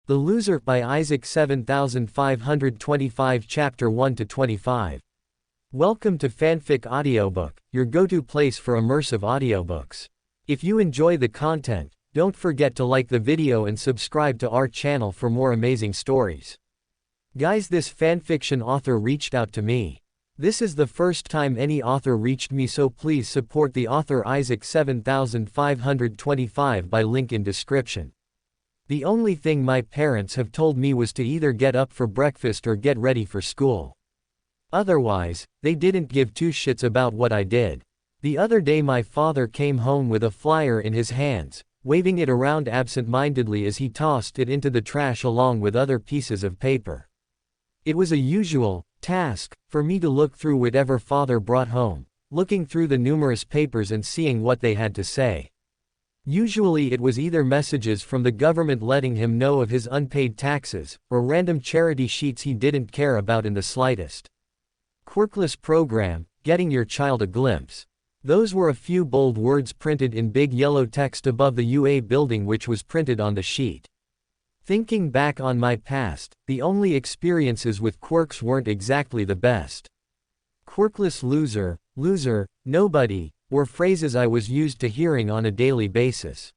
The Loser by Isaac7525 Chapter 1-25. Welcome to Fanfic Audiobook, your go-to place for immersive audiobooks. If you enjoy the content, don't forget to like the video and subscribe to our channel for more amazing stories. Guys, this fanfiction author reached out to me. This is the first time any author reached me, so please support the author Isaac7525 by link in description. The only thing my parents have told me was to either get up for breakfast or get ready for school. Otherwise, they didn't give two shits about what I did. The other day my father came home with a flyer in his hands, waving it around absent-mindedly as he tossed it into the trash along with other pieces of paper. It was a usual task for me to look through whatever father brought home, looking through the numerous papers and seeing what they had to say. Usually it was either messages from the government letting him know of his unpaid taxes, or random charity sheets he didn't care about in the slightest. Quirkless program, getting your child a glimpse. Those were a few bold words printed in big yellow text above the UA building which was printed on the sheet. Thinking back on my past, the only experiences with quirks weren't exactly the best. Quirkless, loser, nobody, were phrases I was used to hearing on a daily basis.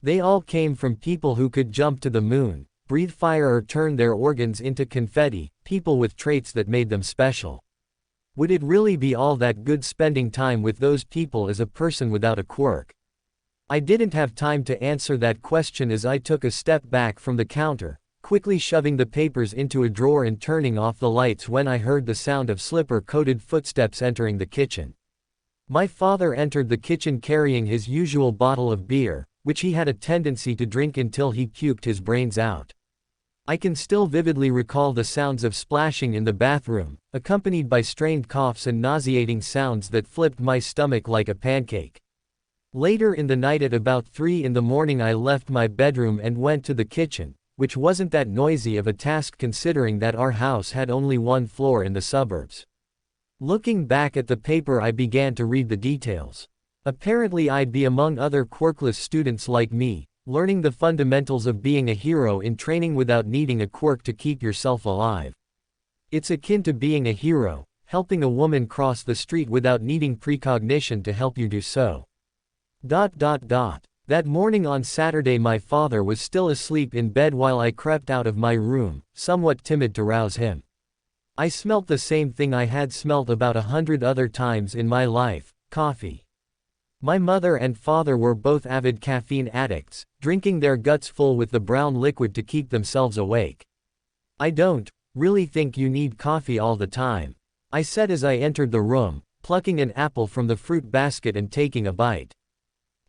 They all came from people who could jump to the moon, breathe fire or turn their organs into confetti, people with traits that made them special. Would it really be all that good spending time with those people as a person without a quirk? I didn't have time to answer that question as I took a step back from the counter, quickly shoving the papers into a drawer and turning off the lights when I heard the sound of slipper-coated footsteps entering the kitchen. My father entered the kitchen carrying his usual bottle of beer, which he had a tendency to drink until he puked his brains out. I can still vividly recall the sounds of splashing in the bathroom, accompanied by strained coughs and nauseating sounds that flipped my stomach like a pancake. Later in the night at about 3 a.m. I left my bedroom and went to the kitchen, which wasn't that noisy of a task considering that our house had only one floor in the suburbs. Looking back at the paper, I began to read the details. Apparently I'd be among other quirkless students like me, learning the fundamentals of being a hero in training without needing a quirk to keep yourself alive. It's akin to being a hero, helping a woman cross the street without needing precognition to help you do so. That morning on Saturday my father was still asleep in bed while I crept out of my room, somewhat timid to rouse him. I smelt the same thing I had smelt about 100 other times in my life: coffee. My mother and father were both avid caffeine addicts, drinking their guts full with the brown liquid to keep themselves awake. I don't really think you need coffee all the time, I said as I entered the room, plucking an apple from the fruit basket and taking a bite.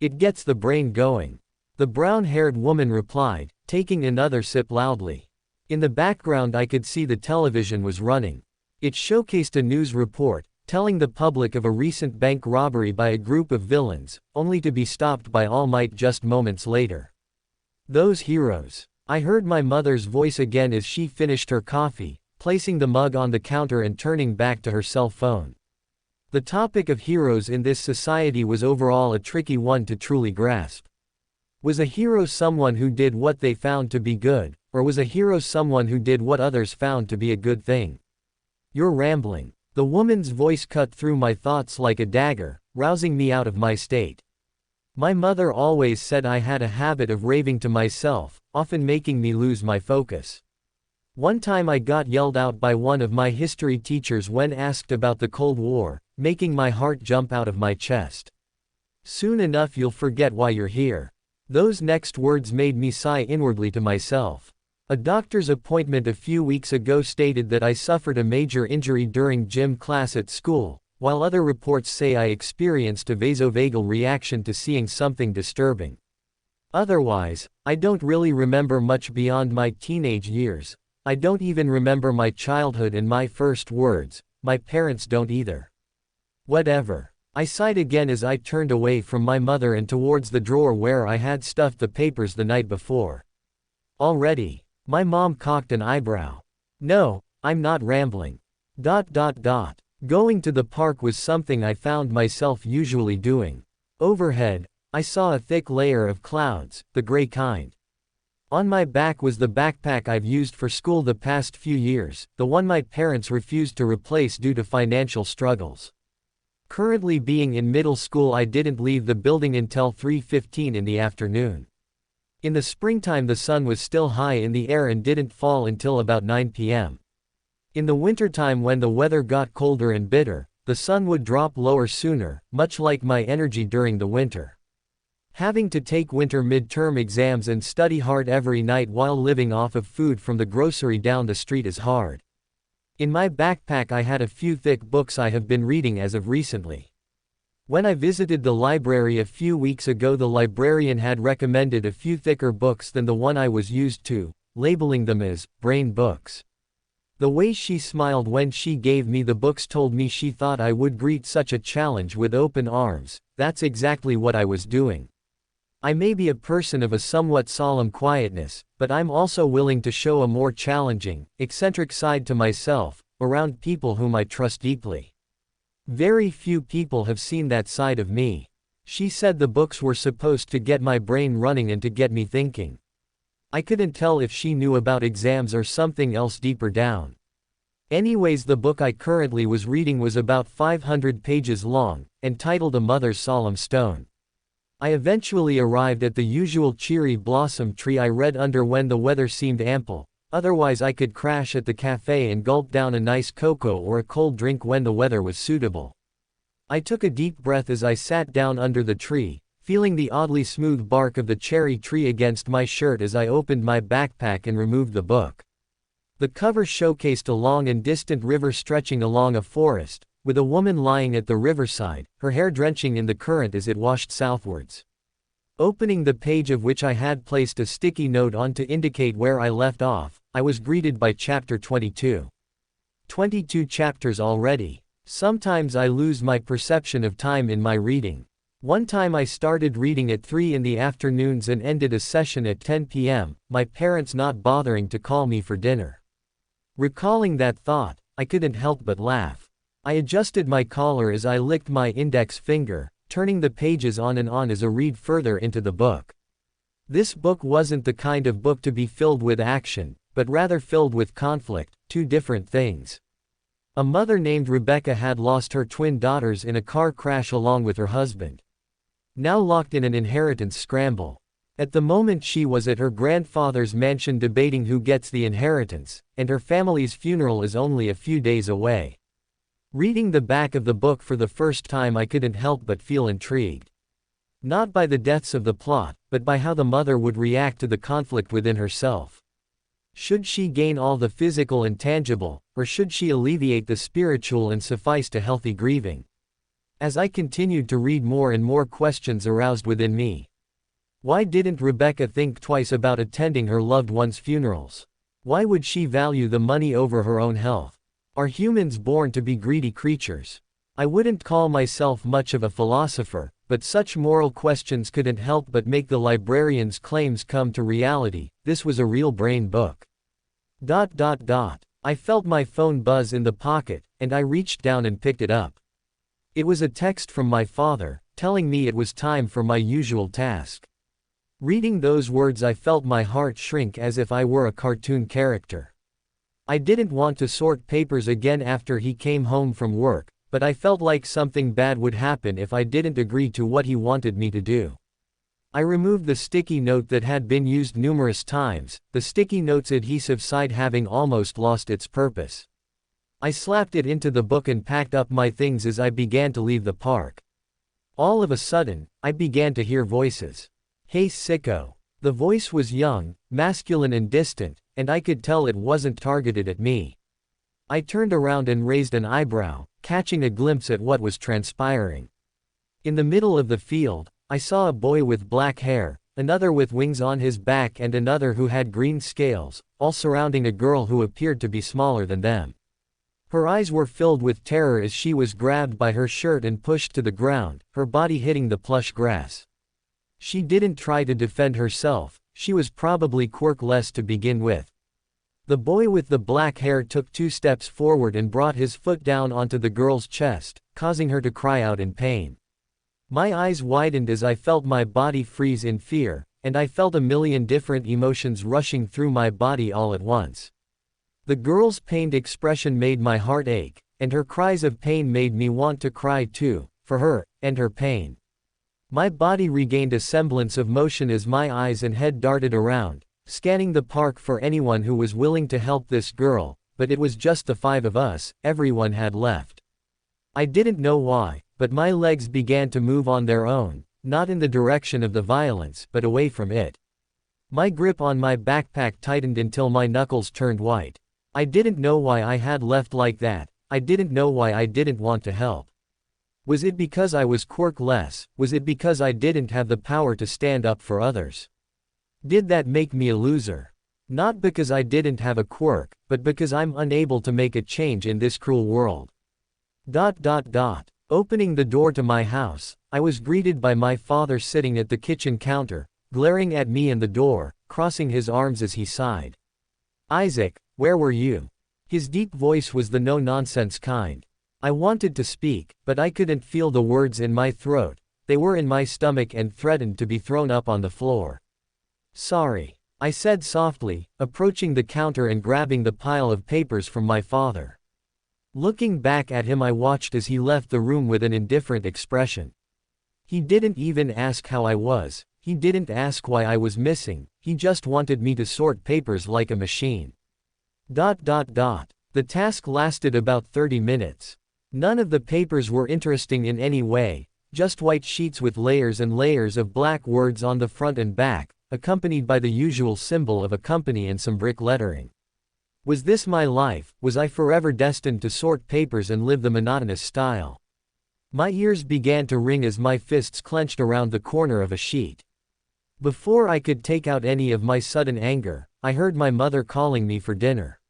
It gets the brain going, the brown-haired woman replied, taking another sip loudly. In the background I could see the television was running. It showcased a news report, telling the public of a recent bank robbery by a group of villains, only to be stopped by All Might just moments later. Those heroes. I heard my mother's voice again as she finished her coffee, placing the mug on the counter and turning back to her cell phone. The topic of heroes in this society was overall a tricky one to truly grasp. Was a hero someone who did what they found to be good, or was a hero someone who did what others found to be a good thing? You're rambling. The woman's voice cut through my thoughts like a dagger, rousing me out of my state. My mother always said I had a habit of raving to myself, often making me lose my focus. One time I got yelled out by one of my history teachers when asked about the Cold War, making my heart jump out of my chest. Soon enough you'll forget why you're here. Those next words made me sigh inwardly to myself. A doctor's appointment a few weeks ago stated that I suffered a major injury during gym class at school, while other reports say I experienced a vasovagal reaction to seeing something disturbing. Otherwise, I don't really remember much beyond my teenage years. I don't even remember my childhood and my first words. My parents don't either. Whatever. I sighed again as I turned away from my mother and towards the drawer where I had stuffed the papers the night before. Already? My mom cocked an eyebrow. No, I'm not rambling. Going to the park was something I found myself usually doing. Overhead, I saw a thick layer of clouds, the gray kind. On my back was the backpack I've used for school the past few years, the one my parents refused to replace due to financial struggles. Currently being in middle school, I didn't leave the building until 3:15 in the afternoon. In the springtime the sun was still high in the air and didn't fall until about 9 p.m. In the wintertime, when the weather got colder and bitter, the sun would drop lower sooner, much like my energy during the winter. Having to take winter midterm exams and study hard every night while living off of food from the grocery down the street is hard. In my backpack I had a few thick books I have been reading as of recently. When I visited the library a few weeks ago, the librarian had recommended a few thicker books than the one I was used to, labeling them as brain books. The way she smiled when she gave me the books told me she thought I would greet such a challenge with open arms. That's exactly what I was doing. I may be a person of a somewhat solemn quietness, but I'm also willing to show a more challenging, eccentric side to myself, around people whom I trust deeply. Very few people have seen that side of me. She said the books were supposed to get my brain running and to get me thinking. I couldn't tell if she knew about exams or something else deeper down. Anyways, the book I currently was reading was about 500 pages long, and titled A Mother's Solemn Stone. I eventually arrived at the usual cherry blossom tree I read under when the weather seemed ample, otherwise I could crash at the cafe and gulp down a nice cocoa or a cold drink when the weather was suitable. I took a deep breath as I sat down under the tree, feeling the oddly smooth bark of the cherry tree against my shirt as I opened my backpack and removed the book. The cover showcased a long and distant river stretching along a forest, with a woman lying at the riverside, her hair drenching in the current as it washed southwards. Opening the page of which I had placed a sticky note on to indicate where I left off, I was greeted by chapter 22. 22 chapters already. Sometimes I lose my perception of time in my reading. One time I started reading at 3 in the afternoons and ended a session at 10 p.m., my parents not bothering to call me for dinner. Recalling that thought, I couldn't help but laugh. I adjusted my collar as I licked my index finger, turning the pages on and on as I read further into the book. This book wasn't the kind of book to be filled with action, but rather filled with conflict, two different things. A mother named Rebecca had lost her twin daughters in a car crash along with her husband. Now locked in an inheritance scramble. At the moment she was at her grandfather's mansion debating who gets the inheritance, and her family's funeral is only a few days away. Reading the back of the book for the first time, I couldn't help but feel intrigued. Not by the depths of the plot, but by how the mother would react to the conflict within herself. Should she gain all the physical and tangible, or should she alleviate the spiritual and suffice to healthy grieving? As I continued to read, more and more questions aroused within me. Why didn't Rebecca think twice about attending her loved one's funerals? Why would she value the money over her own health? Are humans born to be greedy creatures? I wouldn't call myself much of a philosopher, but such moral questions couldn't help but make the librarian's claims come to reality. This was a real brain book. I felt my phone buzz in the pocket, and I reached down and picked it up. It was a text from my father, telling me it was time for my usual task. Reading those words, I felt my heart shrink as if I were a cartoon character. I didn't want to sort papers again after he came home from work, but I felt like something bad would happen if I didn't agree to what he wanted me to do. I removed the sticky note that had been used numerous times, the sticky note's adhesive side having almost lost its purpose. I slapped it into the book and packed up my things as I began to leave the park. All of a sudden, I began to hear voices. "Hey sicko." The voice was young, masculine and distant, and I could tell it wasn't targeted at me. I turned around and raised an eyebrow, catching a glimpse at what was transpiring. In the middle of the field, I saw a boy with black hair, another with wings on his back and another who had green scales, all surrounding a girl who appeared to be smaller than them. Her eyes were filled with terror as she was grabbed by her shirt and pushed to the ground, her body hitting the plush grass. She didn't try to defend herself, she was probably quirkless to begin with. The boy with the black hair took 2 steps forward and brought his foot down onto the girl's chest, causing her to cry out in pain. My eyes widened as I felt my body freeze in fear, and I felt a million different emotions rushing through my body all at once. The girl's pained expression made my heart ache, and her cries of pain made me want to cry too, for her, and her pain. My body regained a semblance of motion as my eyes and head darted around, scanning the park for anyone who was willing to help this girl, but it was just the 5 of us, everyone had left. I didn't know why, but my legs began to move on their own, not in the direction of the violence but away from it. My grip on my backpack tightened until my knuckles turned white. I didn't know why I had left like that, I didn't know why I didn't want to help. Was it because I was quirkless? Was it because I didn't have the power to stand up for others? Did that make me a loser? Not because I didn't have a quirk, but because I'm unable to make a change in this cruel world. Opening the door to my house, I was greeted by my father sitting at the kitchen counter, glaring at me and the door, crossing his arms as he sighed. "Isaac, where were you?" His deep voice was the no-nonsense kind. I wanted to speak, but I couldn't feel the words in my throat, they were in my stomach and threatened to be thrown up on the floor. "Sorry," I said softly, approaching the counter and grabbing the pile of papers from my father. Looking back at him, I watched as he left the room with an indifferent expression. He didn't even ask how I was, he didn't ask why I was missing, he just wanted me to sort papers like a machine. The task lasted about 30 minutes. None of the papers were interesting in any way, just white sheets with layers and layers of black words on the front and back, accompanied by the usual symbol of a company and some brick lettering. Was this my life? Was I forever destined to sort papers and live the monotonous style? My ears began to ring as my fists clenched around the corner of a sheet. Before I could take out any of my sudden anger, I heard my mother calling me for dinner.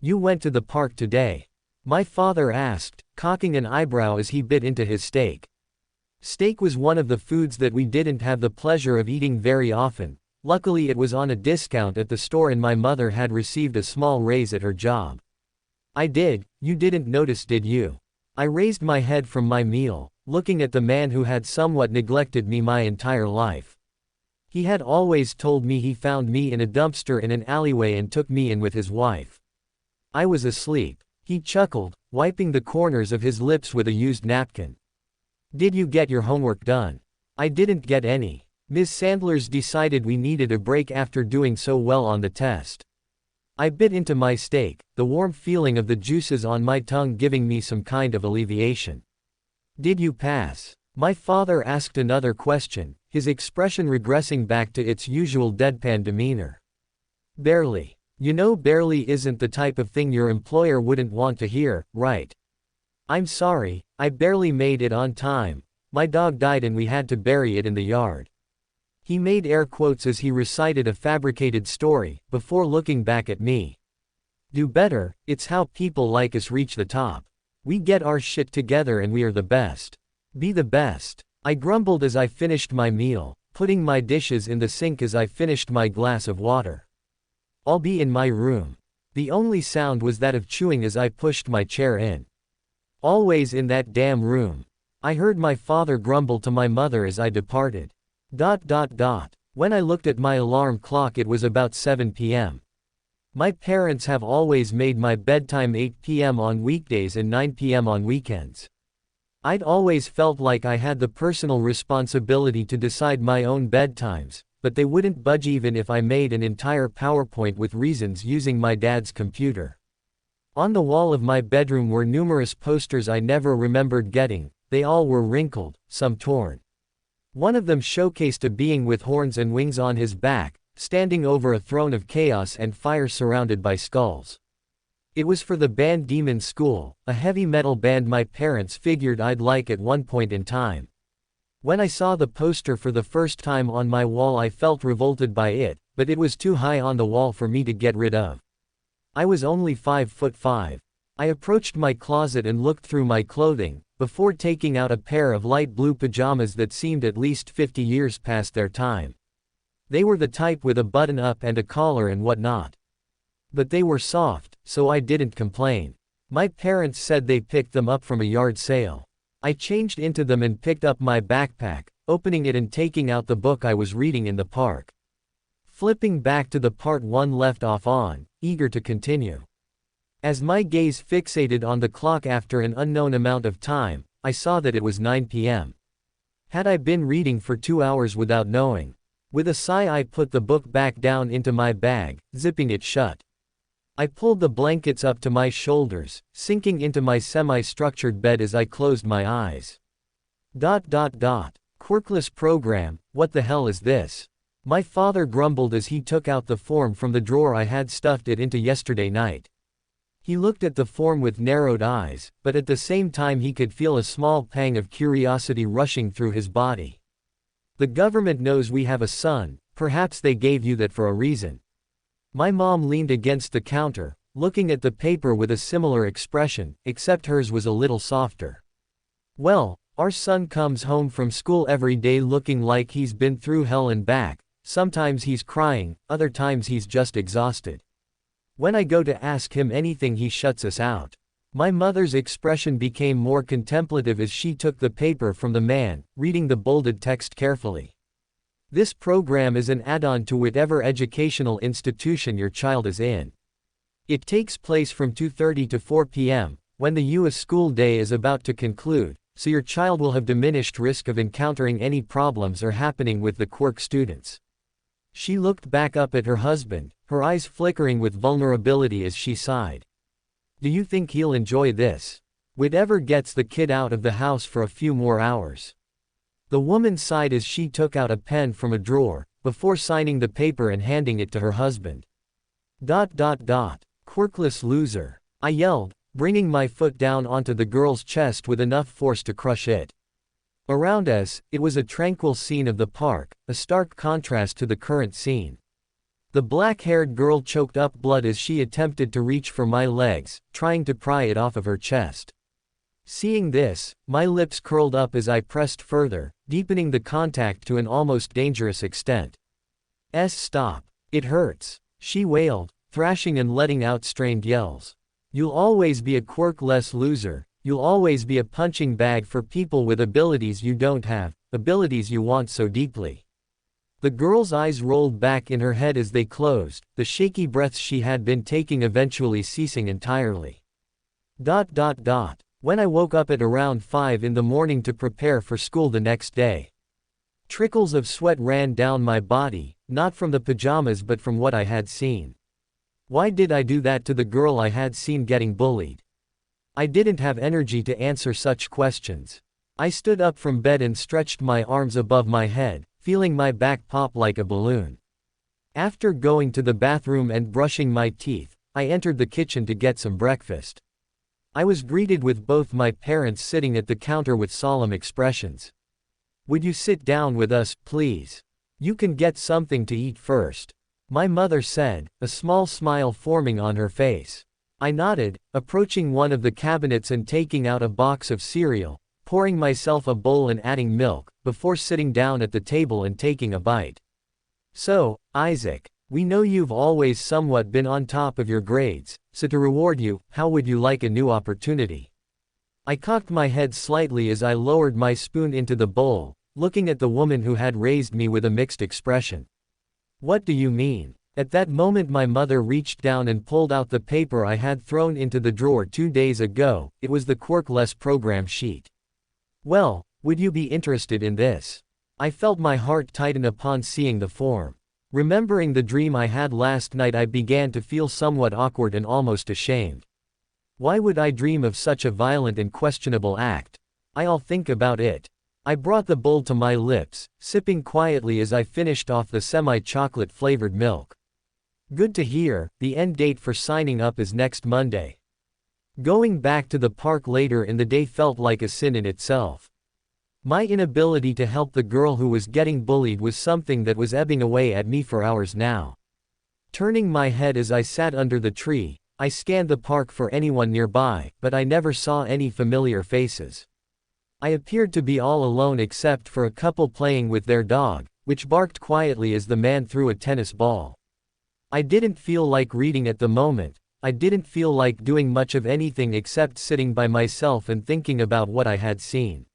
"You went to the park today?" My father asked, cocking an eyebrow as he bit into his steak. Steak was one of the foods that we didn't have the pleasure of eating very often. Luckily it was on a discount at the store and my mother had received a small raise at her job. "I did, you didn't notice, did you?" I raised my head from my meal, looking at the man who had somewhat neglected me my entire life. He had always told me he found me in a dumpster in an alleyway and took me in with his wife. I was asleep. He chuckled, wiping the corners of his lips with a used napkin. "Did you get your homework done?" "I didn't get any. Ms. Sandler's decided we needed a break after doing so well on the test." I bit into my steak, the warm feeling of the juices on my tongue giving me some kind of alleviation. "Did you pass?" My father asked another question, his expression regressing back to its usual deadpan demeanor. "Barely. You know, barely isn't the type of thing your employer wouldn't want to hear, right?" "I'm sorry, I barely made it on time. My dog died and we had to bury it in the yard." He made air quotes as he recited a fabricated story, before looking back at me. "Do better, it's how people like us reach the top. We get our shit together and we are the best. Be the best." I grumbled as I finished my meal, putting my dishes in the sink as I finished my glass of water. "I'll be in my room." The only sound was that of chewing as I pushed my chair in. "Always in that damn room," I heard my father grumble to my mother as I departed. When I looked at my alarm clock it was about 7 p.m. My parents have always made my bedtime 8 p.m. on weekdays and 9 p.m. on weekends. I'd always felt like I had the personal responsibility to decide my own bedtimes, but they wouldn't budge even if I made an entire PowerPoint with reasons using my dad's computer. On the wall of my bedroom were numerous posters I never remembered getting, they all were wrinkled, some torn. One of them showcased a being with horns and wings on his back, standing over a throne of chaos and fire surrounded by skulls. It was for the band Demon School, a heavy metal band my parents figured I'd like at one point in time. When I saw the poster for the first time on my wall I felt revolted by it, but it was too high on the wall for me to get rid of. I was only 5'5". I approached my closet and looked through my clothing, before taking out a pair of light blue pajamas that seemed at least 50 years past their time. They were the type with a button-up and a collar and whatnot. But they were soft, so I didn't complain. My parents said they picked them up from a yard sale. I changed into them and picked up my backpack, opening it and taking out the book I was reading in the park. Flipping back to the part 1 left off on, eager to continue. As my gaze fixated on the clock after an unknown amount of time, I saw that it was 9 p.m. Had I been reading for 2 hours without knowing? With a sigh I put the book back down into my bag, zipping it shut. I pulled the blankets up to my shoulders, sinking into my semi-structured bed as I closed my eyes. Quirkless program, what the hell is this? My father grumbled as he took out the form from the drawer I had stuffed it into yesterday night. He looked at the form with narrowed eyes, but at the same time he could feel a small pang of curiosity rushing through his body. The government knows we have a son, perhaps they gave you that for a reason. My mom leaned against the counter, looking at the paper with a similar expression, except hers was a little softer. Well, our son comes home from school every day looking like he's been through hell and back. Sometimes he's crying, other times he's just exhausted. When I go to ask him anything he shuts us out. My mother's expression became more contemplative as she took the paper from the man, reading the bolded text carefully. This program is an add-on to whatever educational institution your child is in. It takes place from 2:30 to 4 p.m., when the U.S. school day is about to conclude, so your child will have diminished risk of encountering any problems or happening with the quirk students. She looked back up at her husband, her eyes flickering with vulnerability as she sighed. Do you think he'll enjoy this? Whatever gets the kid out of the house for a few more hours. The woman sighed as she took out a pen from a drawer, before signing the paper and handing it to her husband. Quirkless loser, I yelled, bringing my foot down onto the girl's chest with enough force to crush it. Around us, it was a tranquil scene of the park, a stark contrast to the current scene. The black-haired girl choked up blood as she attempted to reach for my legs, trying to pry it off of her chest. Seeing this, my lips curled up as I pressed further, deepening the contact to an almost dangerous extent. Stop. It hurts, she wailed, thrashing and letting out strained yells. You'll always be a quirkless loser. You'll always be a punching bag for people with abilities you don't have, abilities you want so deeply. The girl's eyes rolled back in her head as they closed, the shaky breaths she had been taking eventually ceasing entirely. When I woke up at around 5 in the morning to prepare for school the next day. Trickles of sweat ran down my body, not from the pajamas but from what I had seen. Why did I do that to the girl I had seen getting bullied? I didn't have energy to answer such questions. I stood up from bed and stretched my arms above my head, feeling my back pop like a balloon. After going to the bathroom and brushing my teeth, I entered the kitchen to get some breakfast. I was greeted with both my parents sitting at the counter with solemn expressions. Would you sit down with us, please? You can get something to eat first, my mother said, a small smile forming on her face. I nodded, approaching one of the cabinets and taking out a box of cereal, pouring myself a bowl and adding milk, before sitting down at the table and taking a bite. So, Isaac, we know you've always somewhat been on top of your grades, so to reward you, how would you like a new opportunity? I cocked my head slightly as I lowered my spoon into the bowl, looking at the woman who had raised me with a mixed expression. What do you mean? At that moment my mother reached down and pulled out the paper I had thrown into the drawer 2 days ago. It was the Quirkless program sheet. Well, would you be interested in this? I felt my heart tighten upon seeing the form. Remembering the dream I had last night, I began to feel somewhat awkward and almost ashamed. Why would I dream of such a violent and questionable act? I'll think about it. I brought the bowl to my lips, sipping quietly as I finished off the semi-chocolate flavored milk. Good to hear. The end date for signing up is next Monday. Going back to the park later in the day felt like a sin in itself. My inability to help the girl who was getting bullied was something that was ebbing away at me for hours now. Turning my head as I sat under the tree, I scanned the park for anyone nearby, but I never saw any familiar faces. I appeared to be all alone except for a couple playing with their dog, which barked quietly as the man threw a tennis ball. I didn't feel like reading at the moment. I didn't feel like doing much of anything except sitting by myself and thinking about what I had seen.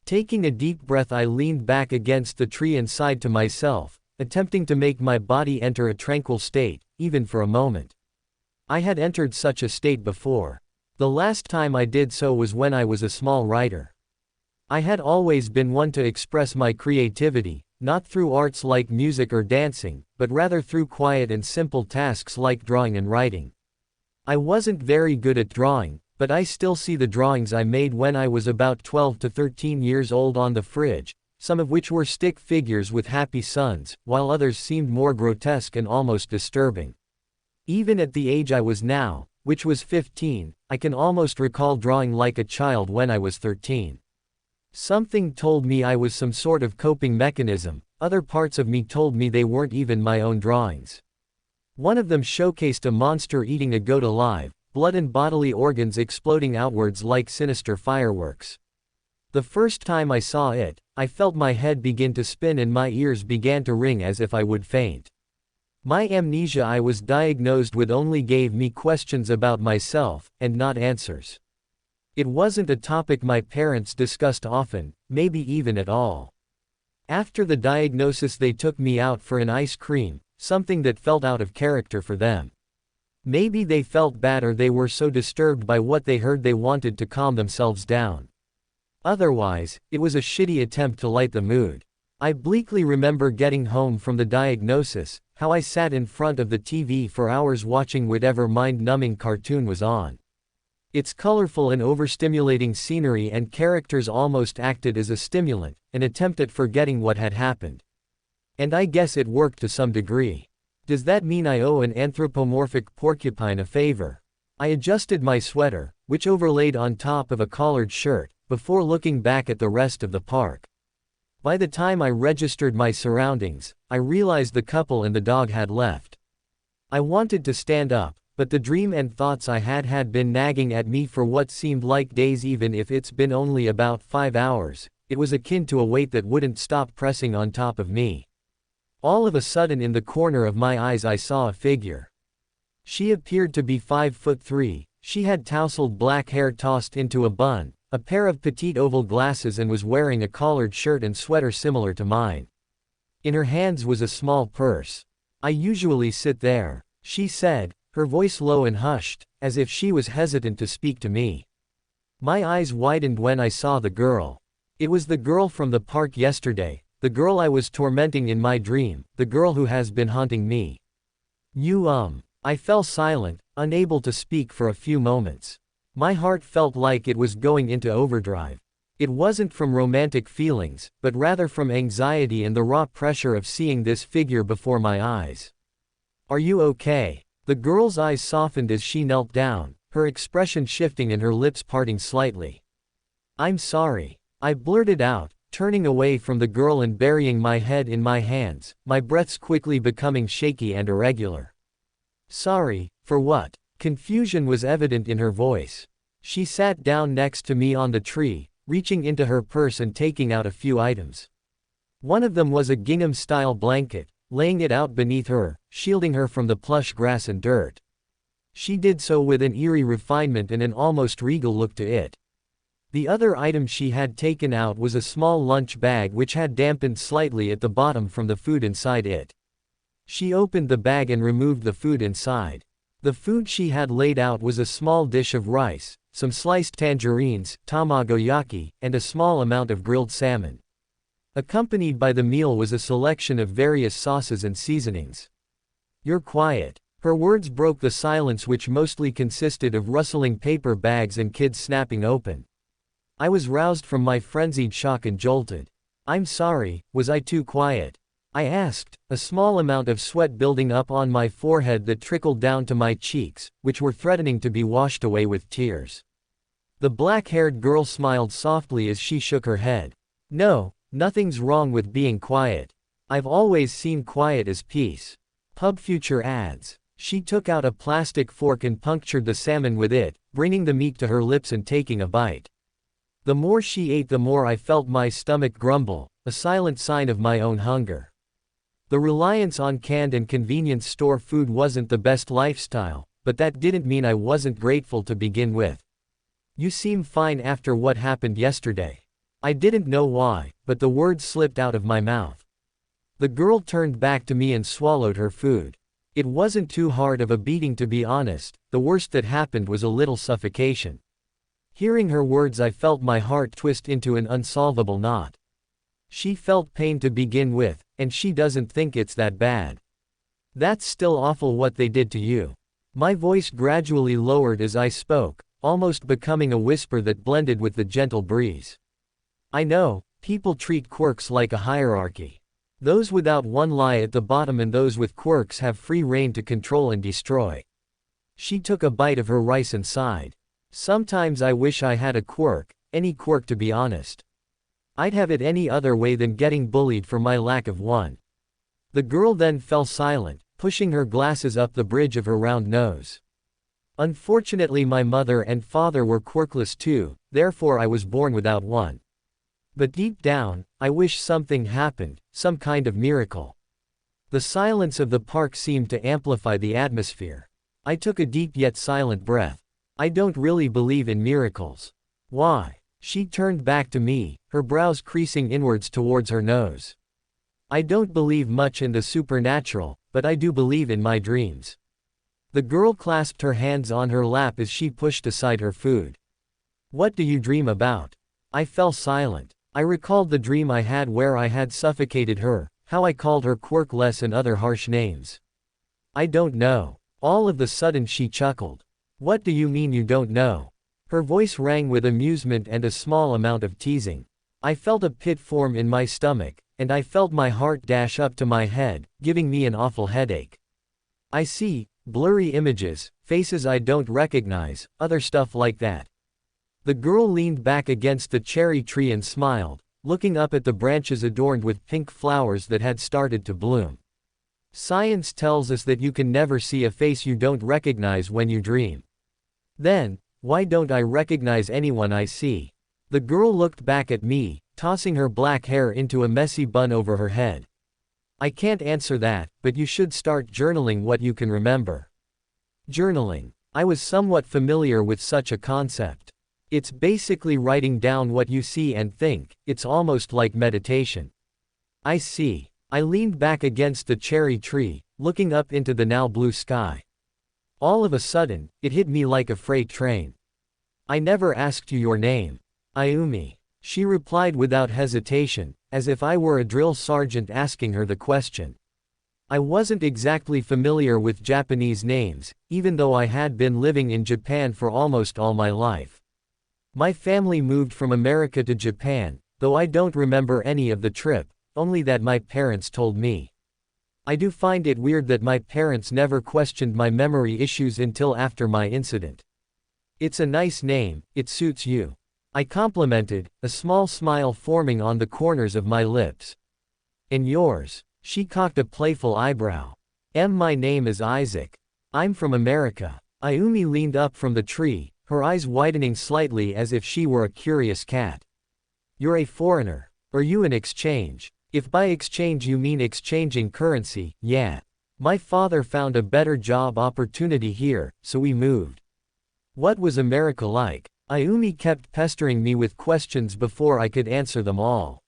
Taking a deep breath, I leaned back against the tree and sighed to myself, attempting to make my body enter a tranquil state, even for a moment. I had entered such a state before. The last time I did so was when I was a small writer. I had always been one to express my creativity, not through arts like music or dancing, but rather through quiet and simple tasks like drawing and writing. I wasn't very good at drawing, but I still see the drawings I made when I was about 12 to 13 years old on the fridge, some of which were stick figures with happy suns, while others seemed more grotesque and almost disturbing. Even at the age I was now, which was 15, I can almost recall drawing like a child when I was 13. Something told me I was some sort of coping mechanism, other parts of me told me they weren't even my own drawings. One of them showcased a monster eating a goat alive, blood and bodily organs exploding outwards like sinister fireworks. The first time I saw it, I felt my head begin to spin and my ears began to ring as if I would faint. My amnesia I was diagnosed with only gave me questions about myself, and not answers. It wasn't a topic my parents discussed often, maybe even at all. After the diagnosis they took me out for an ice cream, something that felt out of character for them. Maybe they felt bad or they were so disturbed by what they heard they wanted to calm themselves down. Otherwise, it was a shitty attempt to light the mood. I bleakly remember getting home from the diagnosis, how I sat in front of the TV for hours watching whatever mind-numbing cartoon was on. Its colorful and overstimulating scenery and characters almost acted as a stimulant, an attempt at forgetting what had happened. And I guess it worked to some degree. Does that mean I owe an anthropomorphic porcupine a favor? I adjusted my sweater, which overlaid on top of a collared shirt, before looking back at the rest of the park. By the time I registered my surroundings, I realized the couple and the dog had left. I wanted to stand up, but the dream and thoughts I had been nagging at me for what seemed like days, even if it's been only about 5 hours. It was akin to a weight that wouldn't stop pressing on top of me. All of a sudden in the corner of my eyes I saw a figure. She appeared to be 5'3", she had tousled black hair tossed into a bun, a pair of petite oval glasses and was wearing a collared shirt and sweater similar to mine. In her hands was a small purse. "I usually sit there," she said, her voice low and hushed, as if she was hesitant to speak to me. My eyes widened when I saw the girl. It was the girl from the park yesterday, the girl I was tormenting in my dream, the girl who has been haunting me. I fell silent, unable to speak for a few moments. My heart felt like it was going into overdrive. It wasn't from romantic feelings, but rather from anxiety and the raw pressure of seeing this figure before my eyes. "Are you okay?" The girl's eyes softened as she knelt down, her expression shifting and her lips parting slightly. "I'm sorry," I blurted out, turning away from the girl and burying my head in my hands, my breaths quickly becoming shaky and irregular. "Sorry, for what?" Confusion was evident in her voice. She sat down next to me on the tree, reaching into her purse and taking out a few items. One of them was a gingham-style blanket, laying it out beneath her, shielding her from the plush grass and dirt. She did so with an eerie refinement and an almost regal look to it. The other item she had taken out was a small lunch bag which had dampened slightly at the bottom from the food inside it. She opened the bag and removed the food inside. The food she had laid out was a small dish of rice, some sliced tangerines, tamagoyaki, and a small amount of grilled salmon. Accompanied by the meal was a selection of various sauces and seasonings. "You're quiet." Her words broke the silence which mostly consisted of rustling paper bags and kids snapping open. I was roused from my frenzied shock and jolted. "I'm sorry, was I too quiet?" I asked, a small amount of sweat building up on my forehead that trickled down to my cheeks, which were threatening to be washed away with tears. The black-haired girl smiled softly as she shook her head. "No, nothing's wrong with being quiet. I've always seen quiet as peace." Pub Future ads. She took out a plastic fork and punctured the salmon with it, bringing the meat to her lips and taking a bite. The more she ate the more I felt my stomach grumble, a silent sign of my own hunger. The reliance on canned and convenience store food wasn't the best lifestyle, but that didn't mean I wasn't grateful to begin with. "You seem fine after what happened yesterday." I didn't know why, but the words slipped out of my mouth. The girl turned back to me and swallowed her food. It wasn't too hard of a beating, to be honest. The worst that happened was a little suffocation. Hearing her words, I felt my heart twist into an unsolvable knot. She felt pain to begin with, and she doesn't think it's that bad. That's still awful what they did to you. My voice gradually lowered as I spoke, almost becoming a whisper that blended with the gentle breeze. I know, people treat quirks like a hierarchy. Those without one lie at the bottom, and those with quirks have free rein to control and destroy. She took a bite of her rice and sighed. Sometimes I wish I had a quirk, any quirk, to be honest. I'd have it any other way than getting bullied for my lack of one. The girl then fell silent, pushing her glasses up the bridge of her round nose. Unfortunately, my mother and father were quirkless too, therefore I was born without one. But deep down, I wish something happened, some kind of miracle. The silence of the park seemed to amplify the atmosphere. I took a deep yet silent breath. I don't really believe in miracles. Why? She turned back to me, her brows creasing inwards towards her nose. I don't believe much in the supernatural, but I do believe in my dreams. The girl clasped her hands on her lap as she pushed aside her food. What do you dream about? I fell silent. I recalled the dream I had where I had suffocated her, how I called her quirkless and other harsh names. I don't know. All of a sudden she chuckled. What do you mean you don't know? Her voice rang with amusement and a small amount of teasing. I felt a pit form in my stomach, and I felt my heart dash up to my head, giving me an awful headache. I see blurry images, faces I don't recognize, other stuff like that. The girl leaned back against the cherry tree and smiled, looking up at the branches adorned with pink flowers that had started to bloom. Science tells us that you can never see a face you don't recognize when you dream. Then, why don't I recognize anyone I see? The girl looked back at me, tossing her black hair into a messy bun over her head. I can't answer that, but you should start journaling what you can remember. Journaling. I was somewhat familiar with such a concept. It's basically writing down what you see and think. It's almost like meditation. I see. I leaned back against the cherry tree, looking up into the now blue sky. All of a sudden, it hit me like a freight train. I never asked you your name. Ayumi. She replied without hesitation, as if I were a drill sergeant asking her the question. I wasn't exactly familiar with Japanese names, even though I had been living in Japan for almost all my life. My family moved from America to Japan, though I don't remember any of the trip, only that my parents told me. I do find it weird that my parents never questioned my memory issues until after my incident. It's a nice name, it suits you. I complimented, a small smile forming on the corners of my lips. And yours? She cocked a playful eyebrow. My name is Isaac. I'm from America. Ayumi leaned up from the tree, her eyes widening slightly as if she were a curious cat. You're a foreigner. Are you an exchange? If by exchange you mean exchanging currency, yeah. My father found a better job opportunity here, so we moved. What was America like? Ayumi kept pestering me with questions before I could answer them all.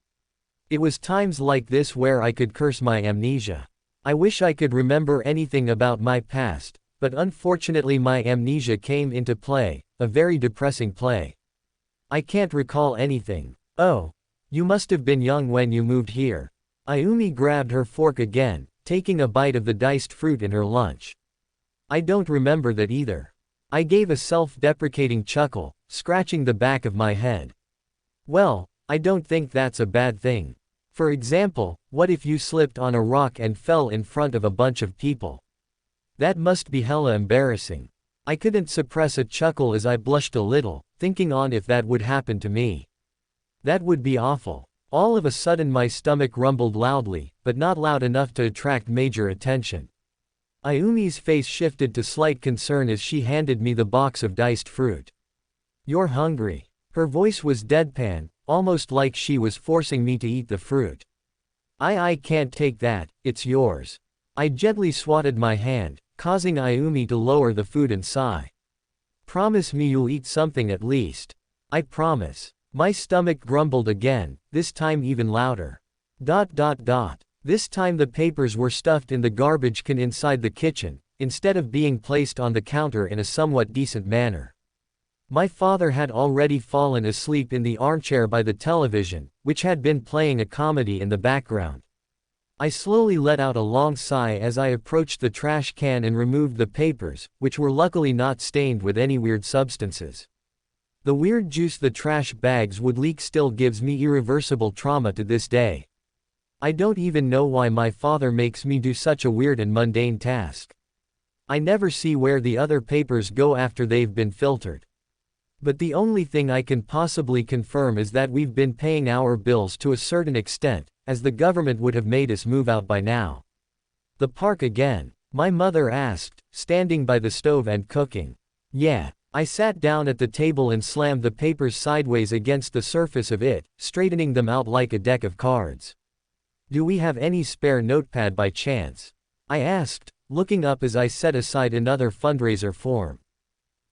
It was times like this where I could curse my amnesia. I wish I could remember anything about my past, but unfortunately my amnesia came into play, a very depressing play. I can't recall anything. Oh, you must have been young when you moved here. Ayumi grabbed her fork again, taking a bite of the diced fruit in her lunch. I don't remember that either. I gave a self-deprecating chuckle, scratching the back of my head. Well, I don't think that's a bad thing. For example, what if you slipped on a rock and fell in front of a bunch of people? That must be hella embarrassing. I couldn't suppress a chuckle as I blushed a little, thinking on if that would happen to me. That would be awful. All of a sudden my stomach rumbled loudly, but not loud enough to attract major attention. Ayumi's face shifted to slight concern as she handed me the box of diced fruit. You're hungry. Her voice was deadpan, almost like she was forcing me to eat the fruit. I can't take that, it's yours. I gently swatted my hand, causing Ayumi to lower the food and sigh. Promise me you'll eat something at least. I promise. My stomach grumbled again, this time even louder. This time the papers were stuffed in the garbage can inside the kitchen, instead of being placed on the counter in a somewhat decent manner. My father had already fallen asleep in the armchair by the television, which had been playing a comedy in the background. I slowly let out a long sigh as I approached the trash can and removed the papers, which were luckily not stained with any weird substances. The weird juice the trash bags would leak still gives me irreversible trauma to this day. I don't even know why my father makes me do such a weird and mundane task. I never see where the other papers go after they've been filtered. But the only thing I can possibly confirm is that we've been paying our bills to a certain extent, as the government would have made us move out by now. The park again? My mother asked, standing by the stove and cooking. Yeah. I sat down at the table and slammed the papers sideways against the surface of it, straightening them out like a deck of cards. Do we have any spare notepad by chance? I asked, looking up as I set aside another fundraiser form.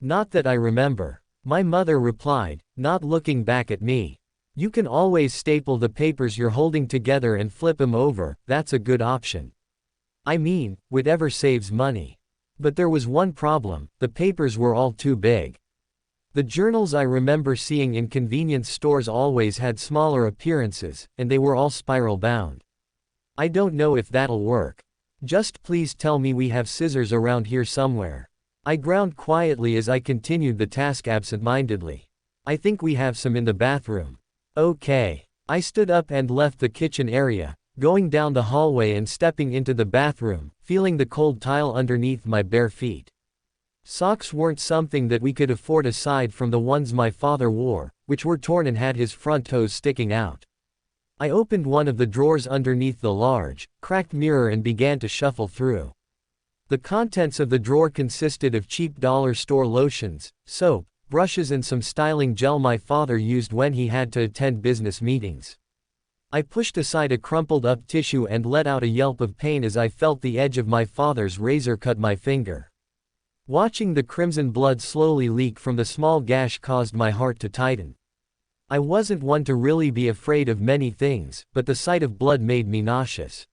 Not that I remember. My mother replied, not looking back at me. You can always staple the papers you're holding together and flip them over, that's a good option. I mean, whatever saves money. But there was one problem, the papers were all too big. The journals I remember seeing in convenience stores always had smaller appearances, and they were all spiral bound. I don't know if that'll work. Just please tell me we have scissors around here somewhere. I ground quietly as I continued the task absent-mindedly. I think we have some in the bathroom. Okay. I stood up and left the kitchen area, going down the hallway and stepping into the bathroom, feeling the cold tile underneath my bare feet. Socks weren't something that we could afford aside from the ones my father wore, which were torn and had his front toes sticking out. I opened one of the drawers underneath the large, cracked mirror and began to shuffle through. The contents of the drawer consisted of cheap dollar store lotions, soap, brushes and some styling gel my father used when he had to attend business meetings. I pushed aside a crumpled up tissue and let out a yelp of pain as I felt the edge of my father's razor cut my finger. Watching the crimson blood slowly leak from the small gash caused my heart to tighten. I wasn't one to really be afraid of many things, but the sight of blood made me nauseous.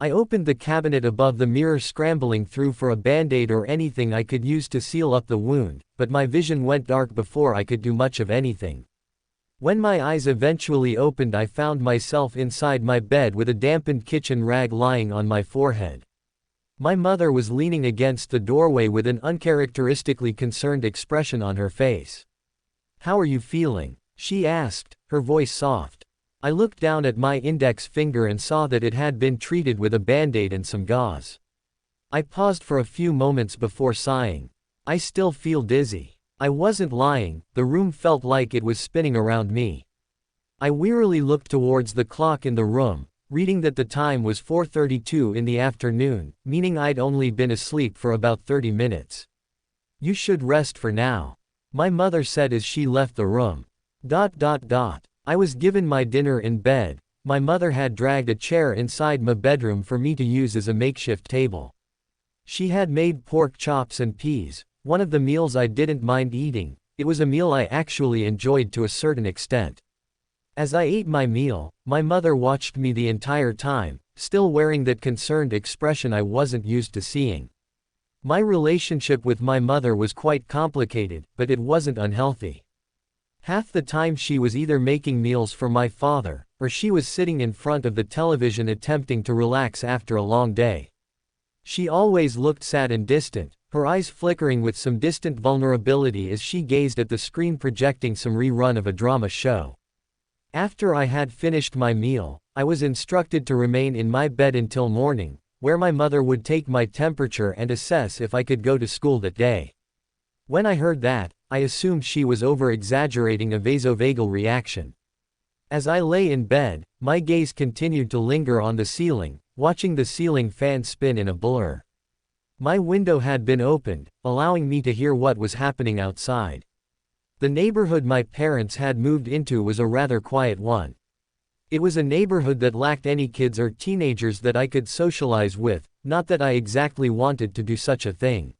I opened the cabinet above the mirror, scrambling through for a band-aid or anything I could use to seal up the wound, but my vision went dark before I could do much of anything. When my eyes eventually opened, I found myself inside my bed with a dampened kitchen rag lying on my forehead. My mother was leaning against the doorway with an uncharacteristically concerned expression on her face. "How are you feeling?" she asked, her voice soft. I looked down at my index finger and saw that it had been treated with a band-aid and some gauze. I paused for a few moments before sighing. "I still feel dizzy." I wasn't lying, the room felt like it was spinning around me. I wearily looked towards the clock in the room, reading that the time was 4:32 in the afternoon, meaning I'd only been asleep for about 30 minutes. "You should rest for now," my mother said as she left the room. I was given my dinner in bed. My mother had dragged a chair inside my bedroom for me to use as a makeshift table. She had made pork chops and peas, one of the meals I didn't mind eating. It was a meal I actually enjoyed to a certain extent. As I ate my meal, my mother watched me the entire time, still wearing that concerned expression I wasn't used to seeing. My relationship with my mother was quite complicated, but it wasn't unhealthy. Half the time she was either making meals for my father, or she was sitting in front of the television attempting to relax after a long day. She always looked sad and distant, her eyes flickering with some distant vulnerability as she gazed at the screen projecting some rerun of a drama show. After I had finished my meal, I was instructed to remain in my bed until morning, where my mother would take my temperature and assess if I could go to school that day. When I heard that, I assumed she was over-exaggerating a vasovagal reaction. As I lay in bed, my gaze continued to linger on the ceiling, watching the ceiling fan spin in a blur. My window had been opened, allowing me to hear what was happening outside. The neighborhood my parents had moved into was a rather quiet one. It was a neighborhood that lacked any kids or teenagers that I could socialize with, not that I exactly wanted to do such a thing.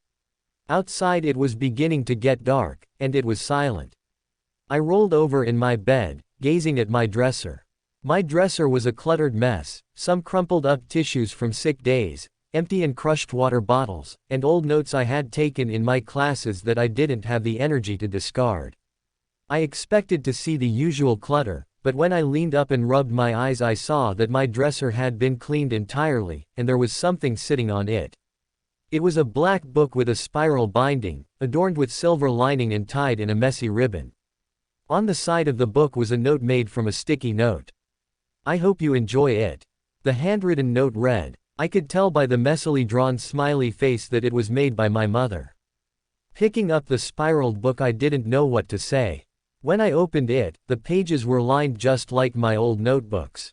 Outside it was beginning to get dark, and it was silent. I rolled over in my bed, gazing at my dresser. My dresser was a cluttered mess, some crumpled up tissues from sick days, empty and crushed water bottles, and old notes I had taken in my classes that I didn't have the energy to discard. I expected to see the usual clutter, but when I leaned up and rubbed my eyes I saw that my dresser had been cleaned entirely, and there was something sitting on it. It was a black book with a spiral binding, adorned with silver lining and tied in a messy ribbon. On the side of the book was a note made from a sticky note. "I hope you enjoy it." The handwritten note read. I could tell by the messily drawn smiley face that it was made by my mother. Picking up the spiraled book I didn't know what to say. When I opened it, the pages were lined just like my old notebooks.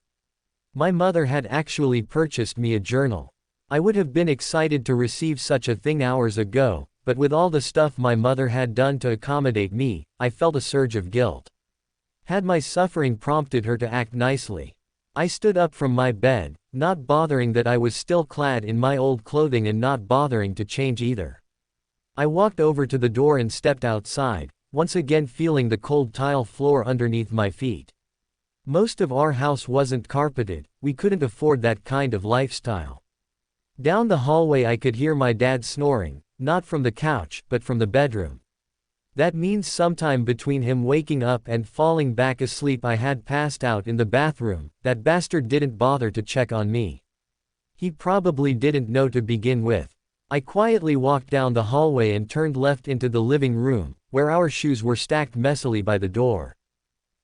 My mother had actually purchased me a journal. I would have been excited to receive such a thing hours ago, but with all the stuff my mother had done to accommodate me, I felt a surge of guilt. Had my suffering prompted her to act nicely? I stood up from my bed, not bothering that I was still clad in my old clothing and not bothering to change either. I walked over to the door and stepped outside, once again feeling the cold tile floor underneath my feet. Most of our house wasn't carpeted, we couldn't afford that kind of lifestyle. Down the hallway I could hear my dad snoring, not from the couch, but from the bedroom. That means sometime between him waking up and falling back asleep I had passed out in the bathroom. That bastard didn't bother to check on me. He probably didn't know to begin with. I quietly walked down the hallway and turned left into the living room, where our shoes were stacked messily by the door.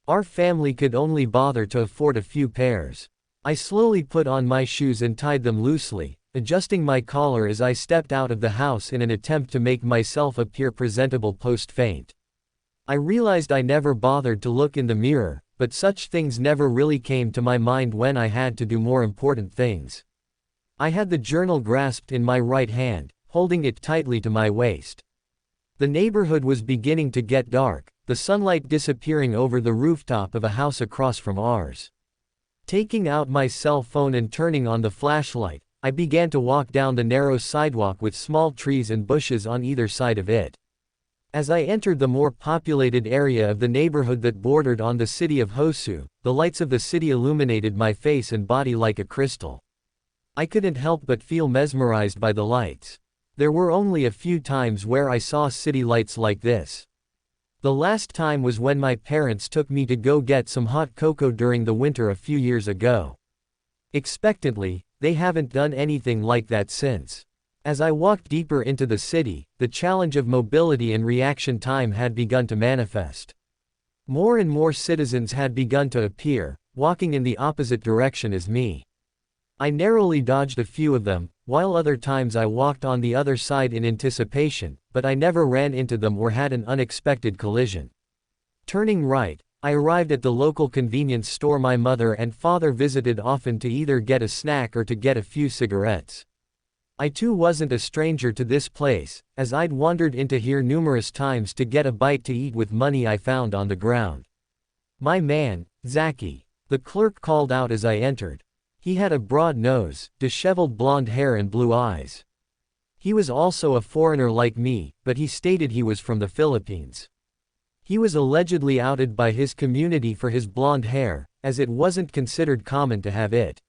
Our family could only bother to afford a few pairs. I slowly put on my shoes and tied them loosely, adjusting my collar as I stepped out of the house in an attempt to make myself appear presentable post-faint. I realized I never bothered to look in the mirror, but such things never really came to my mind when I had to do more important things. I had the journal grasped in my right hand, holding it tightly to my waist. The neighborhood was beginning to get dark, the sunlight disappearing over the rooftop of a house across from ours. Taking out my cell phone and turning on the flashlight, I began to walk down the narrow sidewalk with small trees and bushes on either side of it. As I entered the more populated area of the neighborhood that bordered on the city of Hosu, the lights of the city illuminated my face and body like a crystal. I couldn't help but feel mesmerized by the lights. There were only a few times where I saw city lights like this. The last time was when my parents took me to go get some hot cocoa during the winter a few years ago. Expectantly, they haven't done anything like that since. As I walked deeper into the city, the challenge of mobility and reaction time had begun to manifest. More and more citizens had begun to appear, walking in the opposite direction as me. I narrowly dodged a few of them, while other times I walked on the other side in anticipation, but I never ran into them or had an unexpected collision. Turning right, I arrived at the local convenience store my mother and father visited often to either get a snack or to get a few cigarettes. I too wasn't a stranger to this place, as I'd wandered into here numerous times to get a bite to eat with money I found on the ground. "My man, Zaki," the clerk called out as I entered. He had a broad nose, disheveled blonde hair and blue eyes. He was also a foreigner like me, but he stated he was from the Philippines. He was allegedly outed by his community for his blonde hair, as it wasn't considered common to have it.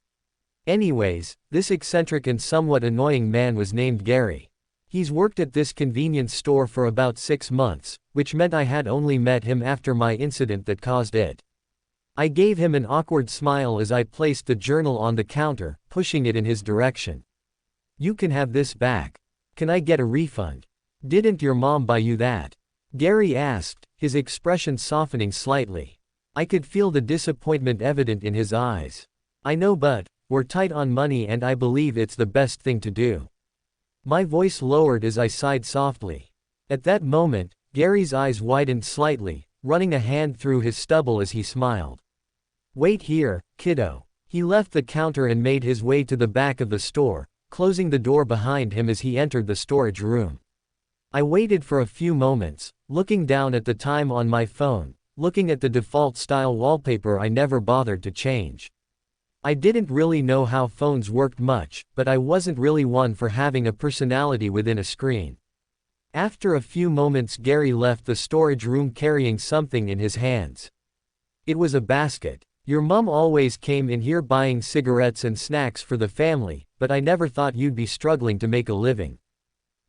Anyways, this eccentric and somewhat annoying man was named Gary. He's worked at this convenience store for about 6 months, which meant I had only met him after my incident that caused it. I gave him an awkward smile as I placed the journal on the counter, pushing it in his direction. "You can have this back. Can I get a refund? Didn't your mom buy you that?" Gary asked, his expression softening slightly. I could feel the disappointment evident in his eyes. "I know, but we're tight on money and I believe it's the best thing to do." My voice lowered as I sighed softly. At that moment, Gary's eyes widened slightly, running a hand through his stubble as he smiled. "Wait here, kiddo." He left the counter and made his way to the back of the store, closing the door behind him as he entered the storage room. I waited for a few moments, looking down at the time on my phone, looking at the default style wallpaper I never bothered to change. I didn't really know how phones worked much, but I wasn't really one for having a personality within a screen. After a few moments, Gary left the storage room carrying something in his hands. It was a basket. Your mum always came in here buying cigarettes and snacks for the family, but I never thought you'd be struggling to make a living.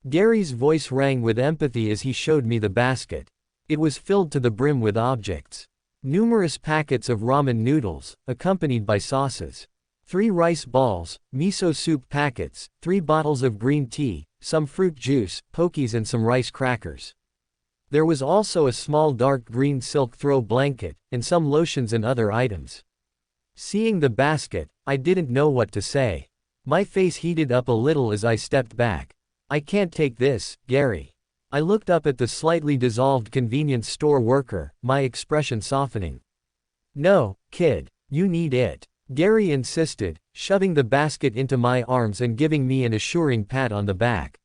Gary's voice rang with empathy as he showed me the basket. It was filled to the brim with objects. Numerous packets of ramen noodles, accompanied by sauces. 3 rice balls, miso soup packets, 3 bottles of green tea, some fruit juice, pokies and some rice crackers. There was also a small dark green silk throw blanket, and some lotions and other items. Seeing the basket, I didn't know what to say. My face heated up a little as I stepped back. I can't take this, Gary. I looked up at the slightly dissolved convenience store worker, my expression softening. No, kid, you need it, Gary insisted, shoving the basket into my arms and giving me an assuring pat on the back.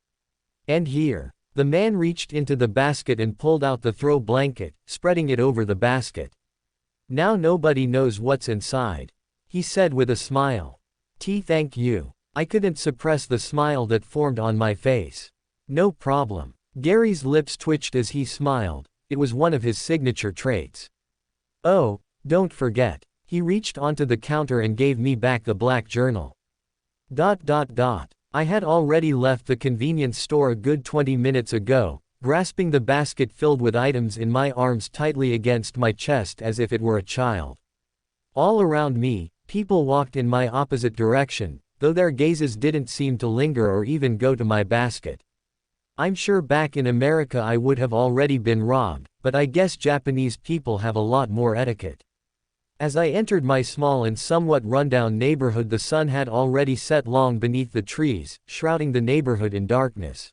And here. The man reached into the basket and pulled out the throw blanket, spreading it over the basket. Now nobody knows what's inside, he said with a smile. Thank you. I couldn't suppress the smile that formed on my face. No problem. Gary's lips twitched as he smiled. It was one of his signature traits. Oh, don't forget. He reached onto the counter and gave me back the black journal. I had already left the convenience store a good 20 minutes ago, grasping the basket filled with items in my arms tightly against my chest as if it were a child. All around me, people walked in my opposite direction, though their gazes didn't seem to linger or even go to my basket. I'm sure back in America I would have already been robbed, but I guess Japanese people have a lot more etiquette. As I entered my small and somewhat rundown neighborhood, the sun had already set long beneath the trees, shrouding the neighborhood in darkness.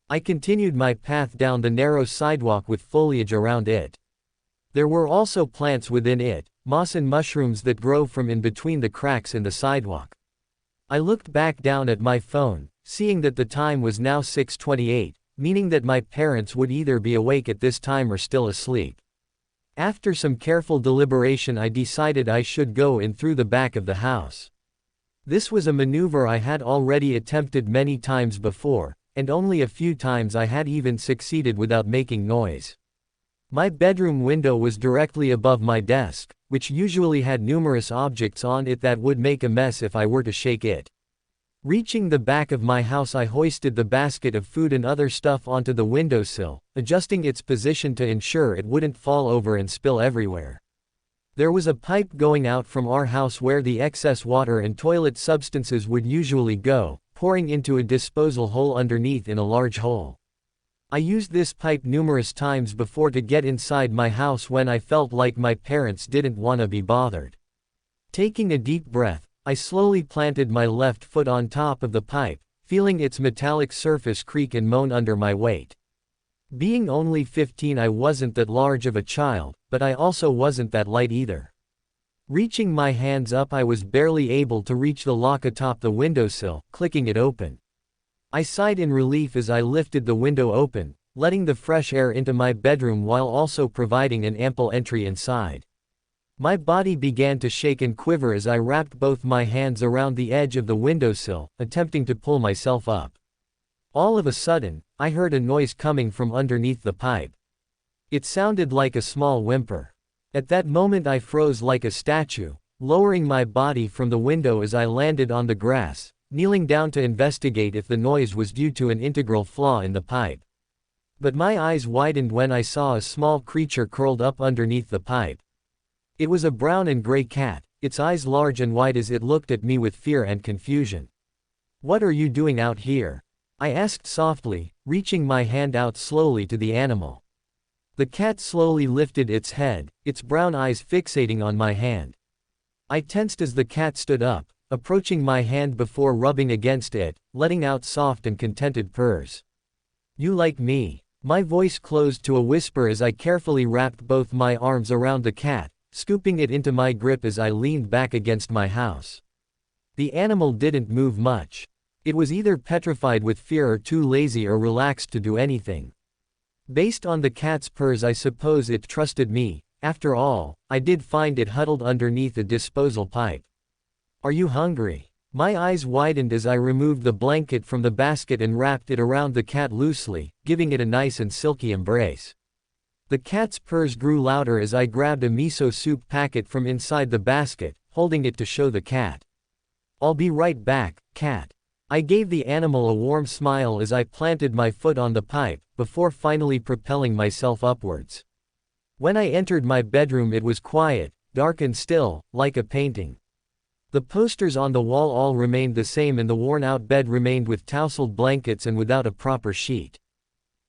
I continued my path down the narrow sidewalk with foliage around it. There were also plants within it, moss and mushrooms that grow from in between the cracks in the sidewalk. I looked back down at my phone, seeing that the time was now 6:28, meaning that my parents would either be awake at this time or still asleep. After some careful deliberation, I decided I should go in through the back of the house. This was a maneuver I had already attempted many times before, and only a few times I had even succeeded without making noise. My bedroom window was directly above my desk, which usually had numerous objects on it that would make a mess if I were to shake it. Reaching the back of my house, I hoisted the basket of food and other stuff onto the windowsill, adjusting its position to ensure it wouldn't fall over and spill everywhere. There was a pipe going out from our house where the excess water and toilet substances would usually go, pouring into a disposal hole underneath in a large hole. I used this pipe numerous times before to get inside my house when I felt like my parents didn't want to be bothered. Taking a deep breath, I slowly planted my left foot on top of the pipe, feeling its metallic surface creak and moan under my weight. Being only 15, I wasn't that large of a child, but I also wasn't that light either. Reaching my hands up, I was barely able to reach the lock atop the windowsill, clicking it open. I sighed in relief as I lifted the window open, letting the fresh air into my bedroom while also providing an ample entry inside. My body began to shake and quiver as I wrapped both my hands around the edge of the windowsill, attempting to pull myself up. All of a sudden, I heard a noise coming from underneath the pipe. It sounded like a small whimper. At that moment I froze like a statue, lowering my body from the window as I landed on the grass, kneeling down to investigate if the noise was due to an integral flaw in the pipe. But my eyes widened when I saw a small creature curled up underneath the pipe. It was a brown and gray cat, its eyes large and wide as it looked at me with fear and confusion. "What are you doing out here?" I asked softly, reaching my hand out slowly to the animal. The cat slowly lifted its head, its brown eyes fixating on my hand. I tensed as the cat stood up, approaching my hand before rubbing against it, letting out soft and contented purrs. "You like me?" My voice closed to a whisper as I carefully wrapped both my arms around the cat, scooping it into my grip as I leaned back against my house. The animal didn't move much. It was either petrified with fear or too lazy or relaxed to do anything. Based on the cat's purrs, I suppose it trusted me. After all, I did find it huddled underneath a disposal pipe. "Are you hungry?" My eyes widened as I removed the blanket from the basket and wrapped it around the cat loosely, giving it a nice and silky embrace. The cat's purrs grew louder as I grabbed a miso soup packet from inside the basket, holding it to show the cat. "I'll be right back, cat." I gave the animal a warm smile as I planted my foot on the pipe, before finally propelling myself upwards. When I entered my bedroom it was quiet, dark and still, like a painting. The posters on the wall all remained the same and the worn-out bed remained with tousled blankets and without a proper sheet.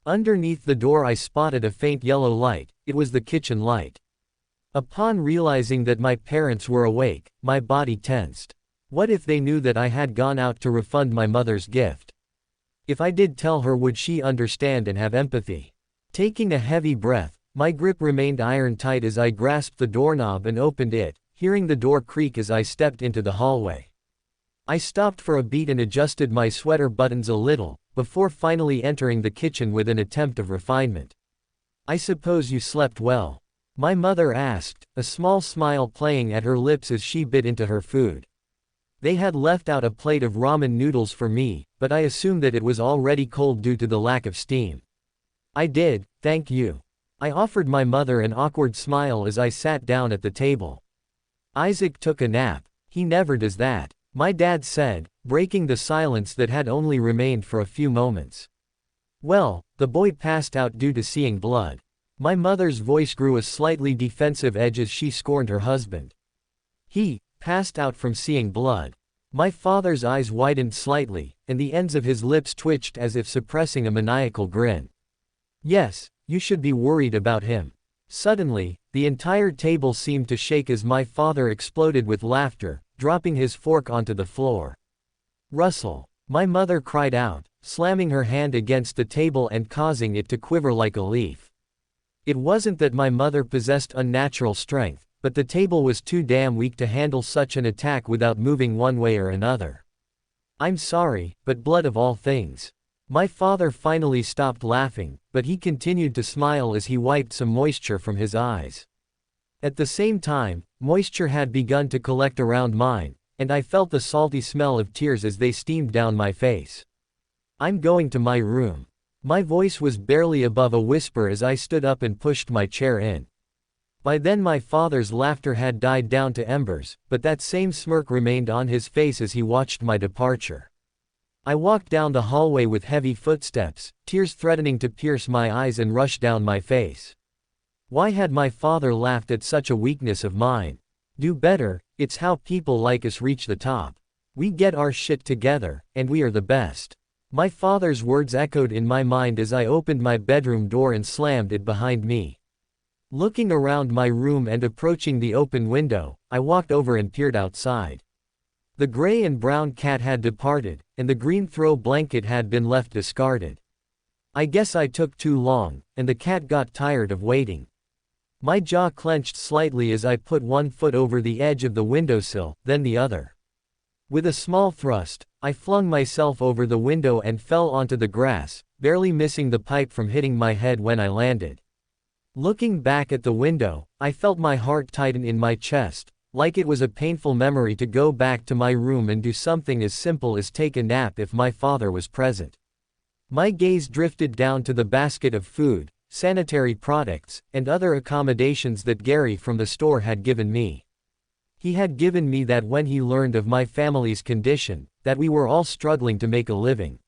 Underneath the door I spotted a faint yellow light. It was the kitchen light. Upon realizing that my parents were awake, my body tensed. What if they knew that I had gone out to refund my mother's gift? If I did tell her, would she understand and have empathy? Taking a heavy breath, my grip remained iron tight as I grasped the doorknob and opened it, hearing the door creak as I stepped into the hallway. I stopped for a beat and adjusted my sweater buttons a little, before finally entering the kitchen with an attempt of refinement. "I suppose you slept well?" my mother asked, a small smile playing at her lips as she bit into her food. They had left out a plate of ramen noodles for me, but I assumed that it was already cold due to the lack of steam. "I did, thank you." I offered my mother an awkward smile as I sat down at the table. "Isaac took a nap. He never does that," my dad said, breaking the silence that had only remained for a few moments. "Well, the boy passed out due to seeing blood." My mother's voice grew a slightly defensive edge as she scorned her husband. "He passed out from seeing blood." My father's eyes widened slightly, and the ends of his lips twitched as if suppressing a maniacal grin. "Yes, you should be worried about him." Suddenly, the entire table seemed to shake as my father exploded with laughter, dropping his fork onto the floor. "Russell!" my mother cried out, slamming her hand against the table and causing it to quiver like a leaf. It wasn't that my mother possessed unnatural strength, but the table was too damn weak to handle such an attack without moving one way or another. "I'm sorry, but blood of all things." My father finally stopped laughing, but he continued to smile as he wiped some moisture from his eyes. At the same time, moisture had begun to collect around mine, and I felt the salty smell of tears as they steamed down my face. "I'm going to my room." My voice was barely above a whisper as I stood up and pushed my chair in. By then my father's laughter had died down to embers, but that same smirk remained on his face as he watched my departure. I walked down the hallway with heavy footsteps, tears threatening to pierce my eyes and rush down my face. Why had my father laughed at such a weakness of mine? Do better, it's how people like us reach the top. We get our shit together, and we are the best. My father's words echoed in my mind as I opened my bedroom door and slammed it behind me. Looking around my room and approaching the open window, I walked over and peered outside. The gray and brown cat had departed, and the green throw blanket had been left discarded. I guess I took too long, and the cat got tired of waiting. My jaw clenched slightly as I put one foot over the edge of the windowsill, then the other. With a small thrust, I flung myself over the window and fell onto the grass, barely missing the pipe from hitting my head when I landed. Looking back at the window, I felt my heart tighten in my chest, like it was a painful memory to go back to my room and do something as simple as take a nap if my father was present. My gaze drifted down to the basket of food, sanitary products, and other accommodations that Gary from the store had given me. He had given me that when he learned of my family's condition, that we were all struggling to make a living.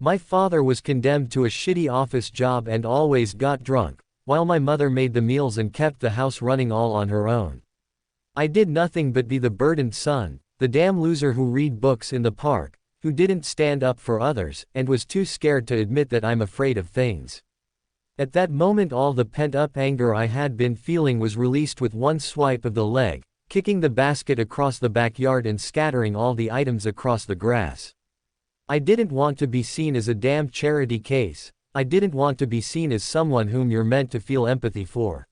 My father was condemned to a shitty office job and always got drunk, while my mother made the meals and kept the house running all on her own. I did nothing but be the burdened son, the damn loser who read books in the park, who didn't stand up for others, and was too scared to admit that I'm afraid of things. At that moment all the pent-up anger I had been feeling was released with one swipe of the leg, kicking the basket across the backyard and scattering all the items across the grass. I didn't want to be seen as a damn charity case. I didn't want to be seen as someone whom you're meant to feel empathy for.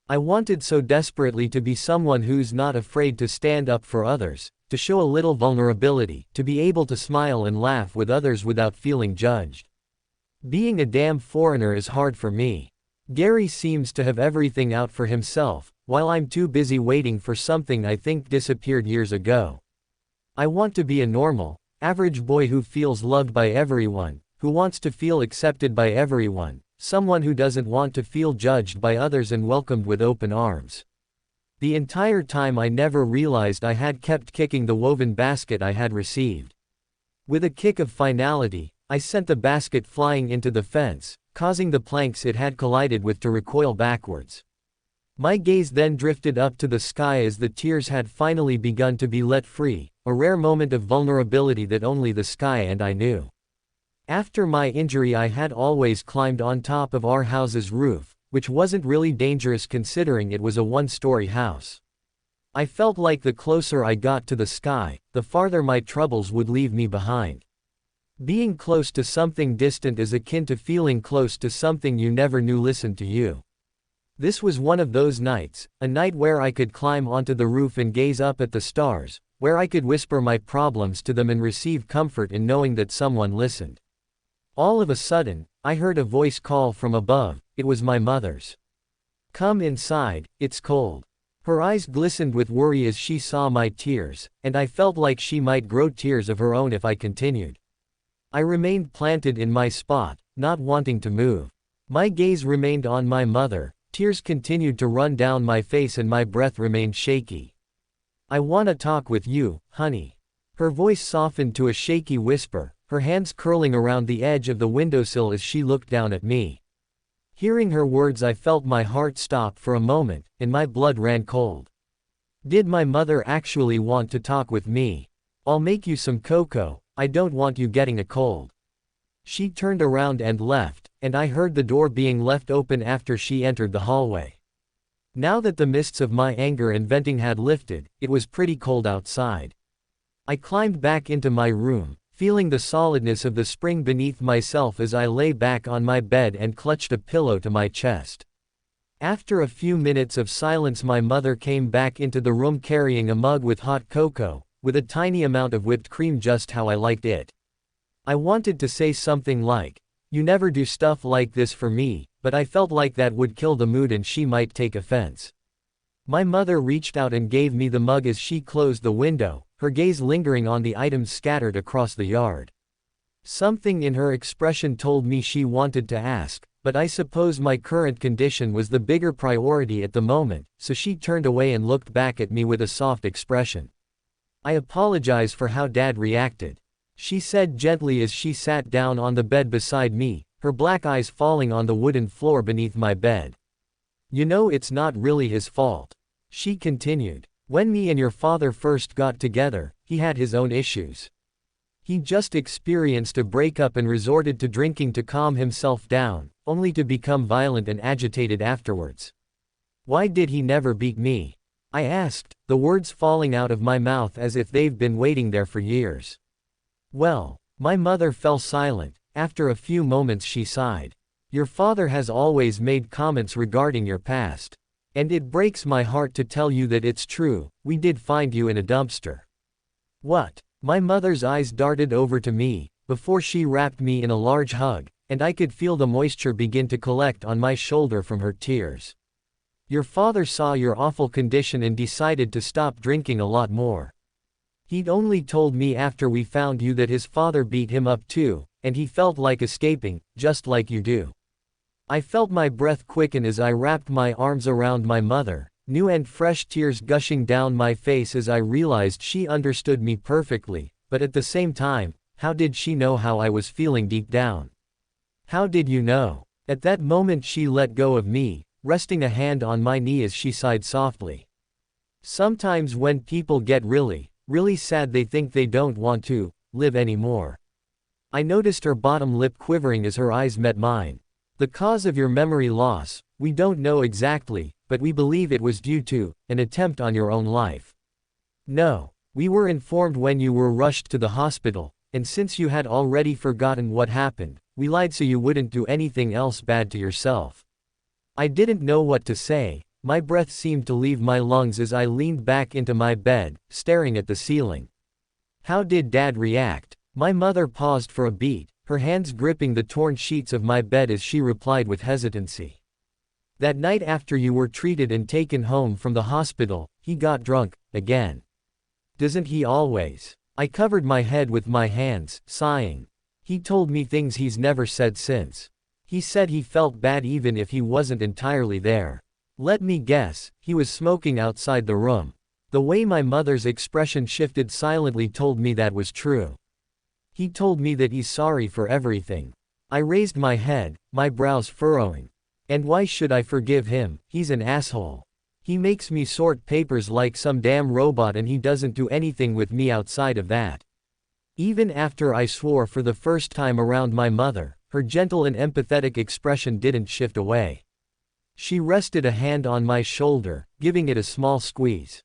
I wanted so desperately to be someone who's not afraid to stand up for others, to show a little vulnerability, to be able to smile and laugh with others without feeling judged. Being a damn foreigner is hard for me. Gary seems to have everything out for himself, while I'm too busy waiting for something I think disappeared years ago. I want to be a normal, average boy who feels loved by everyone, who wants to feel accepted by everyone, someone who doesn't want to feel judged by others and welcomed with open arms. The entire time I never realized I had kept kicking the woven basket I had received. With a kick of finality, I sent the basket flying into the fence, causing the planks it had collided with to recoil backwards. My gaze then drifted up to the sky as the tears had finally begun to be let free, a rare moment of vulnerability that only the sky and I knew. After my injury I had always climbed on top of our house's roof, which wasn't really dangerous considering it was a one-story house. I felt like the closer I got to the sky, the farther my troubles would leave me behind. Being close to something distant is akin to feeling close to something you never knew listened to you. This was one of those nights, a night where I could climb onto the roof and gaze up at the stars, where I could whisper my problems to them and receive comfort in knowing that someone listened. All of a sudden, I heard a voice call from above. It was my mother's. "Come inside, it's cold." Her eyes glistened with worry as she saw my tears, and I felt like she might grow tears of her own if I continued. I remained planted in my spot, not wanting to move. My gaze remained on my mother, tears continued to run down my face and my breath remained shaky. "I wanna talk with you, honey." Her voice softened to a shaky whisper, her hands curling around the edge of the windowsill as she looked down at me. Hearing her words I felt my heart stop for a moment, and my blood ran cold. Did my mother actually want to talk with me? "I'll make you some cocoa, I don't want you getting a cold." She turned around and left, and I heard the door being left open after she entered the hallway. Now that the mists of my anger and venting had lifted, it was pretty cold outside. I climbed back into my room, feeling the solidness of the spring beneath myself as I lay back on my bed and clutched a pillow to my chest. After a few minutes of silence my mother came back into the room carrying a mug with hot cocoa, with a tiny amount of whipped cream just how I liked it. I wanted to say something like, "You never do stuff like this for me," but I felt like that would kill the mood and she might take offense. My mother reached out and gave me the mug as she closed the window, her gaze lingering on the items scattered across the yard. Something in her expression told me she wanted to ask, but I suppose my current condition was the bigger priority at the moment, so she turned away and looked back at me with a soft expression. "I apologize for how Dad reacted," she said gently as she sat down on the bed beside me, her black eyes falling on the wooden floor beneath my bed. "You know it's not really his fault," she continued. "When me and your father first got together, he had his own issues. He just experienced a breakup and resorted to drinking to calm himself down, only to become violent and agitated afterwards. Why did he never beat me?" I asked, the words falling out of my mouth as if they've been waiting there for years. "Well," my mother fell silent. After a few moments she sighed. "Your father has always made comments regarding your past. And it breaks my heart to tell you that it's true, we did find you in a dumpster." "What?" My mother's eyes darted over to me, before she wrapped me in a large hug, and I could feel the moisture begin to collect on my shoulder from her tears. "Your father saw your awful condition and decided to stop drinking a lot more. He'd only told me after we found you that his father beat him up too, and he felt like escaping, just like you do." I felt my breath quicken as I wrapped my arms around my mother, new and fresh tears gushing down my face as I realized she understood me perfectly, but at the same time, how did she know how I was feeling deep down? "How did you know?" At that moment she let go of me, resting a hand on my knee as she sighed softly. "Sometimes when people get really sad they think they don't want to live anymore." I noticed her bottom lip quivering as her eyes met mine. "The cause of your memory loss, we don't know exactly, but we believe it was due to an attempt on your own life. No, we were informed when you were rushed to the hospital, and since you had already forgotten what happened, we lied so you wouldn't do anything else bad to yourself." I didn't know what to say. My breath seemed to leave my lungs as I leaned back into my bed, staring at the ceiling. "How did Dad react?" My mother paused for a beat, her hands gripping the torn sheets of my bed as she replied with hesitancy. "That night after you were treated and taken home from the hospital, he got drunk, again. Doesn't he always?" I covered my head with my hands, sighing. He told me things he's never said since. He said he felt bad even if he wasn't entirely there. Let me guess, he was smoking outside the room. The way my mother's expression shifted silently told me that was true. He told me that he's sorry for everything. I raised my head, my brows furrowing. And why should I forgive him? He's an asshole. He makes me sort papers like some damn robot and he doesn't do anything with me outside of that. Even after I swore for the first time around my mother, her gentle and empathetic expression didn't shift away. She rested a hand on my shoulder, giving it a small squeeze.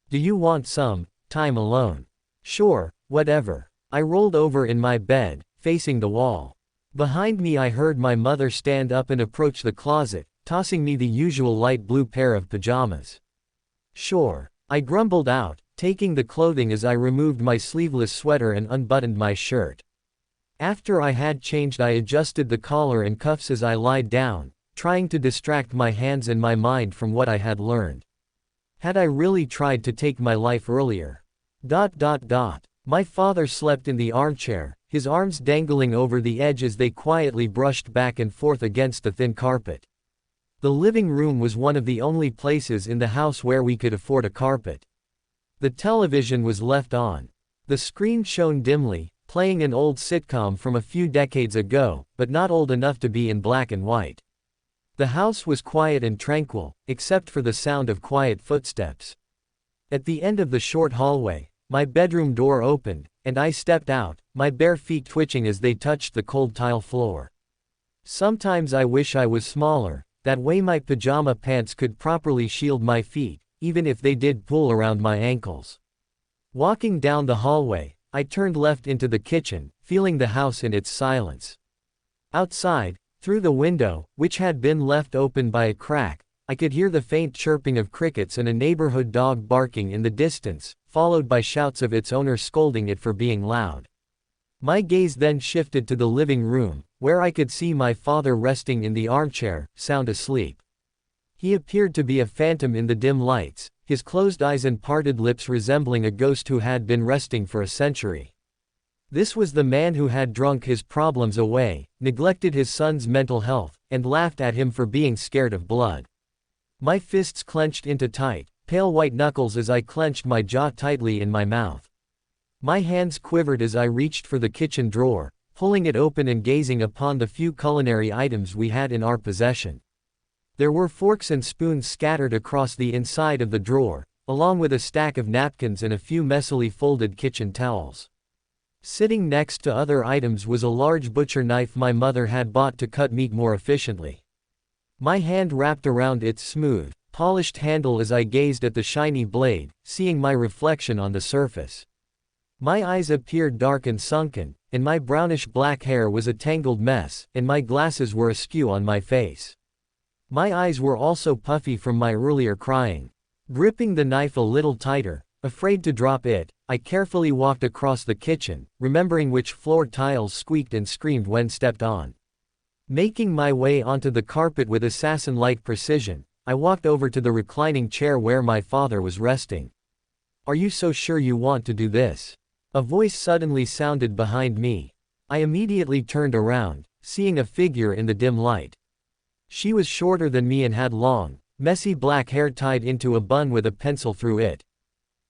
Do you want some time alone? Sure, whatever. I rolled over in my bed, facing the wall. Behind me I heard my mother stand up and approach the closet, tossing me the usual light blue pair of pajamas. Sure, I grumbled out, taking the clothing as I removed my sleeveless sweater and unbuttoned my shirt. After I had changed, I adjusted the collar and cuffs as I lied down, trying to distract my hands and my mind from what I had learned. Had I really tried to take my life earlier? My father slept in the armchair, his arms dangling over the edge as they quietly brushed back and forth against the thin carpet. The living room was one of the only places in the house where we could afford a carpet. The television was left on. The screen shone dimly, playing an old sitcom from a few decades ago, but not old enough to be in black and white. The house was quiet and tranquil, except for the sound of quiet footsteps. At the end of the short hallway, my bedroom door opened, and I stepped out, my bare feet twitching as they touched the cold tile floor. Sometimes I wish I was smaller, that way my pajama pants could properly shield my feet, even if they did pull around my ankles. Walking down the hallway, I turned left into the kitchen, feeling the house in its silence. Outside, through the window, which had been left open by a crack, I could hear the faint chirping of crickets and a neighborhood dog barking in the distance, followed by shouts of its owner scolding it for being loud. My gaze then shifted to the living room, where I could see my father resting in the armchair, sound asleep. He appeared to be a phantom in the dim lights, his closed eyes and parted lips resembling a ghost who had been resting for a century. This was the man who had drunk his problems away, neglected his son's mental health, and laughed at him for being scared of blood. My fists clenched into tight, pale white knuckles as I clenched my jaw tightly in my mouth. My hands quivered as I reached for the kitchen drawer, pulling it open and gazing upon the few culinary items we had in our possession. There were forks and spoons scattered across the inside of the drawer, along with a stack of napkins and a few messily folded kitchen towels. Sitting next to other items was a large butcher knife my mother had bought to cut meat more efficiently. My hand wrapped around its smooth, polished handle as I gazed at the shiny blade, seeing my reflection on the surface. My eyes appeared dark and sunken, and my brownish-black hair was a tangled mess, and my glasses were askew on my face. My eyes were also puffy from my earlier crying. Gripping the knife a little tighter, afraid to drop it, I carefully walked across the kitchen, remembering which floor tiles squeaked and screamed when stepped on. Making my way onto the carpet with assassin-like precision, I walked over to the reclining chair where my father was resting. "Are you so sure you want to do this?" A voice suddenly sounded behind me. I immediately turned around, seeing a figure in the dim light. She was shorter than me and had long, messy black hair tied into a bun with a pencil through it.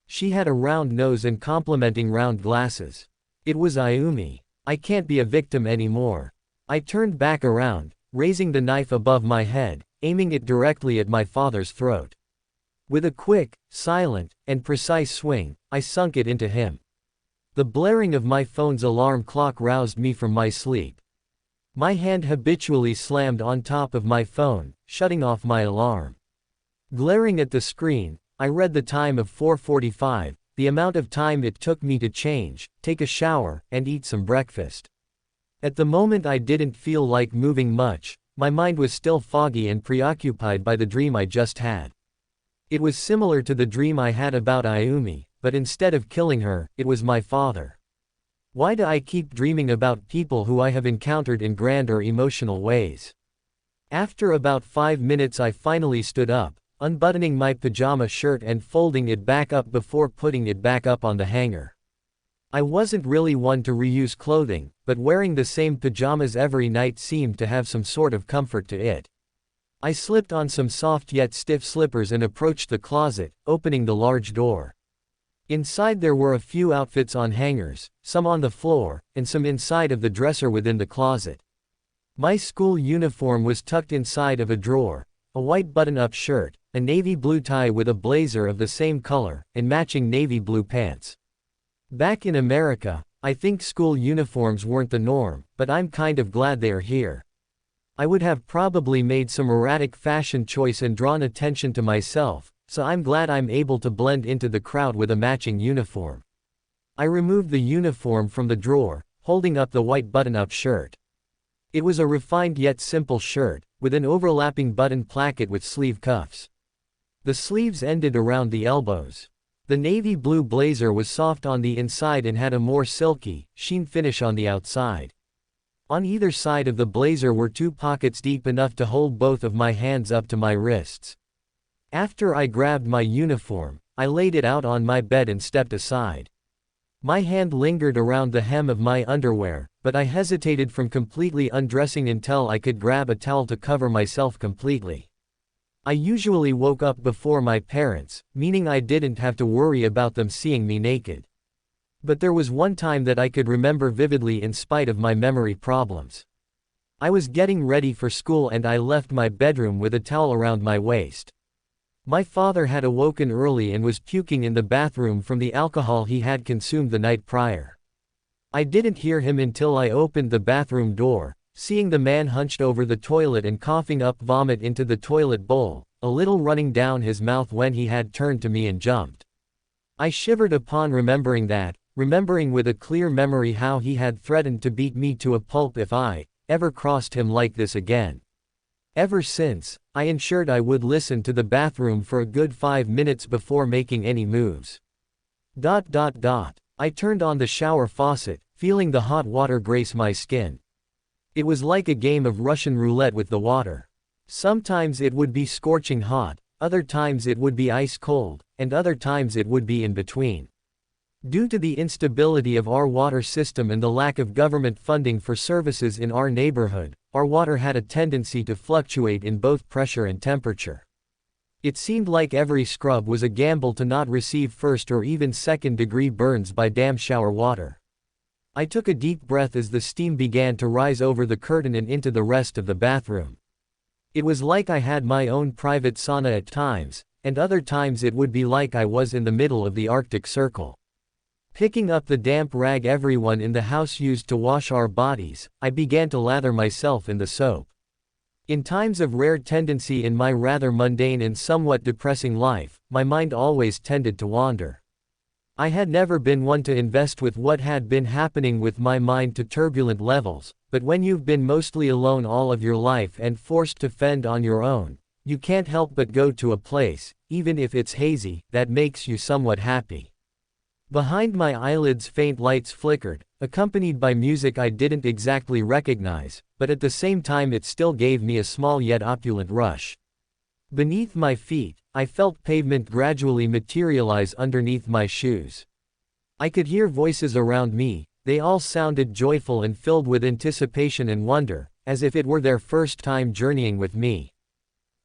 She had a round nose and complimenting round glasses. It was Ayumi. I can't be a victim anymore. I turned back around, raising the knife above my head, aiming it directly at my father's throat. With a quick, silent, and precise swing, I sunk it into him. The blaring of my phone's alarm clock roused me from my sleep. My hand habitually slammed on top of my phone, shutting off my alarm. Glaring at the screen, I read the time of 4:45, the amount of time it took me to change, take a shower, and eat some breakfast. At the moment I didn't feel like moving much, my mind was still foggy and preoccupied by the dream I just had. It was similar to the dream I had about Ayumi, but instead of killing her, it was my father. Why do I keep dreaming about people who I have encountered in grander emotional ways? After about 5 minutes I finally stood up, unbuttoning my pajama shirt and folding it back up before putting it back up on the hanger. I wasn't really one to reuse clothing, but wearing the same pajamas every night seemed to have some sort of comfort to it. I slipped on some soft yet stiff slippers and approached the closet, opening the large door. Inside there were a few outfits on hangers, some on the floor, and some inside of the dresser within the closet. My school uniform was tucked inside of a drawer, a white button-up shirt, a navy blue tie with a blazer of the same color, and matching navy blue pants. Back in America, I think school uniforms weren't the norm, but I'm kind of glad they are here. I would have probably made some erratic fashion choice and drawn attention to myself, so I'm glad I'm able to blend into the crowd with a matching uniform. I removed the uniform from the drawer, holding up the white button-up shirt. It was a refined yet simple shirt, with an overlapping button placket with sleeve cuffs. The sleeves ended around the elbows. The navy blue blazer was soft on the inside and had a more silky, sheen finish on the outside. On either side of the blazer were 2 pockets deep enough to hold both of my hands up to my wrists. After I grabbed my uniform, I laid it out on my bed and stepped aside. My hand lingered around the hem of my underwear, but I hesitated from completely undressing until I could grab a towel to cover myself completely. I usually woke up before my parents, meaning I didn't have to worry about them seeing me naked. But there was one time that I could remember vividly in spite of my memory problems. I was getting ready for school and I left my bedroom with a towel around my waist. My father had awoken early and was puking in the bathroom from the alcohol he had consumed the night prior. I didn't hear him until I opened the bathroom door, seeing the man hunched over the toilet and coughing up vomit into the toilet bowl, a little running down his mouth when he had turned to me and jumped. I shivered upon remembering that, remembering with a clear memory how he had threatened to beat me to a pulp if I ever crossed him like this again. Ever since, I ensured I would listen to the bathroom for a good 5 minutes before making any moves. I turned on the shower faucet, feeling the hot water grace my skin. It was like a game of Russian roulette with the water. Sometimes it would be scorching hot, other times it would be ice cold, and other times it would be in between. Due to the instability of our water system and the lack of government funding for services in our neighborhood, our water had a tendency to fluctuate in both pressure and temperature. It seemed like every scrub was a gamble to not receive first or even second-degree burns by damn shower water. I took a deep breath as the steam began to rise over the curtain and into the rest of the bathroom. It was like I had my own private sauna at times, and other times it would be like I was in the middle of the Arctic Circle. Picking up the damp rag everyone in the house used to wash our bodies, I began to lather myself in the soap. In times of rare tendency in my rather mundane and somewhat depressing life, my mind always tended to wander. I had never been one to invest with what had been happening with my mind to turbulent levels, but when you've been mostly alone all of your life and forced to fend on your own, you can't help but go to a place, even if it's hazy, that makes you somewhat happy. Behind my eyelids faint lights flickered, accompanied by music I didn't exactly recognize, but at the same time it still gave me a small yet opulent rush. Beneath my feet, I felt pavement gradually materialize underneath my shoes. I could hear voices around me, they all sounded joyful and filled with anticipation and wonder, as if it were their first time journeying with me.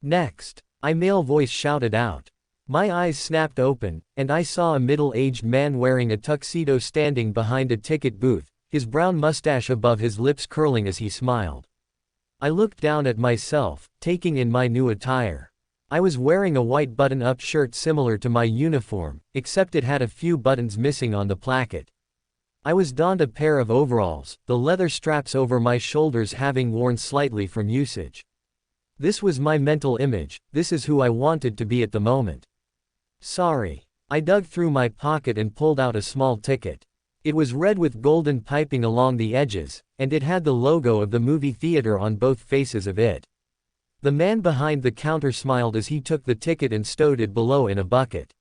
Next, a male voice shouted out. My eyes snapped open, and I saw a middle-aged man wearing a tuxedo standing behind a ticket booth, his brown mustache above his lips curling as he smiled. I looked down at myself, taking in my new attire. I was wearing a white button-up shirt similar to my uniform, except it had a few buttons missing on the placket. I was donned a pair of overalls, the leather straps over my shoulders having worn slightly from usage. This was my mental image, this is who I wanted to be at the moment. Sorry. I dug through my pocket and pulled out a small ticket. It was red with golden piping along the edges, and it had the logo of the movie theater on both faces of it. The man behind the counter smiled as he took the ticket and stowed it below in a bucket.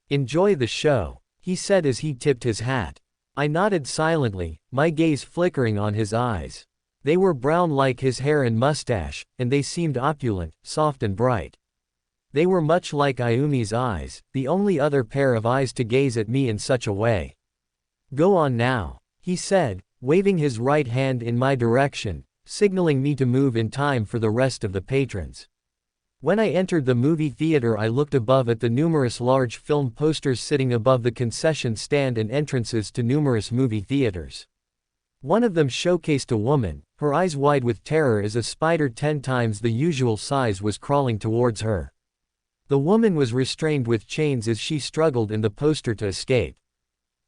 "Enjoy the show," he said as he tipped his hat. I nodded silently, my gaze flickering on his eyes. They were brown like his hair and mustache, and they seemed opulent, soft and bright. They were much like Ayumi's eyes, the only other pair of eyes to gaze at me in such a way. Go on now, he said, waving his right hand in my direction, signaling me to move in time for the rest of the patrons. When I entered the movie theater, I looked above at the numerous large film posters sitting above the concession stand and entrances to numerous movie theaters. One of them showcased a woman, her eyes wide with terror as a spider 10 times the usual size was crawling towards her. The woman was restrained with chains as she struggled in the poster to escape.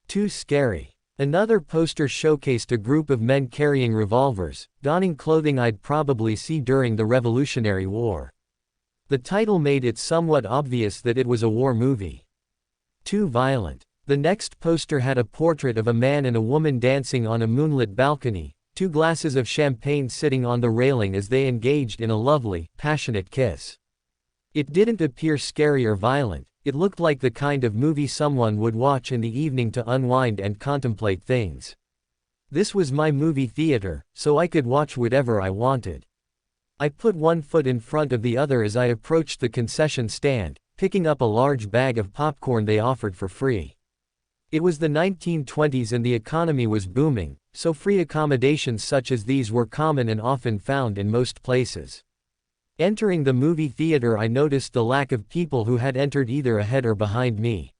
Too scary. Another poster showcased a group of men carrying revolvers, donning clothing I'd probably see during the Revolutionary War. The title made it somewhat obvious that it was a war movie. Too violent. The next poster had a portrait of a man and a woman dancing on a moonlit balcony, 2 glasses of champagne sitting on the railing as they engaged in a lovely, passionate kiss. It didn't appear scary or violent, it looked like the kind of movie someone would watch in the evening to unwind and contemplate things. This was my movie theater, so I could watch whatever I wanted. I put one foot in front of the other as I approached the concession stand, picking up a large bag of popcorn they offered for free. It was the 1920s and the economy was booming, so free accommodations such as these were common and often found in most places. Entering the movie theater, I noticed the lack of people who had entered either ahead or behind me.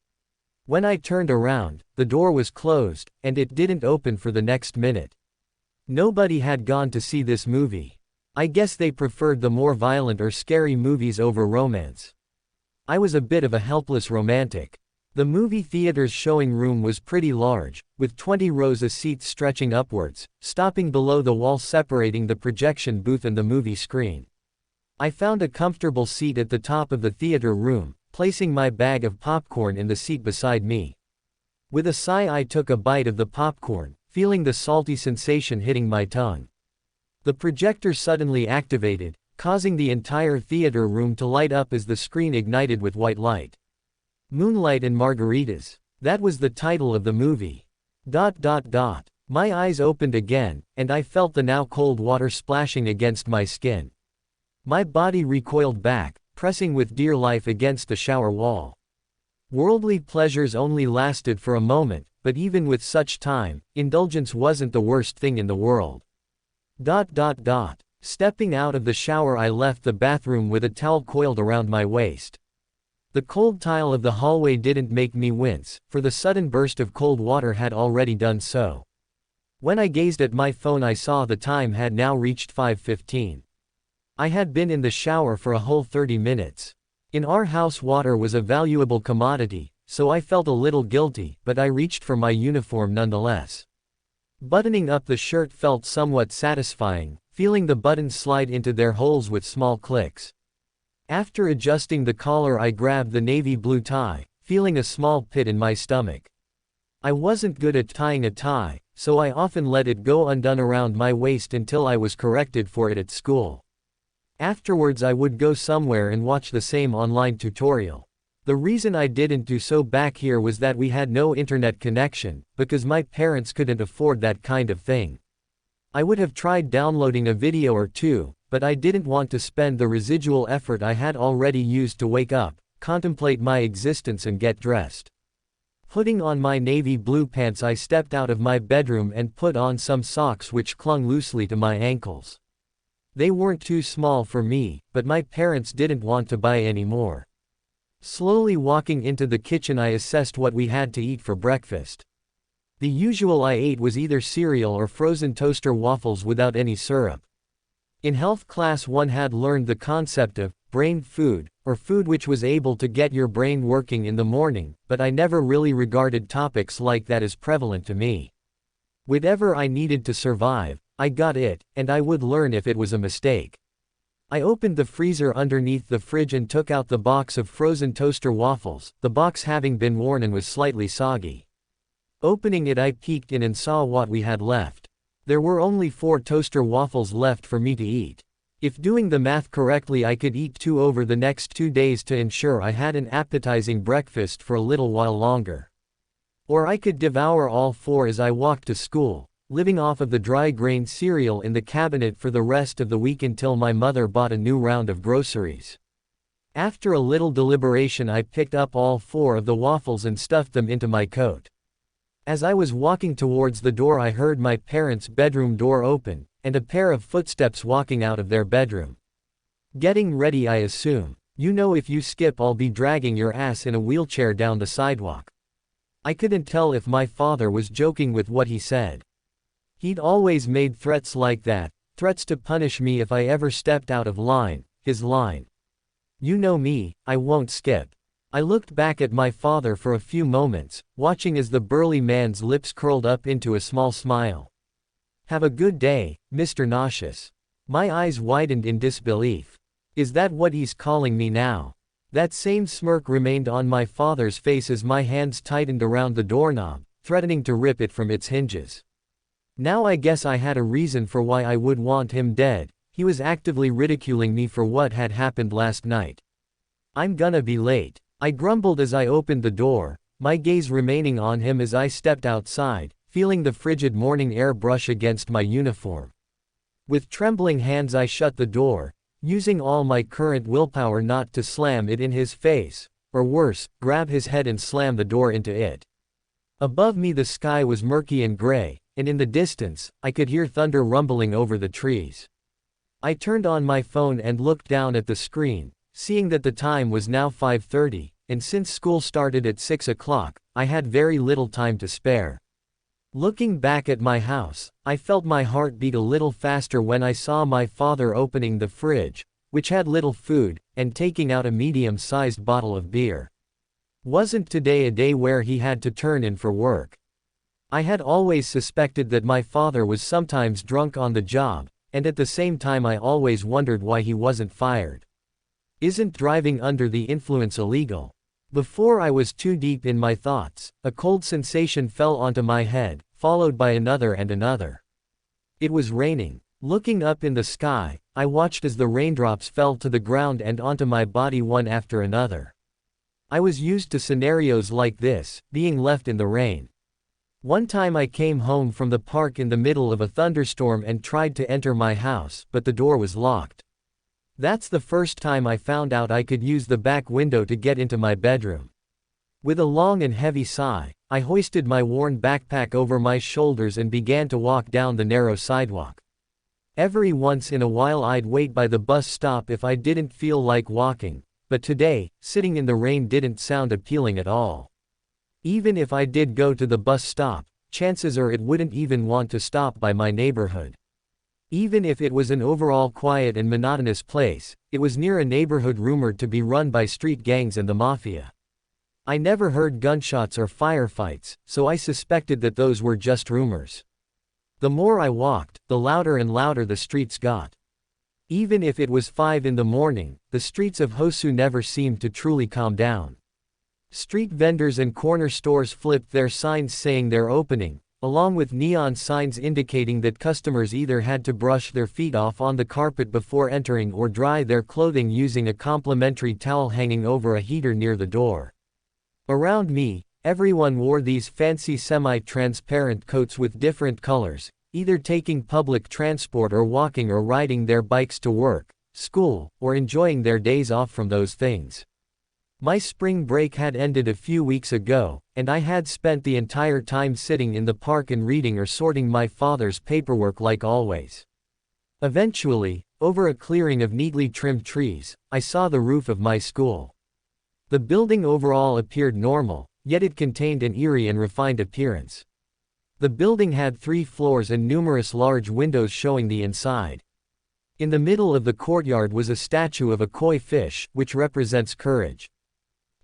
When I turned around, the door was closed, and it didn't open for the next minute. Nobody had gone to see this movie. I guess they preferred the more violent or scary movies over romance. I was a bit of a helpless romantic. The movie theater's showing room was pretty large, with 20 rows of seats stretching upwards, stopping below the wall separating the projection booth and the movie screen. I found a comfortable seat at the top of the theater room, placing my bag of popcorn in the seat beside me. With a sigh, I took a bite of the popcorn, feeling the salty sensation hitting my tongue. The projector suddenly activated, causing the entire theater room to light up as the screen ignited with white light. Moonlight and Margaritas. That was the title of the movie. My eyes opened again, and I felt the now cold water splashing against my skin. My body recoiled back, pressing with dear life against the shower wall. Worldly pleasures only lasted for a moment, but even with such time, indulgence wasn't the worst thing in the world. Stepping out of the shower, I left the bathroom with a towel coiled around my waist. The cold tile of the hallway didn't make me wince, for the sudden burst of cold water had already done so. When I gazed at my phone, I saw the time had now reached 5:15. I had been in the shower for a whole 30 minutes. In our house, water was a valuable commodity, so I felt a little guilty, but I reached for my uniform nonetheless. Buttoning up the shirt felt somewhat satisfying, feeling the buttons slide into their holes with small clicks. After adjusting the collar, I grabbed the navy blue tie, feeling a small pit in my stomach. I wasn't good at tying a tie, so I often let it go undone around my waist until I was corrected for it at school. Afterwards, I would go somewhere and watch the same online tutorial. The reason I didn't do so back here was that we had no internet connection, because my parents couldn't afford that kind of thing. I would have tried downloading a video or two, but I didn't want to spend the residual effort I had already used to wake up, contemplate my existence and get dressed. Putting on my navy blue pants, I stepped out of my bedroom and put on some socks which clung loosely to my ankles. They weren't too small for me, but my parents didn't want to buy any more. Slowly walking into the kitchen, I assessed what we had to eat for breakfast. The usual I ate was either cereal or frozen toaster waffles without any syrup. In health class, one had learned the concept of brain food, or food which was able to get your brain working in the morning, but I never really regarded topics like that as prevalent to me. Whatever I needed to survive, I got it, and I would learn if it was a mistake. I opened the freezer underneath the fridge and took out the box of frozen toaster waffles, the box having been worn and was slightly soggy. Opening it, I peeked in and saw what we had left. There were only 4 toaster waffles left for me to eat. If doing the math correctly, I could eat 2 over the next 2 days to ensure I had an appetizing breakfast for a little while longer. Or I could devour all 4 as I walked to school, living off of the dry grain cereal in the cabinet for the rest of the week until my mother bought a new round of groceries. After a little deliberation, I picked up all 4 of the waffles and stuffed them into my coat. As I was walking towards the door, I heard my parents' bedroom door open, and a pair of footsteps walking out of their bedroom. Getting ready, I assume. You know, if you skip, I'll be dragging your ass in a wheelchair down the sidewalk. I couldn't tell if my father was joking with what he said. He'd always made threats like that, threats to punish me if I ever stepped out of line, his line. You know me, I won't skip. I looked back at my father for a few moments, watching as the burly man's lips curled up into a small smile. Have a good day, Mr. Nauseous. My eyes widened in disbelief. Is that what he's calling me now? That same smirk remained on my father's face as my hands tightened around the doorknob, threatening to rip it from its hinges. Now I guess I had a reason for why I would want him dead. He was actively ridiculing me for what had happened last night. I'm gonna be late, I grumbled as I opened the door, my gaze remaining on him as I stepped outside, feeling the frigid morning air brush against my uniform. With trembling hands I shut the door, using all my current willpower not to slam it in his face, or worse, grab his head and slam the door into it. Above me the sky was murky and gray, and in the distance, I could hear thunder rumbling over the trees. I turned on my phone and looked down at the screen, seeing that the time was now 5:30, and since school started at 6 o'clock, I had very little time to spare. Looking back at my house, I felt my heart beat a little faster when I saw my father opening the fridge, which had little food, and taking out a medium-sized bottle of beer. Wasn't today a day where he had to turn in for work? I had always suspected that my father was sometimes drunk on the job, and at the same time I always wondered why he wasn't fired. Isn't driving under the influence illegal? Before I was too deep in my thoughts, a cold sensation fell onto my head, followed by another and another. It was raining. Looking up in the sky, I watched as the raindrops fell to the ground and onto my body one after another. I was used to scenarios like this, being left in the rain. One time I came home from the park in the middle of a thunderstorm and tried to enter my house, but the door was locked. That's the first time I found out I could use the back window to get into my bedroom. With a long and heavy sigh, I hoisted my worn backpack over my shoulders and began to walk down the narrow sidewalk. Every once in a while I'd wait by the bus stop if I didn't feel like walking, but today, sitting in the rain didn't sound appealing at all. Even if I did go to the bus stop, chances are it wouldn't even want to stop by my neighborhood. Even if it was an overall quiet and monotonous place, it was near a neighborhood rumored to be run by street gangs and the mafia. I never heard gunshots or firefights, so I suspected that those were just rumors. The more I walked, the louder and louder the streets got. Even if it was 5 in the morning, the streets of Hosu never seemed to truly calm down. Street vendors and corner stores flipped their signs saying they're opening, along with neon signs indicating that customers either had to brush their feet off on the carpet before entering or dry their clothing using a complimentary towel hanging over a heater near the door. Around me, everyone wore these fancy semi-transparent coats with different colors, either taking public transport or walking or riding their bikes to work, school, or enjoying their days off from those things. My spring break had ended a few weeks ago, and I had spent the entire time sitting in the park and reading or sorting my father's paperwork like always. Eventually, over a clearing of neatly trimmed trees, I saw the roof of my school. The building overall appeared normal, yet it contained an eerie and refined appearance. The building had 3 floors and numerous large windows showing the inside. In the middle of the courtyard was a statue of a koi fish, which represents courage.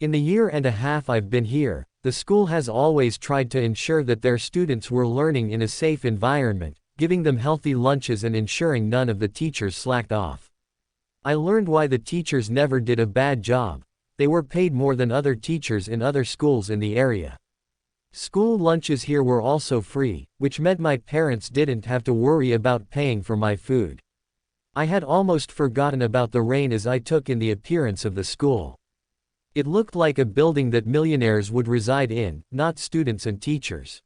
In the year and a half I've been here, the school has always tried to ensure that their students were learning in a safe environment, giving them healthy lunches and ensuring none of the teachers slacked off. I learned why the teachers never did a bad job. They were paid more than other teachers in other schools in the area. School lunches here were also free, which meant my parents didn't have to worry about paying for my food. I had almost forgotten about the rain as I took in the appearance of the school. It looked like a building that millionaires would reside in, not students and teachers.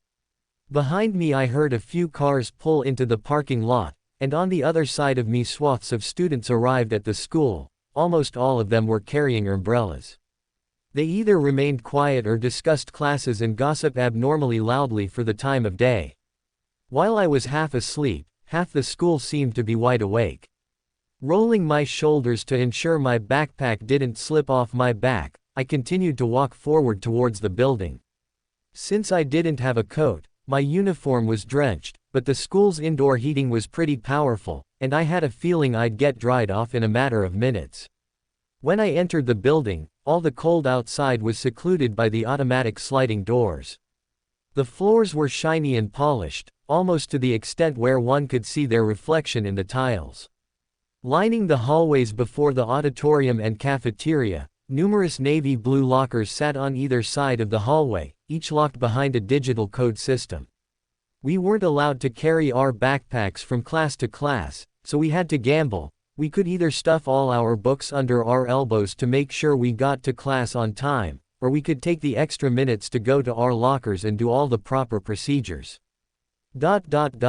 Behind me I heard a few cars pull into the parking lot, and on the other side of me swaths of students arrived at the school, almost all of them were carrying umbrellas. They either remained quiet or discussed classes and gossiped abnormally loudly for the time of day. While I was half asleep, half the school seemed to be wide awake. Rolling my shoulders to ensure my backpack didn't slip off my back, I continued to walk forward towards the building. Since I didn't have a coat, my uniform was drenched, but the school's indoor heating was pretty powerful, and I had a feeling I'd get dried off in a matter of minutes. When I entered the building, all the cold outside was secluded by the automatic sliding doors. The floors were shiny and polished, almost to the extent where one could see their reflection in the tiles. Lining the hallways before the auditorium and cafeteria, numerous navy blue lockers sat on either side of the hallway, each locked behind a digital code system. We weren't allowed to carry our backpacks from class to class, so we had to gamble. We could either stuff all our books under our elbows to make sure we got to class on time, or we could take the extra minutes to go to our lockers and do all the proper procedures. The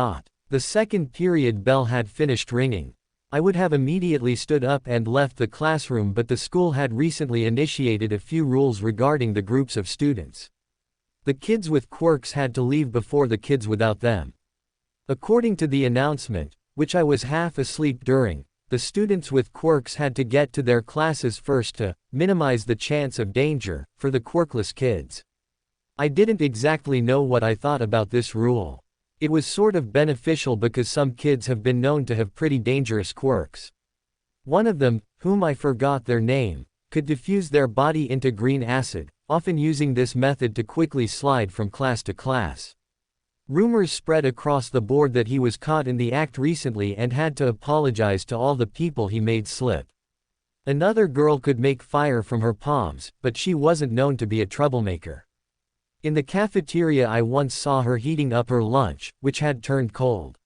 second period bell had finished ringing. I would have immediately stood up and left the classroom, but the school had recently initiated a few rules regarding the groups of students. The kids with quirks had to leave before the kids without them. According to the announcement, which I was half asleep during, the students with quirks had to get to their classes first to minimize the chance of danger for the quirkless kids. I didn't exactly know what I thought about this rule. It was sort of beneficial because some kids have been known to have pretty dangerous quirks. One of them, whom I forgot their name, could diffuse their body into green acid, often using this method to quickly slide from class to class. Rumors spread across the board that he was caught in the act recently and had to apologize to all the people he made slip. Another girl could make fire from her palms, but she wasn't known to be a troublemaker. In the cafeteria I once saw her heating up her lunch, which had turned cold.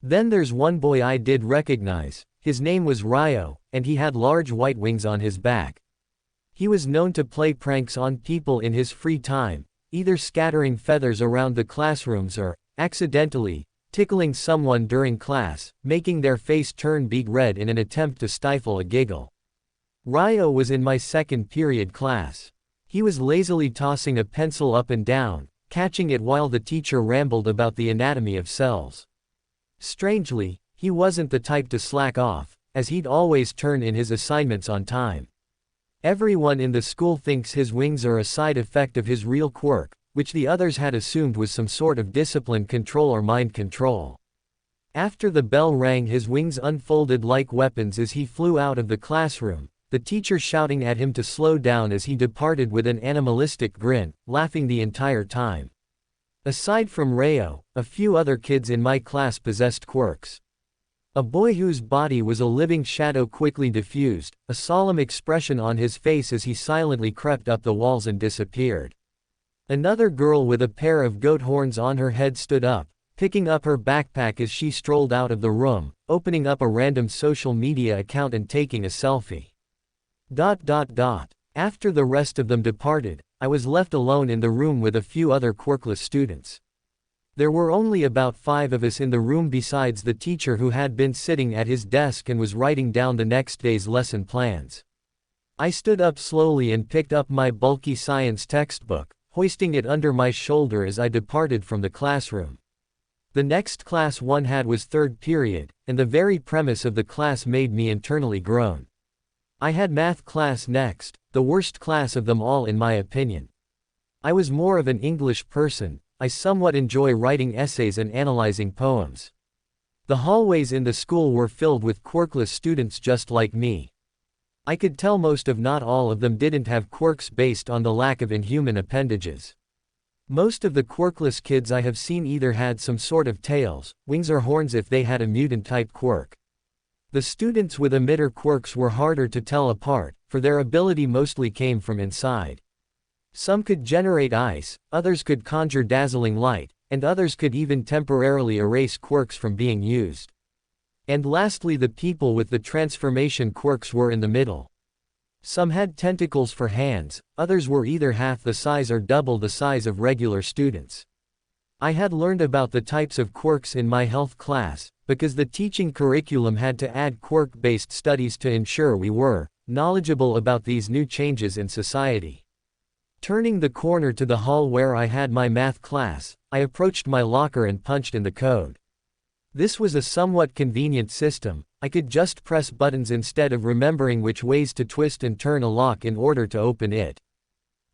Then there's one boy I did recognize. His name was Ryo, and he had large white wings on his back. He was known to play pranks on people in his free time, either scattering feathers around the classrooms or, accidentally, tickling someone during class, making their face turn beet red in an attempt to stifle a giggle. Ryo was in my second period class. He was lazily tossing a pencil up and down, catching it while the teacher rambled about the anatomy of cells. Strangely, he wasn't the type to slack off, as he'd always turn in his assignments on time. Everyone in the school thinks his wings are a side effect of his real quirk, which the others had assumed was some sort of discipline control or mind control. After the bell rang, his wings unfolded like weapons as he flew out of the classroom, the teacher shouting at him to slow down as he departed with an animalistic grin, laughing the entire time. Aside from Ryo, a few other kids in my class possessed quirks. A boy whose body was a living shadow quickly diffused, a solemn expression on his face as he silently crept up the walls and disappeared. Another girl with a pair of goat horns on her head stood up, picking up her backpack as she strolled out of the room, opening up a random social media account and taking a selfie. After the rest of them departed, I was left alone in the room with a few other quirkless students. There were only about 5 of us in the room besides the teacher, who had been sitting at his desk and was writing down the next day's lesson plans. I stood up slowly and picked up my bulky science textbook, hoisting it under my shoulder as I departed from the classroom. The next class one had was third period, and the very premise of the class made me internally groan. I had math class next, the worst class of them all in my opinion. I was more of an English person. I somewhat enjoy writing essays and analyzing poems. The hallways in the school were filled with quirkless students just like me. I could tell most if not all of them didn't have quirks based on the lack of inhuman appendages. Most of the quirkless kids I have seen either had some sort of tails, wings or horns if they had a mutant-type quirk. The students with emitter quirks were harder to tell apart, for their ability mostly came from inside. Some could generate ice, others could conjure dazzling light, and others could even temporarily erase quirks from being used. And lastly, the people with the transformation quirks were in the middle. Some had tentacles for hands, others were either half the size or double the size of regular students. I had learned about the types of quirks in my health class, because the teaching curriculum had to add quirk-based studies to ensure we were knowledgeable about these new changes in society. Turning the corner to the hall where I had my math class, I approached my locker and punched in the code. This was a somewhat convenient system. I could just press buttons instead of remembering which ways to twist and turn a lock in order to open it.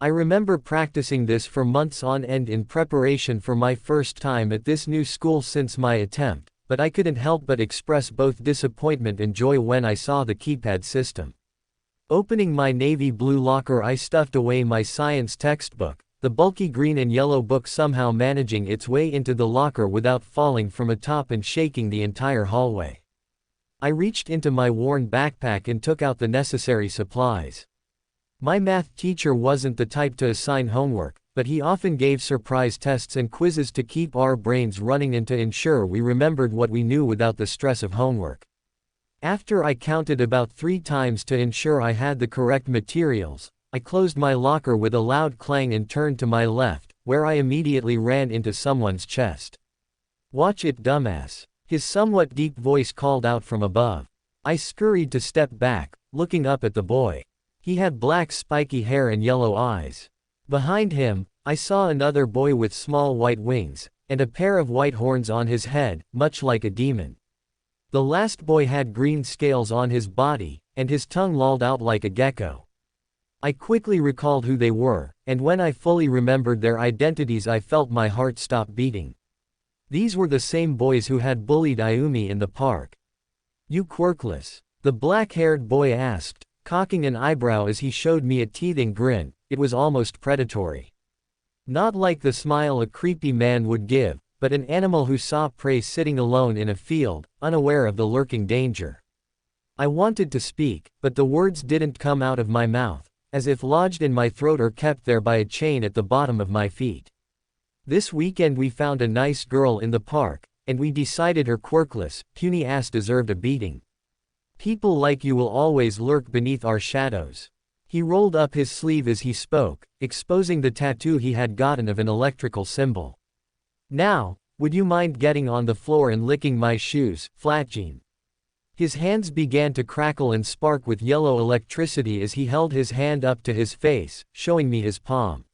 I remember practicing this for months on end in preparation for my first time at this new school since my attempt, but I couldn't help but express both disappointment and joy when I saw the keypad system. Opening my navy blue locker, I stuffed away my science textbook, the bulky green and yellow book somehow managing its way into the locker without falling from atop and shaking the entire hallway. I reached into my worn backpack and took out the necessary supplies. My math teacher wasn't the type to assign homework, but he often gave surprise tests and quizzes to keep our brains running and to ensure we remembered what we knew without the stress of homework. After I counted about 3 times to ensure I had the correct materials, I closed my locker with a loud clang and turned to my left, where I immediately ran into someone's chest. "Watch it, dumbass," his somewhat deep voice called out from above. I scurried to step back, looking up at the boy. He had black spiky hair and yellow eyes. Behind him, I saw another boy with small white wings, and a pair of white horns on his head, much like a demon. The last boy had green scales on his body, and his tongue lolled out like a gecko. I quickly recalled who they were, and when I fully remembered their identities I felt my heart stop beating. These were the same boys who had bullied Ayumi in the park. "You Quirkless?" the black-haired boy asked, cocking an eyebrow as he showed me a teething grin. It was almost predatory. Not like the smile a creepy man would give, but an animal who saw prey sitting alone in a field, unaware of the lurking danger. I wanted to speak, but the words didn't come out of my mouth, as if lodged in my throat or kept there by a chain at the bottom of my feet. "This weekend we found a nice girl in the park, and we decided her quirkless, puny ass deserved a beating. People like you will always lurk beneath our shadows." He rolled up his sleeve as he spoke, exposing the tattoo he had gotten of an electrical symbol. "Now, would you mind getting on the floor and licking my shoes, Flatjean?" His hands began to crackle and spark with yellow electricity as he held his hand up to his face, showing me his palm.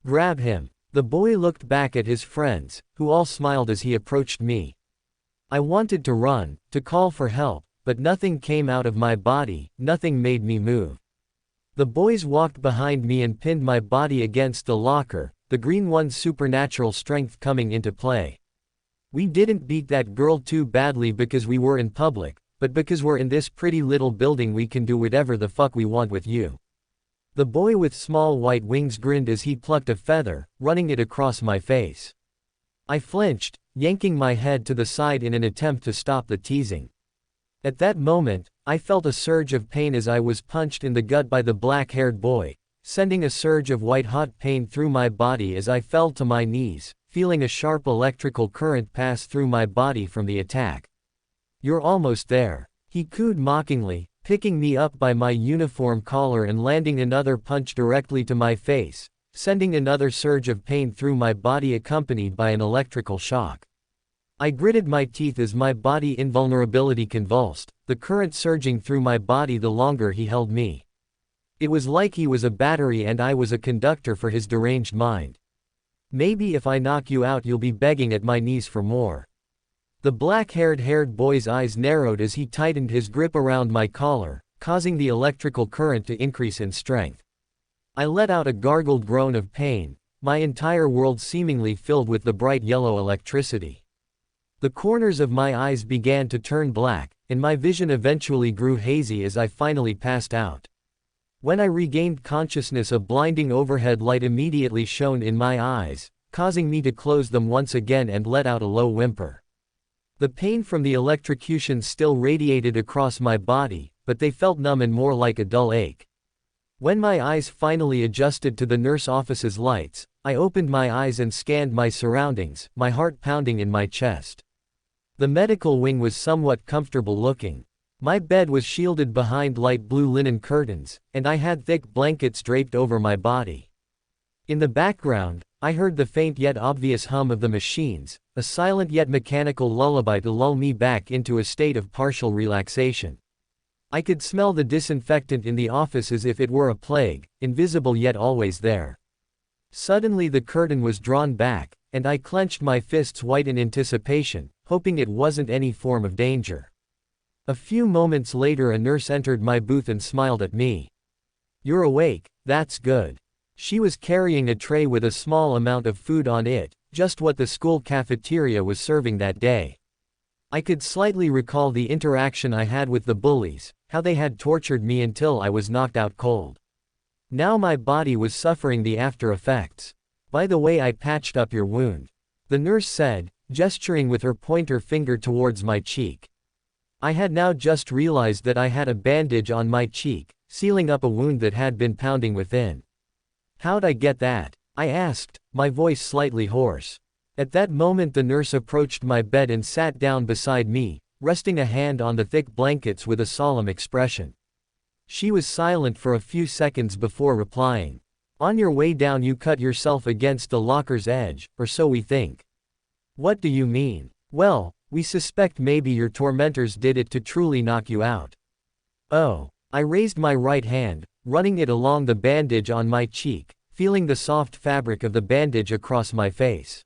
"Grab him." The boy looked back at his friends, who all smiled as he approached me. I wanted to run, to call for help, but nothing came out of my body, nothing made me move. The boys walked behind me and pinned my body against the locker, the green one's supernatural strength coming into play. "We didn't beat that girl too badly because we were in public, but because we're in this pretty little building we can do whatever the fuck we want with you." The boy with small white wings grinned as he plucked a feather, running it across my face. I flinched, yanking my head to the side in an attempt to stop the teasing. At that moment, I felt a surge of pain as I was punched in the gut by the black-haired boy, sending a surge of white-hot pain through my body as I fell to my knees, feeling a sharp electrical current pass through my body from the attack. "You're almost there," he cooed mockingly, picking me up by my uniform collar and landing another punch directly to my face, sending another surge of pain through my body accompanied by an electrical shock. I gritted my teeth as my body invulnerability convulsed, the current surging through my body the longer he held me. It was like he was a battery and I was a conductor for his deranged mind. "Maybe if I knock you out you'll be begging at my knees for more." The black-haired boy's eyes narrowed as he tightened his grip around my collar, causing the electrical current to increase in strength. I let out a gargled groan of pain, my entire world seemingly filled with the bright yellow electricity. The corners of my eyes began to turn black, and my vision eventually grew hazy as I finally passed out. When I regained consciousness, a blinding overhead light immediately shone in my eyes, causing me to close them once again and let out a low whimper. The pain from the electrocution still radiated across my body, but they felt numb and more like a dull ache. When my eyes finally adjusted to the nurse office's lights, I opened my eyes and scanned my surroundings, my heart pounding in my chest. The medical wing was somewhat comfortable looking. My bed was shielded behind light blue linen curtains, and I had thick blankets draped over my body. In the background, I heard the faint yet obvious hum of the machines, a silent yet mechanical lullaby to lull me back into a state of partial relaxation. I could smell the disinfectant in the office as if it were a plague, invisible yet always there. Suddenly the curtain was drawn back, and I clenched my fists white in anticipation, hoping it wasn't any form of danger. A few moments later a nurse entered my booth and smiled at me. "You're awake, that's good." She was carrying a tray with a small amount of food on it, just what the school cafeteria was serving that day. I could slightly recall the interaction I had with the bullies, how they had tortured me until I was knocked out cold. Now my body was suffering the after effects. "By the way, I patched up your wound," the nurse said, gesturing with her pointer finger towards my cheek. I had now just realized that I had a bandage on my cheek, sealing up a wound that had been pounding within. "How'd I get that?" I asked, my voice slightly hoarse. At that moment the nurse approached my bed and sat down beside me, resting a hand on the thick blankets with a solemn expression. She was silent for a few seconds before replying. "On your way down you cut yourself against the locker's edge, or so we think." "What do you mean?" "Well, we suspect maybe your tormentors did it to truly knock you out." "Oh." I raised my right hand, running it along the bandage on my cheek, feeling the soft fabric of the bandage across my face.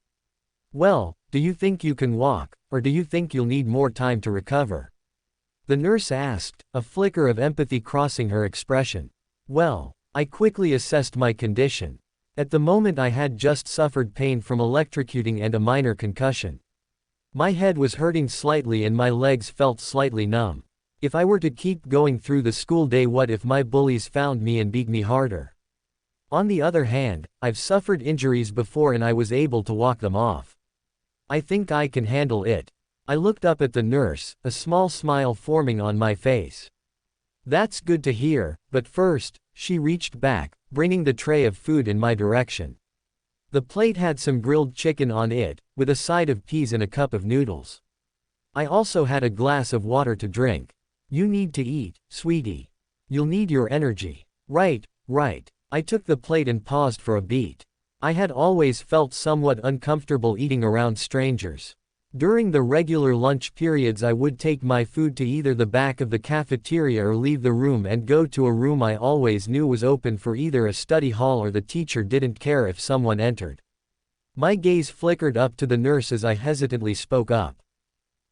"Well, do you think you can walk, or do you think you'll need more time to recover?" the nurse asked, a flicker of empathy crossing her expression. "Well," I quickly assessed my condition. At the moment I had just suffered pain from electrocuting and a minor concussion. My head was hurting slightly and my legs felt slightly numb. If I were to keep going through the school day, what if my bullies found me and beat me harder? On the other hand, I've suffered injuries before and I was able to walk them off. I think I can handle it. I looked up at the nurse, a small smile forming on my face. "That's good to hear, but first," she reached back, bringing the tray of food in my direction. The plate had some grilled chicken on it, with a side of peas and a cup of noodles. I also had a glass of water to drink. "You need to eat, sweetie. You'll need your energy." Right. I took the plate and paused for a beat. I had always felt somewhat uncomfortable eating around strangers. During the regular lunch periods I would take my food to either the back of the cafeteria or leave the room and go to a room I always knew was open for either a study hall or the teacher didn't care if someone entered. My gaze flickered up to the nurse as I hesitantly spoke up.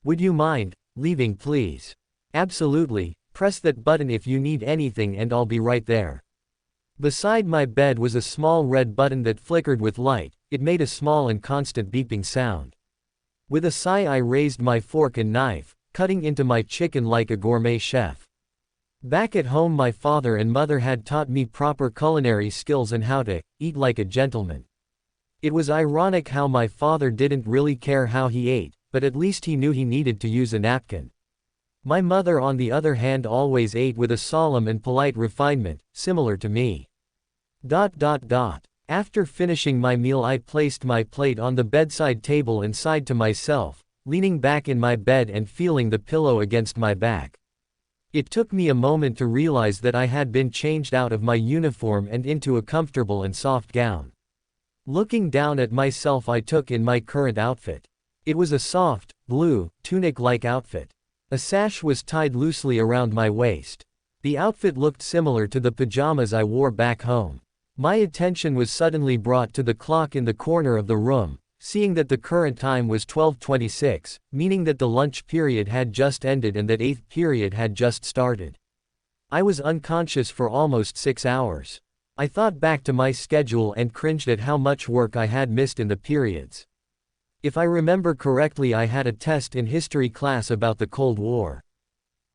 "Would you mind leaving, please?" "Absolutely, press that button if you need anything and I'll be right there." Beside my bed was a small red button that flickered with light. It made a small and constant beeping sound. With a sigh I raised my fork and knife, cutting into my chicken like a gourmet chef. Back at home my father and mother had taught me proper culinary skills and how to eat like a gentleman. It was ironic how my father didn't really care how he ate, but at least he knew he needed to use a napkin. My mother on the other hand always ate with a solemn and polite refinement, similar to me. After finishing my meal I placed my plate on the bedside table and sighed to myself, leaning back in my bed and feeling the pillow against my back. It took me a moment to realize that I had been changed out of my uniform and into a comfortable and soft gown. Looking down at myself I took in my current outfit. It was a soft, blue, tunic-like outfit. A sash was tied loosely around my waist. The outfit looked similar to the pajamas I wore back home. My attention was suddenly brought to the clock in the corner of the room, seeing that the current time was 12:26, meaning that the lunch period had just ended and that 8th period had just started. I was unconscious for almost 6 hours. I thought back to my schedule and cringed at how much work I had missed in the periods. If I remember correctly, I had a test in history class about the Cold War.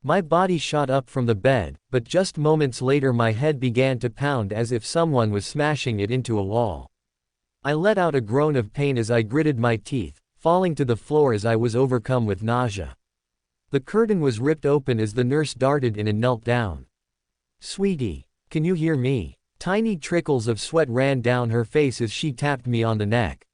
My body shot up from the bed, but just moments later my head began to pound as if someone was smashing it into a wall. I let out a groan of pain as I gritted my teeth, falling to the floor as I was overcome with nausea. The curtain was ripped open as the nurse darted in and knelt down. "Sweetie, can you hear me?" Tiny trickles of sweat ran down her face as she tapped me on the neck.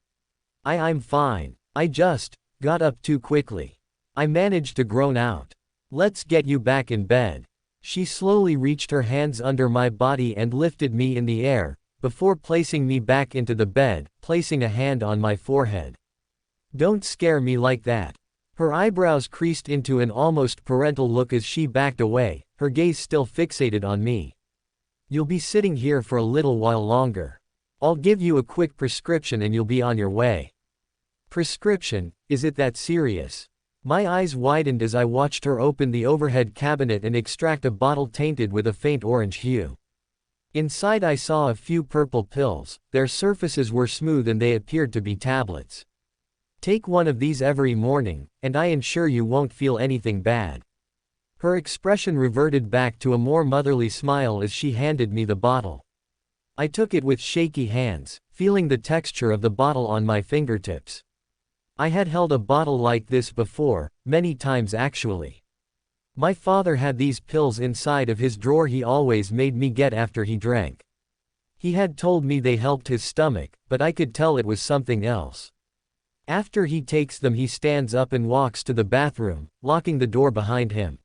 I'm fine. I just got up too quickly." I managed to groan out. "Let's get you back in bed." She slowly reached her hands under my body and lifted me in the air, before placing me back into the bed, placing a hand on my forehead. "Don't scare me like that." Her eyebrows creased into an almost parental look as she backed away, her gaze still fixated on me. "You'll be sitting here for a little while longer. I'll give you a quick prescription and you'll be on your way. Prescription, is it that serious? My eyes widened as I watched her open the overhead cabinet and extract a bottle tainted with a faint orange hue. Inside I saw a few purple pills, their surfaces were smooth and they appeared to be tablets. Take one of these every morning, and I ensure you won't feel anything bad. Her expression reverted back to a more motherly smile as she handed me the bottle. I took it with shaky hands, feeling the texture of the bottle on my fingertips. I had held a bottle like this before, many times actually. My father had these pills inside of his drawer he always made me get after he drank. He had told me they helped his stomach, but I could tell it was something else. After he takes them he stands up and walks to the bathroom, locking the door behind him.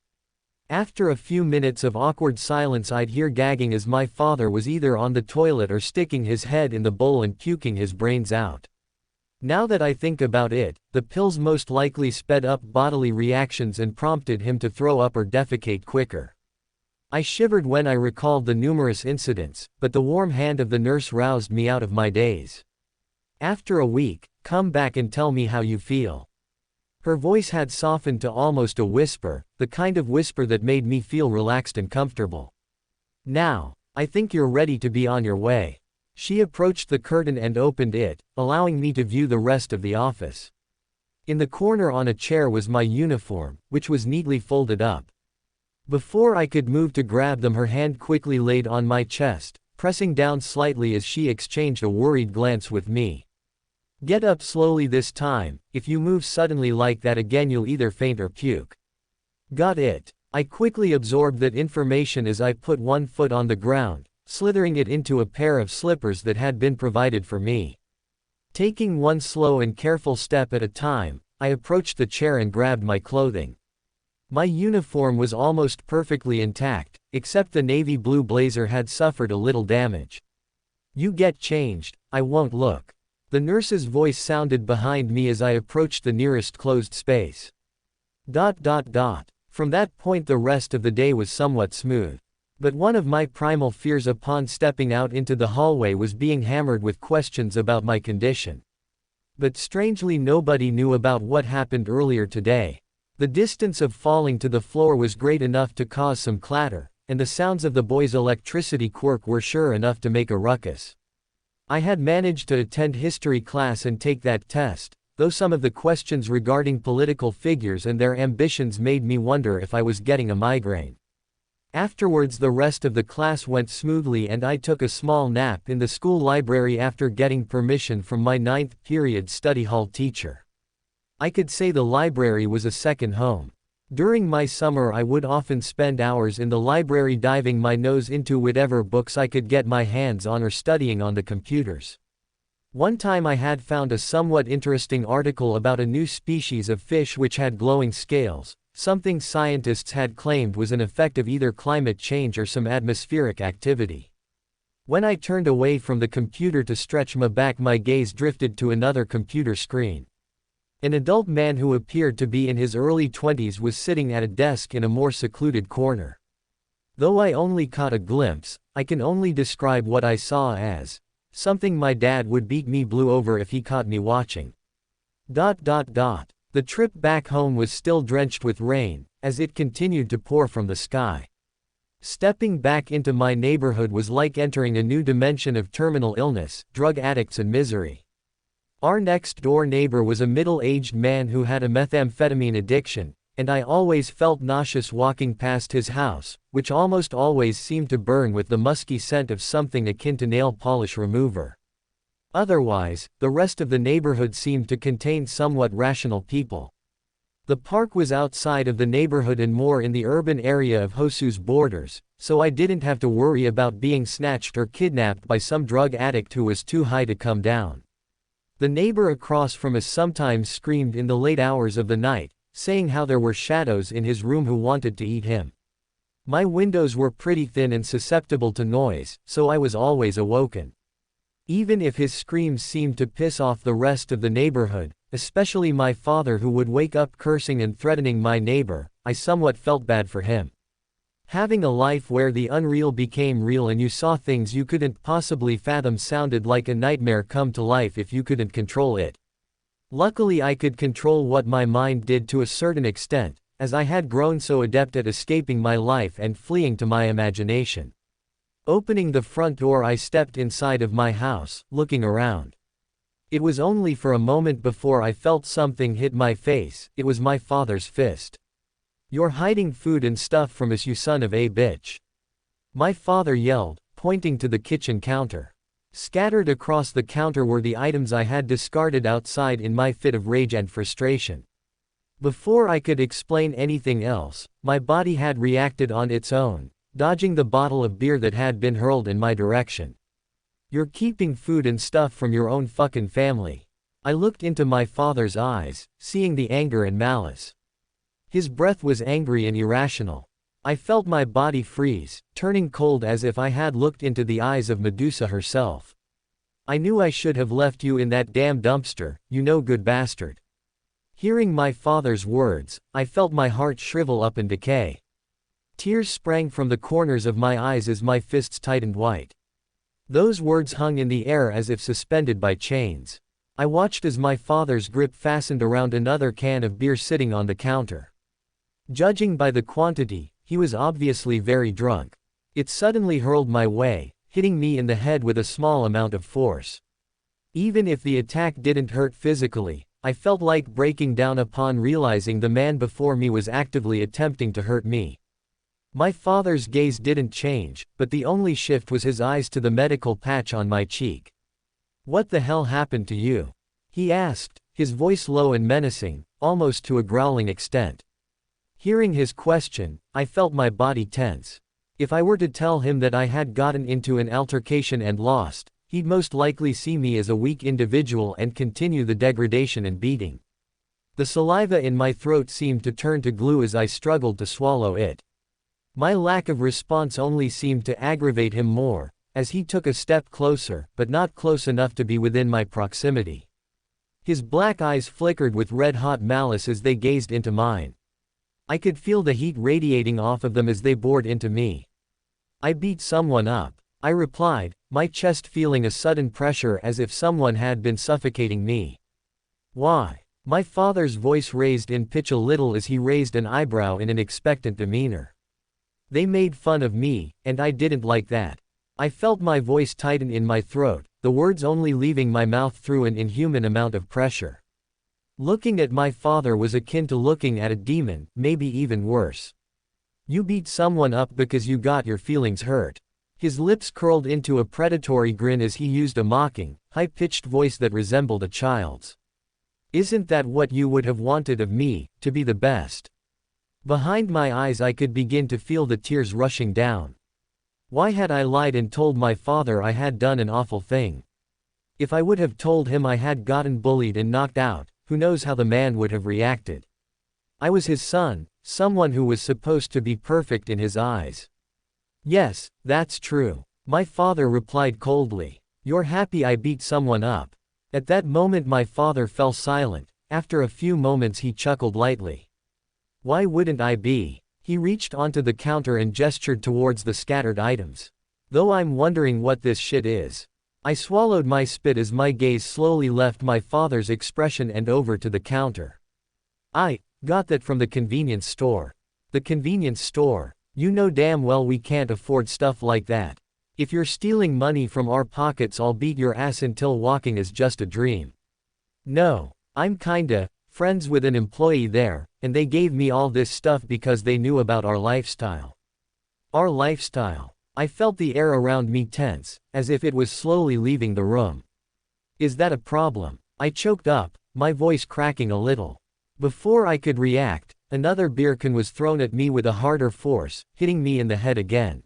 After a few minutes of awkward silence I'd hear gagging as my father was either on the toilet or sticking his head in the bowl and puking his brains out. Now that I think about it, the pills most likely sped up bodily reactions and prompted him to throw up or defecate quicker. I shivered when I recalled the numerous incidents, but the warm hand of the nurse roused me out of my daze. After a week, come back and tell me how you feel. Her voice had softened to almost a whisper, the kind of whisper that made me feel relaxed and comfortable. Now, I think you're ready to be on your way. She approached the curtain and opened it, allowing me to view the rest of the office. In the corner on a chair was my uniform, which was neatly folded up. Before I could move to grab them her hand quickly laid on my chest, pressing down slightly as she exchanged a worried glance with me. Get up slowly this time, if you move suddenly like that again you'll either faint or puke. Got it. I quickly absorbed that information as I put one foot on the ground, slithering it into a pair of slippers that had been provided for me. Taking one slow and careful step at a time, I approached the chair and grabbed my clothing. My uniform was almost perfectly intact, except the navy blue blazer had suffered a little damage. You get changed, I won't look. The nurse's voice sounded behind me as I approached the nearest closed space. From that point the rest of the day was somewhat smooth. But one of my primal fears upon stepping out into the hallway was being hammered with questions about my condition. But strangely nobody knew about what happened earlier today. The distance of falling to the floor was great enough to cause some clatter, and the sounds of the boy's electricity quirk were sure enough to make a ruckus. I had managed to attend history class and take that test, though some of the questions regarding political figures and their ambitions made me wonder if I was getting a migraine. Afterwards the rest of the class went smoothly and I took a small nap in the school library after getting permission from my 9th period study hall teacher. I could say the library was a second home. During my summer I would often spend hours in the library diving my nose into whatever books I could get my hands on or studying on the computers. One time I had found a somewhat interesting article about a new species of fish which had glowing scales, something scientists had claimed was an effect of either climate change or some atmospheric activity. When I turned away from the computer to stretch my back my gaze drifted to another computer screen. An adult man who appeared to be in his early 20s was sitting at a desk in a more secluded corner. Though I only caught a glimpse, I can only describe what I saw as something my dad would beat me blue over if he caught me watching. The trip back home was still drenched with rain, as it continued to pour from the sky. Stepping back into my neighborhood was like entering a new dimension of terminal illness, drug addicts and misery. Our next-door neighbor was a middle-aged man who had a methamphetamine addiction, and I always felt nauseous walking past his house, which almost always seemed to burn with the musky scent of something akin to nail polish remover. Otherwise, the rest of the neighborhood seemed to contain somewhat rational people. The park was outside of the neighborhood and more in the urban area of Hosu's borders, so I didn't have to worry about being snatched or kidnapped by some drug addict who was too high to come down. The neighbor across from us sometimes screamed in the late hours of the night, saying how there were shadows in his room who wanted to eat him. My windows were pretty thin and susceptible to noise, so I was always awoken. Even if his screams seemed to piss off the rest of the neighborhood, especially my father who would wake up cursing and threatening my neighbor, I somewhat felt bad for him. Having a life where the unreal became real and you saw things you couldn't possibly fathom sounded like a nightmare come to life if you couldn't control it. Luckily I could control what my mind did to a certain extent, as I had grown so adept at escaping my life and fleeing to my imagination. Opening the front door I stepped inside of my house, looking around. It was only for a moment before I felt something hit my face. It was my father's fist. "You're hiding food and stuff from us, you son of a bitch," my father yelled, pointing to the kitchen counter. Scattered across the counter were the items I had discarded outside in my fit of rage and frustration. Before I could explain anything else, my body had reacted on its own, dodging the bottle of beer that had been hurled in my direction. "You're keeping food and stuff from your own fucking family." I looked into my father's eyes, seeing the anger and malice. His breath was angry and irrational. I felt my body freeze, turning cold as if I had looked into the eyes of Medusa herself. "I knew I should have left you in that damn dumpster, you no good bastard." Hearing my father's words, I felt my heart shrivel up and decay. Tears sprang from the corners of my eyes as my fists tightened white. Those words hung in the air as if suspended by chains. I watched as my father's grip fastened around another can of beer sitting on the counter. Judging by the quantity, he was obviously very drunk. It suddenly hurled my way, hitting me in the head with a small amount of force. Even if the attack didn't hurt physically, I felt like breaking down upon realizing the man before me was actively attempting to hurt me. My father's gaze didn't change, but the only shift was his eyes to the medical patch on my cheek. "What the hell happened to you?" he asked, his voice low and menacing, almost to a growling extent. Hearing his question, I felt my body tense. If I were to tell him that I had gotten into an altercation and lost, he'd most likely see me as a weak individual and continue the degradation and beating. The saliva in my throat seemed to turn to glue as I struggled to swallow it. My lack of response only seemed to aggravate him more, as he took a step closer, but not close enough to be within my proximity. His black eyes flickered with red-hot malice as they gazed into mine. I could feel the heat radiating off of them as they bored into me. "I beat someone up," I replied, my chest feeling a sudden pressure as if someone had been suffocating me. "Why?" My father's voice raised in pitch a little as he raised an eyebrow in an expectant demeanor. "They made fun of me, and I didn't like that." I felt my voice tighten in my throat, the words only leaving my mouth through an inhuman amount of pressure. Looking at my father was akin to looking at a demon, maybe even worse. "You beat someone up because you got your feelings hurt." His lips curled into a predatory grin as he used a mocking, high-pitched voice that resembled a child's. "Isn't that what you would have wanted of me, to be the best?" Behind my eyes I could begin to feel the tears rushing down. Why had I lied and told my father I had done an awful thing? If I would have told him I had gotten bullied and knocked out, who knows how the man would have reacted? I was his son, someone who was supposed to be perfect in his eyes. "Yes, that's true," my father replied coldly. "You're happy I beat someone up." At that moment my father fell silent. After a few moments he chuckled lightly. "Why wouldn't I be?" He reached onto the counter and gestured towards the scattered items. "Though I'm wondering what this shit is." I swallowed my spit as my gaze slowly left my father's expression and over to the counter. "I got that from the convenience store." "The convenience store? You know damn well we can't afford stuff like that. If you're stealing money from our pockets, I'll beat your ass until walking is just a dream." "No, I'm kinda friends with an employee there, and they gave me all this stuff because they knew about our lifestyle." "Our lifestyle?" I felt the air around me tense, as if it was slowly leaving the room. "Is that a problem?" I choked up, my voice cracking a little. Before I could react, another beer can was thrown at me with a harder force, hitting me in the head again.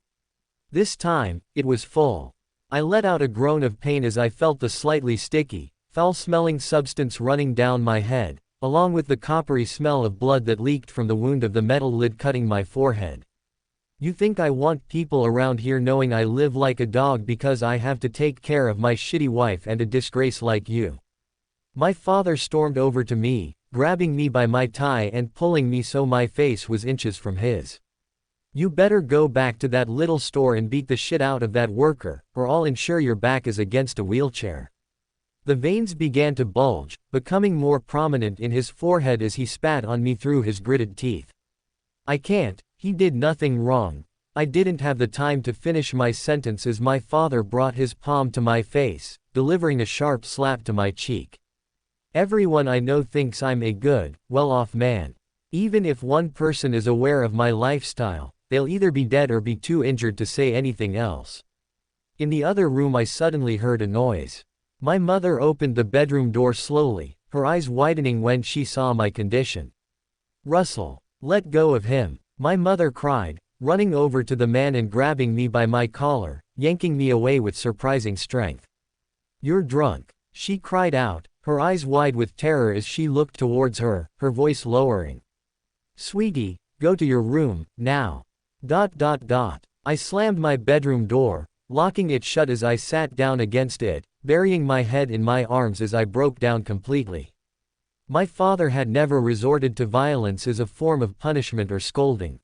This time, it was full. I let out a groan of pain as I felt the slightly sticky, foul-smelling substance running down my head, along with the coppery smell of blood that leaked from the wound of the metal lid cutting my forehead. "You think I want people around here knowing I live like a dog because I have to take care of my shitty wife and a disgrace like you?" My father stormed over to me, grabbing me by my tie and pulling me so my face was inches from his. You better go back to that little store and beat the shit out of that worker, or I'll ensure your back is against a wheelchair. The veins began to bulge, becoming more prominent in his forehead as he spat on me through his gritted teeth. I can't, he did nothing wrong. I didn't have the time to finish my sentence as my father brought his palm to my face, delivering a sharp slap to my cheek. Everyone I know thinks I'm a good, well-off man. Even if one person is aware of my lifestyle, they'll either be dead or be too injured to say anything else. In the other room I suddenly heard a noise. My mother opened the bedroom door slowly, her eyes widening when she saw my condition. "Russell, let go of him," my mother cried, running over to the man and grabbing me by my collar, yanking me away with surprising strength. "You're drunk," she cried out, her eyes wide with terror as she looked towards her voice lowering. "Sweetie, go to your room, now." I slammed my bedroom door, locking it shut as I sat down against it, burying my head in my arms as I broke down completely. My father had never resorted to violence as a form of punishment or scolding.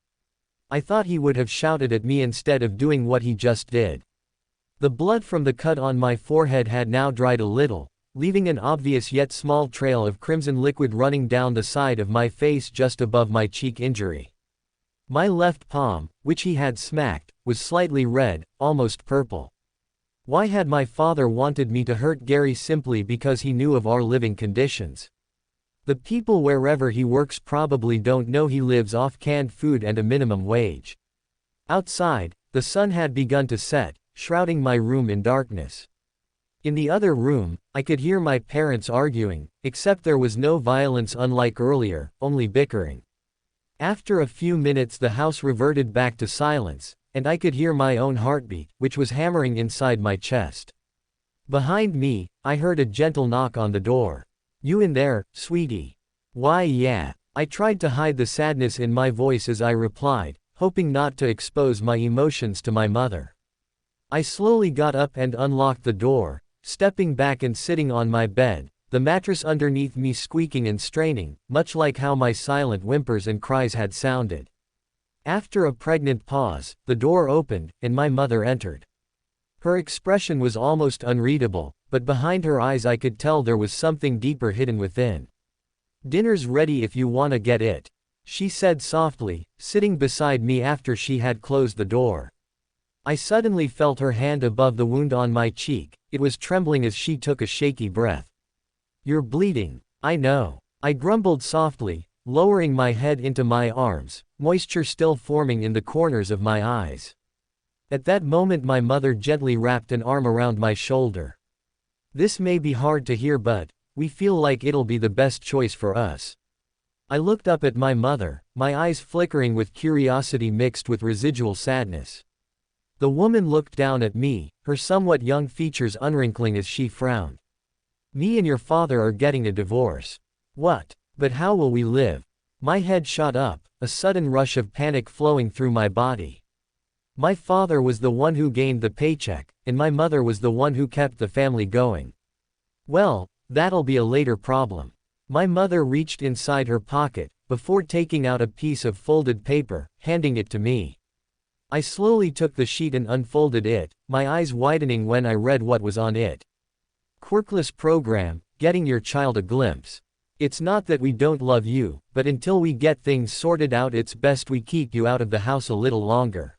I thought he would have shouted at me instead of doing what he just did. The blood from the cut on my forehead had now dried a little, leaving an obvious yet small trail of crimson liquid running down the side of my face just above my cheek injury. My left palm, which he had smacked, was slightly red, almost purple. Why had my father wanted me to hurt Gary simply because he knew of our living conditions? The people wherever he works probably don't know he lives off canned food and a minimum wage. Outside, the sun had begun to set, shrouding my room in darkness. In the other room, I could hear my parents arguing, except there was no violence unlike earlier, only bickering. After a few minutes the house reverted back to silence, and I could hear my own heartbeat, which was hammering inside my chest. Behind me, I heard a gentle knock on the door. "You in there, sweetie?" "Why yeah." I tried to hide the sadness in my voice as I replied, hoping not to expose my emotions to my mother. I slowly got up and unlocked the door, stepping back and sitting on my bed, the mattress underneath me squeaking and straining, much like how my silent whimpers and cries had sounded. After a pregnant pause, the door opened, and my mother entered. Her expression was almost unreadable, but behind her eyes I could tell there was something deeper hidden within. "Dinner's ready if you wanna get it," she said softly, sitting beside me after she had closed the door. I suddenly felt her hand above the wound on my cheek, it was trembling as she took a shaky breath. "You're bleeding." "I know," I grumbled softly, lowering my head into my arms, moisture still forming in the corners of my eyes. At that moment my mother gently wrapped an arm around my shoulder. "This may be hard to hear but, we feel like it'll be the best choice for us." I looked up at my mother, my eyes flickering with curiosity mixed with residual sadness. The woman looked down at me, her somewhat young features unwrinkling as she frowned. "Me and your father are getting a divorce." "What? But how will we live?" My head shot up, a sudden rush of panic flowing through my body. My father was the one who gained the paycheck, and my mother was the one who kept the family going. "Well, that'll be a later problem." My mother reached inside her pocket, before taking out a piece of folded paper, handing it to me. I slowly took the sheet and unfolded it, my eyes widening when I read what was on it. "Quirkless program, getting your child a glimpse. It's not that we don't love you, but until we get things sorted out it's best we keep you out of the house a little longer."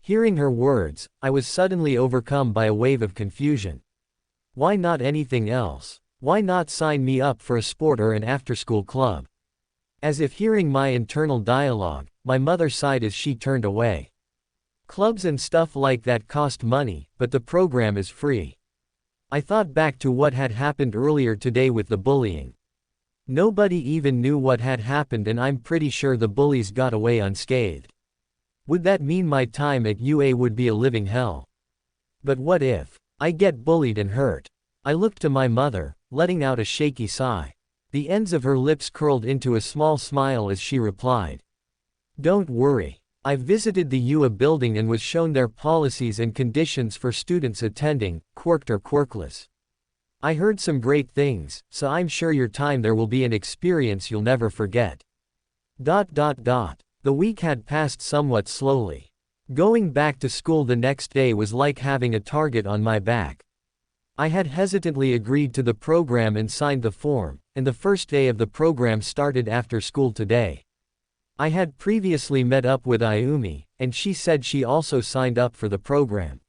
Hearing her words, I was suddenly overcome by a wave of confusion. Why not anything else? Why not sign me up for a sport or an after-school club? As if hearing my internal dialogue, my mother sighed as she turned away. "Clubs and stuff like that cost money, but the program is free." I thought back to what had happened earlier today with the bullying. Nobody even knew what had happened and I'm pretty sure the bullies got away unscathed. Would that mean my time at UA would be a living hell? But what if I get bullied and hurt? I looked to my mother, letting out a shaky sigh. The ends of her lips curled into a small smile as she replied, "Don't worry. I visited the UA building and was shown their policies and conditions for students attending, quirked or quirkless. I heard some great things, so I'm sure your time there will be an experience you'll never forget." The The week had passed somewhat slowly. Going back to school the next day was like having a target on my back. I had hesitantly agreed to the program and signed the form, and the first day of the program started after school today. I had previously met up with Ayumi, and she said she also signed up for the program.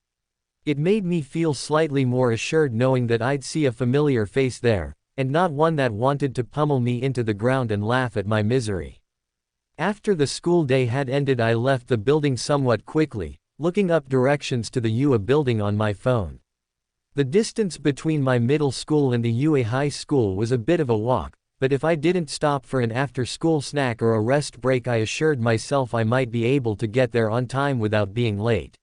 It made me feel slightly more assured knowing that I'd see a familiar face there, and not one that wanted to pummel me into the ground and laugh at my misery. After the school day had ended, I left the building somewhat quickly, looking up directions to the UA building on my phone. The distance between my middle school and the UA high school was a bit of a walk, but if I didn't stop for an after-school snack or a rest break, I assured myself I might be able to get there on time without being late.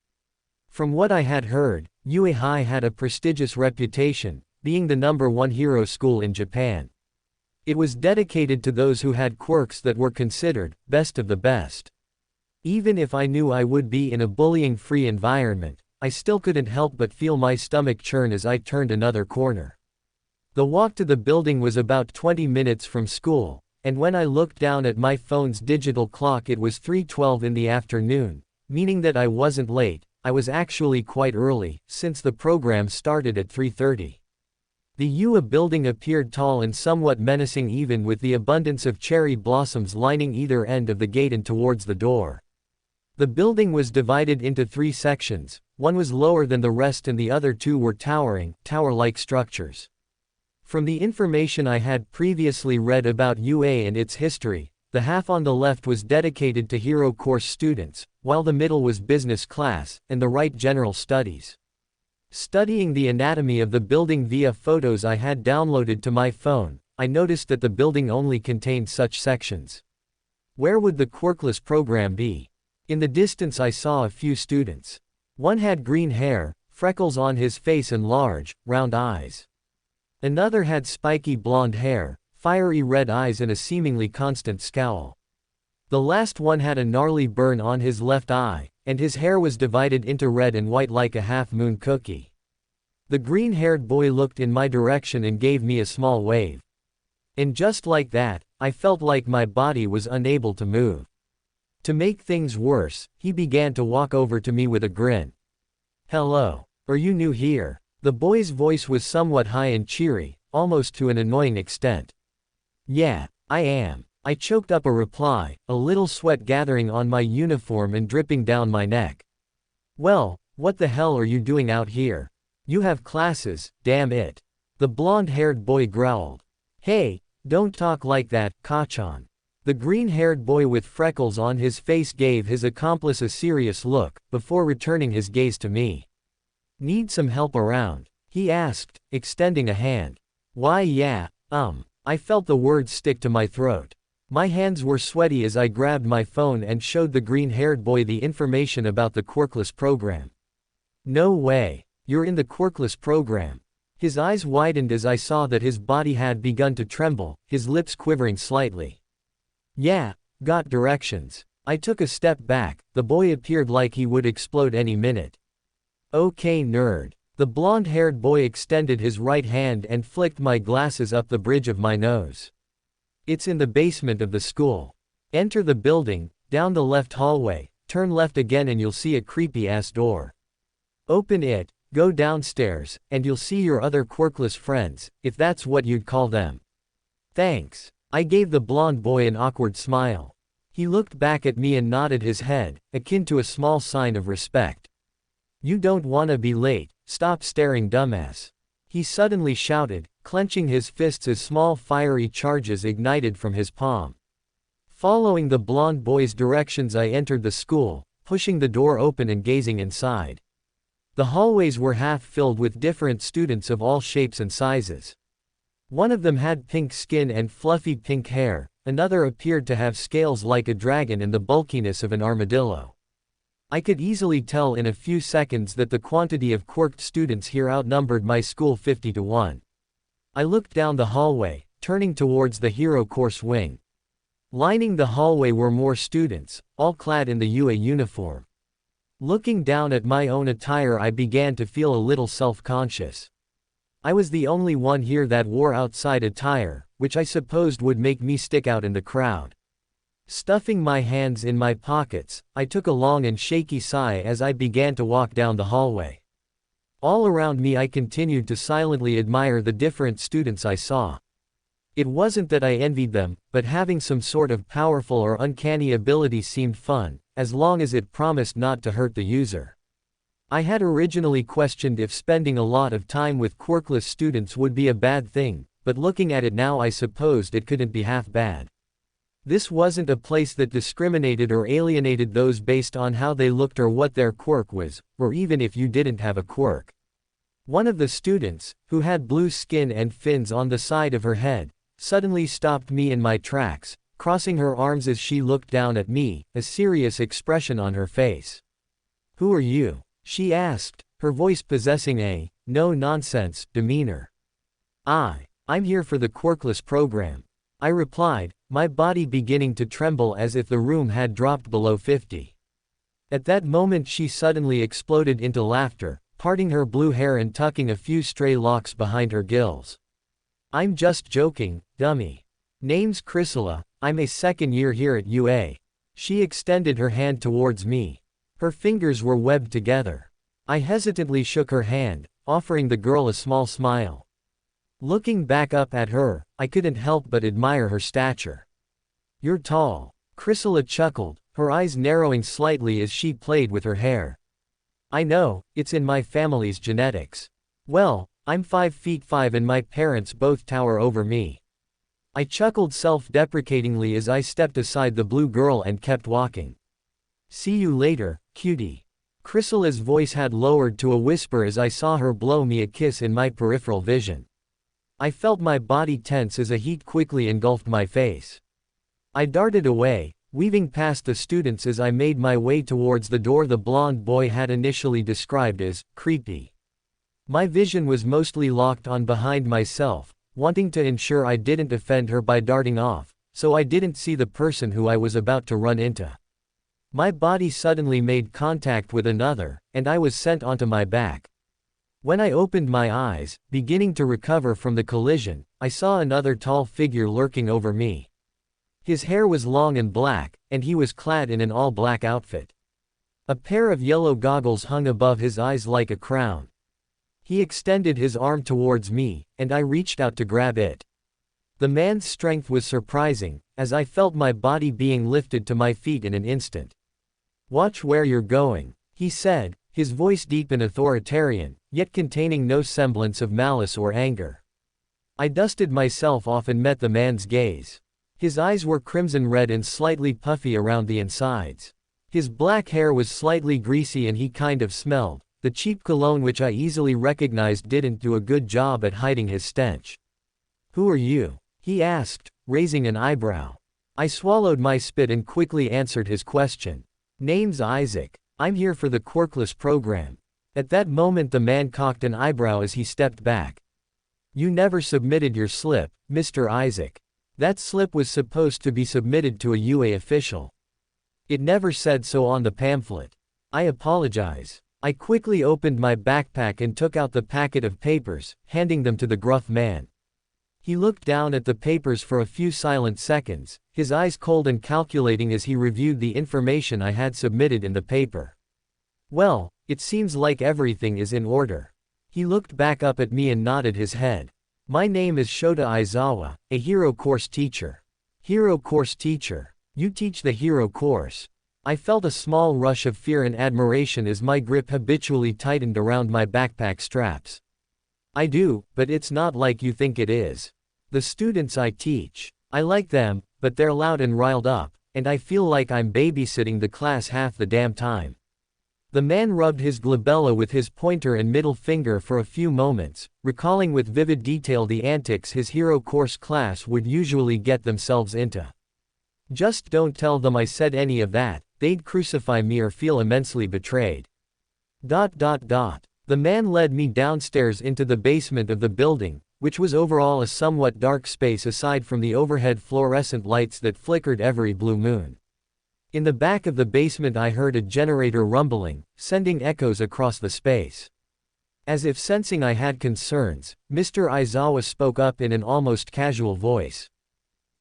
From what I had heard, UA High had a prestigious reputation, being the #1 hero school in Japan. It was dedicated to those who had quirks that were considered best of the best. Even if I knew I would be in a bullying-free environment, I still couldn't help but feel my stomach churn as I turned another corner. The walk to the building was about 20 minutes from school, and when I looked down at my phone's digital clock it was 3:12 in the afternoon, meaning that I wasn't late. I was actually quite early, since the program started at 3:30. The UA building appeared tall and somewhat menacing, even with the abundance of cherry blossoms lining either end of the gate and towards the door. The building was divided into 3 sections, one was lower than the rest and the other 2 were towering, tower-like structures. From the information I had previously read about UA and its history, the half on the left was dedicated to hero course students, while the middle was business class, and the right general studies. Studying the anatomy of the building via photos I had downloaded to my phone, I noticed that the building only contained such sections. Where would the Quirkless program be? In the distance I saw a few students. One had green hair, freckles on his face and large, round eyes. Another had spiky blonde hair, fiery red eyes and a seemingly constant scowl. The last one had a gnarly burn on his left eye, and his hair was divided into red and white like a half-moon cookie. The green-haired boy looked in my direction and gave me a small wave. And just like that, I felt like my body was unable to move. To make things worse, he began to walk over to me with a grin. "Hello. Are you new here?" The boy's voice was somewhat high and cheery, almost to an annoying extent. "Yeah, I am." I choked up a reply, a little sweat gathering on my uniform and dripping down my neck. "Well, what the hell are you doing out here? You have classes, damn it." The blonde-haired boy growled. "Hey, don't talk like that, Kachan." The green-haired boy with freckles on his face gave his accomplice a serious look, before returning his gaze to me. "Need some help around?" he asked, extending a hand. "Why yeah, I felt the words stick to my throat. My hands were sweaty as I grabbed my phone and showed the green-haired boy the information about the Quirkless program. "No way. You're in the Quirkless program." His eyes widened as I saw that his body had begun to tremble, his lips quivering slightly. "Yeah, got directions." I took a step back, the boy appeared like he would explode any minute. "Okay nerd." The blonde-haired boy extended his right hand and flicked my glasses up the bridge of my nose. "It's in the basement of the school. Enter the building, down the left hallway, turn left again and you'll see a creepy-ass door. Open it, go downstairs, and you'll see your other Quirkless friends, if that's what you'd call them." "Thanks." I gave the blonde boy an awkward smile. He looked back at me and nodded his head, akin to a small sign of respect. "You don't wanna be late, stop staring dumbass," he suddenly shouted, clenching his fists as small fiery charges ignited from his palm. Following the blonde boy's directions I entered the school, pushing the door open and gazing inside. The hallways were half filled with different students of all shapes and sizes. One of them had pink skin and fluffy pink hair, another appeared to have scales like a dragon and the bulkiness of an armadillo. I could easily tell in a few seconds that the quantity of quirked students here outnumbered my school 50 to 1. I looked down the hallway, turning towards the hero course wing. Lining the hallway were more students, all clad in the UA uniform. Looking down at my own attire, I began to feel a little self-conscious. I was the only one here that wore outside attire, which I supposed would make me stick out in the crowd. Stuffing my hands in my pockets, I took a long and shaky sigh as I began to walk down the hallway. All around me I continued to silently admire the different students I saw. It wasn't that I envied them, but having some sort of powerful or uncanny ability seemed fun, as long as it promised not to hurt the user. I had originally questioned if spending a lot of time with quirkless students would be a bad thing, but looking at it now I supposed it couldn't be half bad. This wasn't a place that discriminated or alienated those based on how they looked or what their quirk was, or even if you didn't have a quirk. One of the students, who had blue skin and fins on the side of her head, suddenly stopped me in my tracks, crossing her arms as she looked down at me, a serious expression on her face. "Who are you?" she asked, her voice possessing a no-nonsense demeanor. I'm here for the quirkless program," I replied, my body beginning to tremble as if the room had dropped below 50. At that moment she suddenly exploded into laughter, parting her blue hair and tucking a few stray locks behind her gills. "I'm just joking, dummy. Name's Chrysilla, I'm a second year here at UA." She extended her hand towards me. Her fingers were webbed together. I hesitantly shook her hand, offering the girl a small smile. Looking back up at her, I couldn't help but admire her stature. "You're tall." Chrysilla chuckled, her eyes narrowing slightly as she played with her hair. "I know, it's in my family's genetics. Well, I'm 5'5" and my parents both tower over me." I chuckled self-deprecatingly as I stepped aside the blue girl and kept walking. "See you later, cutie." Chrysilla's voice had lowered to a whisper as I saw her blow me a kiss in my peripheral vision. I felt my body tense as a heat quickly engulfed my face. I darted away, weaving past the students as I made my way towards the door the blonde boy had initially described as creepy. My vision was mostly locked on behind myself, wanting to ensure I didn't offend her by darting off, so I didn't see the person who I was about to run into. My body suddenly made contact with another, and I was sent onto my back. When I opened my eyes, beginning to recover from the collision, I saw another tall figure lurking over me. His hair was long and black, and he was clad in an all-black outfit. A pair of yellow goggles hung above his eyes like a crown. He extended his arm towards me, and I reached out to grab it. The man's strength was surprising, as I felt my body being lifted to my feet in an instant. "Watch where you're going," he said, his voice deep and authoritarian, yet containing no semblance of malice or anger. I dusted myself off and met the man's gaze. His eyes were crimson red and slightly puffy around the insides. His black hair was slightly greasy and he kind of smelled. The cheap cologne which I easily recognized didn't do a good job at hiding his stench. "Who are you?" he asked, raising an eyebrow. I swallowed my spit and quickly answered his question. "Name's Isaac. I'm here for the quirkless program." At that moment the man cocked an eyebrow as he stepped back. "You never submitted your slip, Mr. Isaac. That slip was supposed to be submitted to a UA official. It never said so on the pamphlet." "I apologize." I quickly opened my backpack and took out the packet of papers, handing them to the gruff man. He looked down at the papers for a few silent seconds, his eyes cold and calculating as he reviewed the information I had submitted in the paper. "Well, it seems like everything is in order." He looked back up at me and nodded his head. "My name is Shota Aizawa, a hero course teacher." "Hero course teacher? You teach the hero course?" I felt a small rush of fear and admiration as my grip habitually tightened around my backpack straps. "I do, but it's not like you think it is. The students I teach, I like them, but they're loud and riled up, and I feel like I'm babysitting the class half the damn time." The man rubbed his glabella with his pointer and middle finger for a few moments, recalling with vivid detail the antics his hero course class would usually get themselves into. "Just don't tell them I said any of that, they'd crucify me or feel immensely betrayed." The man led me downstairs into the basement of the building, which was overall a somewhat dark space aside from the overhead fluorescent lights that flickered every blue moon. In the back of the basement I heard a generator rumbling, sending echoes across the space. As if sensing I had concerns, Mr. Aizawa spoke up in an almost casual voice.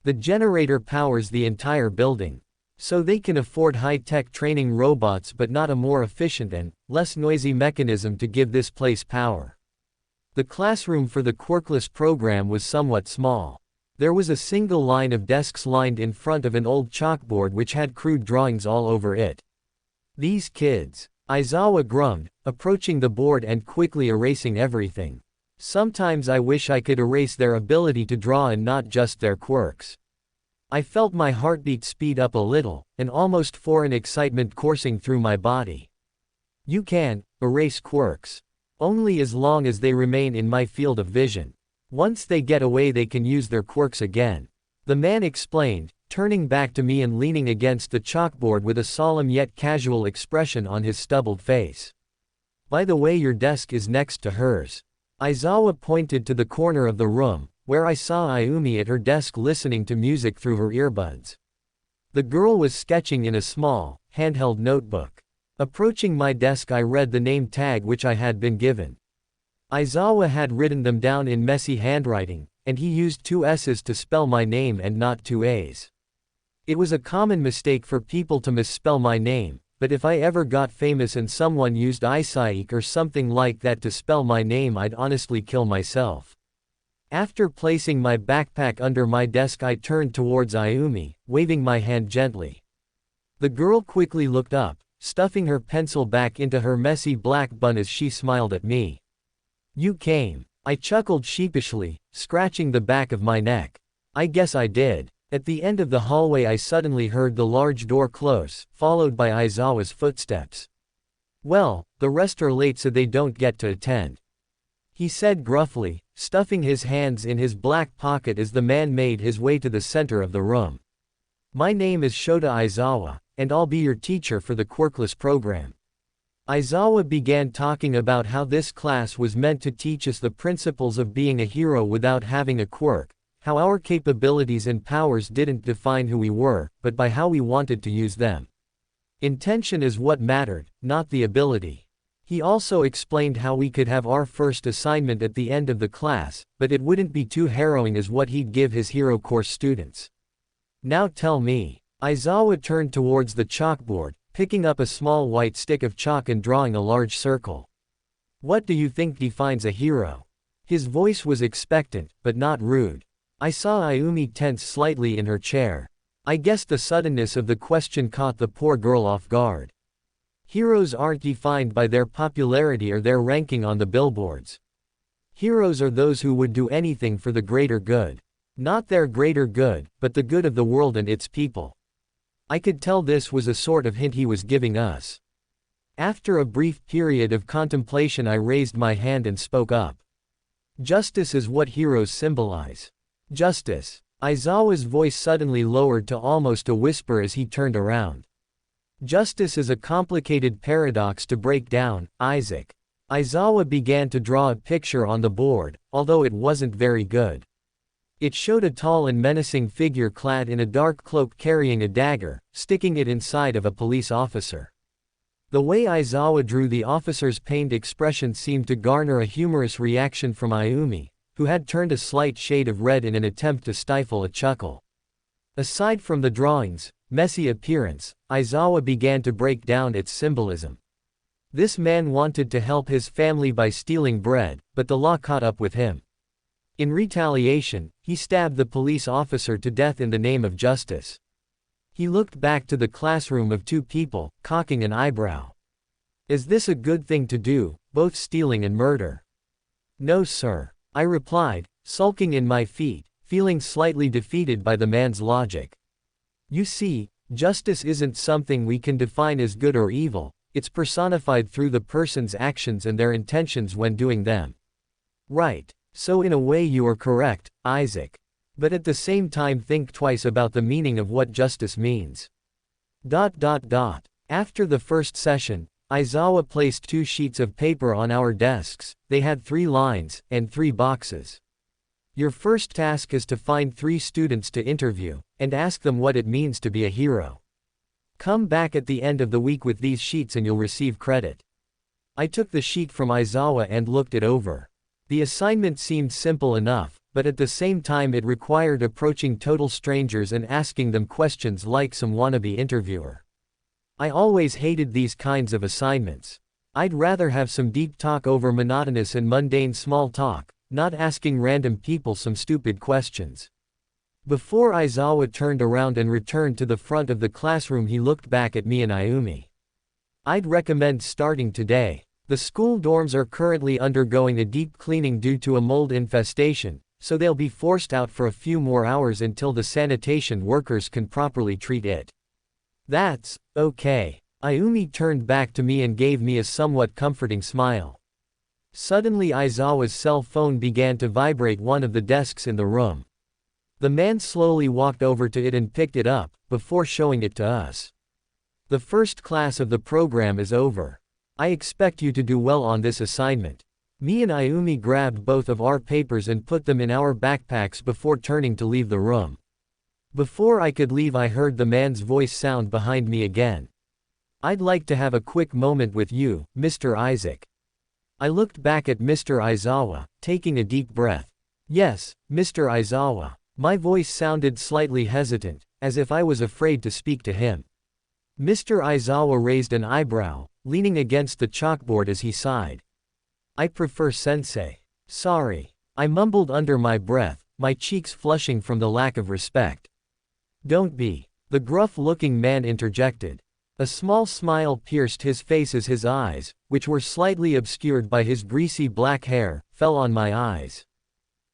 The generator powers the entire building. So they can afford high-tech training robots but not a more efficient and less noisy mechanism to give this place power. The classroom for the Quirkless program was somewhat small. There was a single line of desks lined in front of an old chalkboard which had crude drawings all over it. These kids, Aizawa groaned, approaching the board and quickly erasing everything. Sometimes I wish I could erase their ability to draw and not just their quirks. I felt my heartbeat speed up a little, an almost foreign excitement coursing through my body. You can erase quirks. Only as long as they remain in my field of vision. Once they get away they can use their quirks again. The man explained, turning back to me and leaning against the chalkboard with a solemn yet casual expression on his stubbled face. By the way, your desk is next to hers. Aizawa pointed to the corner of the room, where I saw Ayumi at her desk listening to music through her earbuds. The girl was sketching in a small, handheld notebook. Approaching my desk I read the name tag which I had been given. Aizawa had written them down in messy handwriting, and he used 2 S's to spell my name and not 2 A's. It was a common mistake for people to misspell my name, but if I ever got famous and someone used Isaac or something like that to spell my name, I'd honestly kill myself. After placing my backpack under my desk I turned towards Ayumi, waving my hand gently. The girl quickly looked up, stuffing her pencil back into her messy black bun as she smiled at me. You came. I chuckled sheepishly, scratching the back of my neck. I guess I did. At the end of the hallway I suddenly heard the large door close, followed by Aizawa's footsteps. Well, the rest are late so they don't get to attend, he said gruffly, stuffing his hands in his black pocket as the man made his way to the center of the room. My name is Shota Aizawa, and I'll be your teacher for the Quirkless program. Aizawa began talking about how this class was meant to teach us the principles of being a hero without having a quirk, how our capabilities and powers didn't define who we were, but by how we wanted to use them. Intention is what mattered, not the ability. He also explained how we could have our first assignment at the end of the class, but it wouldn't be too harrowing as what he'd give his hero course students. Now tell me. Aizawa turned towards the chalkboard, picking up a small white stick of chalk and drawing a large circle. What do you think defines a hero? His voice was expectant, but not rude. I saw Ayumi tense slightly in her chair. I guess the suddenness of the question caught the poor girl off guard. Heroes aren't defined by their popularity or their ranking on the billboards. Heroes are those who would do anything for the greater good. Not their greater good, but the good of the world and its people. I could tell this was a sort of hint he was giving us. After a brief period of contemplation I raised my hand and spoke up. Justice is what heroes symbolize. Justice. Aizawa's voice suddenly lowered to almost a whisper as he turned around. Justice is a complicated paradox to break down, Isaac. Aizawa began to draw a picture on the board, although it wasn't very good. It showed a tall and menacing figure clad in a dark cloak carrying a dagger, sticking it inside of a police officer. The way Aizawa drew the officer's pained expression seemed to garner a humorous reaction from Ayumi, who had turned a slight shade of red in an attempt to stifle a chuckle. Aside from the drawing's messy appearance, Aizawa began to break down its symbolism. This man wanted to help his family by stealing bread, but the law caught up with him. In retaliation, he stabbed the police officer to death in the name of justice. He looked back to the classroom of 2 people, cocking an eyebrow. Is this a good thing to do, both stealing and murder? No, sir, I replied, sulking in my feet, feeling slightly defeated by the man's logic. You see, justice isn't something we can define as good or evil, it's personified through the person's actions and their intentions when doing them. Right. So in a way you are correct, Isaac. But at the same time think twice about the meaning of what justice means. After the first session, Aizawa placed 2 sheets of paper on our desks. They had 3 lines, and 3 boxes. Your first task is to find 3 students to interview, and ask them what it means to be a hero. Come back at the end of the week with these sheets and you'll receive credit. I took the sheet from Aizawa and looked it over. The assignment seemed simple enough, but at the same time it required approaching total strangers and asking them questions like some wannabe interviewer. I always hated these kinds of assignments. I'd rather have some deep talk over monotonous and mundane small talk, not asking random people some stupid questions. Before Aizawa turned around and returned to the front of the classroom, he looked back at me and Ayumi. I'd recommend starting today. The school dorms are currently undergoing a deep cleaning due to a mold infestation, so they'll be forced out for a few more hours until the sanitation workers can properly treat it. That's okay. Ayumi turned back to me and gave me a somewhat comforting smile. Suddenly Aizawa's cell phone began to vibrate one of the desks in the room. The man slowly walked over to it and picked it up, before showing it to us. The first class of the program is over. I expect you to do well on this assignment. Me and Ayumi grabbed both of our papers and put them in our backpacks before turning to leave the room. Before I could leave, I heard the man's voice sound behind me again. I'd like to have a quick moment with you, Mr. Isaac. I looked back at Mr. Aizawa, taking a deep breath. Yes, Mr. Aizawa. My voice sounded slightly hesitant, as if I was afraid to speak to him. Mr. Aizawa raised an eyebrow, leaning against the chalkboard as he sighed. I prefer sensei. Sorry. I mumbled under my breath, my cheeks flushing from the lack of respect. Don't be. The gruff-looking man interjected. A small smile pierced his face as his eyes, which were slightly obscured by his greasy black hair, fell on my eyes.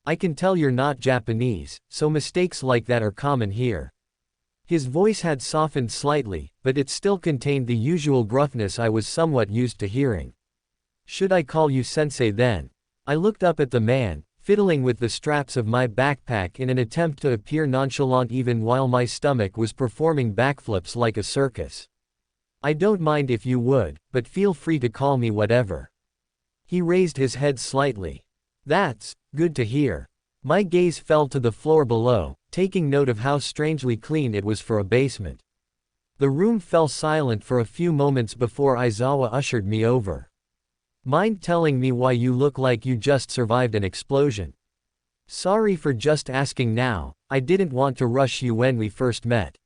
I can tell you're not Japanese, so mistakes like that are common here. His voice had softened slightly, but it still contained the usual gruffness I was somewhat used to hearing. Should I call you sensei then? I looked up at the man, fiddling with the straps of my backpack in an attempt to appear nonchalant even while my stomach was performing backflips like a circus. I don't mind if you would, but feel free to call me whatever. He raised his head slightly. That's good to hear. My gaze fell to the floor below, taking note of how strangely clean it was for a basement. The room fell silent for a few moments before Aizawa ushered me over. Mind telling me why you look like you just survived an explosion? Sorry for just asking now, I didn't want to rush you when we first met.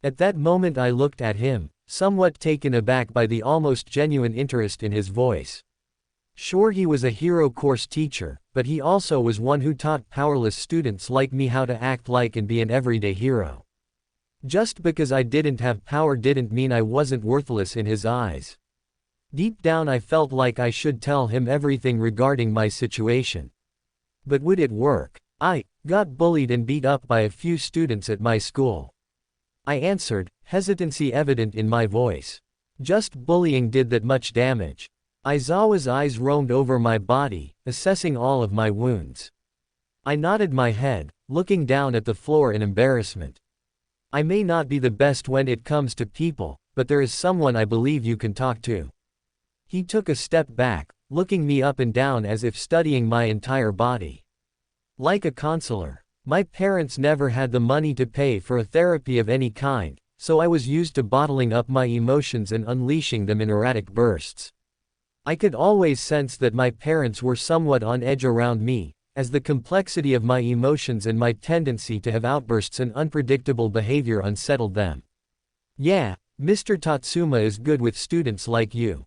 At that moment I looked at him, somewhat taken aback by the almost genuine interest in his voice. Sure, he was a hero course teacher, but he also was one who taught powerless students like me how to act like and be an everyday hero. Just because I didn't have power didn't mean I wasn't worthless in his eyes. Deep down I felt like I should tell him everything regarding my situation. But would it work? I got bullied and beat up by a few students at my school. I answered, hesitancy evident in my voice. Just bullying did that much damage. Aizawa's eyes roamed over my body, assessing all of my wounds. I nodded my head, looking down at the floor in embarrassment. I may not be the best when it comes to people, but there is someone I believe you can talk to. He took a step back, looking me up and down as if studying my entire body. Like a counselor. My parents never had the money to pay for a therapy of any kind, so I was used to bottling up my emotions and unleashing them in erratic bursts. I could always sense that my parents were somewhat on edge around me, as the complexity of my emotions and my tendency to have outbursts and unpredictable behavior unsettled them. Yeah, Mr. Tatsuma is good with students like you.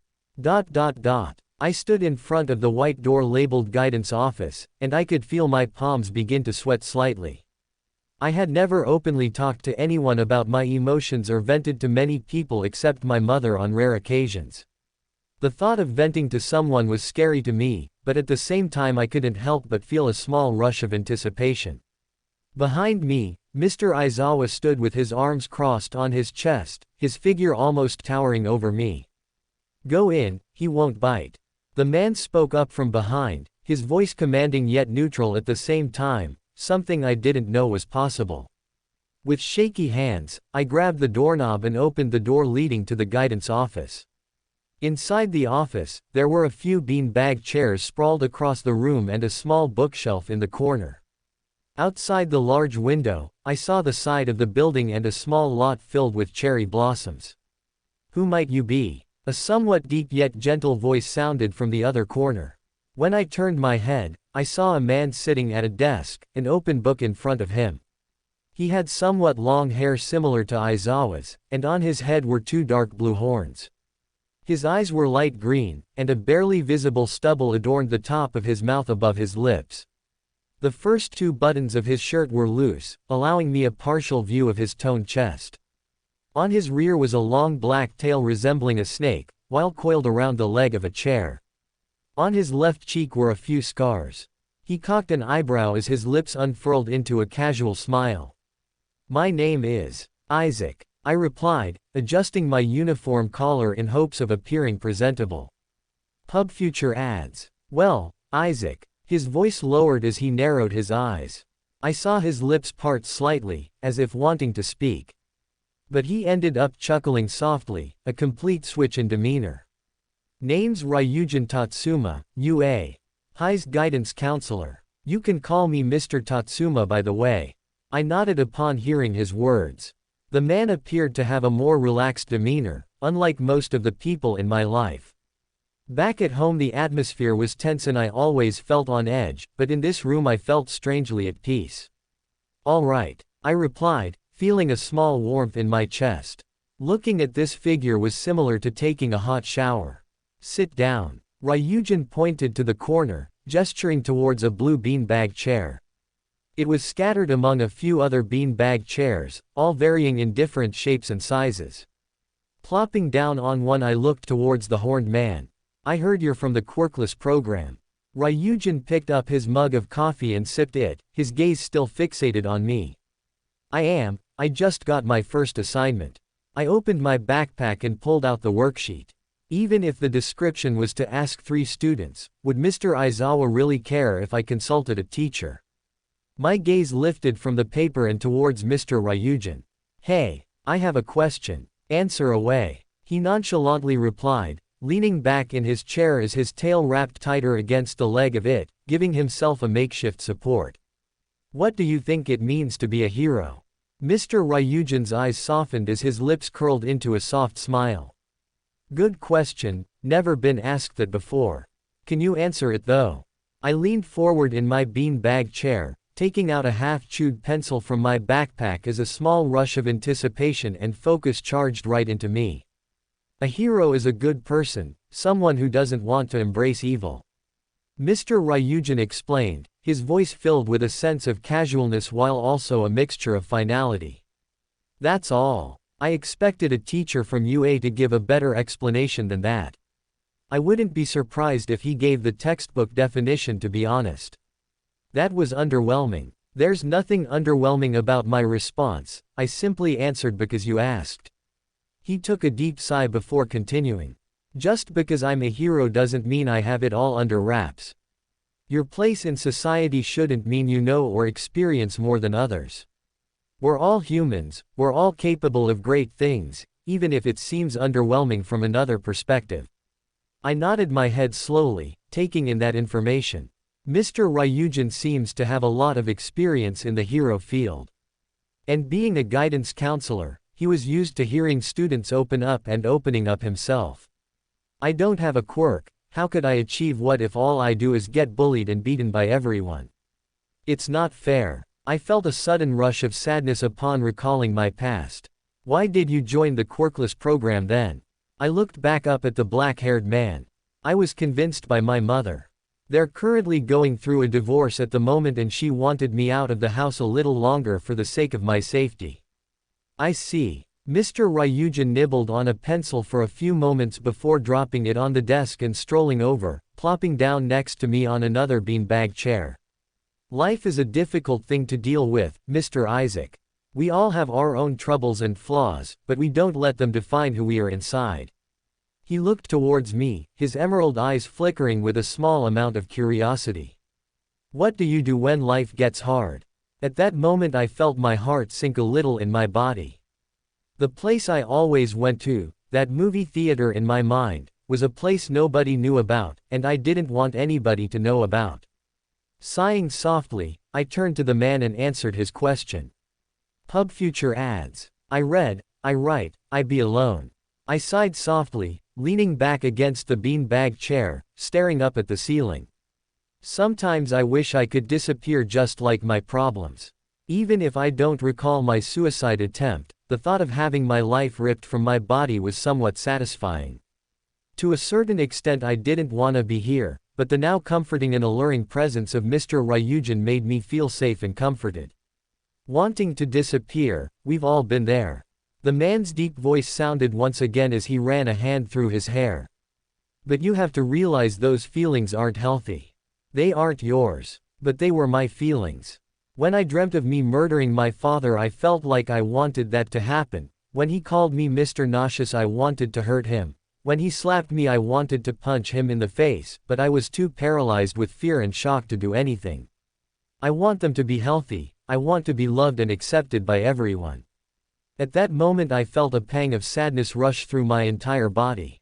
I stood in front of the white door labeled guidance office, and I could feel my palms begin to sweat slightly. I had never openly talked to anyone about my emotions or vented to many people except my mother on rare occasions. The thought of venting to someone was scary to me, but at the same time I couldn't help but feel a small rush of anticipation. Behind me, Mr. Aizawa stood with his arms crossed on his chest, his figure almost towering over me. Go in, he won't bite. The man spoke up from behind, his voice commanding yet neutral at the same time, something I didn't know was possible. With shaky hands, I grabbed the doorknob and opened the door leading to the guidance office. Inside the office, there were a few bean-bag chairs sprawled across the room and a small bookshelf in the corner. Outside the large window, I saw the side of the building and a small lot filled with cherry blossoms. Who might you be? A somewhat deep yet gentle voice sounded from the other corner. When I turned my head, I saw a man sitting at a desk, an open book in front of him. He had somewhat long hair similar to Aizawa's, and on his head were two dark blue horns. His eyes were light green, and a barely visible stubble adorned the top of his mouth above his lips. The first two buttons of his shirt were loose, allowing me a partial view of his toned chest. On his rear was a long black tail resembling a snake, while coiled around the leg of a chair. On his left cheek were a few scars. He cocked an eyebrow as his lips unfurled into a casual smile. "My name is Isaac," I replied, adjusting my uniform collar in hopes of appearing presentable. Pub Future adds, "Well, Isaac." His voice lowered as he narrowed his eyes. I saw his lips part slightly, as if wanting to speak. But he ended up chuckling softly, a complete switch in demeanor. "Name's Ryujin Tatsuma, UA. Hi's guidance counselor. You can call me Mr. Tatsuma by the way." I nodded upon hearing his words. The man appeared to have a more relaxed demeanor, unlike most of the people in my life. Back at home the atmosphere was tense and I always felt on edge, but in this room I felt strangely at peace. "All right," I replied, feeling a small warmth in my chest. Looking at this figure was similar to taking a hot shower. "Sit down." Ryujin pointed to the corner, gesturing towards a blue beanbag chair. It was scattered among a few other beanbag chairs, all varying in different shapes and sizes. Plopping down on one I looked towards the horned man. "I heard you're from the Quirkless program." Ryujin picked up his mug of coffee and sipped it, his gaze still fixated on me. "I am. I just got my first assignment." I opened my backpack and pulled out the worksheet. Even if the description was to ask 3 students, would Mr. Aizawa really care if I consulted a teacher? My gaze lifted from the paper and towards Mr. Ryujin. "Hey, I have a question." "Answer away," he nonchalantly replied, leaning back in his chair as his tail wrapped tighter against the leg of it, giving himself a makeshift support. "What do you think it means to be a hero?" Mr. Ryujin's eyes softened as his lips curled into a soft smile. "Good question, never been asked that before. Can you answer it though?" I leaned forward in my bean-bag chair, taking out a half-chewed pencil from my backpack as a small rush of anticipation and focus charged right into me. A hero is a good person, someone who doesn't want to embrace evil. Mr. Ryujin explained, his voice filled with a sense of casualness while also a mixture of finality. "That's all. I expected a teacher from UA to give a better explanation than that. I wouldn't be surprised if he gave the textbook definition, to be honest." That was underwhelming. "There's nothing underwhelming about my response, I simply answered because you asked." He took a deep sigh before continuing. "Just because I'm a hero doesn't mean I have it all under wraps. Your place in society shouldn't mean you know or experience more than others. We're all humans, we're all capable of great things, even if it seems underwhelming from another perspective." I nodded my head slowly, taking in that information. Mr. Ryujin seems to have a lot of experience in the hero field. And being a guidance counselor, he was used to hearing students open up and opening up himself. "I don't have a quirk, how could I achieve what if all I do is get bullied and beaten by everyone? It's not fair." I felt a sudden rush of sadness upon recalling my past. "Why did you join the Quirkless program then?" I looked back up at the black-haired man. "I was convinced by my mother. They're currently going through a divorce at the moment and she wanted me out of the house a little longer for the sake of my safety." "I see." Mr. Ryujin nibbled on a pencil for a few moments before dropping it on the desk and strolling over, plopping down next to me on another beanbag chair. "Life is a difficult thing to deal with, Mr. Isaac. We all have our own troubles and flaws, but we don't let them define who we are inside." He looked towards me, his emerald eyes flickering with a small amount of curiosity. "What do you do when life gets hard?" At that moment I felt my heart sink a little in my body. The place I always went to, that movie theater in my mind, was a place nobody knew about, and I didn't want anybody to know about. Sighing softly, I turned to the man and answered his question. Pub Future adds, "I read, I write, I be alone." I sighed softly, leaning back against the bean-bag chair, staring up at the ceiling. Sometimes I wish I could disappear just like my problems. Even if I don't recall my suicide attempt, the thought of having my life ripped from my body was somewhat satisfying. To a certain extent I didn't want to be here, but the now comforting and alluring presence of Mr. Ryujin made me feel safe and comforted. Wanting to disappear, we've all been there. The man's deep voice sounded once again as he ran a hand through his hair. But you have to realize those feelings aren't healthy. They aren't yours. But they were my feelings. When I dreamt of me murdering my father, I felt like I wanted that to happen. When he called me Mr. Nauseous, I wanted to hurt him. When he slapped me, I wanted to punch him in the face, but I was too paralyzed with fear and shock to do anything. I want them to be healthy. I want to be loved and accepted by everyone. At that moment I felt a pang of sadness rush through my entire body.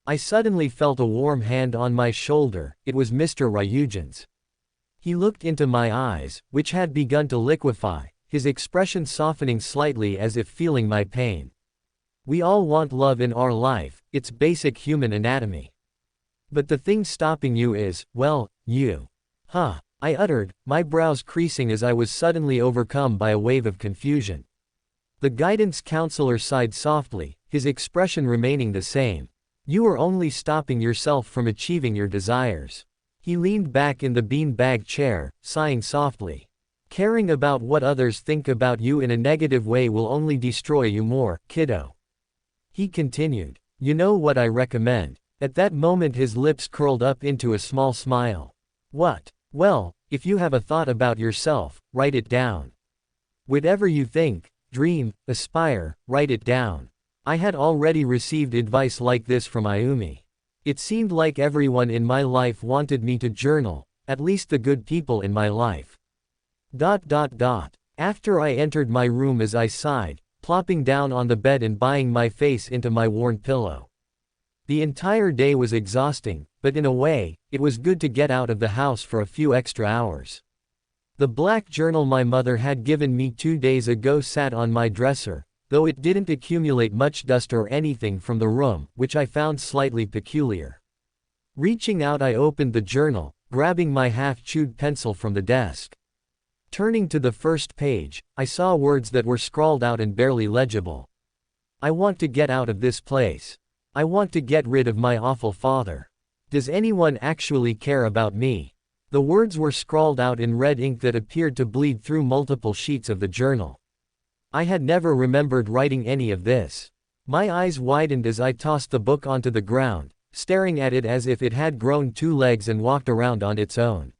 I suddenly felt a warm hand on my shoulder. It was Mr. Ryujin's. He looked into my eyes, which had begun to liquefy, his expression softening slightly as if feeling my pain. We all want love in our life, it's basic human anatomy. But the thing stopping you is, well, you. Huh, I uttered, my brows creasing as I was suddenly overcome by a wave of confusion. The guidance counselor sighed softly, his expression remaining the same. You are only stopping yourself from achieving your desires. He leaned back in the bean-bag chair, sighing softly. Caring about what others think about you in a negative way will only destroy you more, kiddo. He continued. You know what I recommend. At that moment his lips curled up into a small smile. What? Well, if you have a thought about yourself, write it down. Whatever you think, dream, aspire, write it down. I had already received advice like this from Ayumi. It seemed like everyone in my life wanted me to journal, at least the good people in my life. After I entered my room as I sighed, plopping down on the bed and buying my face into my worn pillow. The entire day was exhausting, but in a way, it was good to get out of the house for a few extra hours. The black journal my mother had given me 2 days ago sat on my dresser, though it didn't accumulate much dust or anything from the room, which I found slightly peculiar. Reaching out, I opened the journal, grabbing my half-chewed pencil from the desk. Turning to the first page, I saw words that were scrawled out and barely legible. I want to get out of this place. I want to get rid of my awful father. Does anyone actually care about me? The words were scrawled out in red ink that appeared to bleed through multiple sheets of the journal. I had never remembered writing any of this. My eyes widened as I tossed the book onto the ground, staring at it as if it had grown 2 legs and walked around on its own.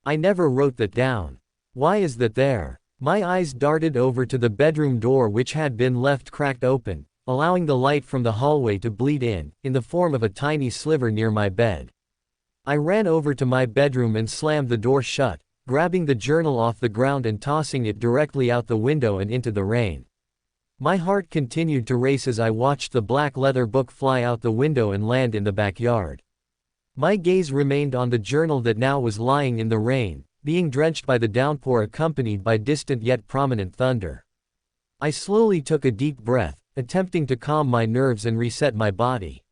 I never wrote that down. Why is that there? My eyes darted over to the bedroom door, which had been left cracked open, allowing the light from the hallway to bleed in the form of a tiny sliver near my bed. I ran over to my bedroom and slammed the door shut, grabbing the journal off the ground and tossing it directly out the window and into the rain. My heart continued to race as I watched the black leather book fly out the window and land in the backyard. My gaze remained on the journal that now was lying in the rain, being drenched by the downpour accompanied by distant yet prominent thunder. I slowly took a deep breath, attempting to calm my nerves and reset my body.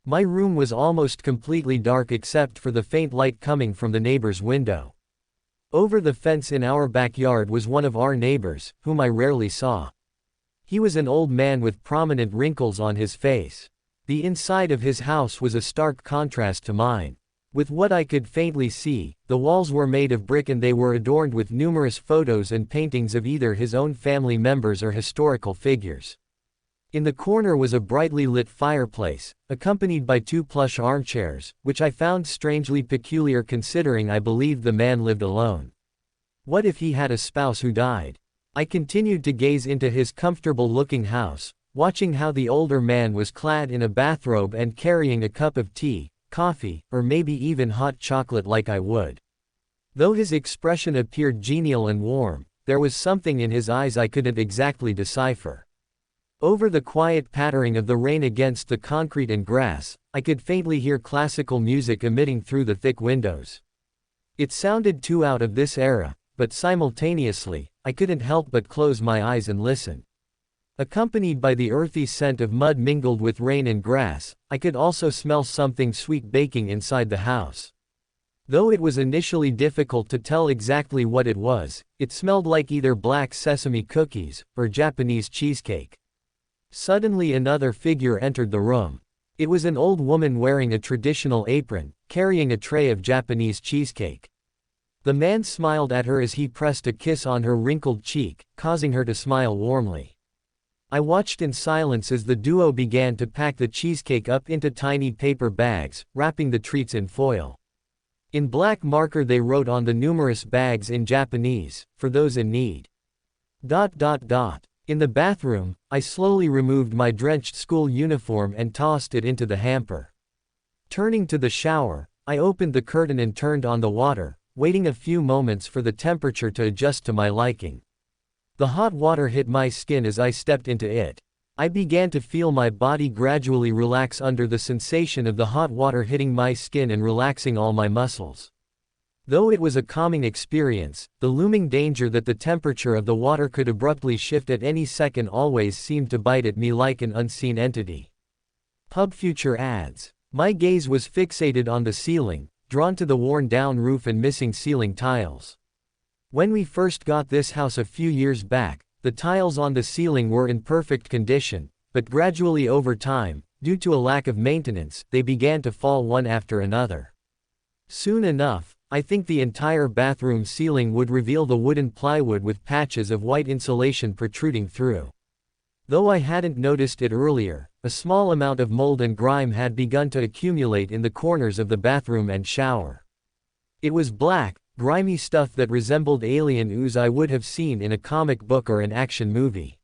My room was almost completely dark except for the faint light coming from the neighbor's window. Over the fence in our backyard was one of our neighbors, whom I rarely saw. He was an old man with prominent wrinkles on his face. The inside of his house was a stark contrast to mine. With what I could faintly see, the walls were made of brick and they were adorned with numerous photos and paintings of either his own family members or historical figures. In the corner was a brightly lit fireplace, accompanied by 2 plush armchairs, which I found strangely peculiar considering I believed the man lived alone. What if he had a spouse who died? I continued to gaze into his comfortable-looking house, watching how the older man was clad in a bathrobe and carrying a cup of tea, coffee, or maybe even hot chocolate like I would. Though his expression appeared genial and warm, there was something in his eyes I couldn't exactly decipher. Over the quiet pattering of the rain against the concrete and grass, I could faintly hear classical music emitting through the thick windows. It sounded too out of this era, but simultaneously, I couldn't help but close my eyes and listen. Accompanied by the earthy scent of mud mingled with rain and grass, I could also smell something sweet baking inside the house. Though it was initially difficult to tell exactly what it was, it smelled like either black sesame cookies, or Japanese cheesecake. Suddenly another figure entered the room. It was an old woman wearing a traditional apron, carrying a tray of Japanese cheesecake. The man smiled at her as he pressed a kiss on her wrinkled cheek, causing her to smile warmly. I watched in silence as the duo began to pack the cheesecake up into tiny paper bags, wrapping the treats in foil. In black marker they wrote on the numerous bags in Japanese, "For those in need." In the bathroom, I slowly removed my drenched school uniform and tossed it into the hamper. Turning to the shower, I opened the curtain and turned on the water, waiting a few moments for the temperature to adjust to my liking. The hot water hit my skin as I stepped into it. I began to feel my body gradually relax under the sensation of the hot water hitting my skin and relaxing all my muscles. Though it was a calming experience, the looming danger that the temperature of the water could abruptly shift at any second always seemed to bite at me like an unseen entity. Future adds. My gaze was fixated on the ceiling, drawn to the worn-down roof and missing ceiling tiles. When we first got this house a few years back, the tiles on the ceiling were in perfect condition, but gradually over time, due to a lack of maintenance, they began to fall one after another. Soon enough, I think the entire bathroom ceiling would reveal the wooden plywood with patches of white insulation protruding through. Though I hadn't noticed it earlier, a small amount of mold and grime had begun to accumulate in the corners of the bathroom and shower. It was black, grimy stuff that resembled alien ooze I would have seen in a comic book or an action movie.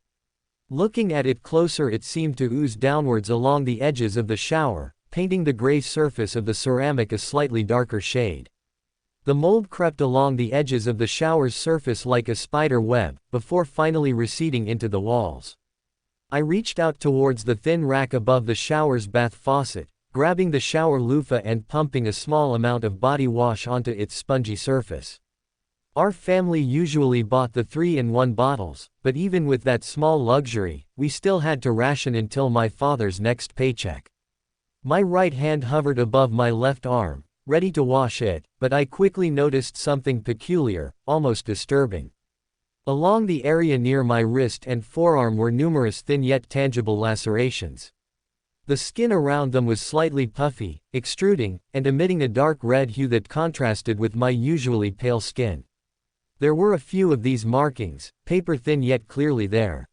Looking at it closer, it seemed to ooze downwards along the edges of the shower, painting the gray surface of the ceramic a slightly darker shade. The mold crept along the edges of the shower's surface like a spider web, before finally receding into the walls. I reached out towards the thin rack above the shower's bath faucet, grabbing the shower loofah and pumping a small amount of body wash onto its spongy surface. Our family usually bought the 3-in-1 bottles, but even with that small luxury, we still had to ration until my father's next paycheck. My right hand hovered above my left arm, ready to wash it, but I quickly noticed something peculiar, almost disturbing. Along the area near my wrist and forearm were numerous thin yet tangible lacerations. The skin around them was slightly puffy, extruding, and emitting a dark red hue that contrasted with my usually pale skin. There were a few of these markings, paper-thin yet clearly there.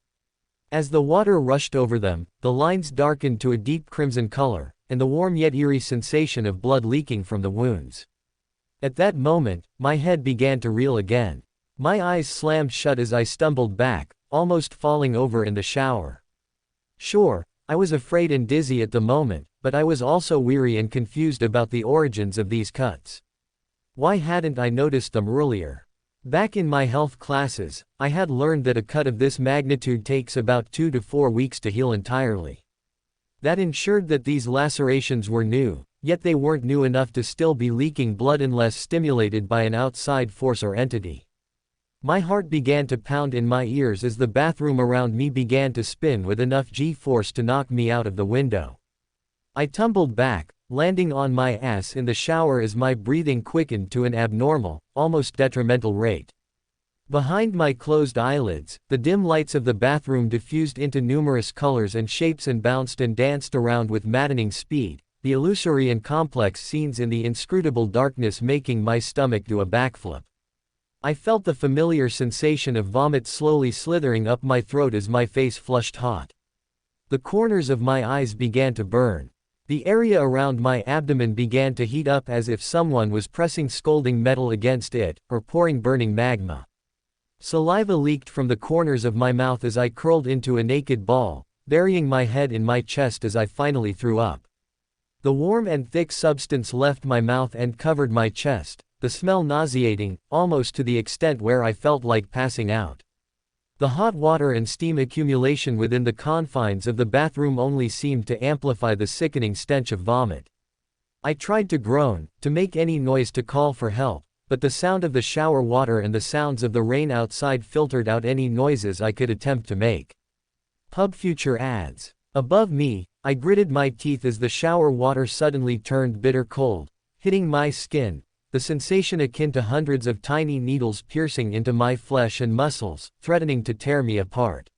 As the water rushed over them, the lines darkened to a deep crimson color, and the warm yet eerie sensation of blood leaking from the wounds. At that moment, my head began to reel again. My eyes slammed shut as I stumbled back, almost falling over in the shower. Sure, I was afraid and dizzy at the moment, but I was also weary and confused about the origins of these cuts. Why hadn't I noticed them earlier? Back in my health classes, I had learned that a cut of this magnitude takes about 2 to 4 weeks to heal entirely. That ensured that these lacerations were new, yet they weren't new enough to still be leaking blood unless stimulated by an outside force or entity. My heart began to pound in my ears as the bathroom around me began to spin with enough G-force to knock me out of the window. I tumbled back, landing on my ass in the shower as my breathing quickened to an abnormal, almost detrimental rate. Behind my closed eyelids, the dim lights of the bathroom diffused into numerous colors and shapes and bounced and danced around with maddening speed, the illusory and complex scenes in the inscrutable darkness making my stomach do a backflip. I felt the familiar sensation of vomit slowly slithering up my throat as my face flushed hot. The corners of my eyes began to burn. The area around my abdomen began to heat up as if someone was pressing scalding metal against it, or pouring burning magma. Saliva leaked from the corners of my mouth as I curled into a naked ball, burying my head in my chest as I finally threw up. The warm and thick substance left my mouth and covered my chest, the smell nauseating, almost to the extent where I felt like passing out. The hot water and steam accumulation within the confines of the bathroom only seemed to amplify the sickening stench of vomit. I tried to groan, to make any noise to call for help, but the sound of the shower water and the sounds of the rain outside filtered out any noises I could attempt to make. Future adds. Above me, I gritted my teeth as the shower water suddenly turned bitter cold, hitting my skin, the sensation akin to hundreds of tiny needles piercing into my flesh and muscles, threatening to tear me apart.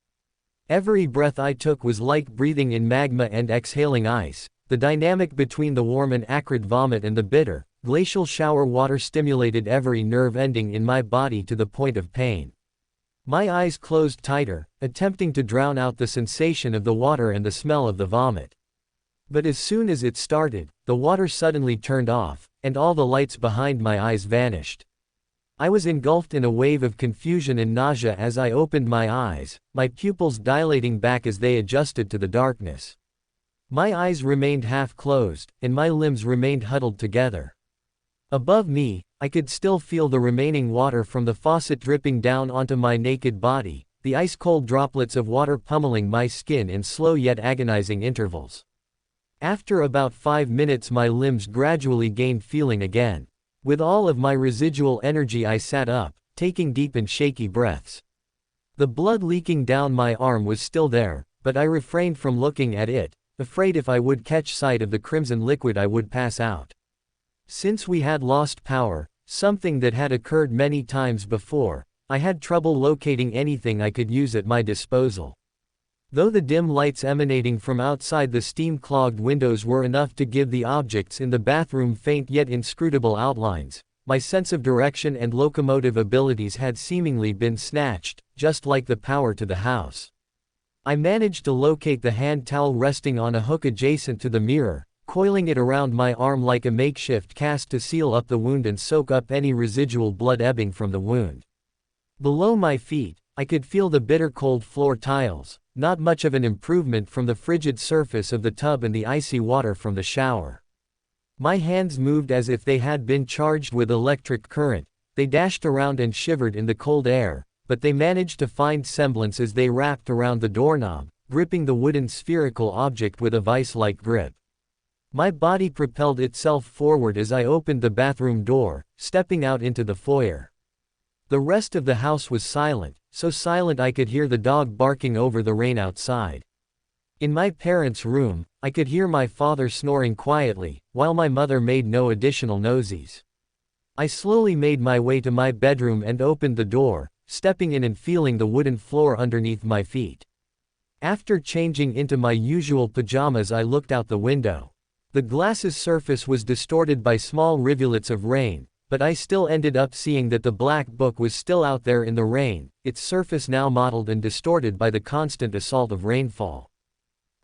Every breath I took was like breathing in magma and exhaling ice. The dynamic between the warm and acrid vomit and the bitter, glacial shower water stimulated every nerve ending in my body to the point of pain. My eyes closed tighter, attempting to drown out the sensation of the water and the smell of the vomit. But as soon as it started, the water suddenly turned off, and all the lights behind my eyes vanished. I was engulfed in a wave of confusion and nausea as I opened my eyes, my pupils dilating back as they adjusted to the darkness. My eyes remained half closed, and my limbs remained huddled together. Above me, I could still feel the remaining water from the faucet dripping down onto my naked body, the ice-cold droplets of water pummeling my skin in slow yet agonizing intervals. After about 5 minutes my limbs gradually gained feeling again. With all of my residual energy I sat up, taking deep and shaky breaths. The blood leaking down my arm was still there, but I refrained from looking at it, afraid if I would catch sight of the crimson liquid I would pass out. Since we had lost power, something that had occurred many times before, I had trouble locating anything I could use at my disposal. Though the dim lights emanating from outside the steam-clogged windows were enough to give the objects in the bathroom faint yet inscrutable outlines, my sense of direction and locomotive abilities had seemingly been snatched, just like the power to the house. I managed to locate the hand towel resting on a hook adjacent to the mirror, coiling it around my arm like a makeshift cast to seal up the wound and soak up any residual blood ebbing from the wound. Below my feet, I could feel the bitter cold floor tiles, not much of an improvement from the frigid surface of the tub and the icy water from the shower. My hands moved as if they had been charged with electric current, they dashed around and shivered in the cold air, but they managed to find semblance as they wrapped around the doorknob, gripping the wooden spherical object with a vice-like grip. My body propelled itself forward as I opened the bathroom door, stepping out into the foyer. The rest of the house was silent, so silent I could hear the dog barking over the rain outside. In my parents' room, I could hear my father snoring quietly, while my mother made no additional nosies. I slowly made my way to my bedroom and opened the door, stepping in and feeling the wooden floor underneath my feet. After changing into my usual pajamas I looked out the window. The glass's surface was distorted by small rivulets of rain, but I still ended up seeing that the black book was still out there in the rain, its surface now mottled and distorted by the constant assault of rainfall.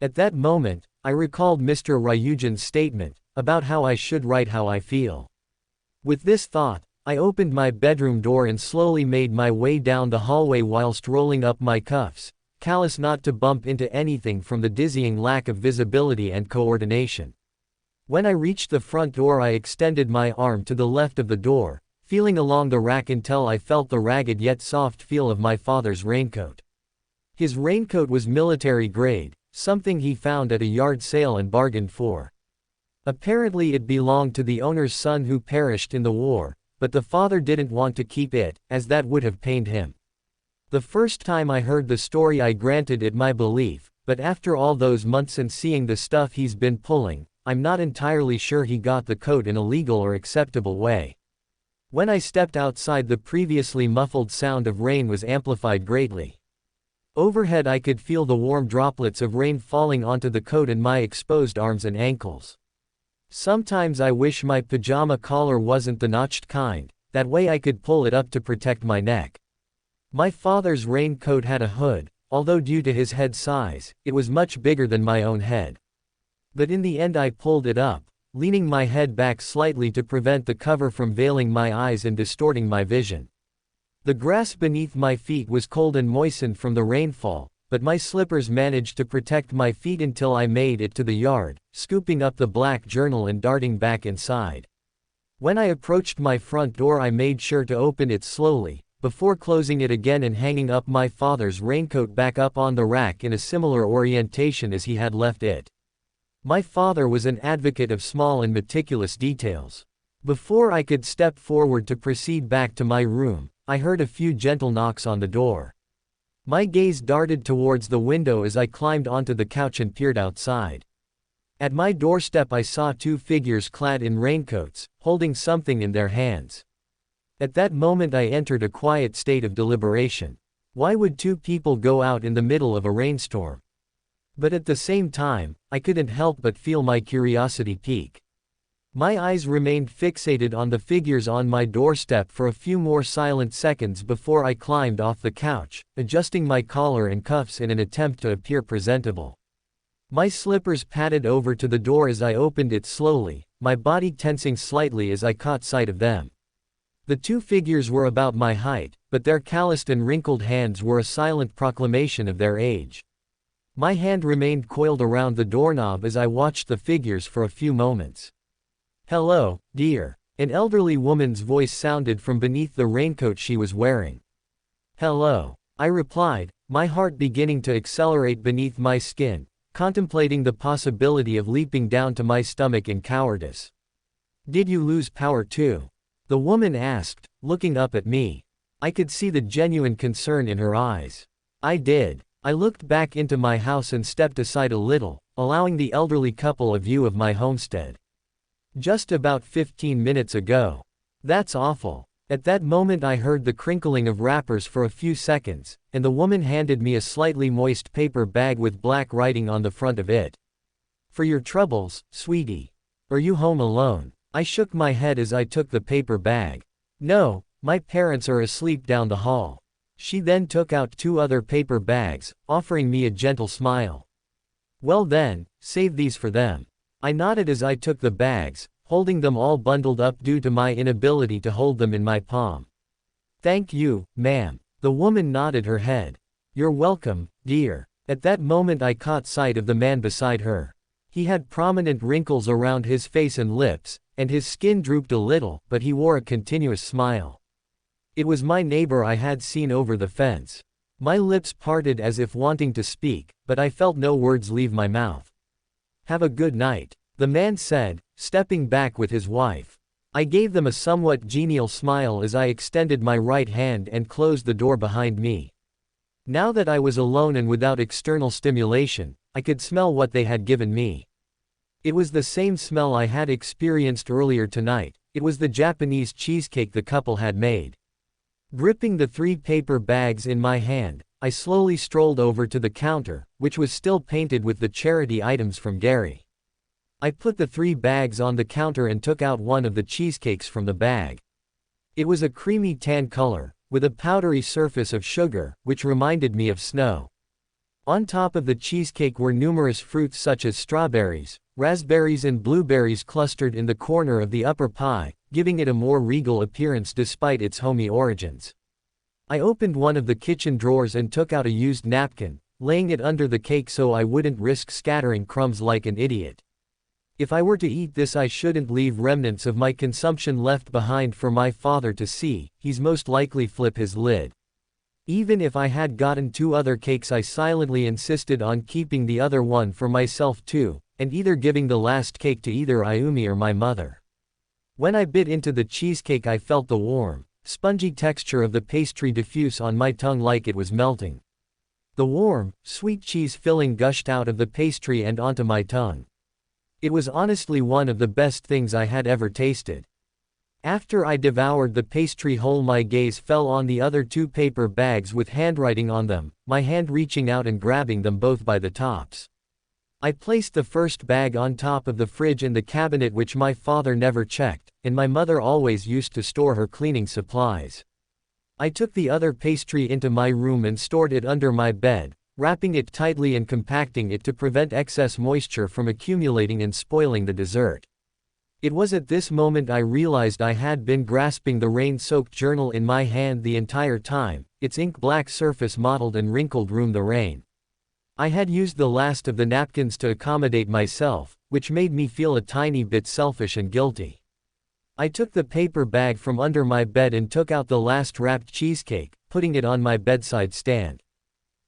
At that moment, I recalled Mr. Ryujin's statement, about how I should write how I feel. With this thought, I opened my bedroom door and slowly made my way down the hallway whilst rolling up my cuffs, callous not to bump into anything from the dizzying lack of visibility and coordination. When I reached the front door I extended my arm to the left of the door, feeling along the rack until I felt the ragged yet soft feel of my father's raincoat. His raincoat was military grade, something he found at a yard sale and bargained for. Apparently it belonged to the owner's son who perished in the war, but the father didn't want to keep it, as that would have pained him. The first time I heard the story I granted it my belief, but after all those months and seeing the stuff he's been pulling, I'm not entirely sure he got the coat in a legal or acceptable way. When I stepped outside the previously muffled sound of rain was amplified greatly. Overhead I could feel the warm droplets of rain falling onto the coat and my exposed arms and ankles. Sometimes I wish my pajama collar wasn't the notched kind, that way I could pull it up to protect my neck. My father's raincoat had a hood, although due to his head size, it was much bigger than my own head. But in the end I pulled it up, leaning my head back slightly to prevent the cover from veiling my eyes and distorting my vision. The grass beneath my feet was cold and moistened from the rainfall, but my slippers managed to protect my feet until I made it to the yard, scooping up the black journal and darting back inside. When I approached my front door I made sure to open it slowly, before closing it again and hanging up my father's raincoat back up on the rack in a similar orientation as he had left it. My father was an advocate of small and meticulous details. Before I could step forward to proceed back to my room, I heard a few gentle knocks on the door. My gaze darted towards the window as I climbed onto the couch and peered outside. At my doorstep I saw two figures clad in raincoats, holding something in their hands. At that moment I entered a quiet state of deliberation. Why would two people go out in the middle of a rainstorm? But at the same time, I couldn't help but feel my curiosity peak. My eyes remained fixated on the figures on my doorstep for a few more silent seconds before I climbed off the couch, adjusting my collar and cuffs in an attempt to appear presentable. My slippers padded over to the door as I opened it slowly, my body tensing slightly as I caught sight of them. The two figures were about my height, but their calloused and wrinkled hands were a silent proclamation of their age. My hand remained coiled around the doorknob as I watched the figures for a few moments. "Hello, dear," an elderly woman's voice sounded from beneath the raincoat she was wearing. "Hello," I replied, my heart beginning to accelerate beneath my skin, contemplating the possibility of leaping down to my stomach in cowardice. "Did you lose power too?" the woman asked, looking up at me. I could see the genuine concern in her eyes. "I did." I looked back into my house and stepped aside a little, allowing the elderly couple a view of my homestead. "Just about 15 minutes ago." "That's awful." At that moment I heard the crinkling of wrappers for a few seconds, and the woman handed me a slightly moist paper bag with black writing on the front of it. "For your troubles, sweetie. Are you home alone?" I shook my head as I took the paper bag. "No, my parents are asleep down the hall." She then took out two other paper bags, offering me a gentle smile. "Well then, save these for them." I nodded as I took the bags, holding them all bundled up due to my inability to hold them in my palm. "Thank you, ma'am." The woman nodded her head. "You're welcome, dear." At that moment I caught sight of the man beside her. He had prominent wrinkles around his face and lips, and his skin drooped a little, but he wore a continuous smile. It was my neighbor I had seen over the fence. My lips parted as if wanting to speak, but I felt no words leave my mouth. "Have a good night," the man said, stepping back with his wife. I gave them a somewhat genial smile as I extended my right hand and closed the door behind me. Now that I was alone and without external stimulation, I could smell what they had given me. It was the same smell I had experienced earlier tonight. It was the Japanese cheesecake the couple had made. Gripping the three paper bags in my hand, I slowly strolled over to the counter, which was still painted with the charity items from Gary. I put the three bags on the counter and took out one of the cheesecakes from the bag. It was a creamy tan color, with a powdery surface of sugar, which reminded me of snow. On top of the cheesecake were numerous fruits such as strawberries, raspberries and blueberries clustered in the corner of the upper pie, giving it a more regal appearance despite its homey origins. I opened one of the kitchen drawers and took out a used napkin, laying it under the cake so I wouldn't risk scattering crumbs like an idiot. If I were to eat this, I shouldn't leave remnants of my consumption left behind for my father to see. He's most likely flip his lid. Even if I had gotten two other cakes, I silently insisted on keeping the other one for myself too, and either giving the last cake to either Ayumi or my mother. When I bit into the cheesecake, I felt the warm, spongy texture of the pastry diffuse on my tongue like it was melting. The warm, sweet cheese filling gushed out of the pastry and onto my tongue. It was honestly one of the best things I had ever tasted. After I devoured the pastry whole, my gaze fell on the other two paper bags with handwriting on them, my hand reaching out and grabbing them both by the tops. I placed the first bag on top of the fridge in the cabinet which my father never checked, and my mother always used to store her cleaning supplies. I took the other pastry into my room and stored it under my bed, wrapping it tightly and compacting it to prevent excess moisture from accumulating and spoiling the dessert. It was at this moment I realized I had been grasping the rain-soaked journal in my hand the entire time, its ink-black surface mottled and wrinkled from the rain. I had used the last of the napkins to accommodate myself, which made me feel a tiny bit selfish and guilty. I took the paper bag from under my bed and took out the last wrapped cheesecake, putting it on my bedside stand.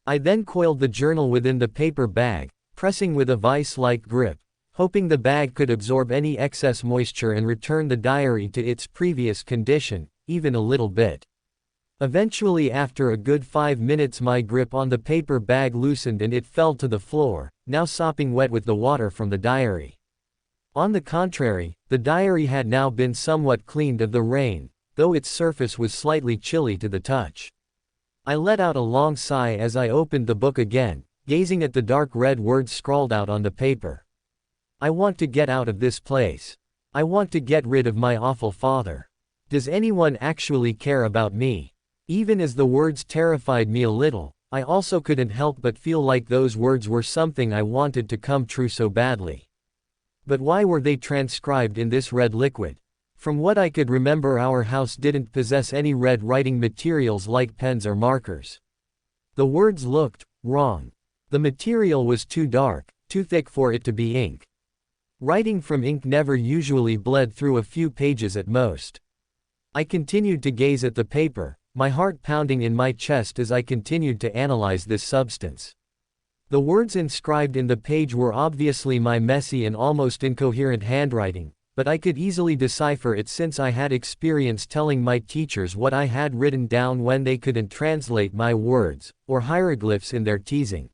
I then coiled the journal within the paper bag, pressing with a vice-like grip, hoping the bag could absorb any excess moisture and return the diary to its previous condition, even a little bit. Eventually, after a good 5 minutes, my grip on the paper bag loosened and it fell to the floor, now sopping wet with the water from the diary. On the contrary, the diary had now been somewhat cleaned of the rain, though its surface was slightly chilly to the touch. I let out a long sigh as I opened the book again, gazing at the dark red words scrawled out on the paper. I want to get out of this place. I want to get rid of my awful father. Does anyone actually care about me? Even as the words terrified me a little, I also couldn't help but feel like those words were something I wanted to come true so badly. But why were they transcribed in this red liquid? From what I could remember, our house didn't possess any red writing materials like pens or markers. The words looked wrong. The material was too dark, too thick for it to be ink. Writing from ink never usually bled through a few pages at most. I continued to gaze at the paper, my heart pounding in my chest as I continued to analyze this substance. The words inscribed in the page were obviously my messy and almost incoherent handwriting, but I could easily decipher it since I had experience telling my teachers what I had written down when they couldn't translate my words, or hieroglyphs in their teasing.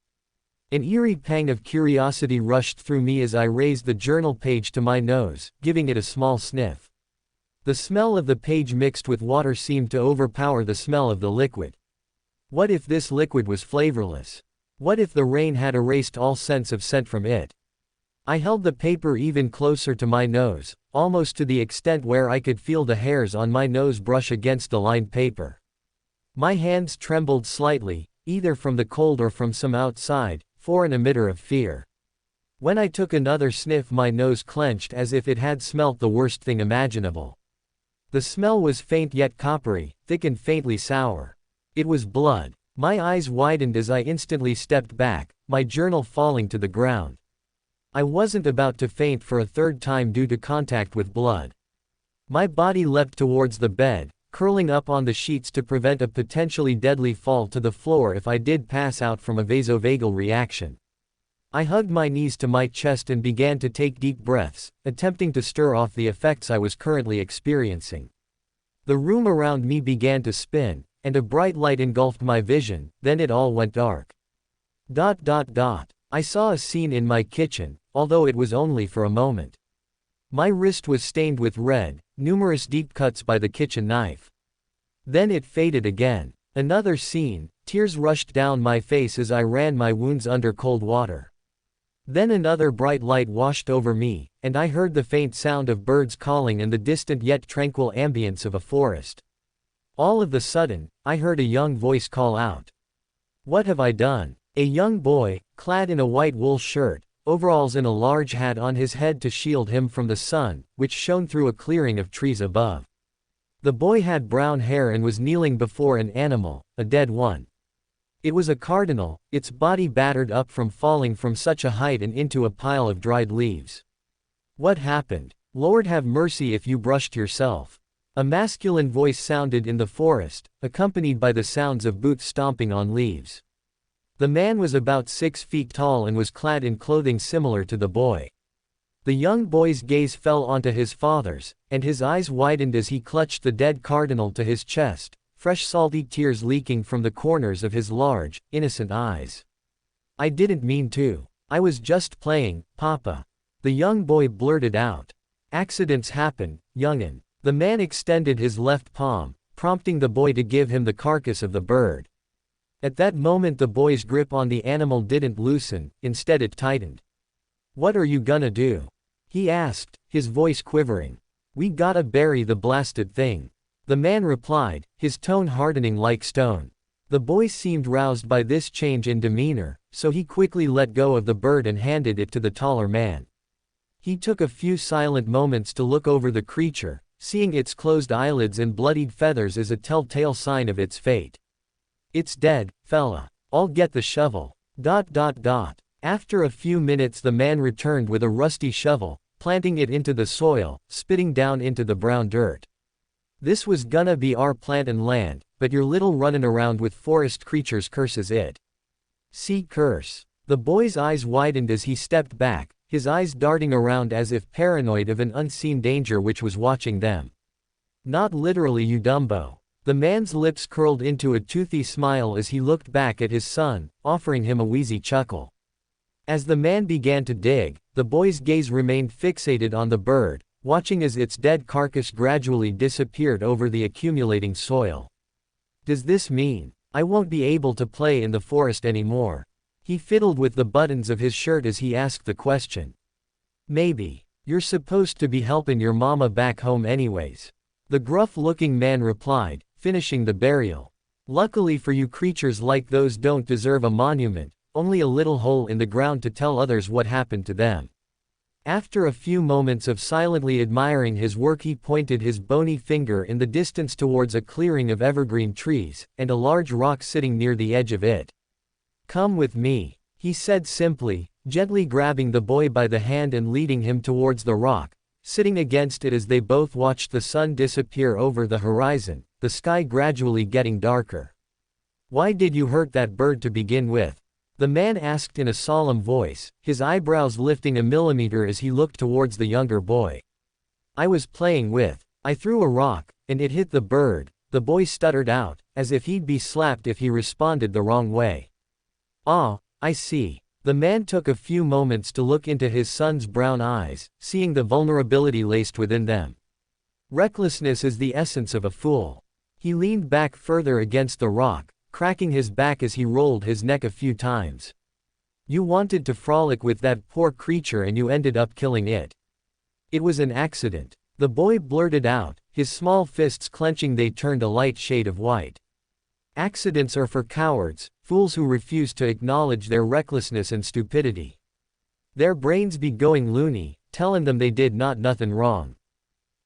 An eerie pang of curiosity rushed through me as I raised the journal page to my nose, giving it a small sniff. The smell of the page mixed with water seemed to overpower the smell of the liquid. What if this liquid was flavorless? What if the rain had erased all sense of scent from it? I held the paper even closer to my nose, almost to the extent where I could feel the hairs on my nose brush against the lined paper. My hands trembled slightly, either from the cold or from some outside, foreign emitter of fear. When I took another sniff, my nose clenched as if it had smelt the worst thing imaginable. The smell was faint yet coppery, thick and faintly sour. It was blood. My eyes widened as I instantly stepped back, my journal falling to the ground. I wasn't about to faint for a third time due to contact with blood. My body leapt towards the bed, curling up on the sheets to prevent a potentially deadly fall to the floor if I did pass out from a vasovagal reaction. I hugged my knees to my chest and began to take deep breaths, attempting to stir off the effects I was currently experiencing. The room around me began to spin, and a bright light engulfed my vision, then it all went dark. I saw a scene in my kitchen, although it was only for a moment. My wrist was stained with red, numerous deep cuts by the kitchen knife. Then it faded again. Another scene, tears rushed down my face as I ran my wounds under cold water. Then another bright light washed over me, and I heard the faint sound of birds calling and the distant yet tranquil ambience of a forest. All of a sudden, I heard a young voice call out. What have I done? A young boy, clad in a white wool shirt, overalls and a large hat on his head to shield him from the sun, which shone through a clearing of trees above. The boy had brown hair and was kneeling before an animal, a dead one. It was a cardinal, its body battered up from falling from such a height and into a pile of dried leaves. What happened? Lord have mercy if you brushed yourself. A masculine voice sounded in the forest, accompanied by the sounds of boots stomping on leaves. The man was about 6 feet tall and was clad in clothing similar to the boy. The young boy's gaze fell onto his father's, and his eyes widened as he clutched the dead cardinal to his chest, fresh salty tears leaking from the corners of his large, innocent eyes. I didn't mean to. I was just playing, Papa. The young boy blurted out. Accidents happen, young'un. The man extended his left palm, prompting the boy to give him the carcass of the bird. At that moment the boy's grip on the animal didn't loosen, instead it tightened. What are you gonna do? He asked, his voice quivering. We gotta bury the blasted thing. The man replied, his tone hardening like stone. The boy seemed roused by this change in demeanor, so he quickly let go of the bird and handed it to the taller man. He took a few silent moments to look over the creature, seeing its closed eyelids and bloodied feathers as a telltale sign of its fate. It's dead, fella. I'll get the shovel. After a few minutes the man returned with a rusty shovel, planting it into the soil, spitting down into the brown dirt. This was gonna be our plant and land, but your little runnin' around with forest creatures curses it. See curse. The boy's eyes widened as he stepped back, his eyes darting around as if paranoid of an unseen danger which was watching them. Not literally, you dumbo. The man's lips curled into a toothy smile as he looked back at his son, offering him a wheezy chuckle. As the man began to dig, the boy's gaze remained fixated on the bird, watching as its dead carcass gradually disappeared over the accumulating soil. Does this mean I won't be able to play in the forest anymore? He fiddled with the buttons of his shirt as he asked the question. Maybe. You're supposed to be helping your mama back home anyways. The gruff-looking man replied, finishing the burial. Luckily for you, creatures like those don't deserve a monument, only a little hole in the ground to tell others what happened to them. After a few moments of silently admiring his work, he pointed his bony finger in the distance towards a clearing of evergreen trees, and a large rock sitting near the edge of it. Come with me, he said simply, gently grabbing the boy by the hand and leading him towards the rock, sitting against it as they both watched the sun disappear over the horizon, the sky gradually getting darker. Why did you hurt that bird to begin with? The man asked in a solemn voice, his eyebrows lifting a millimeter as he looked towards the younger boy. I was playing with. I threw a rock, and it hit the bird, the boy stuttered out, as if he'd be slapped if he responded the wrong way. Ah, I see. The man took a few moments to look into his son's brown eyes, seeing the vulnerability laced within them. Recklessness is the essence of a fool. He leaned back further against the rock, cracking his back as he rolled his neck a few times. You wanted to frolic with that poor creature and you ended up killing it. It was an accident. The boy blurted out, his small fists clenching. They turned a light shade of white. Accidents are for cowards, fools who refuse to acknowledge their recklessness and stupidity. Their brains be going loony, telling them they did nothing wrong.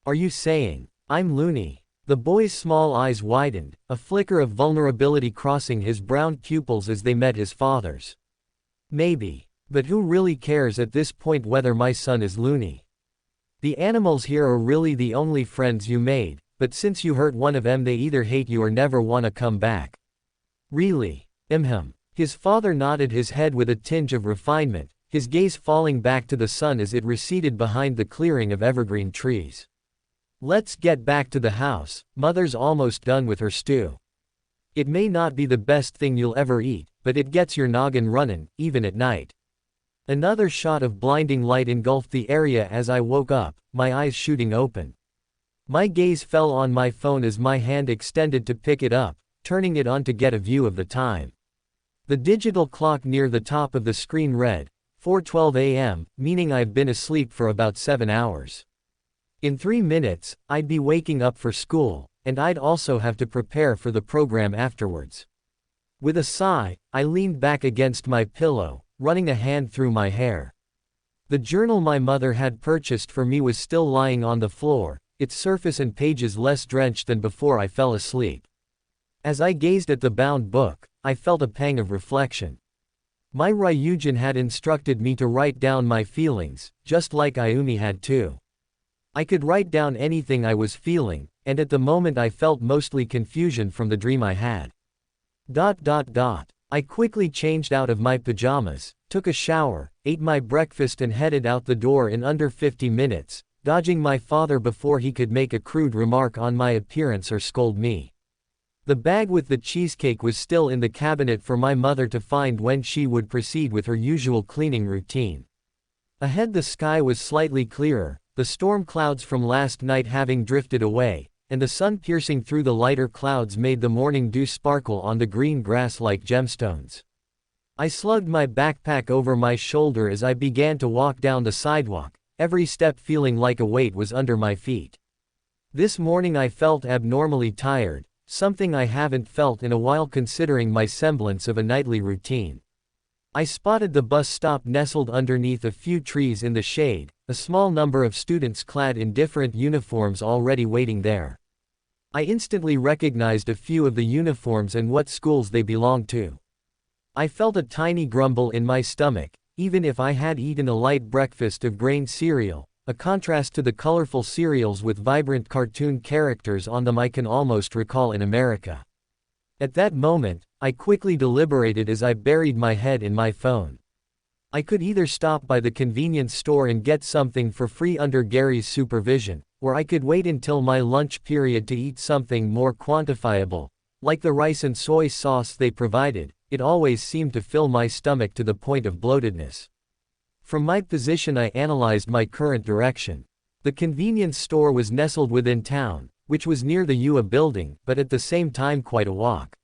Are you saying I'm loony? The boy's small eyes widened, a flicker of vulnerability crossing his brown pupils as they met his father's. Maybe. But who really cares at this point whether my son is loony? The animals here are really the only friends you made, but since you hurt one of them they either hate you or never wanna come back. Really? His father nodded his head with a tinge of refinement, his gaze falling back to the sun as it receded behind the clearing of evergreen trees. Let's get back to the house, mother's almost done with her stew. It may not be the best thing you'll ever eat, but it gets your noggin running, even at night. Another shot of blinding light engulfed the area as I woke up, my eyes shooting open. My gaze fell on my phone as my hand extended to pick it up, turning it on to get a view of the time. The digital clock near the top of the screen read 4:12 a.m., meaning I've been asleep for about 7 hours. In 3 minutes, I'd be waking up for school, and I'd also have to prepare for the program afterwards. With a sigh, I leaned back against my pillow, running a hand through my hair. The journal my mother had purchased for me was still lying on the floor, its surface and pages less drenched than before I fell asleep. As I gazed at the bound book, I felt a pang of reflection. My Ryujin had instructed me to write down my feelings, just like Ayumi had too. I could write down anything I was feeling, and at the moment I felt mostly confusion from the dream I had. I quickly changed out of my pajamas, took a shower, ate my breakfast and headed out the door in under 50 minutes, dodging my father before he could make a crude remark on my appearance or scold me. The bag with the cheesecake was still in the cabinet for my mother to find when she would proceed with her usual cleaning routine. Ahead the sky was slightly clearer, the storm clouds from last night having drifted away, and the sun piercing through the lighter clouds made the morning dew sparkle on the green grass like gemstones. I slugged my backpack over my shoulder as I began to walk down the sidewalk, every step feeling like a weight was under my feet. This morning I felt abnormally tired, something I haven't felt in a while considering my semblance of a nightly routine. I spotted the bus stop nestled underneath a few trees in the shade, a small number of students clad in different uniforms already waiting there. I instantly recognized a few of the uniforms and what schools they belonged to. I felt a tiny grumble in my stomach, even if I had eaten a light breakfast of grain cereal, a contrast to the colorful cereals with vibrant cartoon characters on them I can almost recall in America. At that moment, I quickly deliberated as I buried my head in my phone. I could either stop by the convenience store and get something for free under Gary's supervision, or I could wait until my lunch period to eat something more quantifiable, like the rice and soy sauce they provided. It always seemed to fill my stomach to the point of bloatedness. From my position I analyzed my current direction. The convenience store was nestled within town, which was near the UA building, but at the same time quite a walk.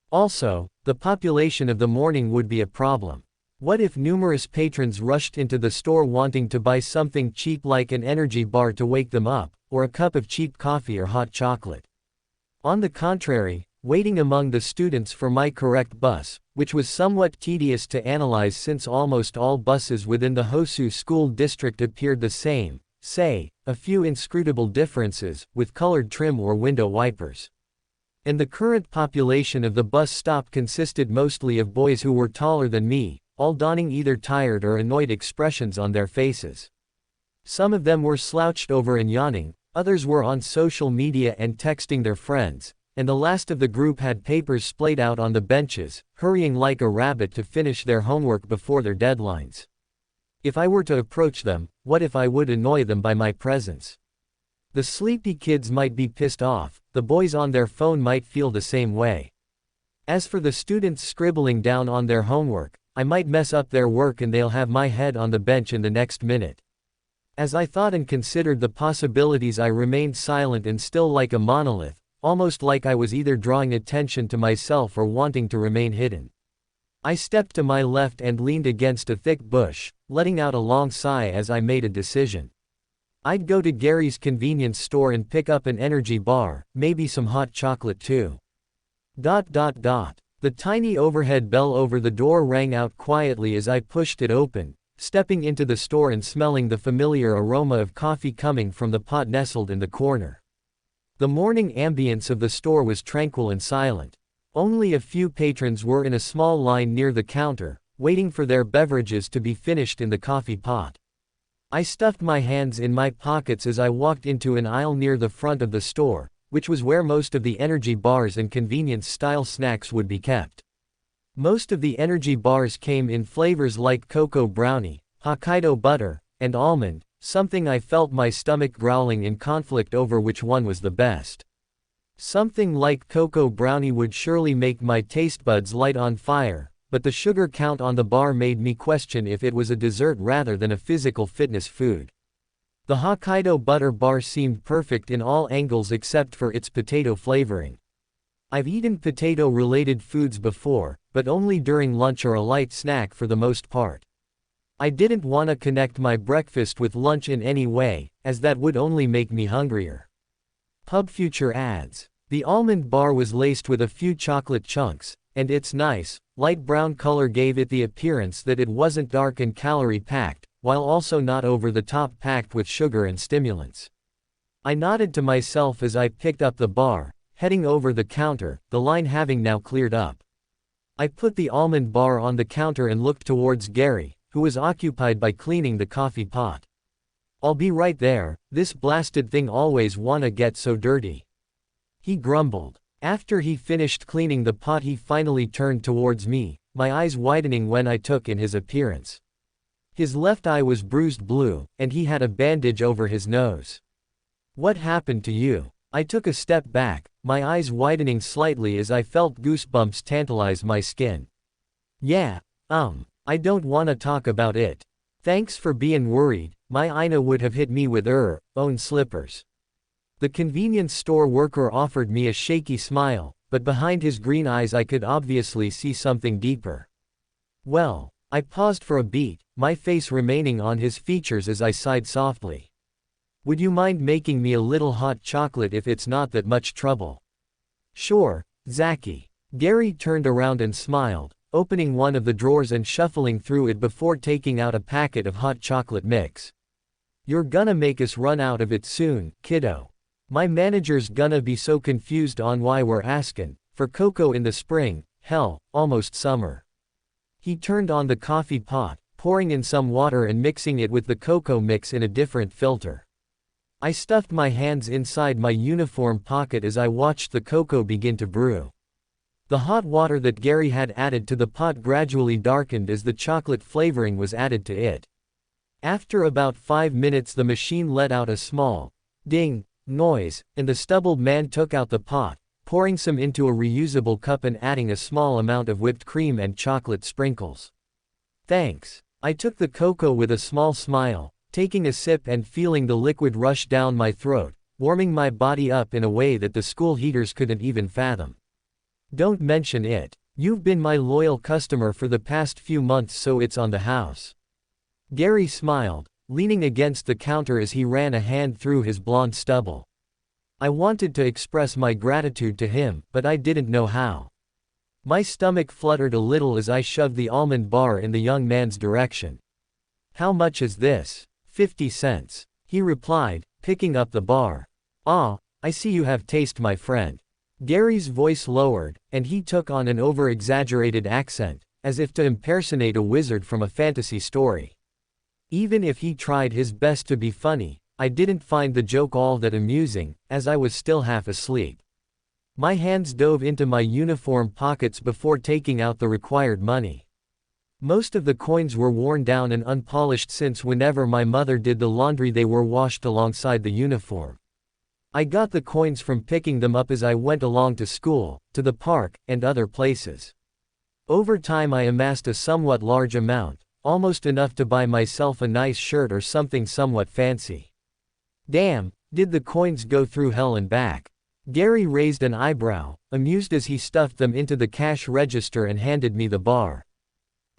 Also, the population of the morning would be a problem. What if numerous patrons rushed into the store wanting to buy something cheap like an energy bar to wake them up, or a cup of cheap coffee or hot chocolate? On the contrary, waiting among the students for my correct bus, which was somewhat tedious to analyze since almost all buses within the Hosu school district appeared the same, say, a few inscrutable differences, with colored trim or window wipers. And the current population of the bus stop consisted mostly of boys who were taller than me, all donning either tired or annoyed expressions on their faces. Some of them were slouched over and yawning, others were on social media and texting their friends, and the last of the group had papers splayed out on the benches, hurrying like a rabbit to finish their homework before their deadlines. If I were to approach them, what if I would annoy them by my presence? The sleepy kids might be pissed off, the boys on their phone might feel the same way. As for the students scribbling down on their homework, I might mess up their work and they'll have my head on the bench in the next minute. As I thought and considered the possibilities, I remained silent and still like a monolith, almost like I was either drawing attention to myself or wanting to remain hidden. I stepped to my left and leaned against a thick bush, letting out a long sigh as I made a decision. I'd go to Gary's convenience store and pick up an energy bar, maybe some hot chocolate too. The tiny overhead bell over the door rang out quietly as I pushed it open, stepping into the store and smelling the familiar aroma of coffee coming from the pot nestled in the corner. The morning ambience of the store was tranquil and silent. Only a few patrons were in a small line near the counter, waiting for their beverages to be finished in the coffee pot. I stuffed my hands in my pockets as I walked into an aisle near the front of the store, which was where most of the energy bars and convenience-style snacks would be kept. Most of the energy bars came in flavors like cocoa brownie, Hokkaido butter, and almond, something I felt my stomach growling in conflict over which one was the best. Something like cocoa brownie would surely make my taste buds light on fire, but the sugar count on the bar made me question if it was a dessert rather than a physical fitness food. The Hokkaido butter bar seemed perfect in all angles except for its potato flavoring. I've eaten potato-related foods before, but only during lunch or a light snack for the most part. I didn't want to connect my breakfast with lunch in any way, as that would only make me hungrier. PubFuture adds. The almond bar was laced with a few chocolate chunks, and its nice, light brown color gave it the appearance that it wasn't dark and calorie-packed, while also not over the top packed with sugar and stimulants. I nodded to myself as I picked up the bar, heading over the counter, the line having now cleared up. I put the almond bar on the counter and looked towards Gary, who was occupied by cleaning the coffee pot. "I'll be right there, this blasted thing always wanna get so dirty," he grumbled. After he finished cleaning the pot he finally turned towards me, my eyes widening when I took in his appearance. His left eye was bruised blue, and he had a bandage over his nose. "What happened to you?" I took a step back, my eyes widening slightly as I felt goosebumps tantalize my skin. "Yeah, I don't wanna talk about it. Thanks for being worried, my Ina would have hit me with own slippers." The convenience store worker offered me a shaky smile, but behind his green eyes I could obviously see something deeper. "Well," I paused for a beat, my face remaining on his features as I sighed softly. "Would you mind making me a little hot chocolate if it's not that much trouble?" "Sure, Zaki." Gary turned around and smiled, opening one of the drawers and shuffling through it before taking out a packet of hot chocolate mix. "You're gonna make us run out of it soon, kiddo. My manager's gonna be so confused on why we're asking for cocoa in the spring, hell, almost summer." He turned on the coffee pot, pouring in some water and mixing it with the cocoa mix in a different filter. I stuffed my hands inside my uniform pocket as I watched the cocoa begin to brew. The hot water that Gary had added to the pot gradually darkened as the chocolate flavoring was added to it. After about 5 minutes the machine let out a small, Ding, noise, and the stubbled man took out the pot, pouring some into a reusable cup and adding a small amount of whipped cream and chocolate sprinkles. Thanks. I took the cocoa with a small smile, taking a sip and feeling the liquid rush down my throat, warming my body up in a way that the school heaters couldn't even fathom. Don't mention it. You've been my loyal customer for the past few months, so it's on the house. Gary smiled, leaning against the counter as he ran a hand through his blonde stubble. I wanted to express my gratitude to him, but I didn't know how. My stomach fluttered a little as I shoved the almond bar in the young man's direction. How much is this? 50 cents. He replied, picking up the bar. Ah, I see you have taste, my friend. Gary's voice lowered, and he took on an over-exaggerated accent, as if to impersonate a wizard from a fantasy story. Even if he tried his best to be funny, I didn't find the joke all that amusing, as I was still half asleep. My hands dove into my uniform pockets before taking out the required money. Most of the coins were worn down and unpolished since whenever my mother did the laundry they were washed alongside the uniform. I got the coins from picking them up as I went along to school, to the park, and other places. Over time I amassed a somewhat large amount, almost enough to buy myself a nice shirt or something somewhat fancy. Damn, did the coins go through hell and back? Gary raised an eyebrow, amused as he stuffed them into the cash register and handed me the bar.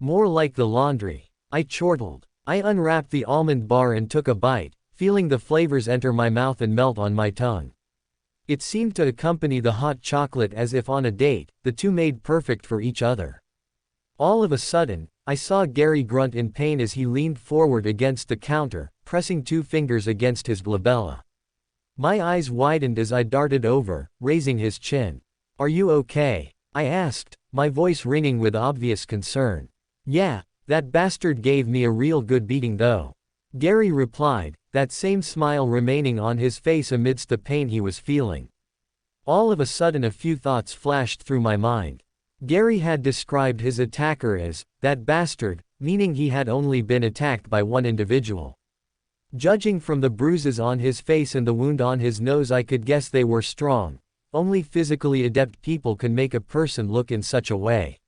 More like the laundry. I chortled. I unwrapped the almond bar and took a bite, feeling the flavors enter my mouth and melt on my tongue. It seemed to accompany the hot chocolate as if on a date, the two made perfect for each other. All of a sudden, I saw Gary grunt in pain as he leaned forward against the counter, pressing 2 fingers against his glabella. My eyes widened as I darted over, raising his chin. Are you okay? I asked, my voice ringing with obvious concern. Yeah, that bastard gave me a real good beating though. Gary replied, that same smile remaining on his face amidst the pain he was feeling. All of a sudden a few thoughts flashed through my mind. Gary had described his attacker as, that bastard, meaning he had only been attacked by one individual. Judging from the bruises on his face and the wound on his nose, I could guess they were strong. Only physically adept people can make a person look in such a way.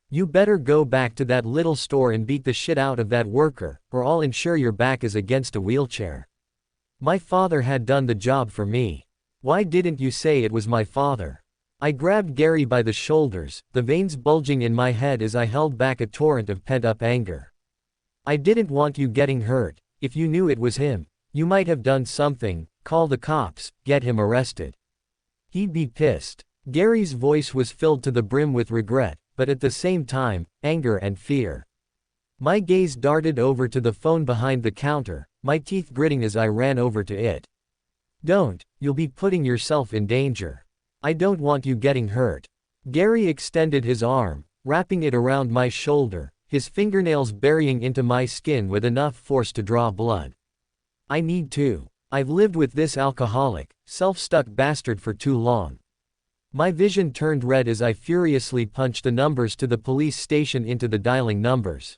You better go back to that little store and beat the shit out of that worker, or I'll ensure your back is against a wheelchair. My father had done the job for me. Why didn't you say it was my father? I grabbed Gary by the shoulders, the veins bulging in my head as I held back a torrent of pent-up anger. I didn't want you getting hurt. If you knew it was him, you might have done something, call the cops, get him arrested. He'd be pissed. Gary's voice was filled to the brim with regret, but at the same time, anger and fear. My gaze darted over to the phone behind the counter, my teeth gritting as I ran over to it. Don't, you'll be putting yourself in danger. I don't want you getting hurt. Gary extended his arm, wrapping it around my shoulder, his fingernails burying into my skin with enough force to draw blood. I need to. I've lived with this alcoholic, self-stuck bastard for too long. My vision turned red as I furiously punched the numbers to the police station into the dialing numbers.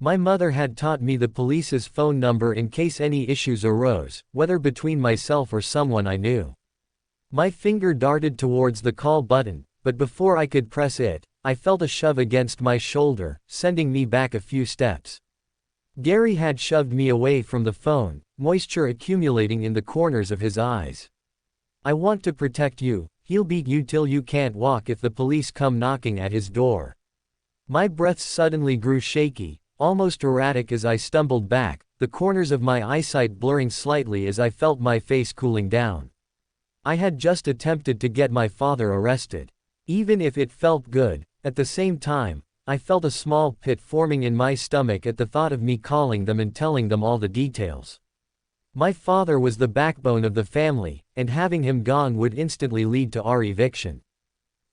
My mother had taught me the police's phone number in case any issues arose, whether between myself or someone I knew. My finger darted towards the call button, but before I could press it, I felt a shove against my shoulder, sending me back a few steps. Gary had shoved me away from the phone, moisture accumulating in the corners of his eyes. I want to protect you. He'll beat you till you can't walk if the police come knocking at his door. My breath suddenly grew shaky, almost erratic as I stumbled back, the corners of my eyesight blurring slightly as I felt my face cooling down. I had just attempted to get my father arrested. Even if it felt good, at the same time, I felt a small pit forming in my stomach at the thought of me calling them and telling them all the details. My father was the backbone of the family, and having him gone would instantly lead to our eviction.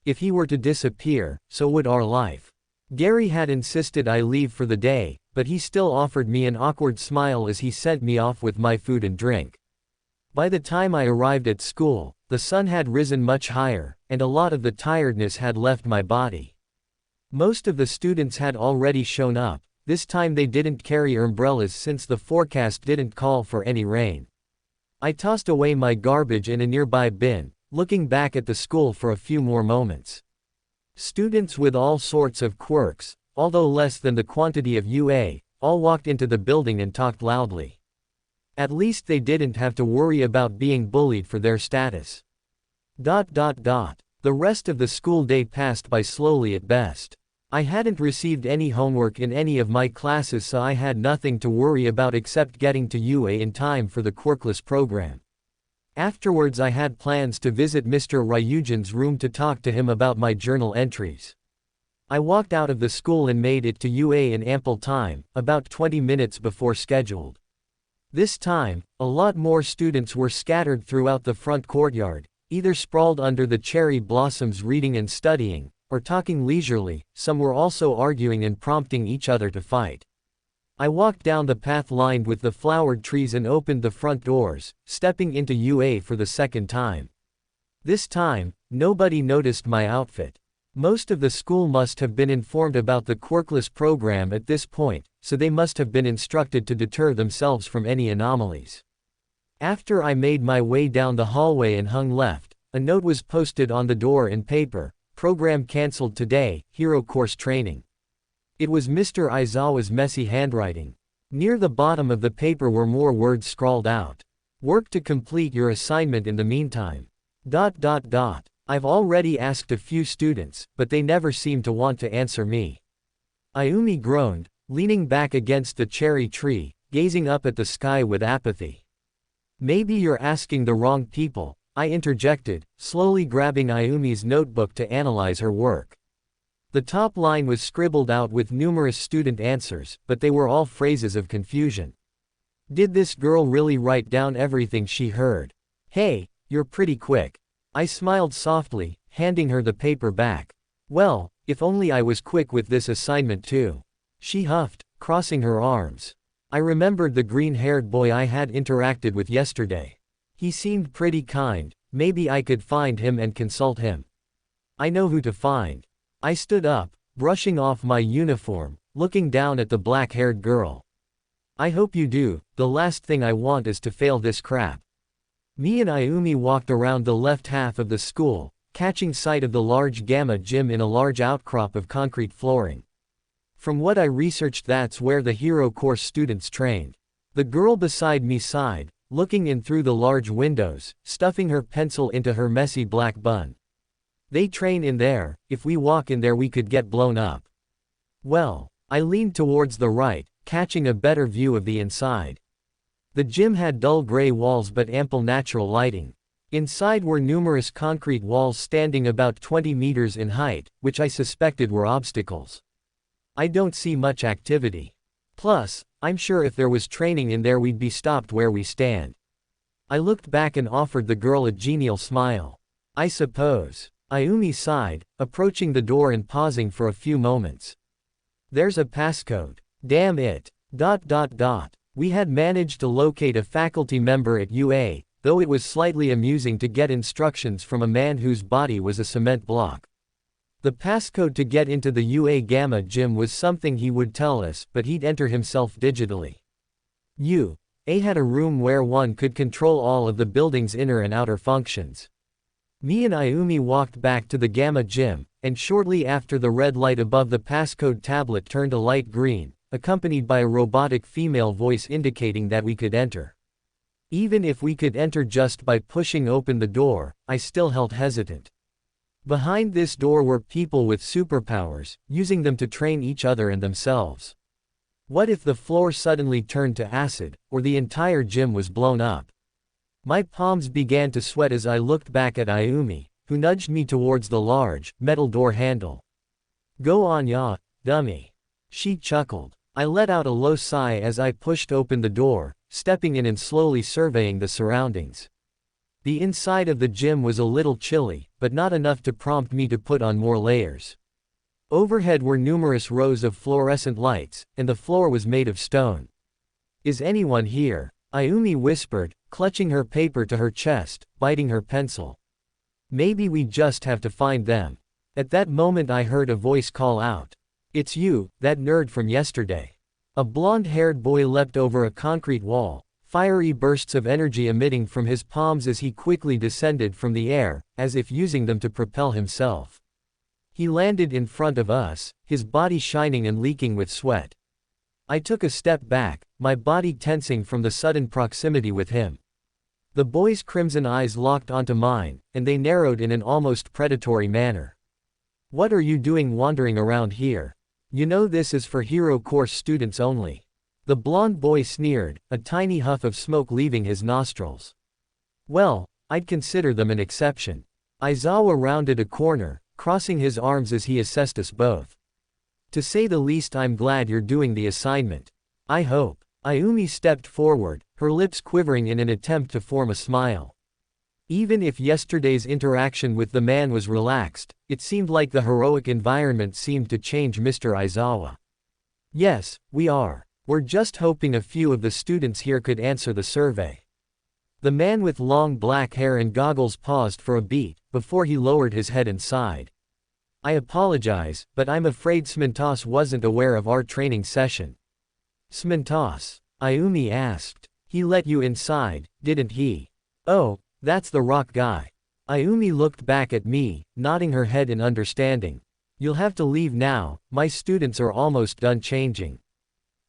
If he were to disappear, so would our life. Gary had insisted I leave for the day, but he still offered me an awkward smile as he sent me off with my food and drink. By the time I arrived at school, the sun had risen much higher, and a lot of the tiredness had left my body. Most of the students had already shown up. This time they didn't carry umbrellas since the forecast didn't call for any rain. I tossed away my garbage in a nearby bin, looking back at the school for a few more moments. Students with all sorts of quirks, although less than the quantity of UA, all walked into the building and talked loudly. At least they didn't have to worry about being bullied for their status. The rest of the school day passed by slowly at best. I hadn't received any homework in any of my classes, so I had nothing to worry about except getting to UA in time for the Quirkless program. Afterwards I had plans to visit Mr. Ryujin's room to talk to him about my journal entries. I walked out of the school and made it to UA in ample time, about 20 minutes before scheduled. This time, a lot more students were scattered throughout the front courtyard, either sprawled under the cherry blossoms reading and studying, or talking leisurely. Some were also arguing and prompting each other to fight. I walked down the path lined with the flowered trees and opened the front doors, stepping into UA for the second time. This time, nobody noticed my outfit. Most of the school must have been informed about the Quirkless program at this point, so they must have been instructed to deter themselves from any anomalies. After I made my way down the hallway and hung left, a note was posted on the door in paper: "Program cancelled today, Hero Course Training." It was Mr. Aizawa's messy handwriting. Near the bottom of the paper were more words scrawled out. "Work to complete your assignment in the meantime. I've already asked a few students, but they never seem to want to answer me." Ayumi groaned, leaning back against the cherry tree, gazing up at the sky with apathy. "Maybe you're asking the wrong people," I interjected, slowly grabbing Ayumi's notebook to analyze her work. The top line was scribbled out with numerous student answers, but they were all phrases of confusion. Did this girl really write down everything she heard? "Hey, you're pretty quick." I smiled softly, handing her the paper back. "Well, if only I was quick with this assignment too." She huffed, crossing her arms. I remembered the green-haired boy I had interacted with yesterday. He seemed pretty kind. Maybe I could find him and consult him. I know who to find. I stood up, brushing off my uniform, looking down at the black-haired girl. "I hope you do. The last thing I want is to fail this crap." Me and Ayumi walked around the left half of the school, catching sight of the large Gamma gym in a large outcrop of concrete flooring. From what I researched, that's where the Hero Course students trained. The girl beside me sighed, looking in through the large windows, stuffing her pencil into her messy black bun. "They train in there. If we walk in there we could get blown up." Well, I leaned towards the right, catching a better view of the inside. The gym had dull gray walls but ample natural lighting. Inside were numerous concrete walls standing about 20 meters in height, which I suspected were obstacles. I don't see much activity. Plus, I'm sure if there was training in there we'd be stopped where we stand. I looked back and offered the girl a genial smile. "I suppose." Ayumi sighed, approaching the door and pausing for a few moments. "There's a passcode. Damn it. We had managed to locate a faculty member at UA, though it was slightly amusing to get instructions from a man whose body was a cement block. The passcode to get into the UA Gamma gym was something he would tell us, but he'd enter himself digitally. UA had a room where one could control all of the building's inner and outer functions. Me and Ayumi walked back to the Gamma gym, and shortly after the red light above the passcode tablet turned a light green, accompanied by a robotic female voice indicating that we could enter. Even if we could enter just by pushing open the door, I still felt hesitant. Behind this door were people with superpowers, using them to train each other and themselves. What if the floor suddenly turned to acid, or the entire gym was blown up? My palms began to sweat as I looked back at Ayumi, who nudged me towards the large, metal door handle. "Go on ya, dummy." She chuckled. I let out a low sigh as I pushed open the door, stepping in and slowly surveying the surroundings. The inside of the gym was a little chilly, but not enough to prompt me to put on more layers. Overhead were numerous rows of fluorescent lights, and the floor was made of stone. "Is anyone here?" Ayumi whispered, clutching her paper to her chest, biting her pencil. "Maybe we just have to find them." At that moment I heard a voice call out. "It's you, that nerd from yesterday." A blonde-haired boy leapt over a concrete wall, fiery bursts of energy emitting from his palms as he quickly descended from the air, as if using them to propel himself. He landed in front of us, his body shining and leaking with sweat. I took a step back, my body tensing from the sudden proximity with him. The boy's crimson eyes locked onto mine, and they narrowed in an almost predatory manner. "What are you doing wandering around here? You know this is for hero course students only." The blonde boy sneered, a tiny huff of smoke leaving his nostrils. "Well, I'd consider them an exception." Aizawa rounded a corner, crossing his arms as he assessed us both. "To say the least, I'm glad you're doing the assignment. I hope." Ayumi stepped forward, her lips quivering in an attempt to form a smile. Even if yesterday's interaction with the man was relaxed, it seemed like the heroic environment seemed to change Mr. Aizawa. "Yes, we are. We're just hoping a few of the students here could answer the survey." The man with long black hair and goggles paused for a beat, before he lowered his head and sighed. "I apologize, but I'm afraid Smintos wasn't aware of our training session." "Smintos?" Ayumi asked. "He let you inside, didn't he?" "Oh, that's the rock guy." Ayumi looked back at me, nodding her head in understanding. "You'll have to leave now, my students are almost done changing."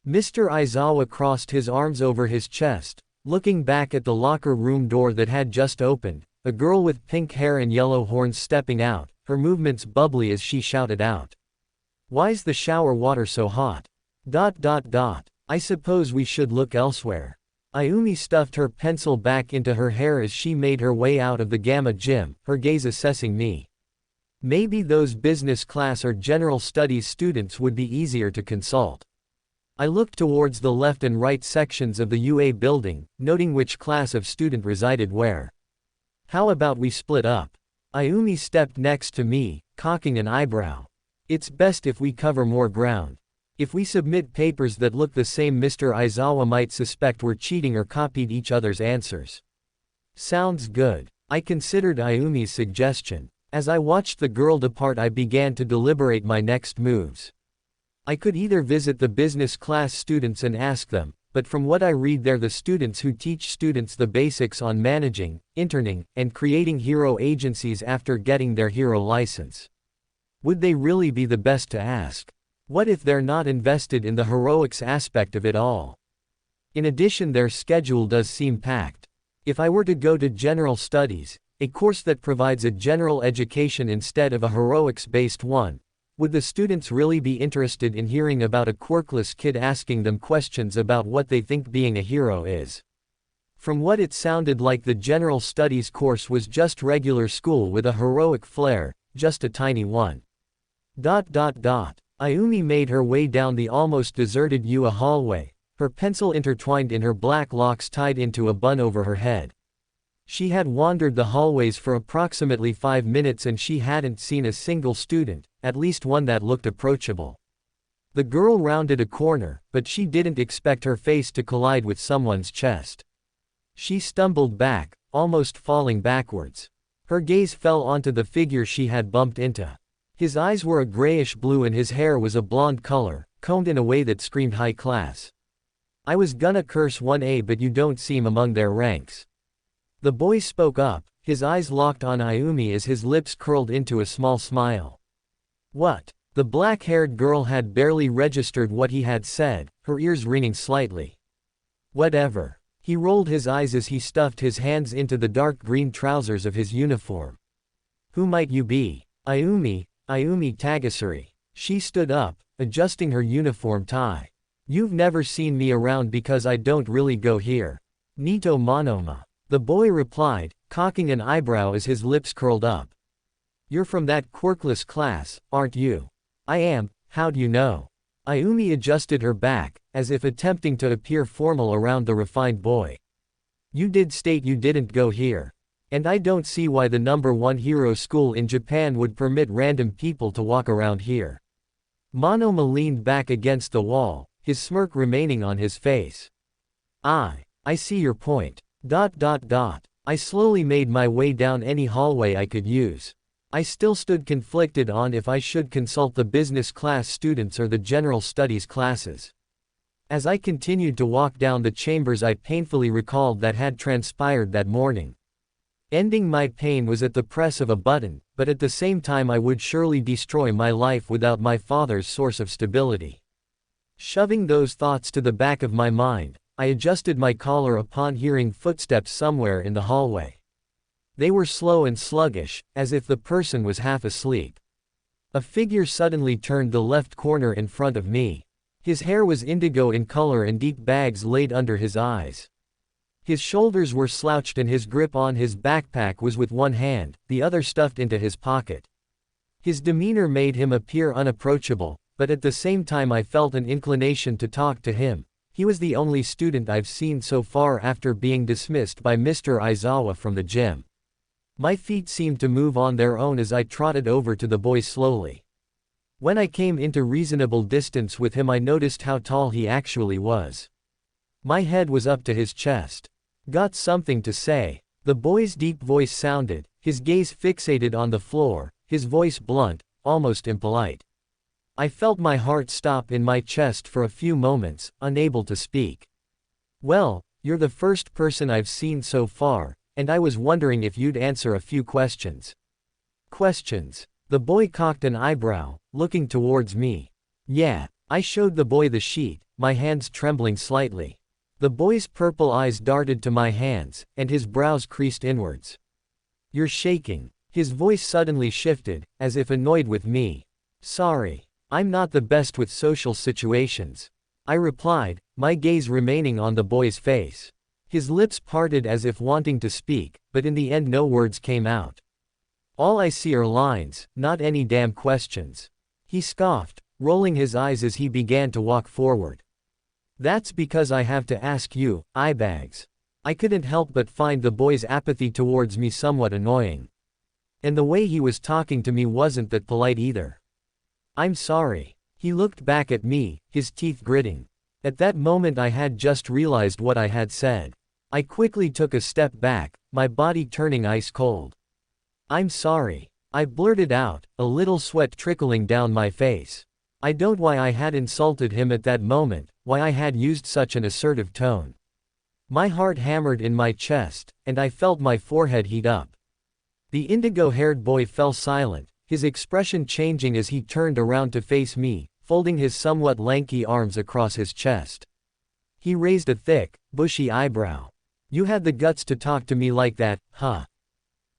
Mr. Aizawa crossed his arms over his chest, looking back at the locker room door that had just opened, a girl with pink hair and yellow horns stepping out, her movements bubbly as she shouted out. "Why's the shower water so hot? ... I suppose we should look elsewhere." Ayumi stuffed her pencil back into her hair as she made her way out of the Gamma gym, her gaze assessing me. Maybe those business class or general studies students would be easier to consult. I looked towards the left and right sections of the UA building, noting which class of student resided where. "How about we split up?" Ayumi stepped next to me, cocking an eyebrow. "It's best if we cover more ground. If we submit papers that look the same, Mr. Aizawa might suspect we're cheating or copied each other's answers." "Sounds good." I considered Ayumi's suggestion. As I watched the girl depart, I began to deliberate my next moves. I could either visit the business class students and ask them, but from what I read, they're the students who teach students the basics on managing, interning, and creating hero agencies after getting their hero license. Would they really be the best to ask? What if they're not invested in the heroics aspect of it all? In addition, their schedule does seem packed. If I were to go to general studies, a course that provides a general education instead of a heroics-based one, would the students really be interested in hearing about a quirkless kid asking them questions about what they think being a hero is? From what it sounded like, the general studies course was just regular school with a heroic flair, just a tiny one. Ayumi made her way down the almost deserted UA hallway, her pencil intertwined in her black locks tied into a bun over her head. She had wandered the hallways for approximately 5 minutes and she hadn't seen a single student, at least one that looked approachable. The girl rounded a corner, but she didn't expect her face to collide with someone's chest. She stumbled back, almost falling backwards. Her gaze fell onto the figure she had bumped into. His eyes were a grayish blue and his hair was a blonde color, combed in a way that screamed high class. "I was gonna curse 1A, but you don't seem among their ranks." The boy spoke up, his eyes locked on Ayumi as his lips curled into a small smile. "What?" The black-haired girl had barely registered what he had said, her ears ringing slightly. "Whatever." He rolled his eyes as he stuffed his hands into the dark green trousers of his uniform. "Who might you be?" Ayumi Tagasuri." She stood up, adjusting her uniform tie. "You've never seen me around because I don't really go here." "Nito Monoma." The boy replied, cocking an eyebrow as his lips curled up. "You're from that quirkless class, aren't you?" "I am, how'd you know?" Ayumi adjusted her back, as if attempting to appear formal around the refined boy. "You did state you didn't go here. And I don't see why the #1 hero school in Japan would permit random people to walk around here." Monoma leaned back against the wall, his smirk remaining on his face. I see your point. I slowly made my way down any hallway I could use. I still stood conflicted on if I should consult the business class students or the general studies classes. As I continued to walk down the chambers, I painfully recalled that had transpired that morning. Ending my pain was at the press of a button, but at the same time I would surely destroy my life without my father's source of stability. Shoving those thoughts to the back of my mind, I adjusted my collar upon hearing footsteps somewhere in the hallway. They were slow and sluggish, as if the person was half asleep. A figure suddenly turned the left corner in front of me. His hair was indigo in color and deep bags laid under his eyes. His shoulders were slouched and his grip on his backpack was with one hand, the other stuffed into his pocket. His demeanor made him appear unapproachable, but at the same time I felt an inclination to talk to him. He was the only student I've seen so far after being dismissed by Mr. Aizawa from the gym. My feet seemed to move on their own as I trotted over to the boy slowly. When I came into reasonable distance with him, I noticed how tall he actually was. My head was up to his chest. "Got something to say?" The boy's deep voice sounded, his gaze fixated on the floor, his voice blunt, almost impolite. I felt my heart stop in my chest for a few moments, unable to speak. "Well, you're the first person I've seen so far, and I was wondering if you'd answer a few questions." "Questions?" The boy cocked an eyebrow, looking towards me. "Yeah." I showed the boy the sheet, my hands trembling slightly. The boy's purple eyes darted to my hands, and his brows creased inwards. "You're shaking." His voice suddenly shifted, as if annoyed with me. "Sorry. I'm not the best with social situations," I replied, my gaze remaining on the boy's face. His lips parted as if wanting to speak, but in the end no words came out. "All I see are lines, not any damn questions," he scoffed, rolling his eyes as he began to walk forward. "That's because I have to ask you, eyebags." I couldn't help but find the boy's apathy towards me somewhat annoying. And the way he was talking to me wasn't that polite either. "I'm sorry." He looked back at me, his teeth gritting. At that moment I had just realized what I had said. I quickly took a step back, my body turning ice cold. "I'm sorry," I blurted out, a little sweat trickling down my face. I don't know why I had insulted him at that moment, why I had used such an assertive tone. My heart hammered in my chest, and I felt my forehead heat up. The indigo-haired boy fell silent, his expression changing as he turned around to face me, folding his somewhat lanky arms across his chest. He raised a thick, bushy eyebrow. "You had the guts to talk to me like that, huh?"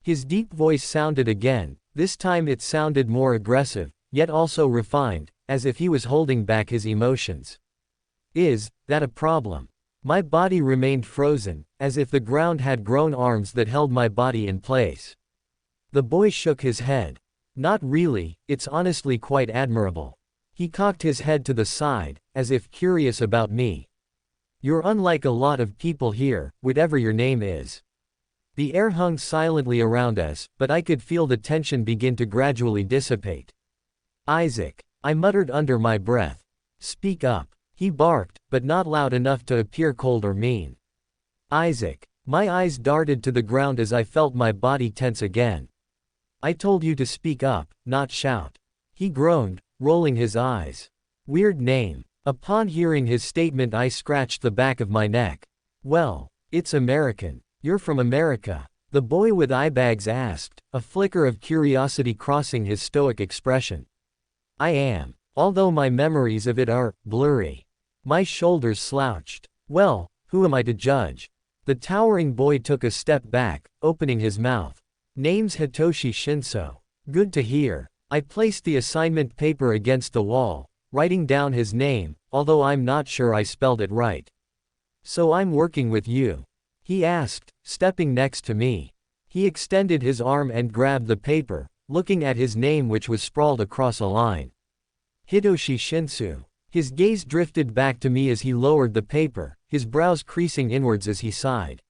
His deep voice sounded again, this time it sounded more aggressive, yet also refined, as if he was holding back his emotions. "Is that a problem?" My body remained frozen, as if the ground had grown arms that held my body in place. The boy shook his head. "Not really, it's honestly quite admirable." He cocked his head to the side, as if curious about me. "You're unlike a lot of people here, whatever your name is." The air hung silently around us, but I could feel the tension begin to gradually dissipate. "Isaac," I muttered under my breath. "Speak up." He barked, but not loud enough to appear cold or mean. "Isaac." My eyes darted to the ground as I felt my body tense again. "I told you to speak up, not shout." He groaned, rolling his eyes. "Weird name." Upon hearing his statement I scratched the back of my neck. "Well, it's American. You're from America?" the boy with eyebags asked, a flicker of curiosity crossing his stoic expression. "I am. Although my memories of it are blurry." My shoulders slouched. "Well, who am I to judge?" The towering boy took a step back, opening his mouth. "Name's Hitoshi Shinszo." "Good to hear." I placed the assignment paper against the wall, writing down his name, although I'm not sure I spelled it right. "So I'm working with you?" he asked, stepping next to me. He extended his arm and grabbed the paper, looking at his name which was sprawled across a line. "Hitoshi Shinszo." His gaze drifted back to me as he lowered the paper, his brows creasing inwards as he sighed.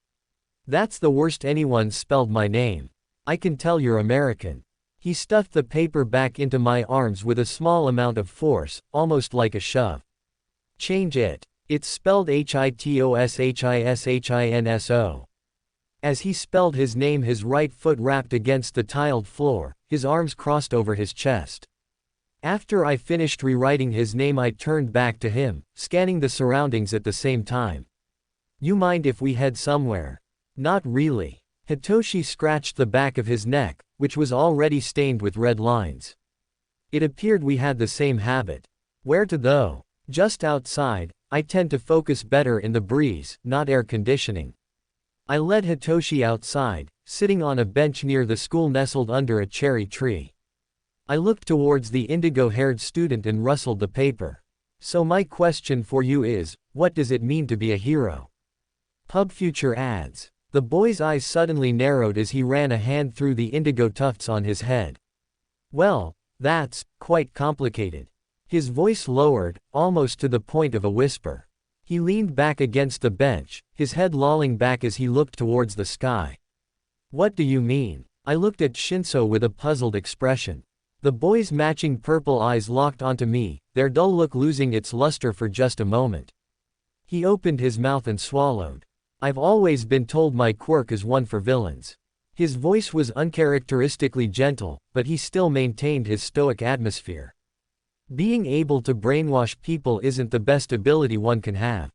"That's the worst anyone's spelled my name. I can tell you're American." He stuffed the paper back into my arms with a small amount of force, almost like a shove. "Change it. It's spelled Hitoshishinso." As he spelled his name, his right foot rapped against the tiled floor, his arms crossed over his chest. After I finished rewriting his name I turned back to him, scanning the surroundings at the same time. You mind if we head somewhere? Not really. Hitoshi scratched the back of his neck, which was already stained with red lines. It appeared we had the same habit. Where to though? Just outside. I tend to focus better in the breeze, not air conditioning. I led Hitoshi outside, sitting on a bench near the school nestled under a cherry tree. I looked towards the indigo-haired student and rustled the paper. So my question for you is, what does it mean to be a hero? Pub Future ads. The boy's eyes suddenly narrowed as he ran a hand through the indigo tufts on his head. Well, that's quite complicated. His voice lowered, almost to the point of a whisper. He leaned back against the bench, his head lolling back as he looked towards the sky. What do you mean? I looked at Shinszo with a puzzled expression. The boy's matching purple eyes locked onto me, their dull look losing its luster for just a moment. He opened his mouth and swallowed. I've always been told my quirk is one for villains. His voice was uncharacteristically gentle, but he still maintained his stoic atmosphere. Being able to brainwash people isn't the best ability one can have.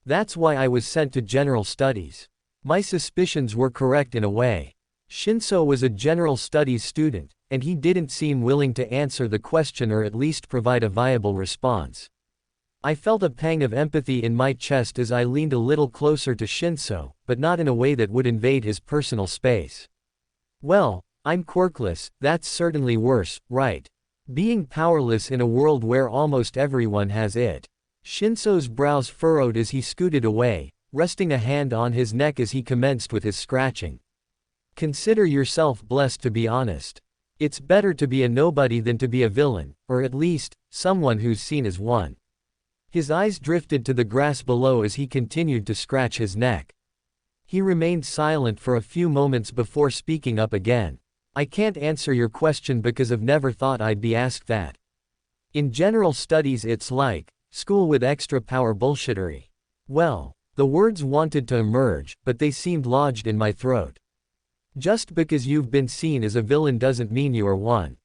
That's why I was sent to general studies. My suspicions were correct in a way. Shinszo was a general studies student, and he didn't seem willing to answer the question or at least provide a viable response. I felt a pang of empathy in my chest as I leaned a little closer to Shinszo, but not in a way that would invade his personal space. Well, I'm quirkless, that's certainly worse, right? Being powerless in a world where almost everyone has it. Shinszo's brows furrowed as he scooted away, resting a hand on his neck as he commenced with his scratching. Consider yourself blessed, to be honest. It's better to be a nobody than to be a villain, or at least, someone who's seen as one. His eyes drifted to the grass below as he continued to scratch his neck. He remained silent for a few moments before speaking up again. I can't answer your question because I've never thought I'd be asked that. In general studies it's like, school with extra power bullshittery. Well, the words wanted to emerge, but they seemed lodged in my throat. Just because you've been seen as a villain doesn't mean you are one.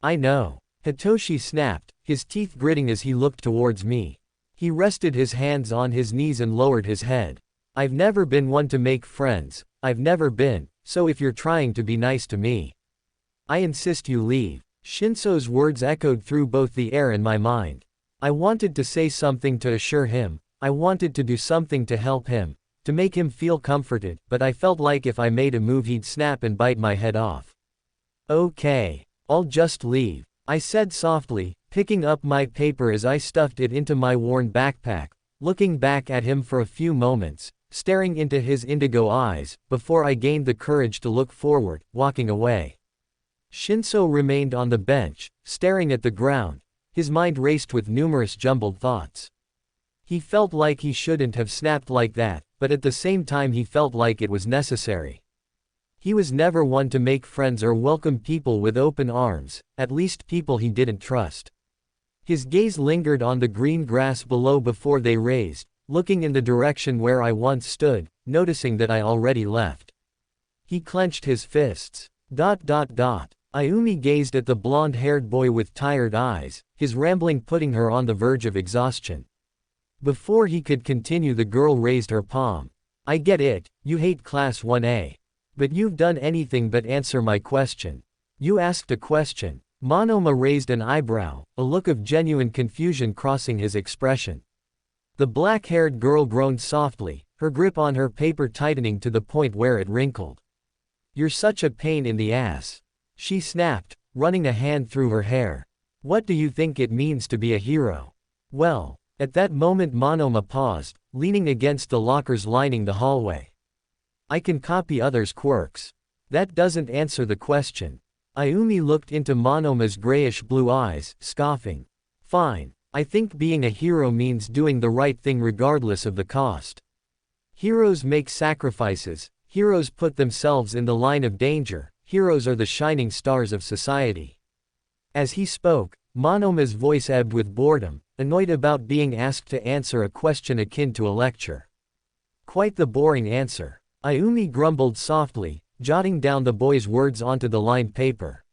I know. Hitoshi snapped, his teeth gritting as he looked towards me. He rested his hands on his knees and lowered his head. I've never been one to make friends, I've never been, so if you're trying to be nice to me, I insist you leave. Shinszo's words echoed through both the air and my mind. I wanted to say something to assure him, I wanted to do something to help him, to make him feel comforted, but I felt like if I made a move he'd snap and bite my head off. Okay, I'll just leave, I said softly, picking up my paper as I stuffed it into my worn backpack, looking back at him for a few moments, staring into his indigo eyes, before I gained the courage to look forward, walking away. Shinszo remained on the bench, staring at the ground, his mind raced with numerous jumbled thoughts. He felt like he shouldn't have snapped like that, but at the same time he felt like it was necessary. He was never one to make friends or welcome people with open arms, at least people he didn't trust. His gaze lingered on the green grass below before they raised, looking in the direction where I once stood, noticing that I already left. He clenched his fists. Ayumi gazed at the blonde-haired boy with tired eyes, his rambling putting her on the verge of exhaustion. Before he could continue, the girl raised her palm. I get it, you hate Class 1A. But you've done anything but answer my question. You asked a question. Monoma raised an eyebrow, a look of genuine confusion crossing his expression. The black-haired girl groaned softly, her grip on her paper tightening to the point where it wrinkled. You're such a pain in the ass. She snapped, running a hand through her hair. What do you think it means to be a hero? Well, at that moment Monoma paused, leaning against the lockers lining the hallway. I can copy others' quirks. That doesn't answer the question. Ayumi looked into Monoma's grayish-blue eyes, scoffing. Fine. I think being a hero means doing the right thing regardless of the cost. Heroes make sacrifices, heroes put themselves in the line of danger, heroes are the shining stars of society. As he spoke, Monoma's voice ebbed with boredom, annoyed about being asked to answer a question akin to a lecture. Quite the boring answer. Ayumi grumbled softly, jotting down the boy's words onto the lined paper.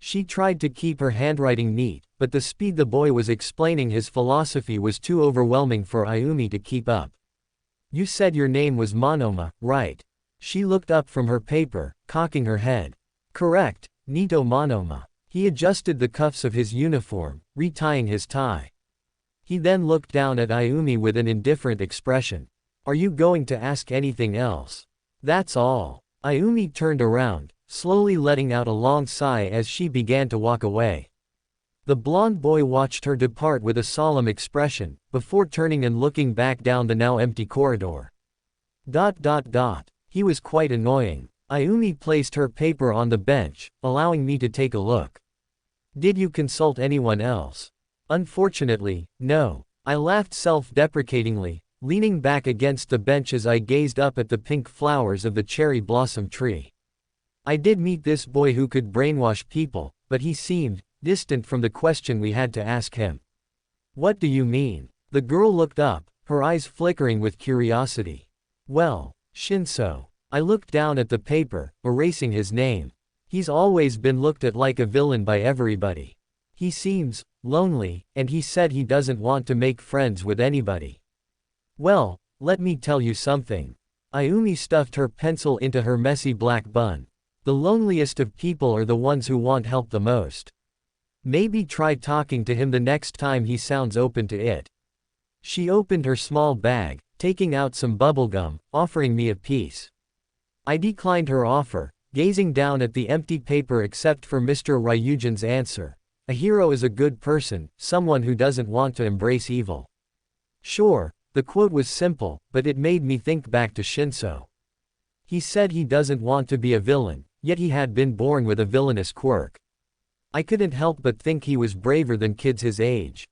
She tried to keep her handwriting neat, but the speed the boy was explaining his philosophy was too overwhelming for Ayumi to keep up. You said your name was Monoma, right? She looked up from her paper, cocking her head. Correct, Nito Monoma. He adjusted the cuffs of his uniform, retying his tie. He then looked down at Ayumi with an indifferent expression. Are you going to ask anything else? That's all. Ayumi turned around, slowly letting out a long sigh as she began to walk away. The blond boy watched her depart with a solemn expression, before turning and looking back down the now empty corridor. He was quite annoying. Ayumi placed her paper on the bench, allowing me to take a look. Did you consult anyone else? Unfortunately, no. I laughed self-deprecatingly, leaning back against the bench as I gazed up at the pink flowers of the cherry blossom tree. I did meet this boy who could brainwash people, but he seemed distant from the question we had to ask him. What do you mean? The girl looked up, her eyes flickering with curiosity. Well, Shinszo. I looked down at the paper, erasing his name. He's always been looked at like a villain by everybody. He seems lonely, and he said he doesn't want to make friends with anybody. Well, let me tell you something. Ayumi stuffed her pencil into her messy black bun. The loneliest of people are the ones who want help the most. Maybe try talking to him the next time he sounds open to it. She opened her small bag, taking out some bubblegum, offering me a piece. I declined her offer, gazing down at the empty paper except for Mr. Ryujin's answer. A hero is a good person, someone who doesn't want to embrace evil. Sure, the quote was simple, but it made me think back to Shinszo. He said he doesn't want to be a villain, yet he had been born with a villainous quirk. I couldn't help but think he was braver than kids his age.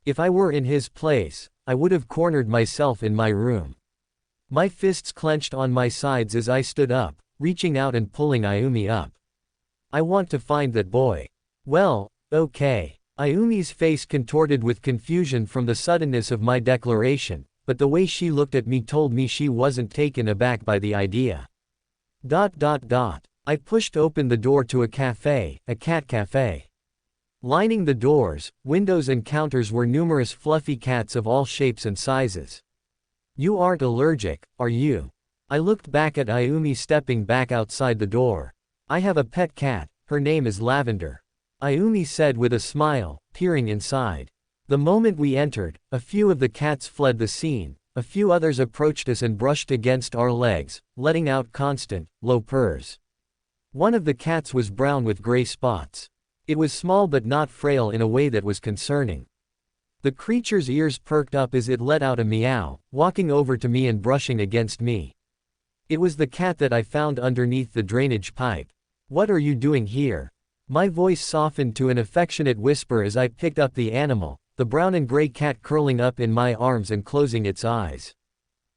If I were in his place, I would have cornered myself in my room. My fists clenched on my sides as I stood up, reaching out and pulling Ayumi up. I want to find that boy. Well, okay. Ayumi's face contorted with confusion from the suddenness of my declaration, but the way she looked at me told me she wasn't taken aback by the idea. I pushed open the door to a cat cafe. Lining the doors, windows and counters were numerous fluffy cats of all shapes and sizes. You aren't allergic, are you? I looked back at Ayumi stepping back outside the door. I have a pet cat, her name is Lavender. Ayumi said with a smile, peering inside. The moment we entered, a few of the cats fled the scene, a few others approached us and brushed against our legs, letting out constant, low purrs. One of the cats was brown with gray spots. It was small but not frail in a way that was concerning. The creature's ears perked up as it let out a meow, walking over to me and brushing against me. It was the cat that I found underneath the drainage pipe. What are you doing here? My voice softened to an affectionate whisper as I picked up the animal, the brown and gray cat curling up in my arms and closing its eyes.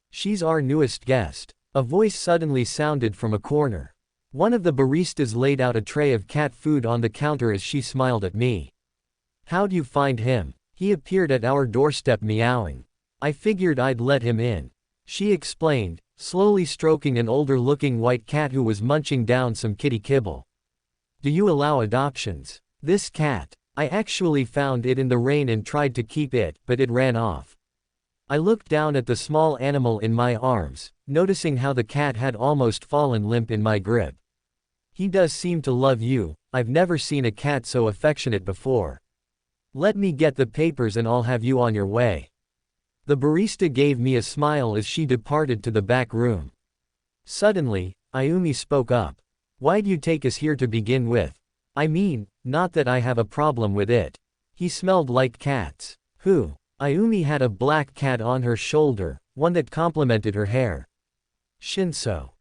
She's our newest guest. A voice suddenly sounded from a corner. One of the baristas laid out a tray of cat food on the counter as she smiled at me. How'd you find him? He appeared at our doorstep meowing. I figured I'd let him in. She explained, slowly stroking an older-looking white cat who was munching down some kitty kibble. Do you allow adoptions? This cat. I actually found it in the rain and tried to keep it, but it ran off. I looked down at the small animal in my arms, noticing how the cat had almost fallen limp in my grip. He does seem to love you. I've never seen a cat so affectionate before. Let me get the papers and I'll have you on your way. The barista gave me a smile as she departed to the back room. Suddenly, Ayumi spoke up. Why'd you take us here to begin with? I mean, not that I have a problem with it. He smelled like cats. Who? Ayumi had a black cat on her shoulder, one that complemented her hair. Shinszo.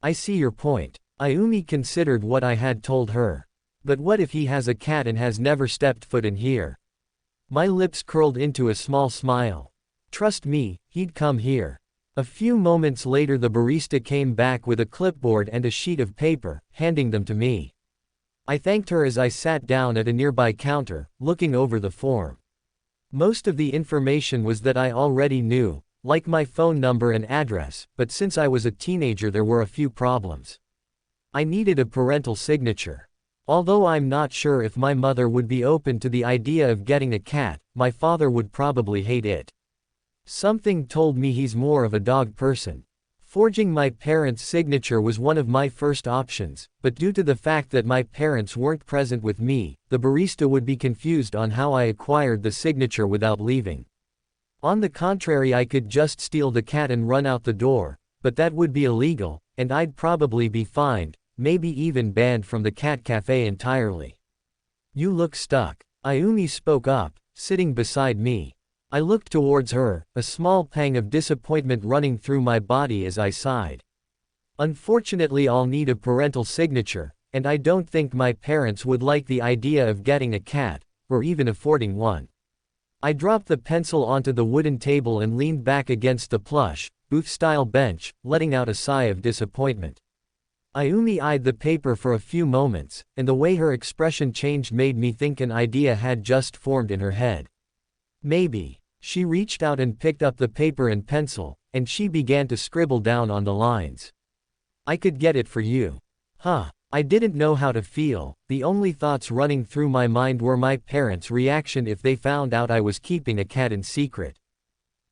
I see your point. Ayumi considered what I had told her. But what if he has a cat and has never stepped foot in here? My lips curled into a small smile. Trust me, he'd come here. A few moments later the barista came back with a clipboard and a sheet of paper, handing them to me. I thanked her as I sat down at a nearby counter, looking over the form. Most of the information was that I already knew, like my phone number and address, but since I was a teenager there were a few problems. I needed a parental signature. Although I'm not sure if my mother would be open to the idea of getting a cat, my father would probably hate it. Something told me he's more of a dog person. Forging my parents' signature was one of my first options, but due to the fact that my parents weren't present with me, the barista would be confused on how I acquired the signature without leaving. On the contrary, I could just steal the cat and run out the door, but that would be illegal, and I'd probably be fined, maybe even banned from the cat cafe entirely. You look stuck. Ayumi spoke up, sitting beside me. I looked towards her, a small pang of disappointment running through my body as I sighed. Unfortunately, I'll need a parental signature, and I don't think my parents would like the idea of getting a cat, or even affording one. I dropped the pencil onto the wooden table and leaned back against the plush, booth-style bench, letting out a sigh of disappointment. Ayumi eyed the paper for a few moments, and the way her expression changed made me think an idea had just formed in her head. Maybe. She reached out and picked up the paper and pencil, and she began to scribble down on the lines. I could get it for you. Huh. I didn't know how to feel. The only thoughts running through my mind were my parents' reaction if they found out I was keeping a cat in secret.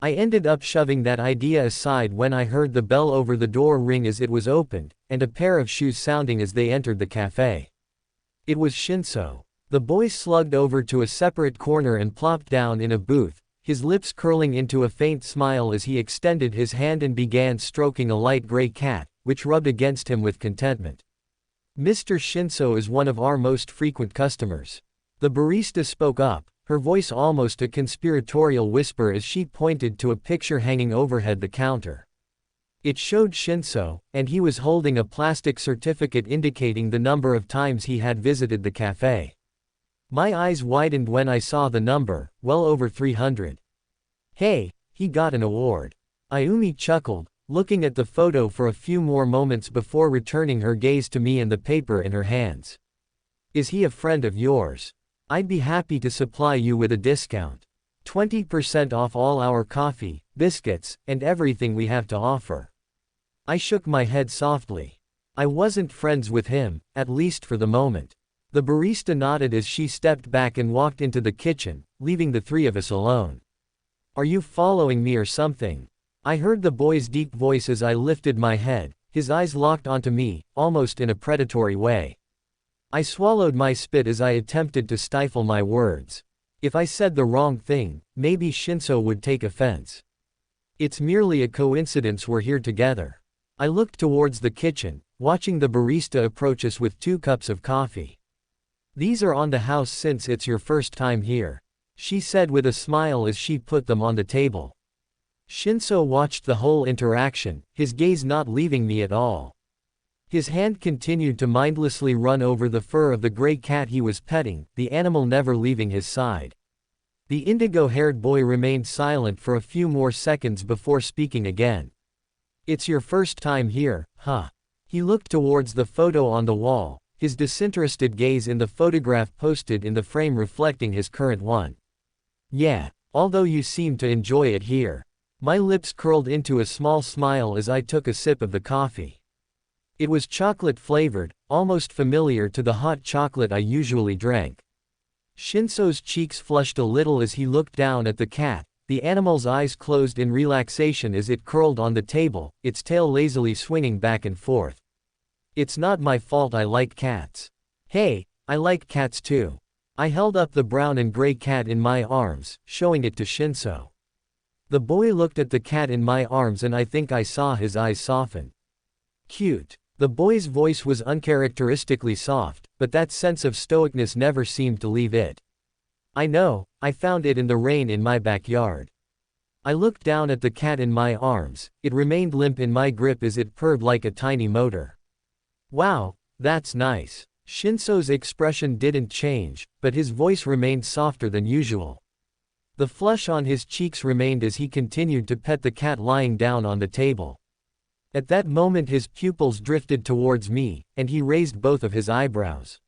I ended up shoving that idea aside when I heard the bell over the door ring as it was opened, and a pair of shoes sounding as they entered the cafe. It was Shinszo. The boy slugged over to a separate corner and plopped down in a booth, his lips curling into a faint smile as he extended his hand and began stroking a light gray cat, which rubbed against him with contentment. Mr. Shinszo is one of our most frequent customers. The barista spoke up, her voice almost a conspiratorial whisper as she pointed to a picture hanging overhead the counter. It showed Shinszo, and he was holding a plastic certificate indicating the number of times he had visited the cafe. My eyes widened when I saw the number, well over 300. Hey, he got an award. Ayumi chuckled, looking at the photo for a few more moments before returning her gaze to me and the paper in her hands. Is he a friend of yours? I'd be happy to supply you with a discount. 20% off all our coffee, biscuits, and everything we have to offer. I shook my head softly. I wasn't friends with him, at least for the moment. The barista nodded as she stepped back and walked into the kitchen, leaving the three of us alone. Are you following me or something? I heard the boy's deep voice as I lifted my head, his eyes locked onto me, almost in a predatory way. I swallowed my spit as I attempted to stifle my words. If I said the wrong thing, maybe Shinszo would take offense. It's merely a coincidence we're here together. I looked towards the kitchen, watching the barista approach us with 2 cups of coffee. These are on the house since it's your first time here, she said with a smile as she put them on the table. Shinszo watched the whole interaction, his gaze not leaving me at all. His hand continued to mindlessly run over the fur of the gray cat he was petting, the animal never leaving his side. The indigo-haired boy remained silent for a few more seconds before speaking again. It's your first time here, huh? He looked towards the photo on the wall, his disinterested gaze in the photograph posted in the frame reflecting his current one. Yeah, although you seem to enjoy it here. My lips curled into a small smile as I took a sip of the coffee. It was chocolate-flavored, almost familiar to the hot chocolate I usually drank. Shinszo's cheeks flushed a little as he looked down at the cat, the animal's eyes closed in relaxation as it curled on the table, its tail lazily swinging back and forth. It's not my fault I like cats. Hey, I like cats too. I held up the brown and gray cat in my arms, showing it to Shinszo. The boy looked at the cat in my arms and I think I saw his eyes soften. Cute. The boy's voice was uncharacteristically soft, but that sense of stoicness never seemed to leave it. I know, I found it in the rain in my backyard. I looked down at the cat in my arms, it remained limp in my grip as it purred like a tiny motor. Wow, that's nice. Shinszo's expression didn't change, but his voice remained softer than usual. The flush on his cheeks remained as he continued to pet the cat lying down on the table. At that moment his pupils drifted towards me, and he raised both of his eyebrows.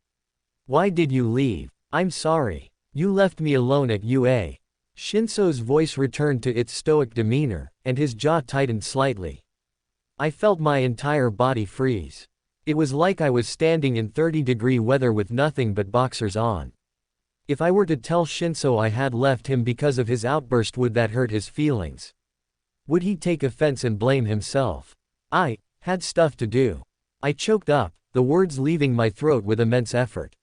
Why did you leave? I'm sorry. You left me alone at UA. Shinszo's voice returned to its stoic demeanor, and his jaw tightened slightly. I felt my entire body freeze. It was like I was standing in 30-degree weather with nothing but boxers on. If I were to tell Shinszo I had left him because of his outburst, would that hurt his feelings? Would he take offense and blame himself? I had stuff to do. I choked up, the words leaving my throat with immense effort.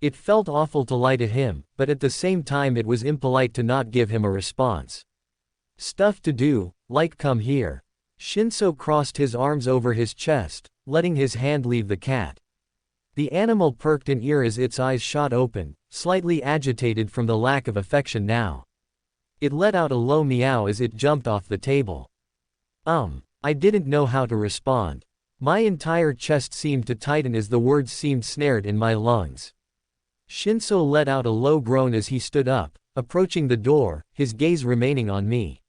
It felt awful to lie to him, but at the same time it was impolite to not give him a response. Stuff to do, like come here. Shinszo crossed his arms over his chest, letting his hand leave the cat. The animal perked an ear as its eyes shot open, slightly agitated from the lack of affection now. It let out a low meow as it jumped off the table. I didn't know how to respond. My entire chest seemed to tighten as the words seemed snared in my lungs. Shinszo let out a low groan as he stood up, approaching the door, his gaze remaining on me.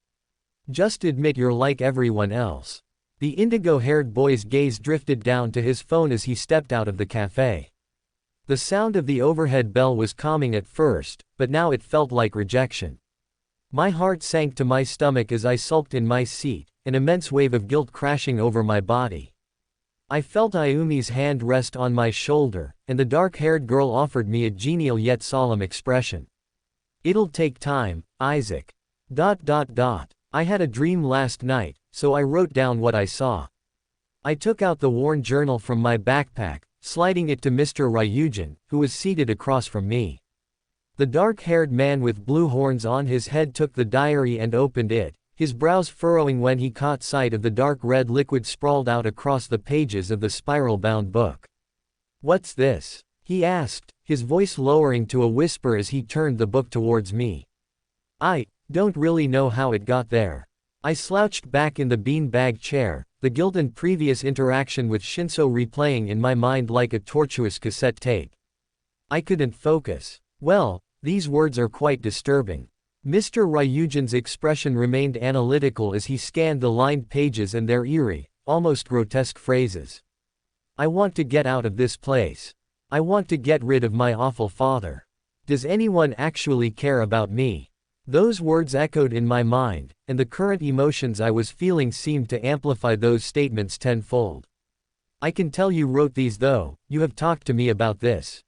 Just admit you're like everyone else. The indigo-haired boy's gaze drifted down to his phone as he stepped out of the cafe. The sound of the overhead bell was calming at first, but now it felt like rejection. My heart sank to my stomach as I sulked in my seat, an immense wave of guilt crashing over my body. I felt Ayumi's hand rest on my shoulder, and the dark-haired girl offered me a genial yet solemn expression. It'll take time, Isaac. I had a dream last night, so I wrote down what I saw. I took out the worn journal from my backpack, sliding it to Mr. Ryujin, who was seated across from me. The dark-haired man with blue horns on his head took the diary and opened it, his brows furrowing when he caught sight of the dark red liquid sprawled out across the pages of the spiral-bound book. "What's this?" he asked, his voice lowering to a whisper as he turned the book towards me. "I don't really know how it got there." I slouched back in the bean-bag chair, the guilt and previous interaction with Shinszo replaying in my mind like a tortuous cassette tape. I couldn't focus. "Well, these words are quite disturbing." Mr. Ryujin's expression remained analytical as he scanned the lined pages and their eerie, almost grotesque phrases. "I want to get out of this place. I want to get rid of my awful father. Does anyone actually care about me?" Those words echoed in my mind, and the current emotions I was feeling seemed to amplify those statements tenfold. "I can tell you wrote these though, you have talked to me about this.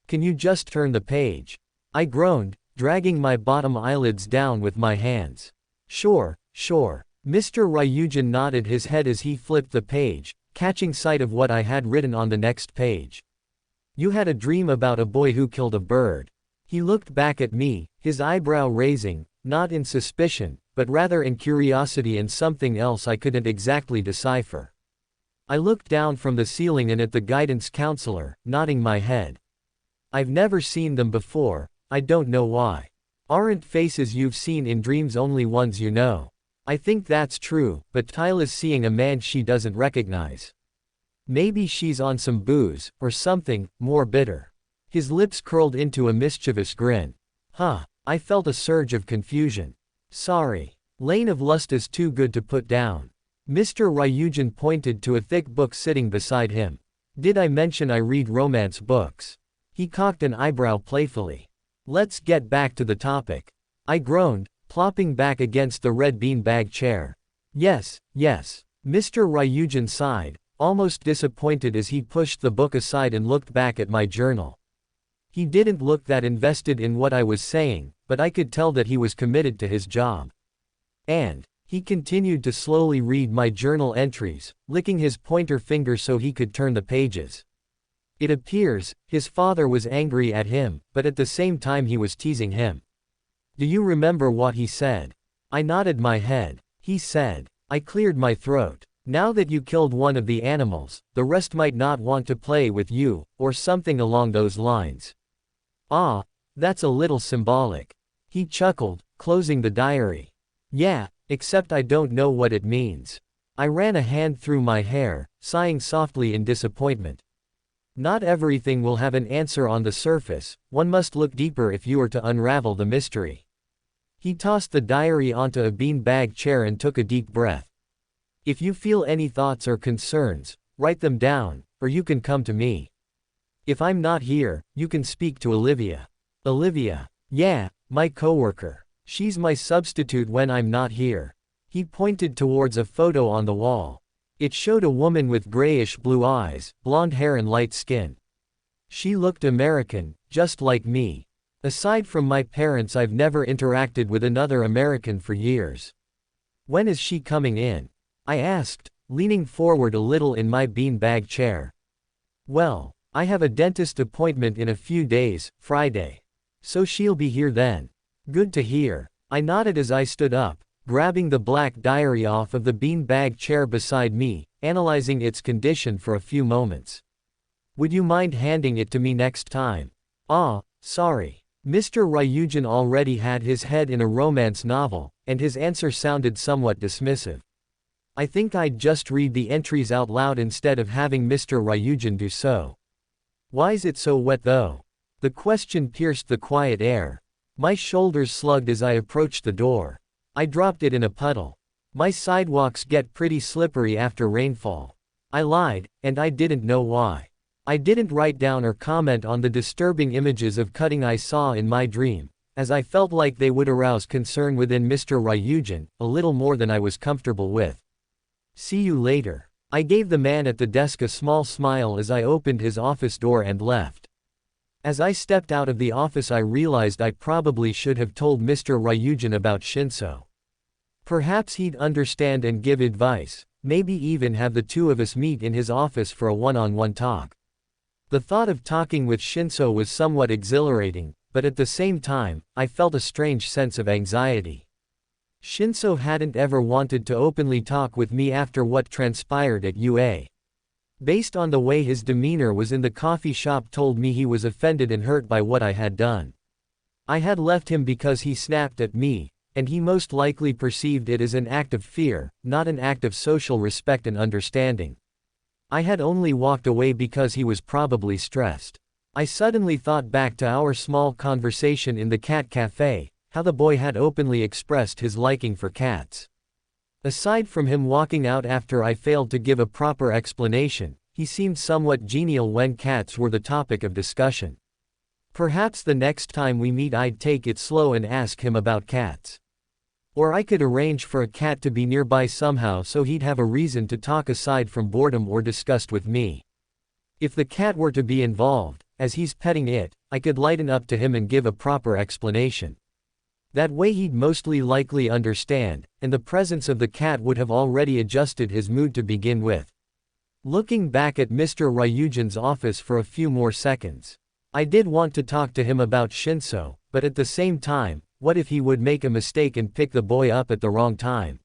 Can you just turn the page?" I groaned, dragging my bottom eyelids down with my hands. Sure. Mr. Ryujin nodded his head as he flipped the page, catching sight of what I had written on the next page. "You had a dream about a boy who killed a bird." He looked back at me, his eyebrow raising, not in suspicion, but rather in curiosity and something else I couldn't exactly decipher. I looked down from the ceiling and at the guidance counselor, nodding my head. "I've never seen them before, I don't know why. Aren't faces you've seen in dreams only ones you know?" "I think that's true, but Tyla's seeing a man she doesn't recognize. Maybe she's on some booze, or something, more bitter." His lips curled into a mischievous grin. I felt a surge of confusion. "Sorry. Lane of Lust is too good to put down." Mr. Ryujin pointed to a thick book sitting beside him. "Did I mention I read romance books?" He cocked an eyebrow playfully. "Let's get back to the topic." I groaned, plopping back against the red bean-bag chair. Yes. Mr. Ryujin sighed, almost disappointed as he pushed the book aside and looked back at my journal. He didn't look that invested in what I was saying, but I could tell that he was committed to his job. And he continued to slowly read my journal entries, licking his pointer finger so he could turn the pages. It appears, his father was angry at him, but at the same time he was teasing him. "Do you remember what he said?" I nodded my head. "He said," I cleared my throat, "now that you killed one of the animals, the rest might not want to play with you, or something along those lines." "Ah, that's a little symbolic." He chuckled, closing the diary. "Yeah, except I don't know what it means." I ran a hand through my hair, sighing softly in disappointment. "Not everything will have an answer on the surface, one must look deeper if you are to unravel the mystery." He tossed the diary onto a bean-bag chair and took a deep breath. "If you feel any thoughts or concerns, write them down, or you can come to me. If I'm not here, you can speak to Olivia." "Olivia?" "Yeah, my coworker. She's my substitute when I'm not here." He pointed towards a photo on the wall. It showed a woman with grayish-blue eyes, blonde hair and light skin. She looked American, just like me. Aside from my parents, I've never interacted with another American for years. When is she coming in? I asked, leaning forward a little in my beanbag chair. Well, I have a dentist appointment in a few days, Friday. So she'll be here then. Good to hear. I nodded as I stood up, grabbing the black diary off of the beanbag chair beside me, analyzing its condition for a few moments. Would you mind handing it to me next time? Sorry. Mr. Ryujin already had his head in a romance novel, and his answer sounded somewhat dismissive. I think I'd just read the entries out loud instead of having Mr. Ryujin do so. Why's it so wet though? The question pierced the quiet air. My shoulders slugged as I approached the door. I dropped it in a puddle. My sidewalks get pretty slippery after rainfall. I lied, and I didn't know why. I didn't write down or comment on the disturbing images of cutting I saw in my dream, as I felt like they would arouse concern within Mr. Ryujin, a little more than I was comfortable with. See you later. I gave the man at the desk a small smile as I opened his office door and left. As I stepped out of the office, I realized I probably should have told Mr. Ryujin about Shinszo. Perhaps he'd understand and give advice, maybe even have the two of us meet in his office for a one-on-one talk. The thought of talking with Shinszo was somewhat exhilarating, but at the same time, I felt a strange sense of anxiety. Shinszo hadn't ever wanted to openly talk with me after what transpired at UA. Based on the way his demeanor was in the coffee shop told me he was offended and hurt by what I had done. I had left him because he snapped at me, and he most likely perceived it as an act of fear, not an act of social respect and understanding. I had only walked away because he was probably stressed. I suddenly thought back to our small conversation in the cat cafe, how the boy had openly expressed his liking for cats. Aside from him walking out after I failed to give a proper explanation, he seemed somewhat genial when cats were the topic of discussion. Perhaps the next time we meet I'd take it slow and ask him about cats. Or I could arrange for a cat to be nearby somehow so he'd have a reason to talk aside from boredom or disgust with me. If the cat were to be involved, as he's petting it, I could lighten up to him and give a proper explanation. That way he'd mostly likely understand, and the presence of the cat would have already adjusted his mood to begin with. Looking back at Mr. Ryujin's office for a few more seconds. I did want to talk to him about Shinszo, but at the same time, what if he would make a mistake and pick the boy up at the wrong time?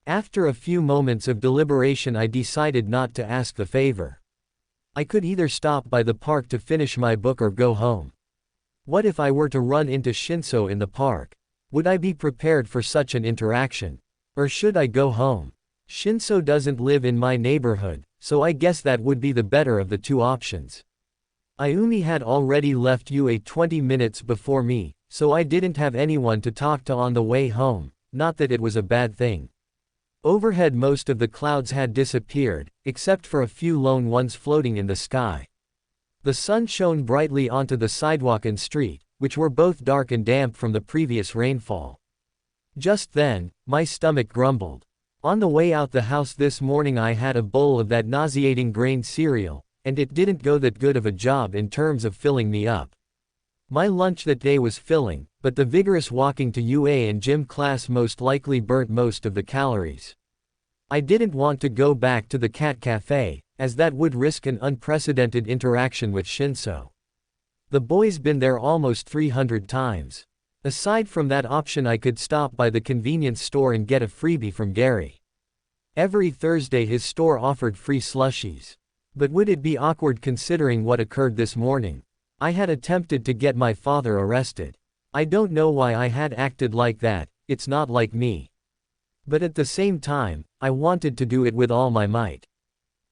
After a few moments of deliberation, I decided not to ask the favor. I could either stop by the park to finish my book or go home. What if I were to run into Shinszo in the park? Would I be prepared for such an interaction? Or should I go home? Shinszo doesn't live in my neighborhood, so I guess that would be the better of the two options. Ayumi had already left UA 20 minutes before me, so I didn't have anyone to talk to on the way home, not that it was a bad thing. Overhead most of the clouds had disappeared, except for a few lone ones floating in the sky. The sun shone brightly onto the sidewalk and street, which were both dark and damp from the previous rainfall. Just then, my stomach grumbled. On the way out the house this morning I had a bowl of that nauseating grain cereal, and it didn't go that good of a job in terms of filling me up. My lunch that day was filling, but the vigorous walking to UA and gym class most likely burnt most of the calories. I didn't want to go back to the cat cafe, as that would risk an unprecedented interaction with Shinszo. The boy's been there almost 300 times. Aside from that option, I could stop by the convenience store and get a freebie from Gary. Every Thursday his store offered free slushies. But would it be awkward considering what occurred this morning? I had attempted to get my father arrested. I don't know why I had acted like that, it's not like me. But at the same time, I wanted to do it with all my might.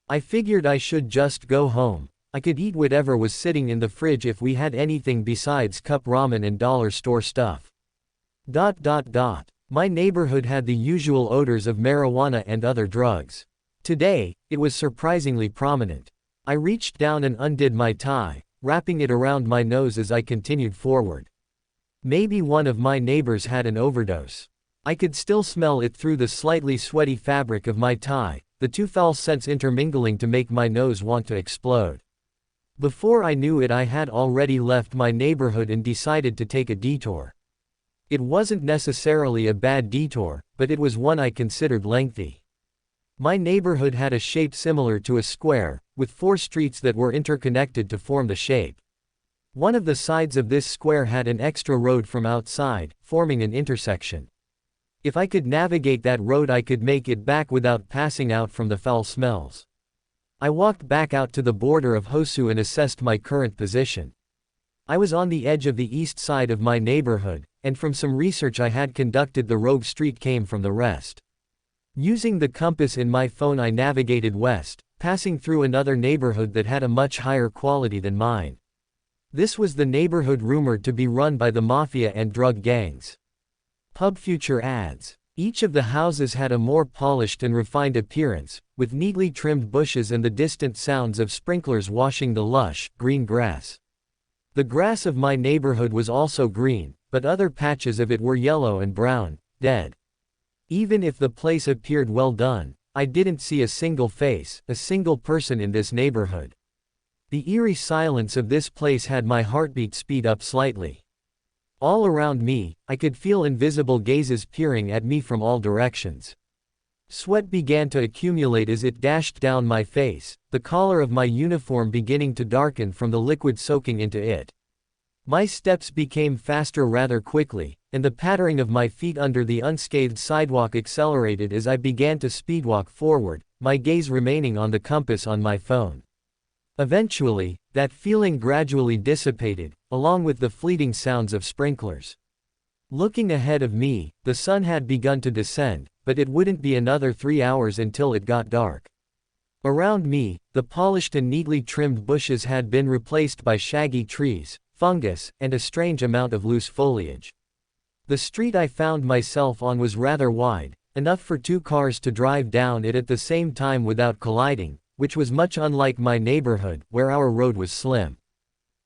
I figured I should just go home. I could eat whatever was sitting in the fridge if we had anything besides cup ramen and dollar store stuff. My neighborhood had the usual odors of marijuana and other drugs. Today, it was surprisingly prominent. I reached down and undid my tie, wrapping it around my nose as I continued forward. Maybe one of my neighbors had an overdose. I could still smell it through the slightly sweaty fabric of my tie, the two foul scents intermingling to make my nose want to explode. Before I knew it, I had already left my neighborhood and decided to take a detour. It wasn't necessarily a bad detour, but it was one I considered lengthy. My neighborhood had a shape similar to a square, with 4 streets that were interconnected to form the shape. One of the sides of this square had an extra road from outside, forming an intersection. If I could navigate that road, I could make it back without passing out from the foul smells. I walked back out to the border of Hosu and assessed my current position. I was on the edge of the east side of my neighborhood, and from some research I had conducted, the rogue street came from the west. Using the compass in my phone, I navigated west, passing through another neighborhood that had a much higher quality than mine. This was the neighborhood rumored to be run by the mafia and drug gangs. Pub future ads. Each of the houses had a more polished and refined appearance, with neatly trimmed bushes and the distant sounds of sprinklers washing the lush, green grass. The grass of my neighborhood was also green, but other patches of it were yellow and brown, dead. Even if the place appeared well done, I didn't see a single face, a single person in this neighborhood. The eerie silence of this place had my heartbeat speed up slightly. All around me, I could feel invisible gazes peering at me from all directions. Sweat began to accumulate as it dashed down my face, the collar of my uniform beginning to darken from the liquid soaking into it. My steps became faster rather quickly, and the pattering of my feet under the unscathed sidewalk accelerated as I began to speedwalk forward, my gaze remaining on the compass on my phone. Eventually, that feeling gradually dissipated, along with the fleeting sounds of sprinklers. Looking ahead of me, the sun had begun to descend, but it wouldn't be another 3 hours until it got dark. Around me, the polished and neatly trimmed bushes had been replaced by shaggy trees, fungus, and a strange amount of loose foliage. The street I found myself on was rather wide, enough for 2 cars to drive down it at the same time without colliding, which was much unlike my neighborhood, where our road was slim.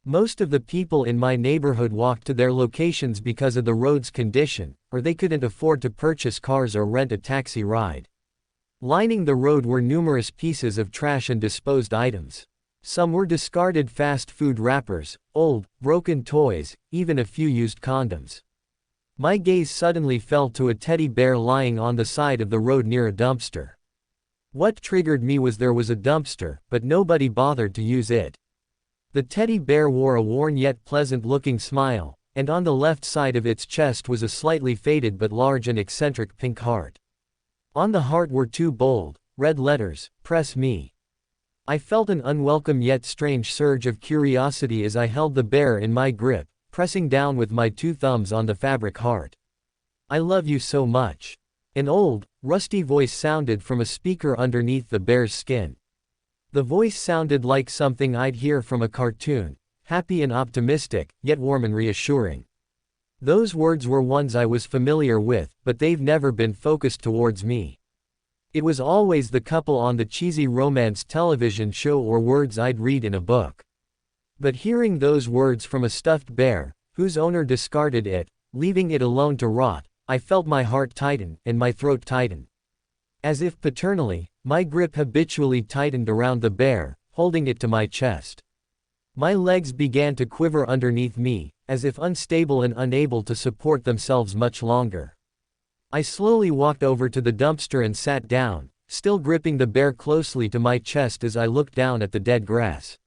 Most of the people in my neighborhood walked to their locations because of the road's condition, or they couldn't afford to purchase cars or rent a taxi ride. Lining the road were numerous pieces of trash and disposed items. Some were discarded fast food wrappers, old, broken toys, even a few used condoms. My gaze suddenly fell to a teddy bear lying on the side of the road near a dumpster. What triggered me was there was a dumpster, but nobody bothered to use it. The teddy bear wore a worn yet pleasant-looking smile, and on the left side of its chest was a slightly faded but large and eccentric pink heart. On the heart were 2 bold, red letters, "Press Me." I felt an unwelcome yet strange surge of curiosity as I held the bear in my grip, pressing down with my 2 thumbs on the fabric heart. "I love you so much." An old, rusty voice sounded from a speaker underneath the bear's skin. The voice sounded like something I'd hear from a cartoon, happy and optimistic, yet warm and reassuring. Those words were ones I was familiar with, but they've never been focused towards me. It was always the couple on the cheesy romance television show or words I'd read in a book. But hearing those words from a stuffed bear, whose owner discarded it, leaving it alone to rot, I felt my heart tighten, and my throat tighten. As if paternally, my grip habitually tightened around the bear, holding it to my chest. My legs began to quiver underneath me, as if unstable and unable to support themselves much longer. I slowly walked over to the dumpster and sat down, still gripping the bear closely to my chest as I looked down at the dead grass.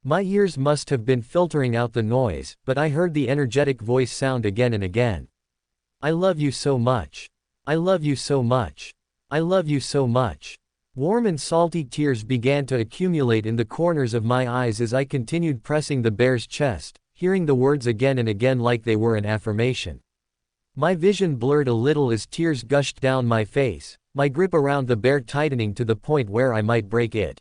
My ears must have been filtering out the noise, but I heard the energetic voice sound again and again. "I love you so much. I love you so much. I love you so much." Warm and salty tears began to accumulate in the corners of my eyes as I continued pressing the bear's chest, hearing the words again and again like they were an affirmation. My vision blurred a little as tears gushed down my face, my grip around the bear tightening to the point where I might break it.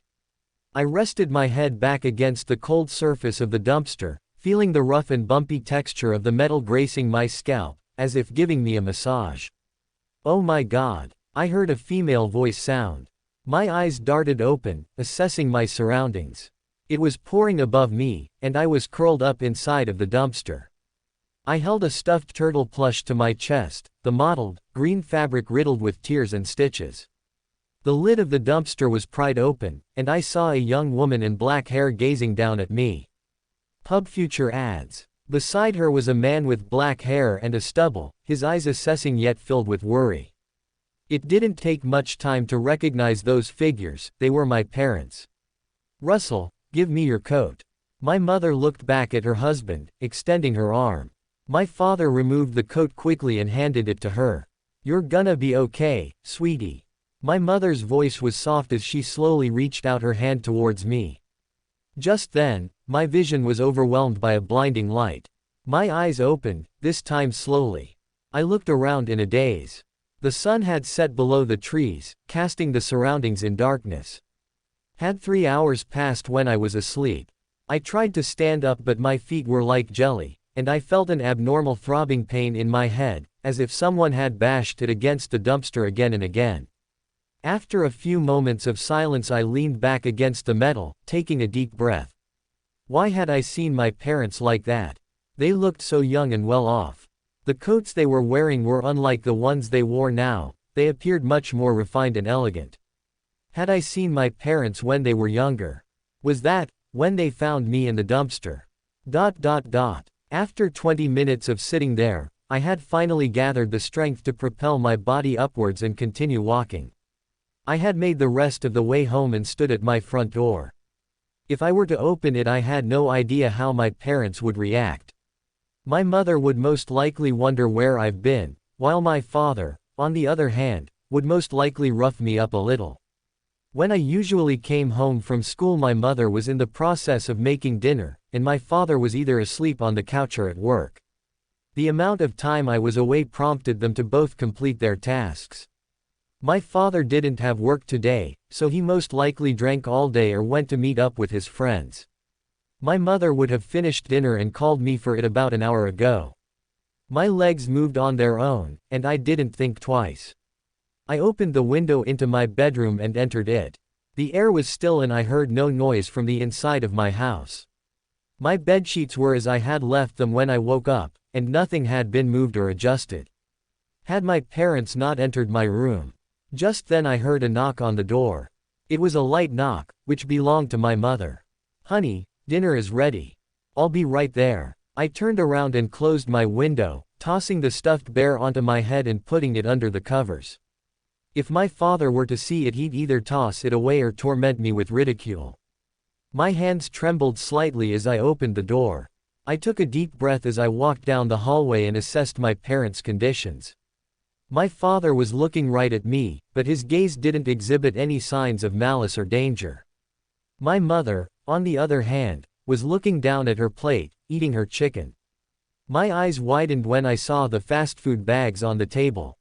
I rested my head back against the cold surface of the dumpster, feeling the rough and bumpy texture of the metal gracing my scalp, as if giving me a massage. "Oh my God," I heard a female voice sound. My eyes darted open, assessing my surroundings. It was pouring above me, and I was curled up inside of the dumpster. I held a stuffed turtle plush to my chest, the mottled, green fabric riddled with tears and stitches. The lid of the dumpster was pried open, and I saw a young woman in black hair gazing down at me. Pub Future ads. Beside her was a man with black hair and a stubble, his eyes assessing yet filled with worry. It didn't take much time to recognize those figures, they were my parents. "Russell, give me your coat." My mother looked back at her husband, extending her arm. My father removed the coat quickly and handed it to her. "You're gonna be okay, sweetie." My mother's voice was soft as she slowly reached out her hand towards me. Just then, my vision was overwhelmed by a blinding light. My eyes opened, this time slowly. I looked around in a daze. The sun had set below the trees, casting the surroundings in darkness. Had 3 hours passed when I was asleep? I tried to stand up but my feet were like jelly, and I felt an abnormal throbbing pain in my head, as if someone had bashed it against the dumpster again and again. After a few moments of silence I leaned back against the metal, taking a deep breath. Why had I seen my parents like that? They looked so young and well off. The coats they were wearing were unlike the ones they wore now, they appeared much more refined and elegant. Had I seen my parents when they were younger? Was that, when they found me in the dumpster? After 20 minutes of sitting there, I had finally gathered the strength to propel my body upwards and continue walking. I had made the rest of the way home and stood at my front door. If I were to open it, I had no idea how my parents would react. My mother would most likely wonder where I've been, while my father, on the other hand, would most likely rough me up a little. When I usually came home from school, my mother was in the process of making dinner, and my father was either asleep on the couch or at work. The amount of time I was away prompted them to both complete their tasks. My father didn't have work today, so he most likely drank all day or went to meet up with his friends. My mother would have finished dinner and called me for it about an hour ago. My legs moved on their own, and I didn't think twice. I opened the window into my bedroom and entered it. The air was still and I heard no noise from the inside of my house. My bedsheets were as I had left them when I woke up, and nothing had been moved or adjusted. Had my parents not entered my room? Just then I heard a knock on the door. It was a light knock, which belonged to my mother. "Honey, dinner is ready. I'll be right there." I turned around and closed my window, tossing the stuffed bear onto my head and putting it under the covers. If my father were to see it, he'd either toss it away or torment me with ridicule. My hands trembled slightly as I opened the door. I took a deep breath as I walked down the hallway and assessed my parents' conditions. My father was looking right at me, but his gaze didn't exhibit any signs of malice or danger. My mother, on the other hand, was looking down at her plate, eating her chicken. My eyes widened when I saw the fast food bags on the table.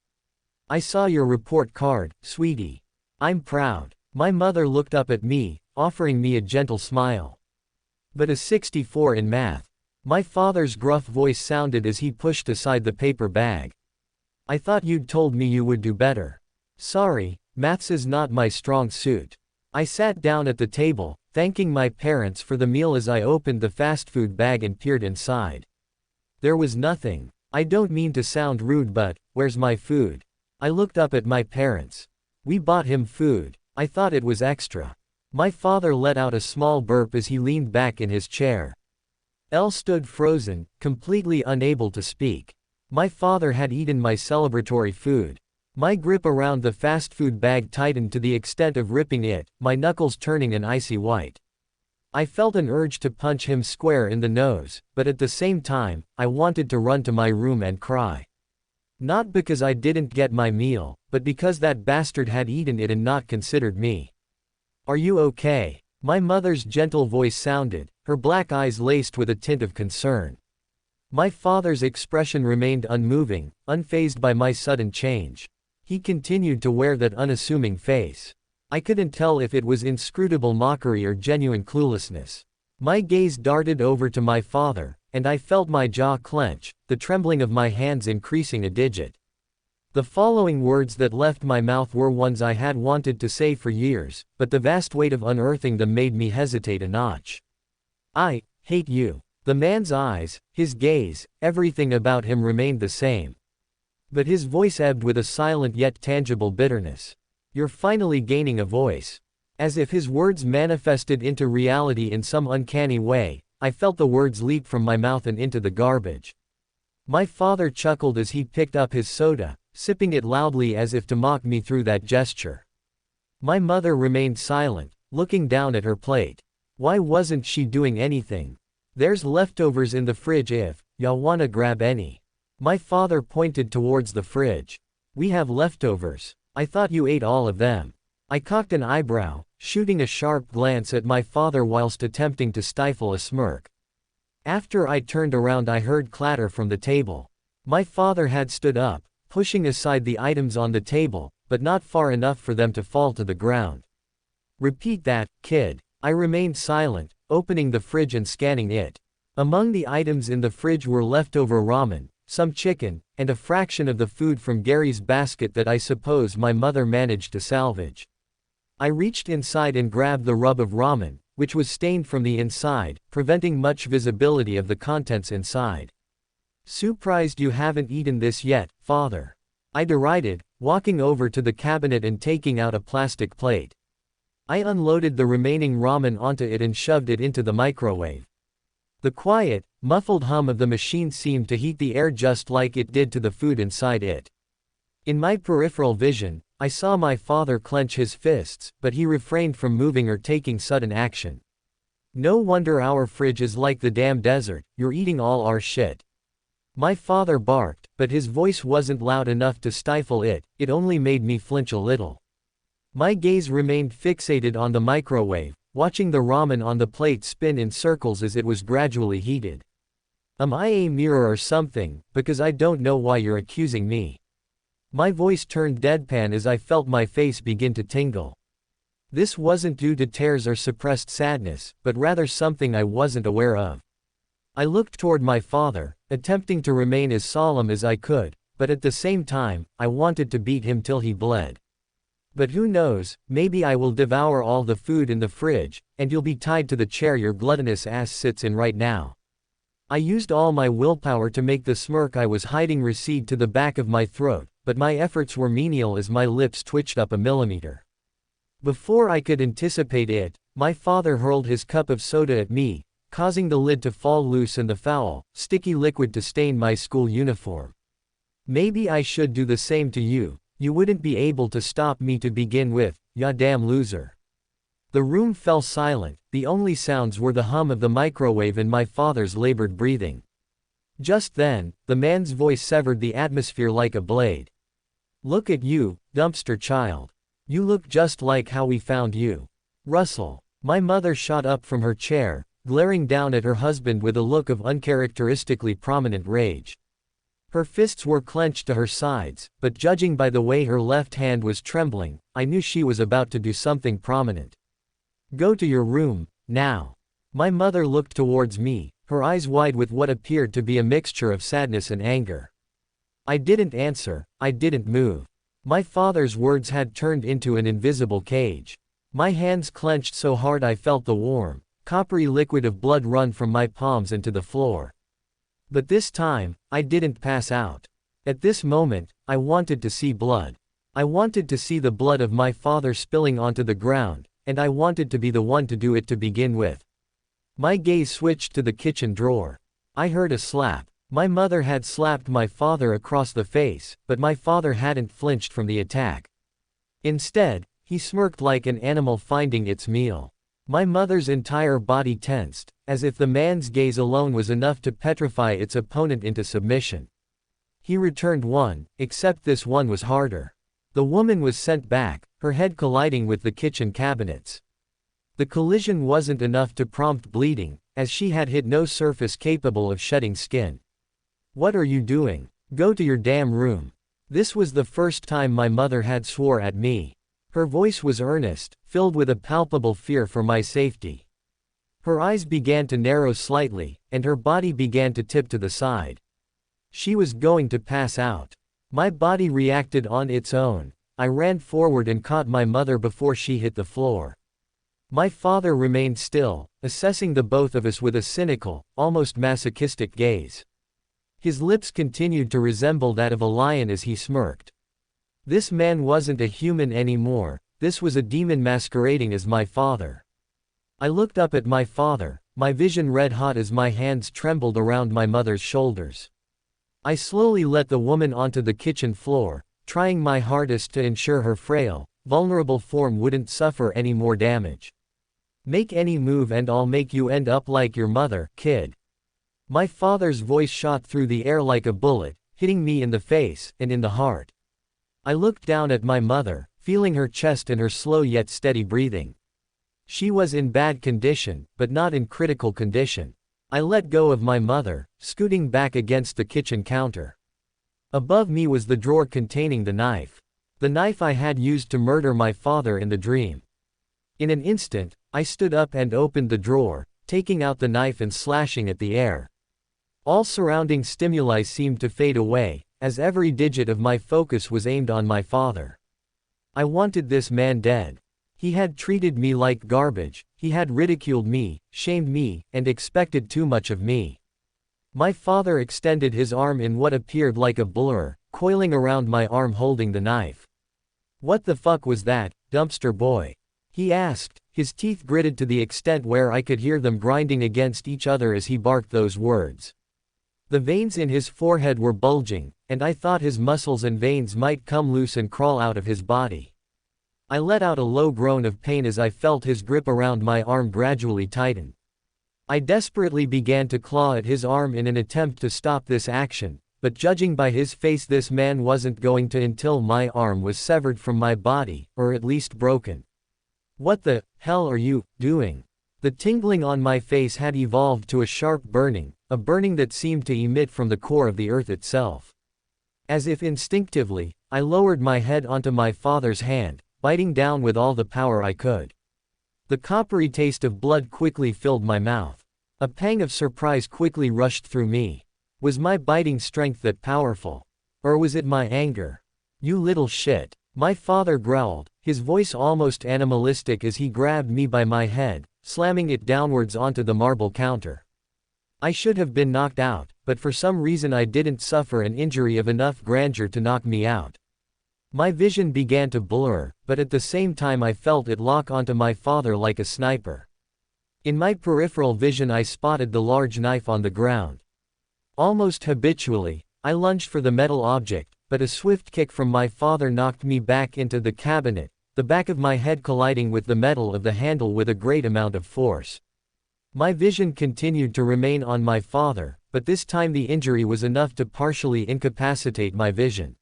"I saw your report card, sweetie. I'm proud." My mother looked up at me, offering me a gentle smile. "But a 64 in math." My father's gruff voice sounded as he pushed aside the paper bag. "I thought you'd told me you would do better." "Sorry, maths is not my strong suit." I sat down at the table, thanking my parents for the meal as I opened the fast food bag and peered inside. There was nothing. I don't mean to sound rude, but where's my food? I looked up at my parents. "We bought him food. I thought it was extra." My father let out a small burp as he leaned back in his chair. Elle stood frozen, completely unable to speak. My father had eaten my celebratory food. My grip around the fast food bag tightened to the extent of ripping it, my knuckles turning an icy white. I felt an urge to punch him square in the nose, but at the same time, I wanted to run to my room and cry. Not because I didn't get my meal, but because that bastard had eaten it and not considered me. "Are you okay?" My mother's gentle voice sounded, her black eyes laced with a tint of concern. My father's expression remained unmoving, unfazed by my sudden change. He continued to wear that unassuming face. I couldn't tell if it was inscrutable mockery or genuine cluelessness. My gaze darted over to my father, and I felt my jaw clench, the trembling of my hands increasing a digit. The following words that left my mouth were ones I had wanted to say for years, but the vast weight of unearthing them made me hesitate a notch. "I hate you." The man's eyes, his gaze, everything about him remained the same. But his voice ebbed with a silent yet tangible bitterness. You're finally gaining a voice. As if his words manifested into reality in some uncanny way, I felt the words leap from my mouth and into the garbage. My father chuckled as he picked up his soda, sipping it loudly as if to mock me through that gesture. My mother remained silent, looking down at her plate. Why wasn't she doing anything? There's leftovers in the fridge if y'all wanna grab any. My father pointed towards the fridge. We have leftovers. I thought you ate all of them. I cocked an eyebrow, shooting a sharp glance at my father whilst attempting to stifle a smirk. After I turned around, I heard clatter from the table. My father had stood up, pushing aside the items on the table, but not far enough for them to fall to the ground. Repeat that, kid. I remained silent, opening the fridge and scanning it. Among the items in the fridge were leftover ramen, some chicken, and a fraction of the food from Gary's basket that I suppose my mother managed to salvage. I reached inside and grabbed the rub of ramen, which was stained from the inside, preventing much visibility of the contents inside. Surprised you haven't eaten this yet, father. I derided, walking over to the cabinet and taking out a plastic plate. I unloaded the remaining ramen onto it and shoved it into the microwave. The quiet, muffled hum of the machine seemed to heat the air just like it did to the food inside it. In my peripheral vision, I saw my father clench his fists, but he refrained from moving or taking sudden action. No wonder our fridge is like the damn desert, you're eating all our shit. My father barked, but his voice wasn't loud enough to stifle it, it only made me flinch a little. My gaze remained fixated on the microwave, watching the ramen on the plate spin in circles as it was gradually heated. Am I a mirror or something, because I don't know why you're accusing me. My voice turned deadpan as I felt my face begin to tingle. This wasn't due to tears or suppressed sadness, but rather something I wasn't aware of. I looked toward my father, attempting to remain as solemn as I could, but at the same time, I wanted to beat him till he bled. But who knows, maybe I will devour all the food in the fridge, and you'll be tied to the chair your gluttonous ass sits in right now. I used all my willpower to make the smirk I was hiding recede to the back of my throat, but my efforts were menial as my lips twitched up a millimeter. Before I could anticipate it, my father hurled his cup of soda at me, causing the lid to fall loose and the foul, sticky liquid to stain my school uniform. Maybe I should do the same to you. You wouldn't be able to stop me to begin with, ya damn loser. The room fell silent, the only sounds were the hum of the microwave and my father's labored breathing. Just then, the man's voice severed the atmosphere like a blade. Look at you, dumpster child. You look just like how we found you. Russell. My mother shot up from her chair, glaring down at her husband with a look of uncharacteristically prominent rage. Her fists were clenched to her sides, but judging by the way her left hand was trembling, I knew she was about to do something prominent. Go to your room, now. My mother looked towards me, her eyes wide with what appeared to be a mixture of sadness and anger. I didn't answer, I didn't move. My father's words had turned into an invisible cage. My hands clenched so hard I felt the warm, coppery liquid of blood run from my palms into the floor. But this time, I didn't pass out. At this moment, I wanted to see blood. I wanted to see the blood of my father spilling onto the ground, and I wanted to be the one to do it to begin with. My gaze switched to the kitchen drawer. I heard a slap. My mother had slapped my father across the face, but my father hadn't flinched from the attack. Instead, he smirked like an animal finding its meal. My mother's entire body tensed, as if the man's gaze alone was enough to petrify its opponent into submission. He returned one, except this one was harder. The woman was sent back, her head colliding with the kitchen cabinets. The collision wasn't enough to prompt bleeding, as she had hit no surface capable of shedding skin. What are you doing? Go to your damn room. This was the first time my mother had swore at me. Her voice was earnest, filled with a palpable fear for my safety. Her eyes began to narrow slightly, and her body began to tip to the side. She was going to pass out. My body reacted on its own. I ran forward and caught my mother before she hit the floor. My father remained still, assessing the both of us with a cynical, almost masochistic gaze. His lips continued to resemble that of a lion as he smirked. This man wasn't a human anymore, this was a demon masquerading as my father. I looked up at my father, my vision red hot as my hands trembled around my mother's shoulders. I slowly let the woman onto the kitchen floor, trying my hardest to ensure her frail, vulnerable form wouldn't suffer any more damage. Make any move and I'll make you end up like your mother, kid. My father's voice shot through the air like a bullet, hitting me in the face and in the heart. I looked down at my mother, feeling her chest and her slow yet steady breathing. She was in bad condition, but not in critical condition. I let go of my mother, scooting back against the kitchen counter. Above me was the drawer containing the knife. The knife I had used to murder my father in the dream. In an instant, I stood up and opened the drawer, taking out the knife and slashing at the air. All surrounding stimuli seemed to fade away, as every digit of my focus was aimed on my father. I wanted this man dead. He had treated me like garbage, he had ridiculed me, shamed me, and expected too much of me. My father extended his arm in what appeared like a blur, coiling around my arm holding the knife. "What the fuck was that, dumpster boy?" he asked, his teeth gritted to the extent where I could hear them grinding against each other as he barked those words. The veins in his forehead were bulging, and I thought his muscles and veins might come loose and crawl out of his body. I let out a low groan of pain as I felt his grip around my arm gradually tighten. I desperately began to claw at his arm in an attempt to stop this action, but judging by his face this man wasn't going to until my arm was severed from my body, or at least broken. "What the hell are you doing?" The tingling on my face had evolved to a sharp burning, a burning that seemed to emit from the core of the earth itself. As if instinctively, I lowered my head onto my father's hand, biting down with all the power I could. The coppery taste of blood quickly filled my mouth. A pang of surprise quickly rushed through me. Was my biting strength that powerful? Or was it my anger? "You little shit," my father growled, his voice almost animalistic as he grabbed me by my head, slamming it downwards onto the marble counter. I should have been knocked out, but for some reason I didn't suffer an injury of enough grandeur to knock me out. My vision began to blur, but at the same time I felt it lock onto my father like a sniper. In my peripheral vision I spotted the large knife on the ground. Almost habitually, I lunged for the metal object, but a swift kick from my father knocked me back into the cabinet, the back of my head colliding with the metal of the handle with a great amount of force. My vision continued to remain on my father, but this time the injury was enough to partially incapacitate my vision.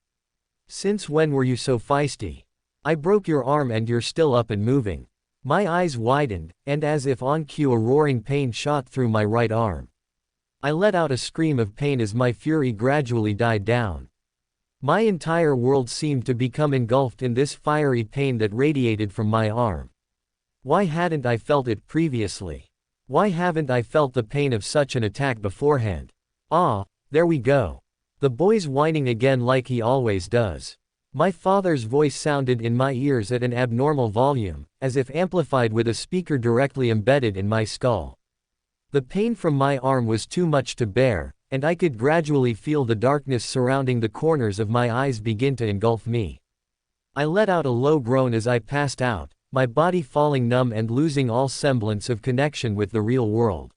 "Since when were you so feisty? I broke your arm and you're still up and moving." My eyes widened, and as if on cue a roaring pain shot through my right arm. I let out a scream of pain as my fury gradually died down. My entire world seemed to become engulfed in this fiery pain that radiated from my arm. Why hadn't I felt it previously? Why haven't I felt the pain of such an attack beforehand? Ah, there we go. The boy's whining again like he always does. My father's voice sounded in my ears at an abnormal volume, as if amplified with a speaker directly embedded in my skull. The pain from my arm was too much to bear, and I could gradually feel the darkness surrounding the corners of my eyes begin to engulf me. I let out a low groan as I passed out, my body falling numb and losing all semblance of connection with the real world.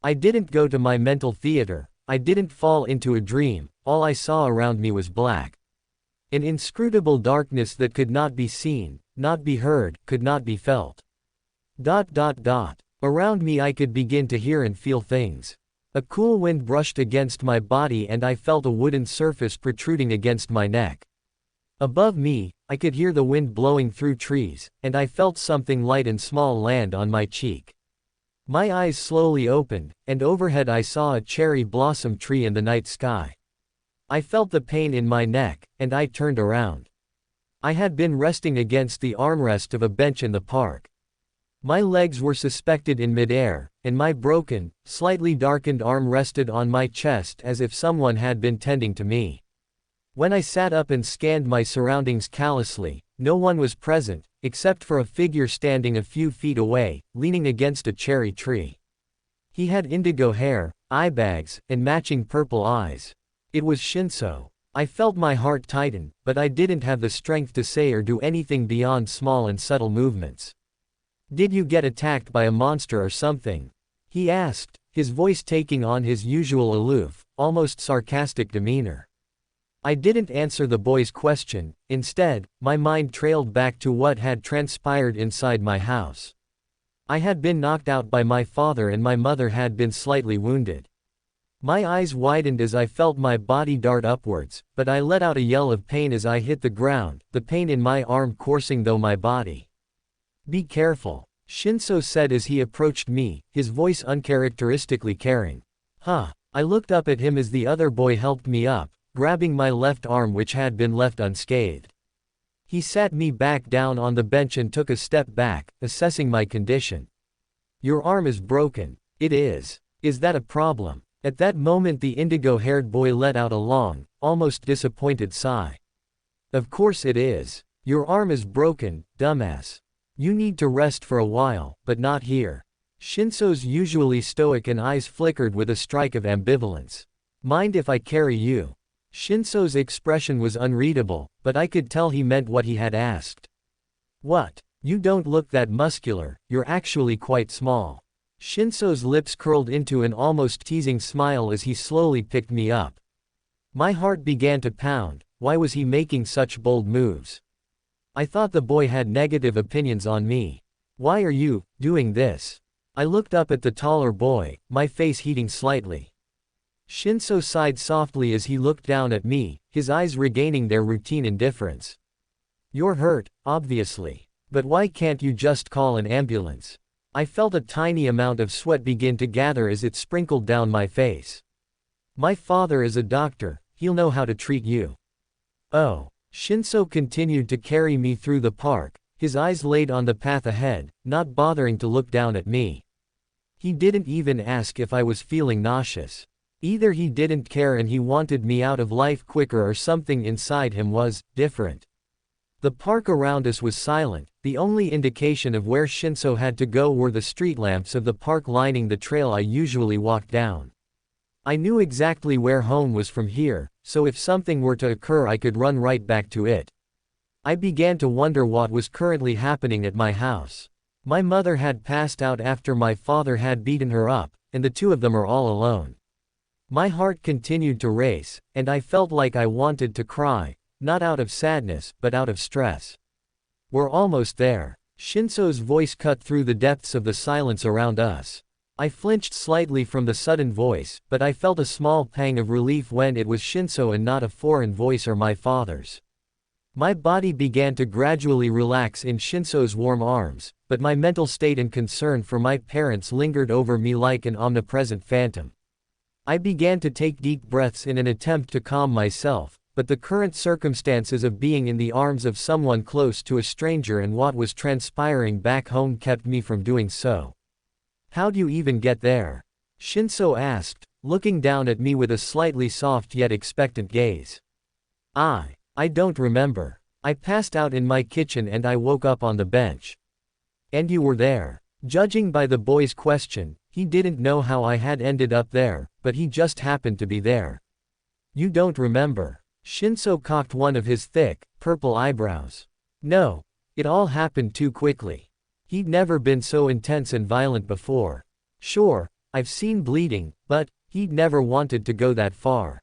I didn't go to my mental theater. I didn't fall into a dream, all I saw around me was black. An inscrutable darkness that could not be seen, not be heard, could not be felt. Around me I could begin to hear and feel things. A cool wind brushed against my body and I felt a wooden surface protruding against my neck. Above me, I could hear the wind blowing through trees, and I felt something light and small land on my cheek. My eyes slowly opened, and overhead I saw a cherry blossom tree in the night sky. I felt the pain in my neck, and I turned around. I had been resting against the armrest of a bench in the park. My legs were suspended in midair, and my broken, slightly darkened arm rested on my chest as if someone had been tending to me. When I sat up and scanned my surroundings callously, no one was present, except for a figure standing a few feet away, leaning against a cherry tree. He had indigo hair, eye bags, and matching purple eyes. It was Shinszo. I felt my heart tighten, but I didn't have the strength to say or do anything beyond small and subtle movements. Did you get attacked by a monster or something? He asked, his voice taking on his usual aloof, almost sarcastic demeanor. I didn't answer the boy's question. Instead, my mind trailed back to what had transpired inside my house. I had been knocked out by my father and my mother had been slightly wounded. My eyes widened as I felt my body dart upwards, but I let out a yell of pain as I hit the ground, the pain in my arm coursing through my body. Be careful, Shinszo said as he approached me, his voice uncharacteristically caring. I looked up at him as the other boy helped me up, grabbing my left arm which had been left unscathed. He sat me back down on the bench and took a step back, assessing my condition. Your arm is broken. It is. Is that a problem? At that moment the indigo-haired boy let out a long, almost disappointed sigh. Of course it is. Your arm is broken, dumbass. You need to rest for a while, but not here. Shinszo's usually stoic and eyes flickered with a strike of ambivalence. Mind if I carry you? Shinszo's expression was unreadable, but I could tell he meant what he had asked. What? You don't look that muscular, you're actually quite small. Shinszo's lips curled into an almost teasing smile as he slowly picked me up. My heart began to pound. Why was he making such bold moves? I thought the boy had negative opinions on me. Why are you doing this? I looked up at the taller boy, my face heating slightly. Shinszo sighed softly as he looked down at me, his eyes regaining their routine indifference. You're hurt, obviously. But why can't you just call an ambulance? I felt a tiny amount of sweat begin to gather as it sprinkled down my face. My father is a doctor, he'll know how to treat you. Oh. Shinszo continued to carry me through the park, his eyes laid on the path ahead, not bothering to look down at me. He didn't even ask if I was feeling nauseous. Either he didn't care and he wanted me out of life quicker or something inside him was different. The park around us was silent, the only indication of where Shinszo had to go were the street lamps of the park lining the trail I usually walked down. I knew exactly where home was from here, so if something were to occur I could run right back to it. I began to wonder what was currently happening at my house. My mother had passed out after my father had beaten her up, and the two of them are all alone. My heart continued to race, and I felt like I wanted to cry, not out of sadness, but out of stress. We're almost there. Shinszo's voice cut through the depths of the silence around us. I flinched slightly from the sudden voice, but I felt a small pang of relief when it was Shinszo and not a foreign voice or my father's. My body began to gradually relax in Shinszo's warm arms, but my mental state and concern for my parents lingered over me like an omnipresent phantom. I began to take deep breaths in an attempt to calm myself, but the current circumstances of being in the arms of someone close to a stranger and what was transpiring back home kept me from doing so. How'd you even get there? Shinszo asked, looking down at me with a slightly soft yet expectant gaze. I don't remember. I passed out in my kitchen and I woke up on the bench. And you were there. Judging by the boy's question, he didn't know how I had ended up there, but he just happened to be there. You don't remember? Shinszo cocked one of his thick, purple eyebrows. No. It all happened too quickly. He'd never been so intense and violent before. Sure, I've seen bleeding, but he'd never wanted to go that far.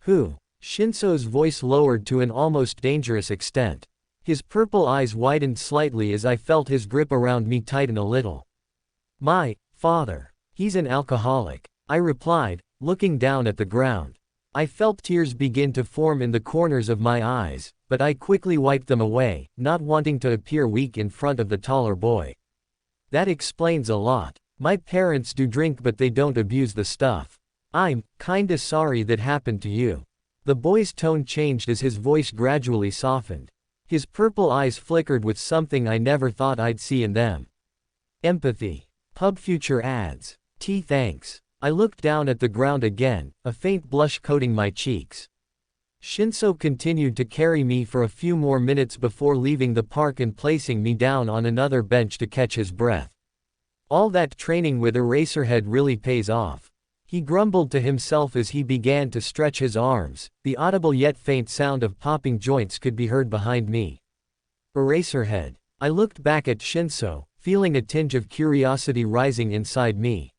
Who? Shinszo's voice lowered to an almost dangerous extent. His purple eyes widened slightly as I felt his grip around me tighten a little. My father. He's an alcoholic, I replied, looking down at the ground. I felt tears begin to form in the corners of my eyes, but I quickly wiped them away, not wanting to appear weak in front of the taller boy. That explains a lot. My parents do drink but they don't abuse the stuff. I'm kinda sorry that happened to you. The boy's tone changed as his voice gradually softened. His purple eyes flickered with something I never thought I'd see in them. Empathy. Pub future ads. Thanks. I looked down at the ground again, a faint blush coating my cheeks. Shinszo continued to carry me for a few more minutes before leaving the park and placing me down on another bench to catch his breath. All that training with Eraserhead really pays off. He grumbled to himself as he began to stretch his arms. The audible yet faint sound of popping joints could be heard behind me. Eraserhead. I looked back at Shinszo, feeling a tinge of curiosity rising inside me.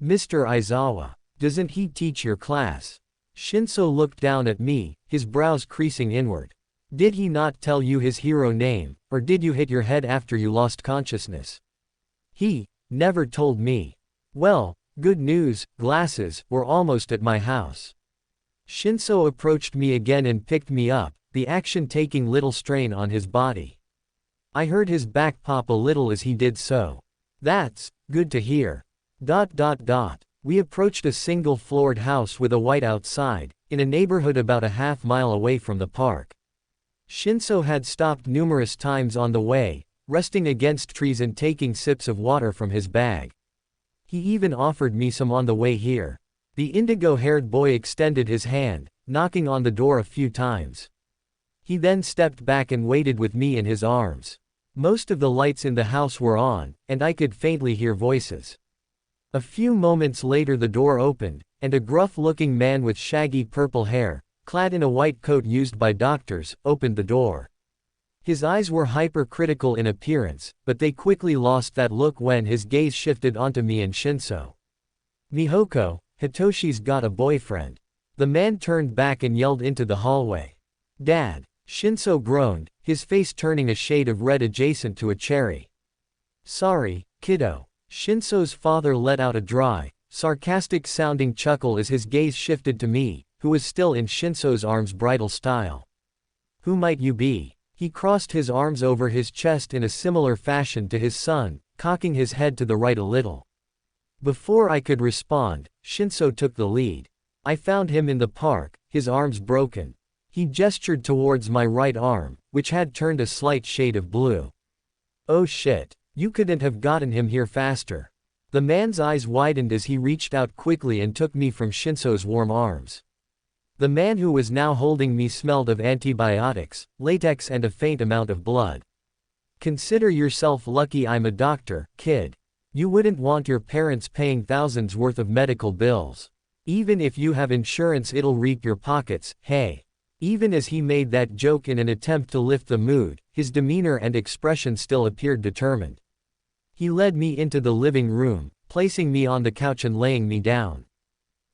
Mr. Aizawa, doesn't he teach your class? Shinszo looked down at me, his brows creasing inward. Did he not tell you his hero name, or did you hit your head after you lost consciousness? He never told me. Well, good news, glasses were almost at my house. Shinszo approached me again and picked me up, the action taking little strain on his body. I heard his back pop a little as he did so. That's good to hear. We approached a single-floored house with a white outside, in a neighborhood about a half-mile away from the park. Shinszo had stopped numerous times on the way, resting against trees and taking sips of water from his bag. He even offered me some on the way here. The indigo-haired boy extended his hand, knocking on the door a few times. He then stepped back and waited with me in his arms. Most of the lights in the house were on, and I could faintly hear voices. A few moments later the door opened, and a gruff-looking man with shaggy purple hair, clad in a white coat used by doctors, opened the door. His eyes were hypercritical in appearance, but they quickly lost that look when his gaze shifted onto me and Shinszo. Mihoko, Hitoshi's got a boyfriend. The man turned back and yelled into the hallway. Dad. Shinszo groaned, his face turning a shade of red adjacent to a cherry. Sorry, kiddo. Shinszo's father let out a dry, sarcastic-sounding chuckle as his gaze shifted to me, who was still in Shinszo's arms bridal style. Who might you be? He crossed his arms over his chest in a similar fashion to his son, cocking his head to the right a little. Before I could respond, Shinszo took the lead. I found him in the park, his arms broken. He gestured towards my right arm, which had turned a slight shade of blue. Oh shit. You couldn't have gotten him here faster. The man's eyes widened as he reached out quickly and took me from Shinszo's warm arms. The man who was now holding me smelled of antibiotics, latex and a faint amount of blood. Consider yourself lucky I'm a doctor, kid. You wouldn't want your parents paying thousands worth of medical bills. Even if you have insurance it'll reap your pockets, hey. Even as he made that joke in an attempt to lift the mood, his demeanor and expression still appeared determined. He led me into the living room, placing me on the couch and laying me down.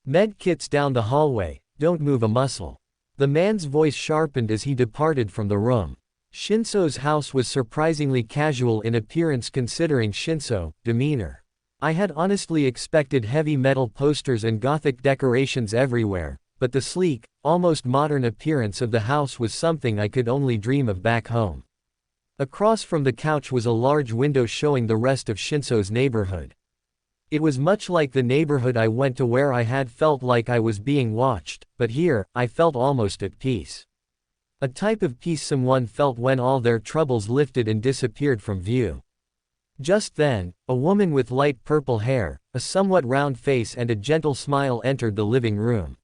Med kits down the hallway, don't move a muscle. The man's voice sharpened as he departed from the room. Shinszo's house was surprisingly casual in appearance considering Shinszo's demeanor. I had honestly expected heavy metal posters and gothic decorations everywhere, but the sleek, almost modern appearance of the house was something I could only dream of back home. Across from the couch was a large window showing the rest of Shinszo's neighborhood. It was much like the neighborhood I went to where I had felt like I was being watched, but here, I felt almost at peace. A type of peace someone felt when all their troubles lifted and disappeared from view. Just then, a woman with light purple hair, a somewhat round face and a gentle smile entered the living room.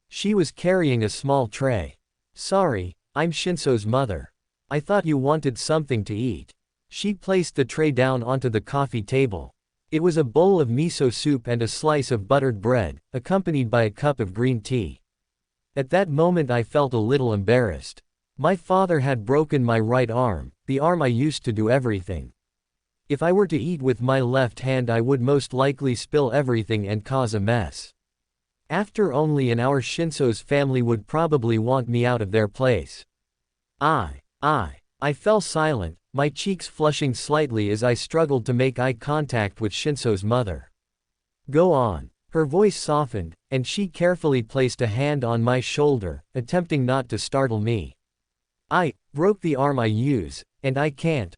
She was carrying a small tray. Sorry, I'm Shinszo's mother. I thought you wanted something to eat. She placed the tray down onto the coffee table. It was a bowl of miso soup and a slice of buttered bread, accompanied by a cup of green tea. At that moment I felt a little embarrassed. My father had broken my right arm, the arm I used to do everything. If I were to eat with my left hand I would most likely spill everything and cause a mess. After only an hour Shinszo's family would probably want me out of their place. I fell silent, my cheeks flushing slightly as I struggled to make eye contact with Shinszo's mother. Go on. Her voice softened, and she carefully placed a hand on my shoulder, attempting not to startle me. I broke the arm I use, and I can't,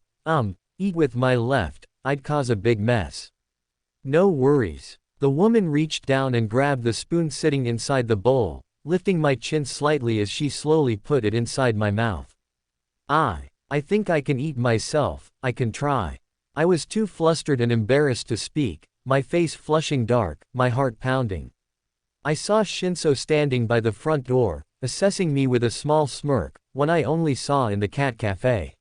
eat with my left, I'd cause a big mess. No worries. The woman reached down and grabbed the spoon sitting inside the bowl, lifting my chin slightly as she slowly put it inside my mouth. I think I can eat myself, I can try. I was too flustered and embarrassed to speak, my face flushing dark, my heart pounding. I saw Shinszo standing by the front door, assessing me with a small smirk, one I only saw in the cat cafe.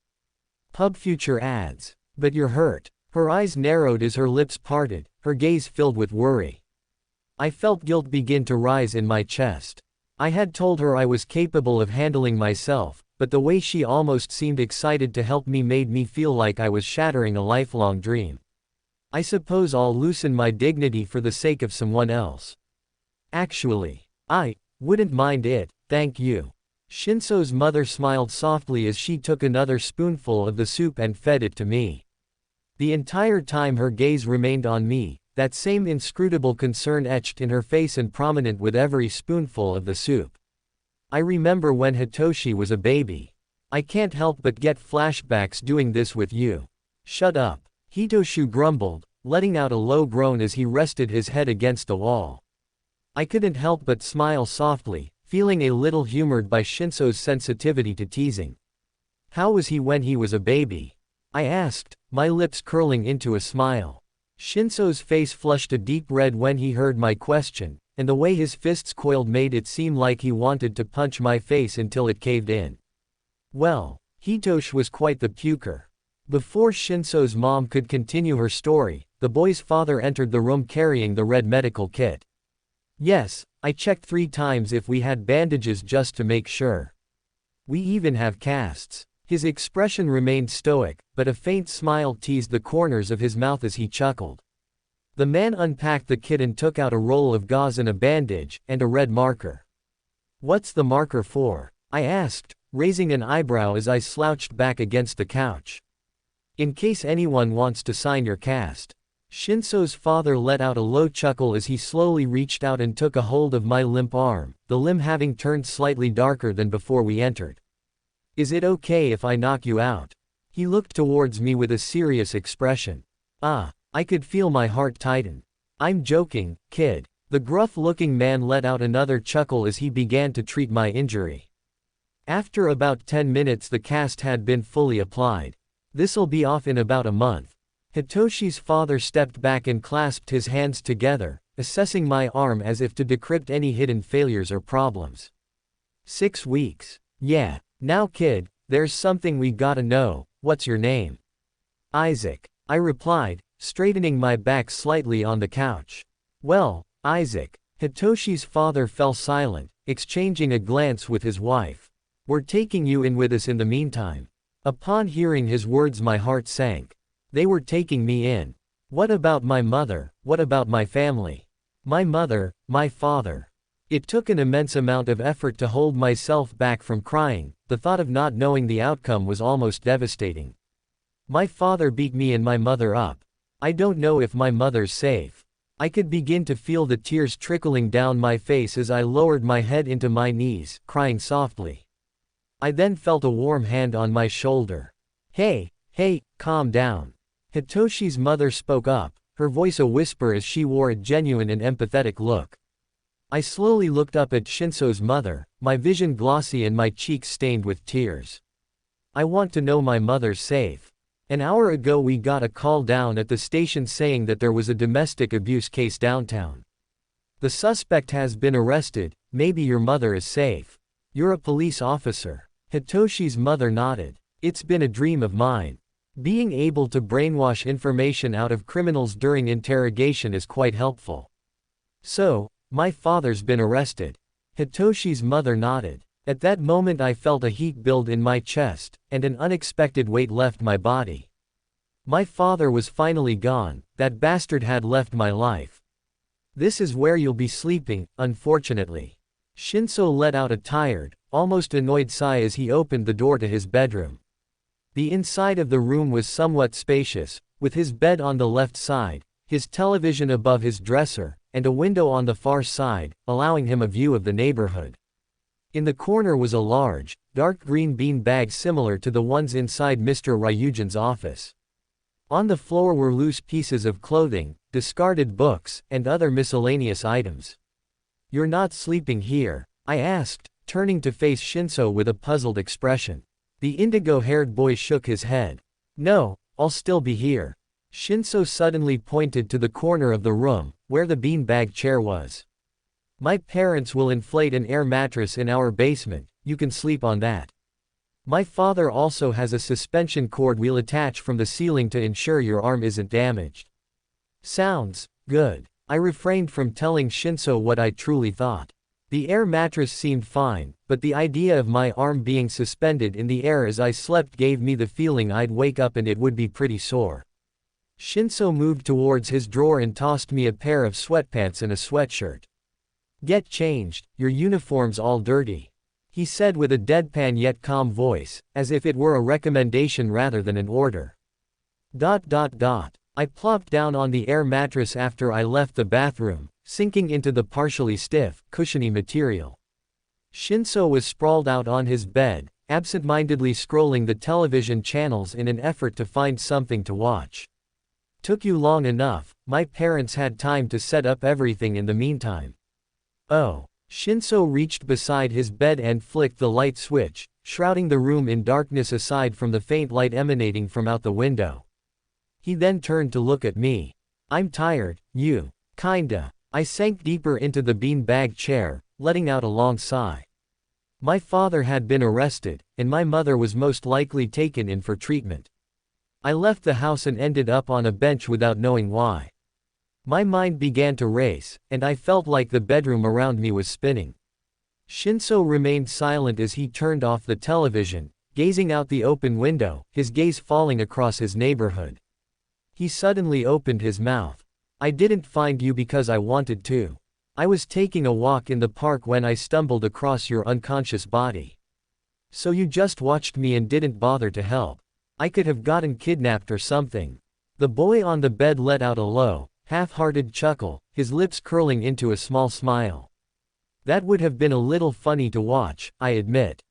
Pub future ads. But you're hurt. Her eyes narrowed as her lips parted, her gaze filled with worry. I felt guilt begin to rise in my chest. I had told her I was capable of handling myself, but the way she almost seemed excited to help me made me feel like I was shattering a lifelong dream. I suppose I'll loosen my dignity for the sake of someone else. Actually, I wouldn't mind it, thank you. Shinszo's mother smiled softly as she took another spoonful of the soup and fed it to me. The entire time her gaze remained on me, that same inscrutable concern etched in her face and prominent with every spoonful of the soup. I remember when Hitoshi was a baby. I can't help but get flashbacks doing this with you. Shut up. Hitoshi grumbled, letting out a low groan as he rested his head against the wall. I couldn't help but smile softly, feeling a little humored by Shinszo's sensitivity to teasing. How was he when he was a baby? I asked, my lips curling into a smile. Shinszo's face flushed a deep red when he heard my question, and the way his fists coiled made it seem like he wanted to punch my face until it caved in. Well, Hitoshi was quite the puker. Before Shinszo's mom could continue her story, the boy's father entered the room carrying the red medical kit. Yes, I checked 3 times if we had bandages just to make sure. We even have casts. His expression remained stoic, but a faint smile teased the corners of his mouth as he chuckled. The man unpacked the kit and took out a roll of gauze and a bandage, and a red marker. What's the marker for? I asked, raising an eyebrow as I slouched back against the couch. In case anyone wants to sign your cast. Shinszo's father let out a low chuckle as he slowly reached out and took a hold of my limp arm, the limb having turned slightly darker than before we entered. Is it okay if I knock you out? He looked towards me with a serious expression. I could feel my heart tighten. I'm joking, kid. The gruff-looking man let out another chuckle as he began to treat my injury. After about 10 minutes the cast had been fully applied. This'll be off in about a month. Hitoshi's father stepped back and clasped his hands together, assessing my arm as if to decrypt any hidden failures or problems. 6 weeks. Yeah. Now kid, there's something we gotta know. What's your name? Isaac. I replied, straightening my back slightly on the couch. Well, Isaac. Hitoshi's father fell silent, exchanging a glance with his wife. We're taking you in with us in the meantime. Upon hearing his words my heart sank. They were taking me in. What about my mother? What about my family? My mother, my father. It took an immense amount of effort to hold myself back from crying. The thought of not knowing the outcome was almost devastating. My father beat me and my mother up. I don't know if my mother's safe. I could begin to feel the tears trickling down my face as I lowered my head into my knees, crying softly. I then felt a warm hand on my shoulder. Hey, calm down. Hitoshi's mother spoke up, her voice a whisper as she wore a genuine and empathetic look. I slowly looked up at Shinszo's mother, my vision glossy and my cheeks stained with tears. I want to know my mother's safe. An hour ago we got a call down at the station saying that there was a domestic abuse case downtown. The suspect has been arrested. Maybe your mother is safe. You're a police officer. Hitoshi's mother nodded. It's been a dream of mine. Being able to brainwash information out of criminals during interrogation is quite helpful. So, my father's been arrested. Hitoshi's mother nodded. At that moment I felt a heat build in my chest, and an unexpected weight left my body. My father was finally gone. That bastard had left my life. This is where you'll be sleeping, unfortunately. Shinszo let out a tired, almost annoyed sigh as he opened the door to his bedroom. The inside of the room was somewhat spacious, with his bed on the left side, his television above his dresser, and a window on the far side, allowing him a view of the neighborhood. In the corner was a large, dark green bean bag similar to the ones inside Mr. Ryujin's office. On the floor were loose pieces of clothing, discarded books, and other miscellaneous items. You're not sleeping here? I asked, turning to face Shinszo with a puzzled expression. The indigo-haired boy shook his head. No, I'll still be here. Shinszo suddenly pointed to the corner of the room, where the beanbag chair was. My parents will inflate an air mattress in our basement, you can sleep on that. My father also has a suspension cord we'll attach from the ceiling to ensure your arm isn't damaged. Sounds good. I refrained from telling Shinszo what I truly thought. The air mattress seemed fine, but the idea of my arm being suspended in the air as I slept gave me the feeling I'd wake up and it would be pretty sore. Shinszo moved towards his drawer and tossed me a pair of sweatpants and a sweatshirt. "Get changed, your uniform's all dirty," he said with a deadpan yet calm voice, as if it were a recommendation rather than an order. I plopped down on the air mattress after I left the bathroom, sinking into the partially stiff, cushiony material. Shinszo was sprawled out on his bed, absent-mindedly scrolling the television channels in an effort to find something to watch. "Took you long enough, my parents had time to set up everything in the meantime." "Oh." Shinszo reached beside his bed and flicked the light switch, shrouding the room in darkness aside from the faint light emanating from out the window. He then turned to look at me. "I'm tired, you." "Kinda." I sank deeper into the bean-bag chair, letting out a long sigh. My father had been arrested, and my mother was most likely taken in for treatment. I left the house and ended up on a bench without knowing why. My mind began to race, and I felt like the bedroom around me was spinning. Shinszo remained silent as he turned off the television, gazing out the open window, his gaze falling across his neighborhood. He suddenly opened his mouth. "I didn't find you because I wanted to. I was taking a walk in the park when I stumbled across your unconscious body. So you just watched me and didn't bother to help. I could have gotten kidnapped or something." The boy on the bed let out a low, half-hearted chuckle, his lips curling into a small smile. "That would have been a little funny to watch, I admit.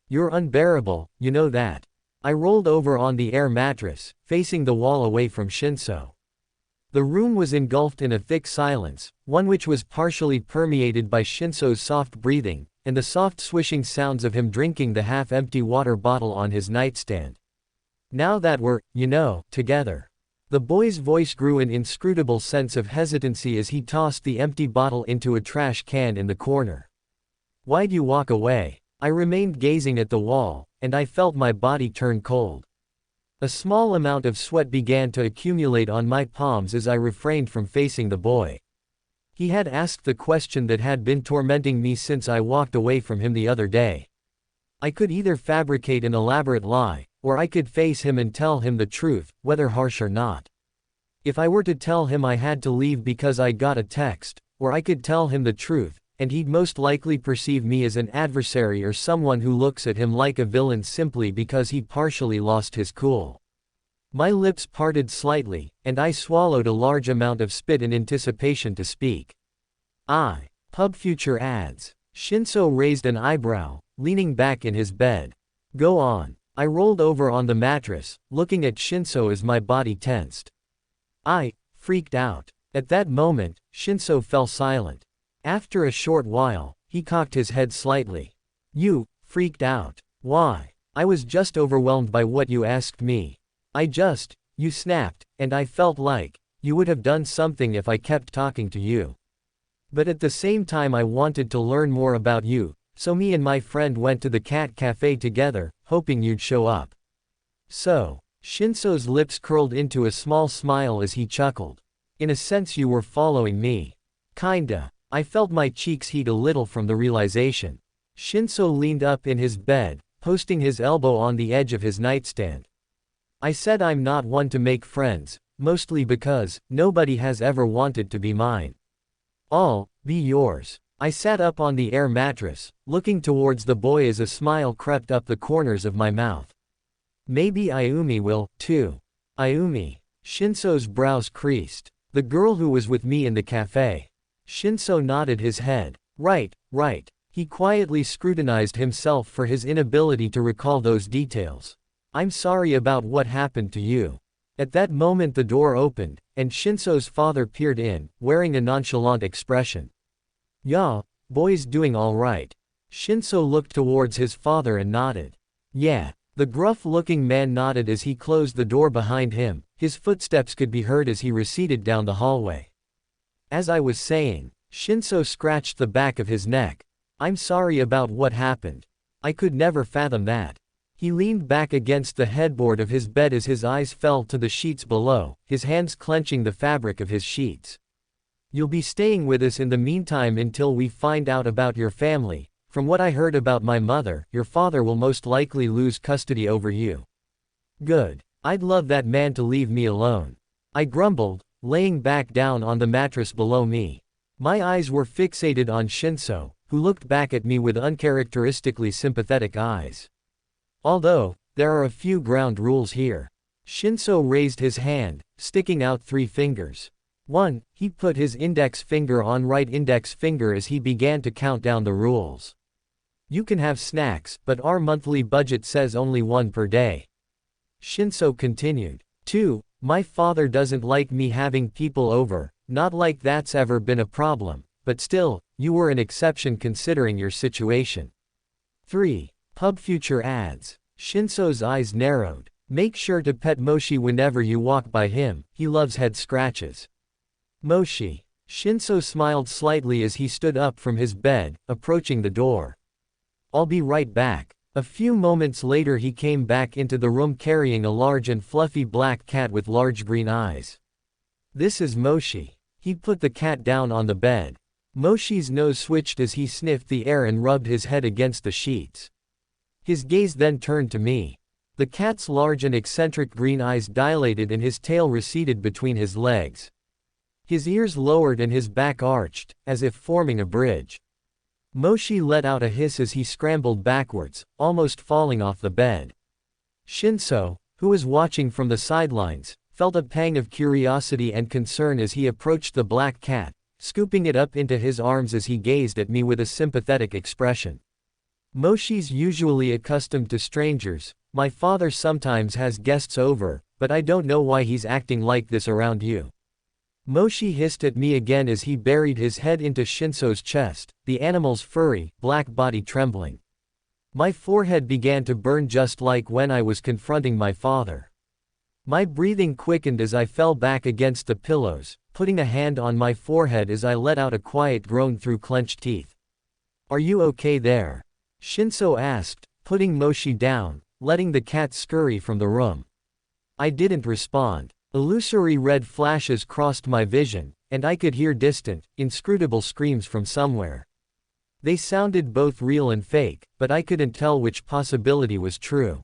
You're unbearable, you know that." I rolled over on the air mattress, facing the wall away from Shinszo. The room was engulfed in a thick silence, one which was partially permeated by Shinszo's soft breathing, and the soft swishing sounds of him drinking the half-empty water bottle on his nightstand. "Now that we're, together." The boy's voice grew an inscrutable sense of hesitancy as he tossed the empty bottle into a trash can in the corner. "Why'd you walk away?" I remained gazing at the wall, and I felt my body turn cold. A small amount of sweat began to accumulate on my palms as I refrained from facing the boy. He had asked the question that had been tormenting me since I walked away from him the other day. I could either fabricate an elaborate lie, or I could face him and tell him the truth, whether harsh or not. If I were to tell him I had to leave because I got a text, or I could tell him the truth, and he'd most likely perceive me as an adversary or someone who looks at him like a villain simply because he partially lost his cool. My lips parted slightly, and I swallowed a large amount of spit in anticipation to speak. Pub future ads. Shinszo raised an eyebrow, leaning back in his bed. "Go on." I rolled over on the mattress, looking at Shinszo as my body tensed. I freaked out. At that moment, Shinszo fell silent. After a short while, he cocked his head slightly. "You freaked out. Why?" "I was just overwhelmed by what you asked me. You snapped, and I felt like you would have done something if I kept talking to you. But at the same time I wanted to learn more about you, so me and my friend went to the cat cafe together, hoping you'd show up." "So?" Shinszo's lips curled into a small smile as he chuckled. "In a sense you were following me." "Kinda." I felt my cheeks heat a little from the realization. Shinszo leaned up in his bed, posting his elbow on the edge of his nightstand. "I said I'm not one to make friends, mostly because nobody has ever wanted to be mine. I'll be yours." I sat up on the air mattress, looking towards the boy as a smile crept up the corners of my mouth. "Maybe Ayumi will, too." "Ayumi?" Shinszo's brows creased. "The girl who was with me in the cafe." Shinszo nodded his head. Right. He quietly scrutinized himself for his inability to recall those details. "I'm sorry about what happened to you." At that moment the door opened, and Shinszo's father peered in, wearing a nonchalant expression. "Yeah, boy's doing all right." Shinszo looked towards his father and nodded. "Yeah." The gruff-looking man nodded as he closed the door behind him. His footsteps could be heard as he receded down the hallway. "As I was saying," Shinszo scratched the back of his neck. "I'm sorry about what happened. I could never fathom that." He leaned back against the headboard of his bed as his eyes fell to the sheets below, his hands clenching the fabric of his sheets. You'll be staying with us in the meantime until we find out about your family. From what I heard about my mother, your father will most likely lose custody over you. Good. I'd love that man to leave me alone. I grumbled, laying back down on the mattress below me. My eyes were fixated on Shinszo, who looked back at me with uncharacteristically sympathetic eyes. Although, there are a few ground rules here. Shinszo raised his hand, sticking out 3 fingers. 1. He put his index finger on right index finger as he began to count down the rules. You can have snacks, but our monthly budget says only 1 per day. Shinszo continued. 2. My father doesn't like me having people over, not like that's ever been a problem, but still, you were an exception considering your situation. 3. Pub future ads. Shinszo's eyes narrowed. Make sure to pet Moshi whenever you walk by him, he loves head scratches. Moshi. Shinszo smiled slightly as he stood up from his bed, approaching the door. I'll be right back. A few moments later he came back into the room carrying a large and fluffy black cat with large green eyes. This is Moshi. He put the cat down on the bed. Moshi's nose switched as he sniffed the air and rubbed his head against the sheets. His gaze then turned to me. The cat's large and eccentric green eyes dilated and his tail receded between his legs. His ears lowered and his back arched, as if forming a bridge. Moshi let out a hiss as he scrambled backwards, almost falling off the bed. Shinszo, who was watching from the sidelines, felt a pang of curiosity and concern as he approached the black cat, scooping it up into his arms as he gazed at me with a sympathetic expression. Moshi's usually accustomed to strangers. My father sometimes has guests over, but I don't know why he's acting like this around you. Moshi hissed at me again as he buried his head into Shinszo's chest, the animal's furry, black body trembling. My forehead began to burn just like when I was confronting my father. My breathing quickened as I fell back against the pillows, putting a hand on my forehead as I let out a quiet groan through clenched teeth. Are you okay there? Shinszo asked, putting Moshi down, letting the cat scurry from the room. I didn't respond. Illusory red flashes crossed my vision, and I could hear distant, inscrutable screams from somewhere. They sounded both real and fake, but I couldn't tell which possibility was true.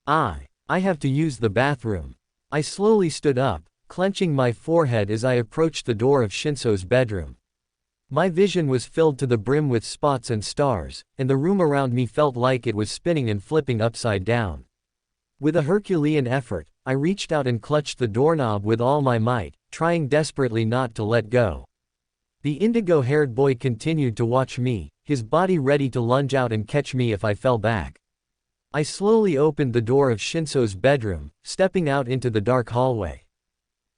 I have to use the bathroom. I slowly stood up, clenching my forehead as I approached the door of Shinszo's bedroom. My vision was filled to the brim with spots and stars, and the room around me felt like it was spinning and flipping upside down. With a Herculean effort, I reached out and clutched the doorknob with all my might, trying desperately not to let go. The indigo-haired boy continued to watch me, his body ready to lunge out and catch me if I fell back. I slowly opened the door of Shinszo's bedroom, stepping out into the dark hallway.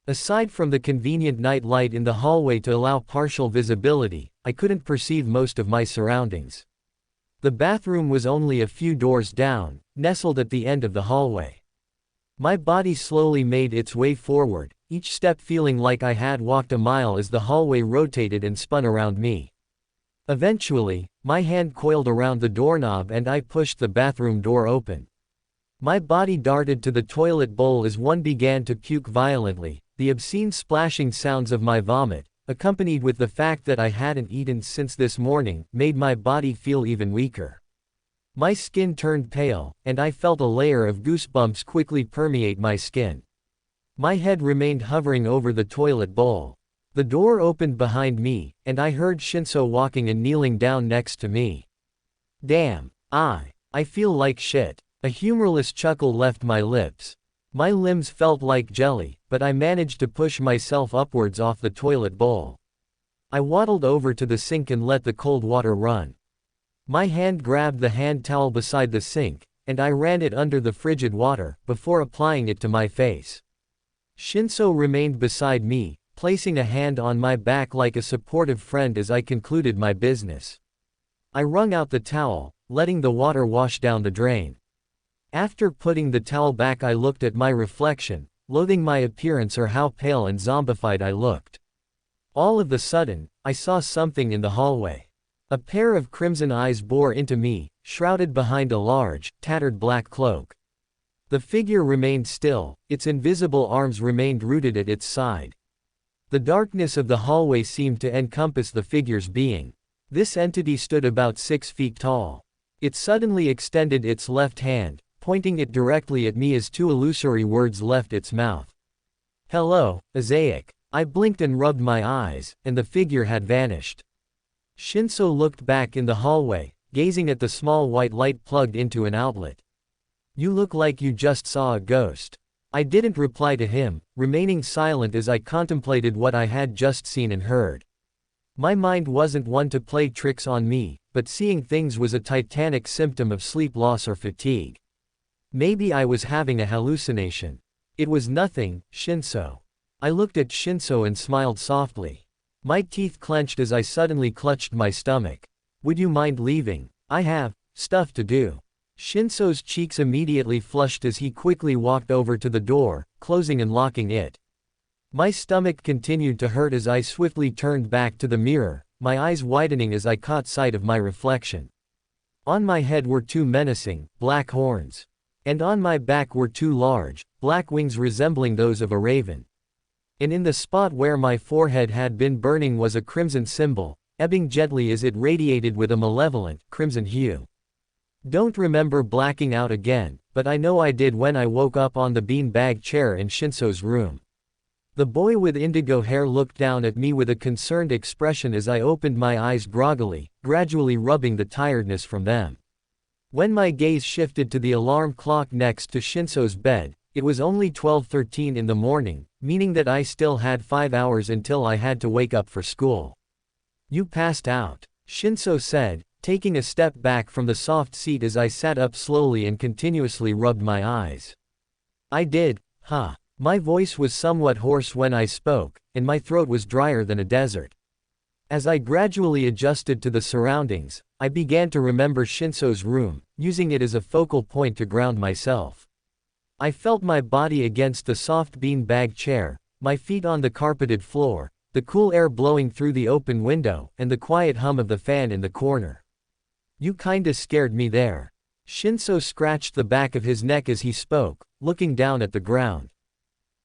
Aside from the convenient night light in the hallway to allow partial visibility, I couldn't perceive most of my surroundings. The bathroom was only a few doors down, nestled at the end of the hallway. My body slowly made its way forward, each step feeling like I had walked a mile as the hallway rotated and spun around me. Eventually, my hand coiled around the doorknob and I pushed the bathroom door open. My body darted to the toilet bowl as one began to puke violently, the obscene splashing sounds of my vomit, accompanied with the fact that I hadn't eaten since this morning, made my body feel even weaker. My skin turned pale, and I felt a layer of goosebumps quickly permeate my skin. My head remained hovering over the toilet bowl. The door opened behind me, and I heard Shinszo walking and kneeling down next to me. Damn, I feel like shit. A humorless chuckle left my lips. My limbs felt like jelly, but I managed to push myself upwards off the toilet bowl. I waddled over to the sink and let the cold water run. My hand grabbed the hand towel beside the sink, and I ran it under the frigid water, before applying it to my face. Shinszo remained beside me, placing a hand on my back like a supportive friend as I concluded my business. I wrung out the towel, letting the water wash down the drain. After putting the towel back I looked at my reflection, loathing my appearance or how pale and zombified I looked. All of a sudden, I saw something in the hallway. A pair of crimson eyes bore into me, shrouded behind a large, tattered black cloak. The figure remained still, its invisible arms remained rooted at its side. The darkness of the hallway seemed to encompass the figure's being. This entity stood about 6 feet tall. It suddenly extended its left hand, pointing it directly at me as 2 illusory words left its mouth. "Hello, Isaac." I blinked and rubbed my eyes, and the figure had vanished. Shinszo looked back in the hallway, gazing at the small white light plugged into an outlet. "You look like you just saw a ghost." I didn't reply to him, remaining silent as I contemplated what I had just seen and heard. My mind wasn't one to play tricks on me, but seeing things was a titanic symptom of sleep loss or fatigue. Maybe I was having a hallucination. It was nothing, Shinszo. I looked at Shinszo and smiled softly. My teeth clenched as I suddenly clutched my stomach. "Would you mind leaving? I have stuff to do." Shinszo's cheeks immediately flushed as he quickly walked over to the door, closing and locking it. My stomach continued to hurt as I swiftly turned back to the mirror, my eyes widening as I caught sight of my reflection. On my head were 2 menacing, black horns. And on my back were 2 large, black wings resembling those of a raven. And in the spot where my forehead had been burning was a crimson symbol, ebbing gently as it radiated with a malevolent, crimson hue. Don't remember blacking out again, but I know I did when I woke up on the bean-bag chair in Shinszo's room. The boy with indigo hair looked down at me with a concerned expression as I opened my eyes groggily, gradually rubbing the tiredness from them. When my gaze shifted to the alarm clock next to Shinszo's bed, it was only 12:13 in the morning, meaning that I still had 5 hours until I had to wake up for school. "You passed out," Shinszo said, taking a step back from the soft seat as I sat up slowly and continuously rubbed my eyes. "I did, huh?" My voice was somewhat hoarse when I spoke, and my throat was drier than a desert. As I gradually adjusted to the surroundings, I began to remember Shinszo's room, using it as a focal point to ground myself. I felt my body against the soft bean-bag chair, my feet on the carpeted floor, the cool air blowing through the open window, and the quiet hum of the fan in the corner. "You kinda scared me there." Shinszo scratched the back of his neck as he spoke, looking down at the ground.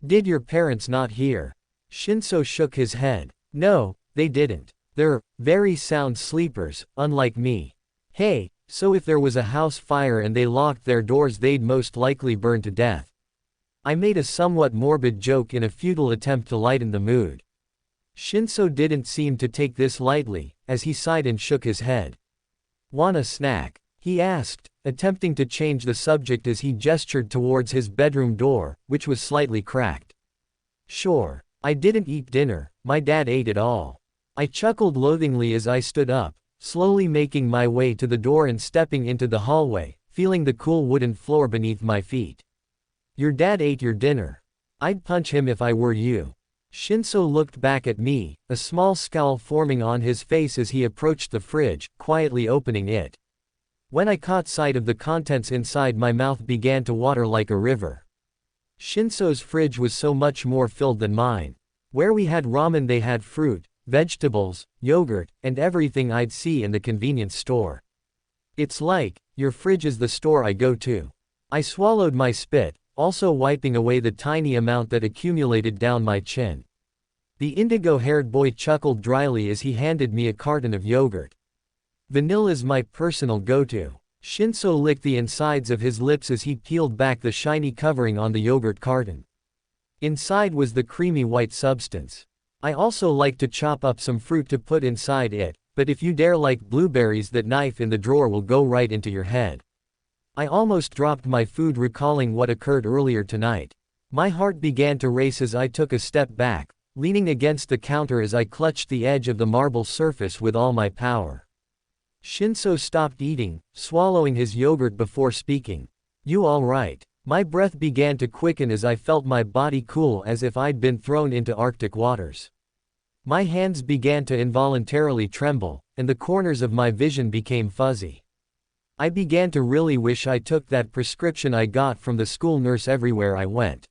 "Did your parents not hear?" Shinszo shook his head. "No, they didn't. They're very sound sleepers, unlike me." "Hey, so if there was a house fire and they locked their doors they'd most likely burn to death." I made a somewhat morbid joke in a futile attempt to lighten the mood. Shinszo didn't seem to take this lightly, as he sighed and shook his head. "Want a snack?" he asked, attempting to change the subject as he gestured towards his bedroom door, which was slightly cracked. "Sure. I didn't eat dinner, my dad ate it all." I chuckled loathingly as I stood up, slowly making my way to the door and stepping into the hallway, feeling the cool wooden floor beneath my feet. "Your dad ate your dinner. I'd punch him if I were you." Shinszo looked back at me, a small scowl forming on his face as he approached the fridge, quietly opening it. When I caught sight of the contents inside, my mouth began to water like a river. Shinszo's fridge was so much more filled than mine. Where we had ramen they had fruit, vegetables, yogurt, and everything I'd see in the convenience store. "It's like, your fridge is the store I go to." I swallowed my spit, also wiping away the tiny amount that accumulated down my chin. The indigo-haired boy chuckled dryly as he handed me a carton of yogurt. "Vanilla's my personal go-to." Shinszo licked the insides of his lips as he peeled back the shiny covering on the yogurt carton. Inside was the creamy white substance. "I also like to chop up some fruit to put inside it, but if you dare like blueberries, that knife in the drawer will go right into your head." I almost dropped my food recalling what occurred earlier tonight. My heart began to race as I took a step back, leaning against the counter as I clutched the edge of the marble surface with all my power. Shinszo stopped eating, swallowing his yogurt before speaking. "You all right?" My breath began to quicken as I felt my body cool as if I'd been thrown into Arctic waters. My hands began to involuntarily tremble, and the corners of my vision became fuzzy. I began to really wish I took that prescription I got from the school nurse everywhere I went.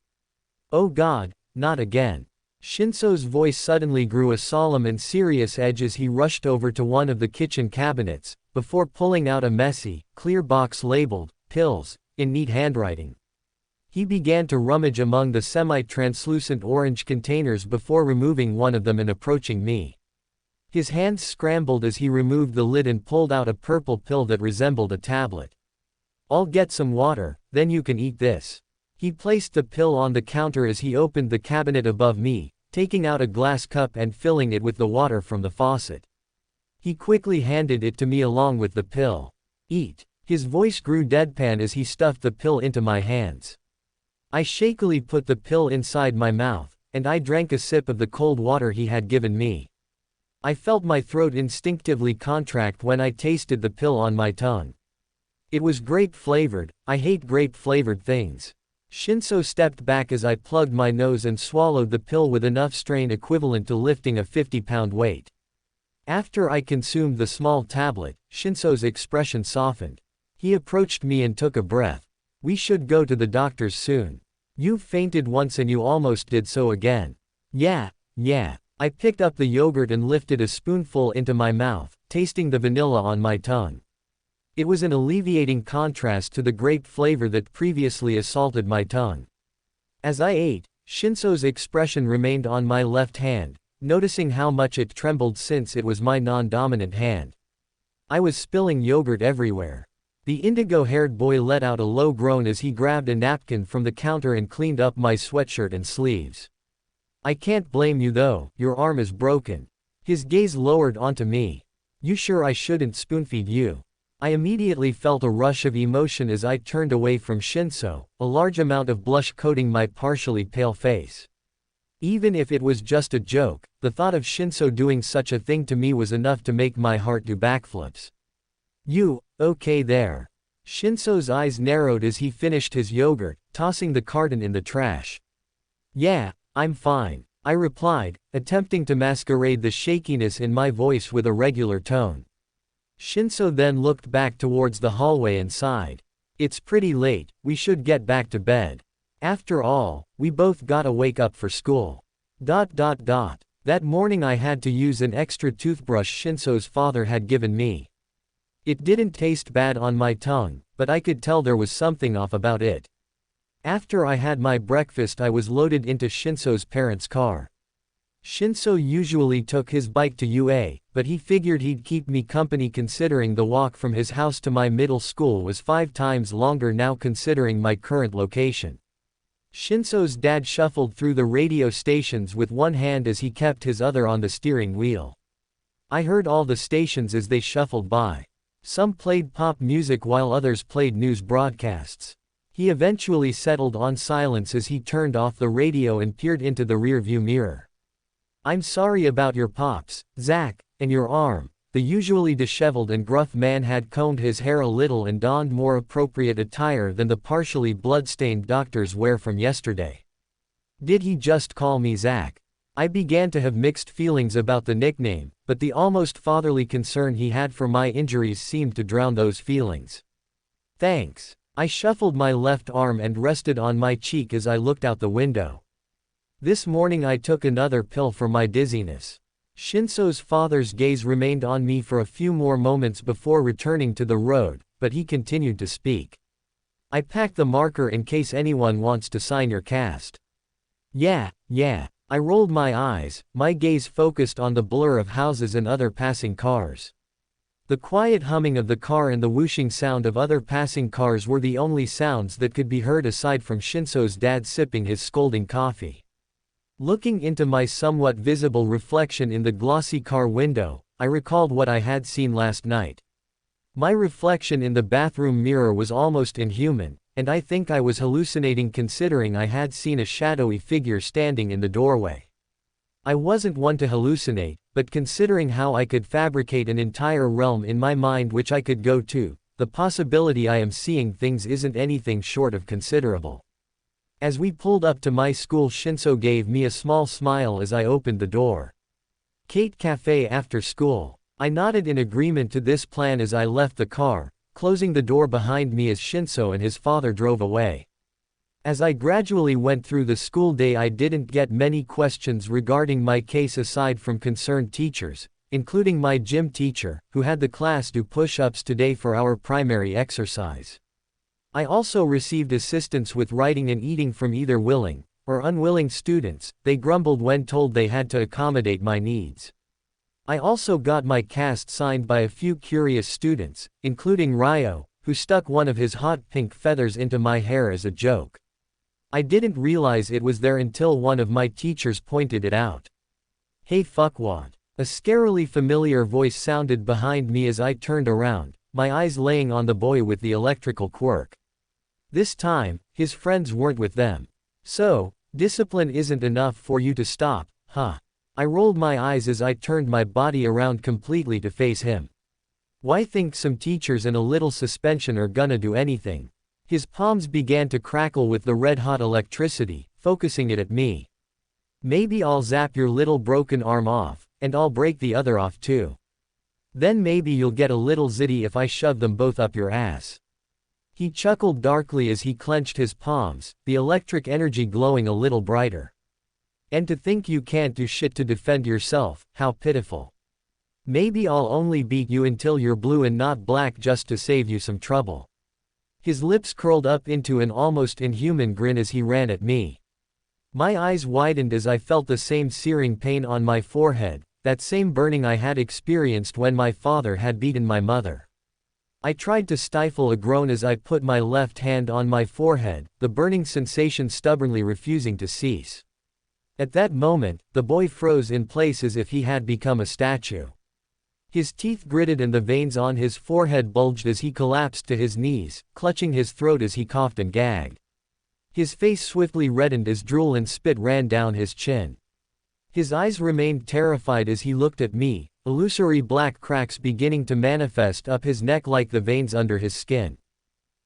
"Oh God, not again." Shinszo's voice suddenly grew a solemn and serious edge as he rushed over to one of the kitchen cabinets, before pulling out a messy, clear box labeled, "Pills," in neat handwriting. He began to rummage among the semi-translucent orange containers before removing one of them and approaching me. His hands scrambled as he removed the lid and pulled out a purple pill that resembled a tablet. "I'll get some water, then you can eat this." He placed the pill on the counter as he opened the cabinet above me, taking out a glass cup and filling it with the water from the faucet. He quickly handed it to me along with the pill. "Eat." His voice grew deadpan as he stuffed the pill into my hands. I shakily put the pill inside my mouth, and I drank a sip of the cold water he had given me. I felt my throat instinctively contract when I tasted the pill on my tongue. It was grape-flavored. I hate grape-flavored things. Shinszo stepped back as I plugged my nose and swallowed the pill with enough strain equivalent to lifting a 50-pound weight. After I consumed the small tablet, Shinszo's expression softened. He approached me and took a breath. "We should go to the doctor's soon. You've fainted once and you almost did so again." Yeah. I picked up the yogurt and lifted a spoonful into my mouth, tasting the vanilla on my tongue. It was an alleviating contrast to the grape flavor that previously assaulted my tongue. As I ate, Shinszo's expression remained on my left hand, noticing how much it trembled since it was my non-dominant hand. I was spilling yogurt everywhere. The indigo-haired boy let out a low groan as he grabbed a napkin from the counter and cleaned up my sweatshirt and sleeves. "I can't blame you though, your arm is broken." His gaze lowered onto me. "You sure I shouldn't spoonfeed you?" I immediately felt a rush of emotion as I turned away from Shinszo, a large amount of blush coating my partially pale face. Even if it was just a joke, the thought of Shinszo doing such a thing to me was enough to make my heart do backflips. "You, okay there?" Shinszo's eyes narrowed as he finished his yogurt, tossing the carton in the trash. "Yeah, I'm fine," I replied, attempting to masquerade the shakiness in my voice with a regular tone. Shinszo then looked back towards the hallway and sighed. "It's pretty late, we should get back to bed. After all, we both gotta wake up for school." That morning I had to use an extra toothbrush Shinszo's father had given me. It didn't taste bad on my tongue, but I could tell there was something off about it. After I had my breakfast I was loaded into Shinszo's parents' car. Shinszo usually took his bike to UA, but he figured he'd keep me company considering the walk from his house to my middle school was 5 times longer now considering my current location. Shinszo's dad shuffled through the radio stations with one hand as he kept his other on the steering wheel. I heard all the stations as they shuffled by. Some played pop music while others played news broadcasts. He eventually settled on silence as he turned off the radio and peered into the rearview mirror. "I'm sorry about your pops, Zach, and your arm." The usually disheveled and gruff man had combed his hair a little and donned more appropriate attire than the partially blood-stained doctors wear from yesterday. Did he just call me Zach? I began to have mixed feelings about the nickname, but the almost fatherly concern he had for my injuries seemed to drown those feelings. "Thanks." I shuffled my left arm and rested on my cheek as I looked out the window. This morning I took another pill for my dizziness. Shinszo's father's gaze remained on me for a few more moments before returning to the road, but he continued to speak. "I packed the marker in case anyone wants to sign your cast." Yeah. I rolled my eyes, my gaze focused on the blur of houses and other passing cars. The quiet humming of the car and the whooshing sound of other passing cars were the only sounds that could be heard aside from Shinszo's dad sipping his scalding coffee. Looking into my somewhat visible reflection in the glossy car window, I recalled what I had seen last night. My reflection in the bathroom mirror was almost inhuman, and I think I was hallucinating considering I had seen a shadowy figure standing in the doorway. I wasn't one to hallucinate, but considering how I could fabricate an entire realm in my mind which I could go to, the possibility I am seeing things isn't anything short of considerable. As we pulled up to my school, Shinszo gave me a small smile as I opened the door. "Kate Cafe after school." I nodded in agreement to this plan as I left the car, closing the door behind me as Shinszo and his father drove away. As I gradually went through the school day, I didn't get many questions regarding my case aside from concerned teachers, including my gym teacher, who had the class do push-ups today for our primary exercise. I also received assistance with writing and eating from either willing or unwilling students. They grumbled when told they had to accommodate my needs. I also got my cast signed by a few curious students, including Ryo, who stuck one of his hot pink feathers into my hair as a joke. I didn't realize it was there until one of my teachers pointed it out. "Hey fuckwad." A scarily familiar voice sounded behind me as I turned around, my eyes laying on the boy with the electrical quirk. This time, his friends weren't with them. "So, discipline isn't enough for you to stop, huh?" I rolled my eyes as I turned my body around completely to face him. "Why think some teachers and a little suspension are gonna do anything?" His palms began to crackle with the red-hot electricity, focusing it at me. "Maybe I'll zap your little broken arm off, and I'll break the other off too. Then maybe you'll get a little zitty if I shove them both up your ass." He chuckled darkly as he clenched his palms, the electric energy glowing a little brighter. "And to think you can't do shit to defend yourself, how pitiful. Maybe I'll only beat you until you're blue and not black just to save you some trouble." His lips curled up into an almost inhuman grin as he ran at me. My eyes widened as I felt the same searing pain on my forehead, that same burning I had experienced when my father had beaten my mother. I tried to stifle a groan as I put my left hand on my forehead, the burning sensation stubbornly refusing to cease. At that moment, the boy froze in place as if he had become a statue. His teeth gritted and the veins on his forehead bulged as he collapsed to his knees, clutching his throat as he coughed and gagged. His face swiftly reddened as drool and spit ran down his chin. His eyes remained terrified as he looked at me, illusory black cracks beginning to manifest up his neck like the veins under his skin.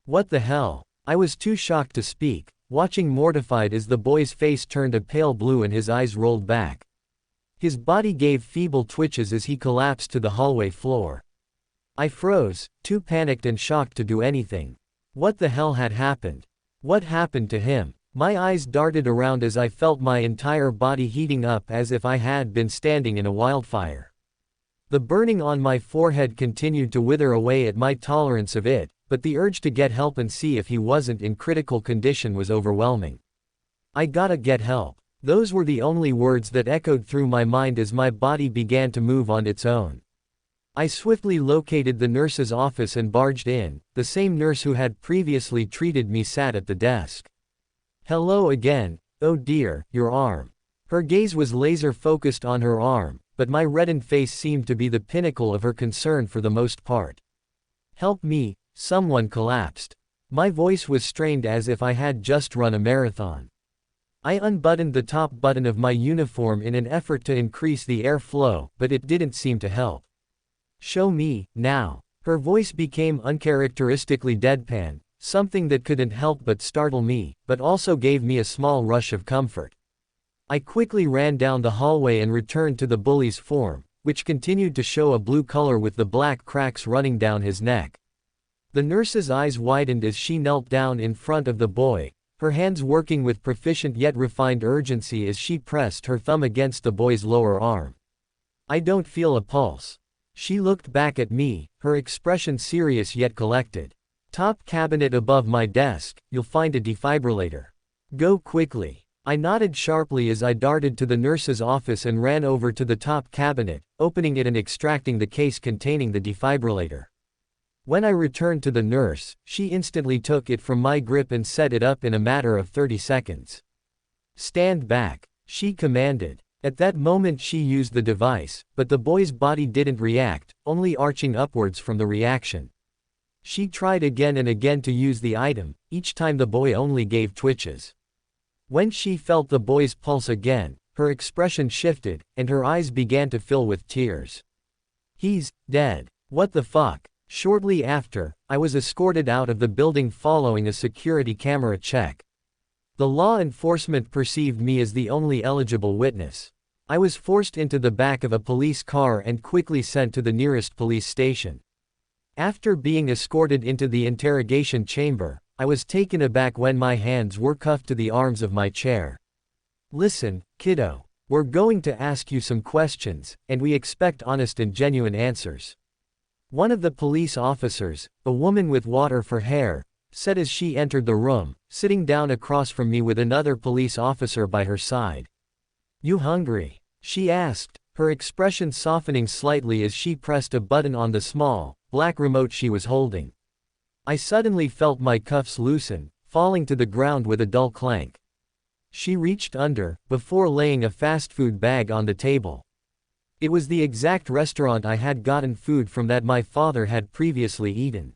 "What the hell?" I was too shocked to speak, watching mortified as the boy's face turned a pale blue and his eyes rolled back. His body gave feeble twitches as he collapsed to the hallway floor. I froze, too panicked and shocked to do anything. What the hell had happened? What happened to him? My eyes darted around as I felt my entire body heating up as if I had been standing in a wildfire. The burning on my forehead continued to wither away at my tolerance of it, but the urge to get help and see if he wasn't in critical condition was overwhelming. "I gotta get help." Those were the only words that echoed through my mind as my body began to move on its own. I swiftly located the nurse's office and barged in. The same nurse who had previously treated me sat at the desk. "Hello again. Oh dear, your arm." Her gaze was laser-focused on her arm, but my reddened face seemed to be the pinnacle of her concern for the most part. "Help me," someone collapsed. My voice was strained as if I had just run a marathon. I unbuttoned the top button of my uniform in an effort to increase the air flow, but it didn't seem to help. "Show me, now." Her voice became uncharacteristically deadpan, something that couldn't help but startle me, but also gave me a small rush of comfort. I quickly ran down the hallway and returned to the bully's form, which continued to show a blue color with the black cracks running down his neck. The nurse's eyes widened as she knelt down in front of the boy, her hands working with proficient yet refined urgency as she pressed her thumb against the boy's lower arm. "I don't feel a pulse." She looked back at me, her expression serious yet collected. "Top cabinet above my desk, you'll find a defibrillator. Go quickly." I nodded sharply as I darted to the nurse's office and ran over to the top cabinet, opening it and extracting the case containing the defibrillator. When I returned to the nurse, she instantly took it from my grip and set it up in a matter of 30 seconds. "Stand back," she commanded. At that moment she used the device, but the boy's body didn't react, only arching upwards from the reaction. She tried again and again to use the item, each time the boy only gave twitches. When she felt the boy's pulse again, her expression shifted, and her eyes began to fill with tears. "He's dead. What the fuck?" Shortly after, I was escorted out of the building following a security camera check. The law enforcement perceived me as the only eligible witness. I was forced into the back of a police car and quickly sent to the nearest police station. After being escorted into the interrogation chamber, I was taken aback when my hands were cuffed to the arms of my chair. "Listen, kiddo. We're going to ask you some questions, and we expect honest and genuine answers." One of the police officers, a woman with water for hair, said as she entered the room, sitting down across from me with another police officer by her side. "You hungry?" she asked, her expression softening slightly as she pressed a button on the small, black remote she was holding. I suddenly felt my cuffs loosen, falling to the ground with a dull clank. She reached under, before laying a fast food bag on the table. It was the exact restaurant I had gotten food from that my father had previously eaten.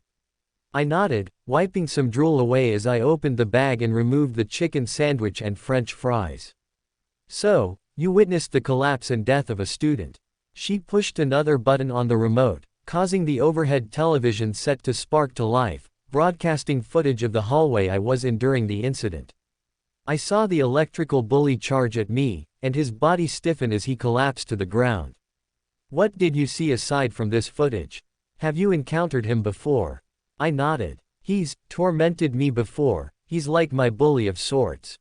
I nodded, wiping some drool away as I opened the bag and removed the chicken sandwich and French fries. "So, you witnessed the collapse and death of a student." She pushed another button on the remote, causing the overhead television set to spark to life, broadcasting footage of the hallway I was in during the incident. I saw the electrical bully charge at me, and his body stiffen as he collapsed to the ground. "What did you see aside from this footage? Have you encountered him before?" I nodded. "He's tormented me before, he's like my bully of sorts."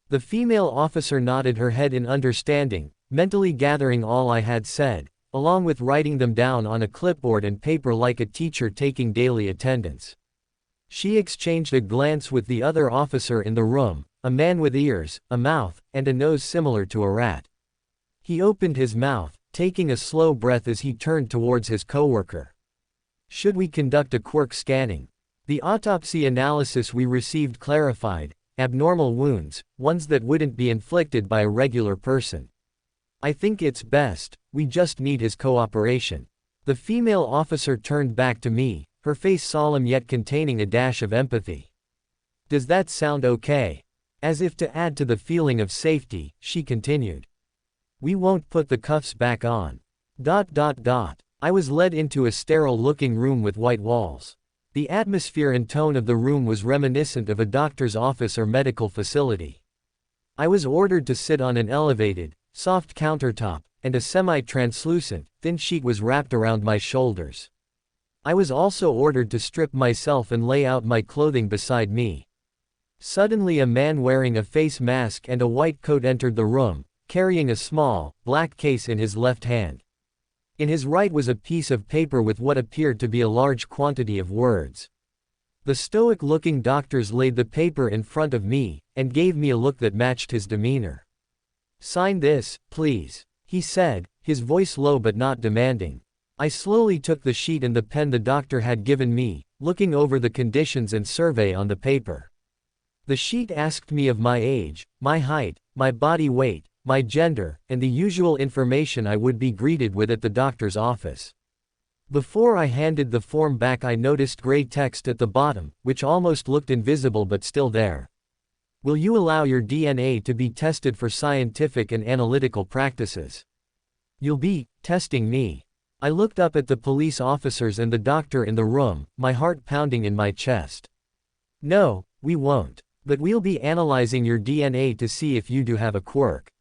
The female officer nodded her head in understanding, mentally gathering all I had said, along with writing them down on a clipboard and paper like a teacher taking daily attendance. She exchanged a glance with the other officer in the room, a man with ears, a mouth, and a nose similar to a rat. He opened his mouth, taking a slow breath as he turned towards his coworker. "Should we conduct a quirk scanning?" The autopsy analysis we received clarified abnormal wounds, ones that wouldn't be inflicted by a regular person. "I think it's best, we just need his cooperation." The female officer turned back to me, her face solemn yet containing a dash of empathy. "Does that sound okay?" As if to add to the feeling of safety, she continued. "We won't put the cuffs back on. I was led into a sterile-looking room with white walls. The atmosphere and tone of the room was reminiscent of a doctor's office or medical facility. I was ordered to sit on an elevated, soft countertop, and a semi-translucent, thin sheet was wrapped around my shoulders. I was also ordered to strip myself and lay out my clothing beside me. Suddenly a man wearing a face mask and a white coat entered the room, carrying a small, black case in his left hand. In his right was a piece of paper with what appeared to be a large quantity of words. The stoic-looking doctors laid the paper in front of me, and gave me a look that matched his demeanor. "Sign this, please," he said, his voice low but not demanding. I slowly took the sheet and the pen the doctor had given me, looking over the conditions and survey on the paper. The sheet asked me of my age, my height, my body weight, my gender, and the usual information I would be greeted with at the doctor's office. Before I handed the form back, I noticed gray text at the bottom, which almost looked invisible but still there. "Will you allow your DNA to be tested for scientific and analytical practices?" "You'll be testing me?" I looked up at the police officers and the doctor in the room, my heart pounding in my chest. "No, we won't. But we'll be analyzing your DNA to see if you do have a quirk.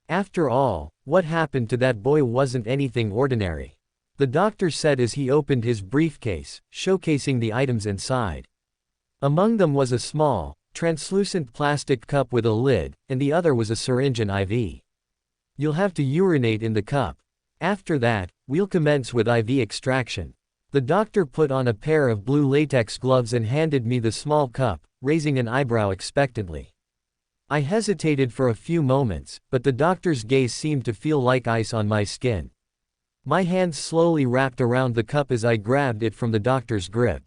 After all, what happened to that boy wasn't anything ordinary," the doctor said as he opened his briefcase, showcasing the items inside. Among them was a small, translucent plastic cup with a lid, and the other was a syringe and IV. "You'll have to urinate in the cup. After that, we'll commence with IV extraction." The doctor put on a pair of blue latex gloves and handed me the small cup, raising an eyebrow expectantly. I hesitated for a few moments, but the doctor's gaze seemed to feel like ice on my skin. My hands slowly wrapped around the cup as I grabbed it from the doctor's grip.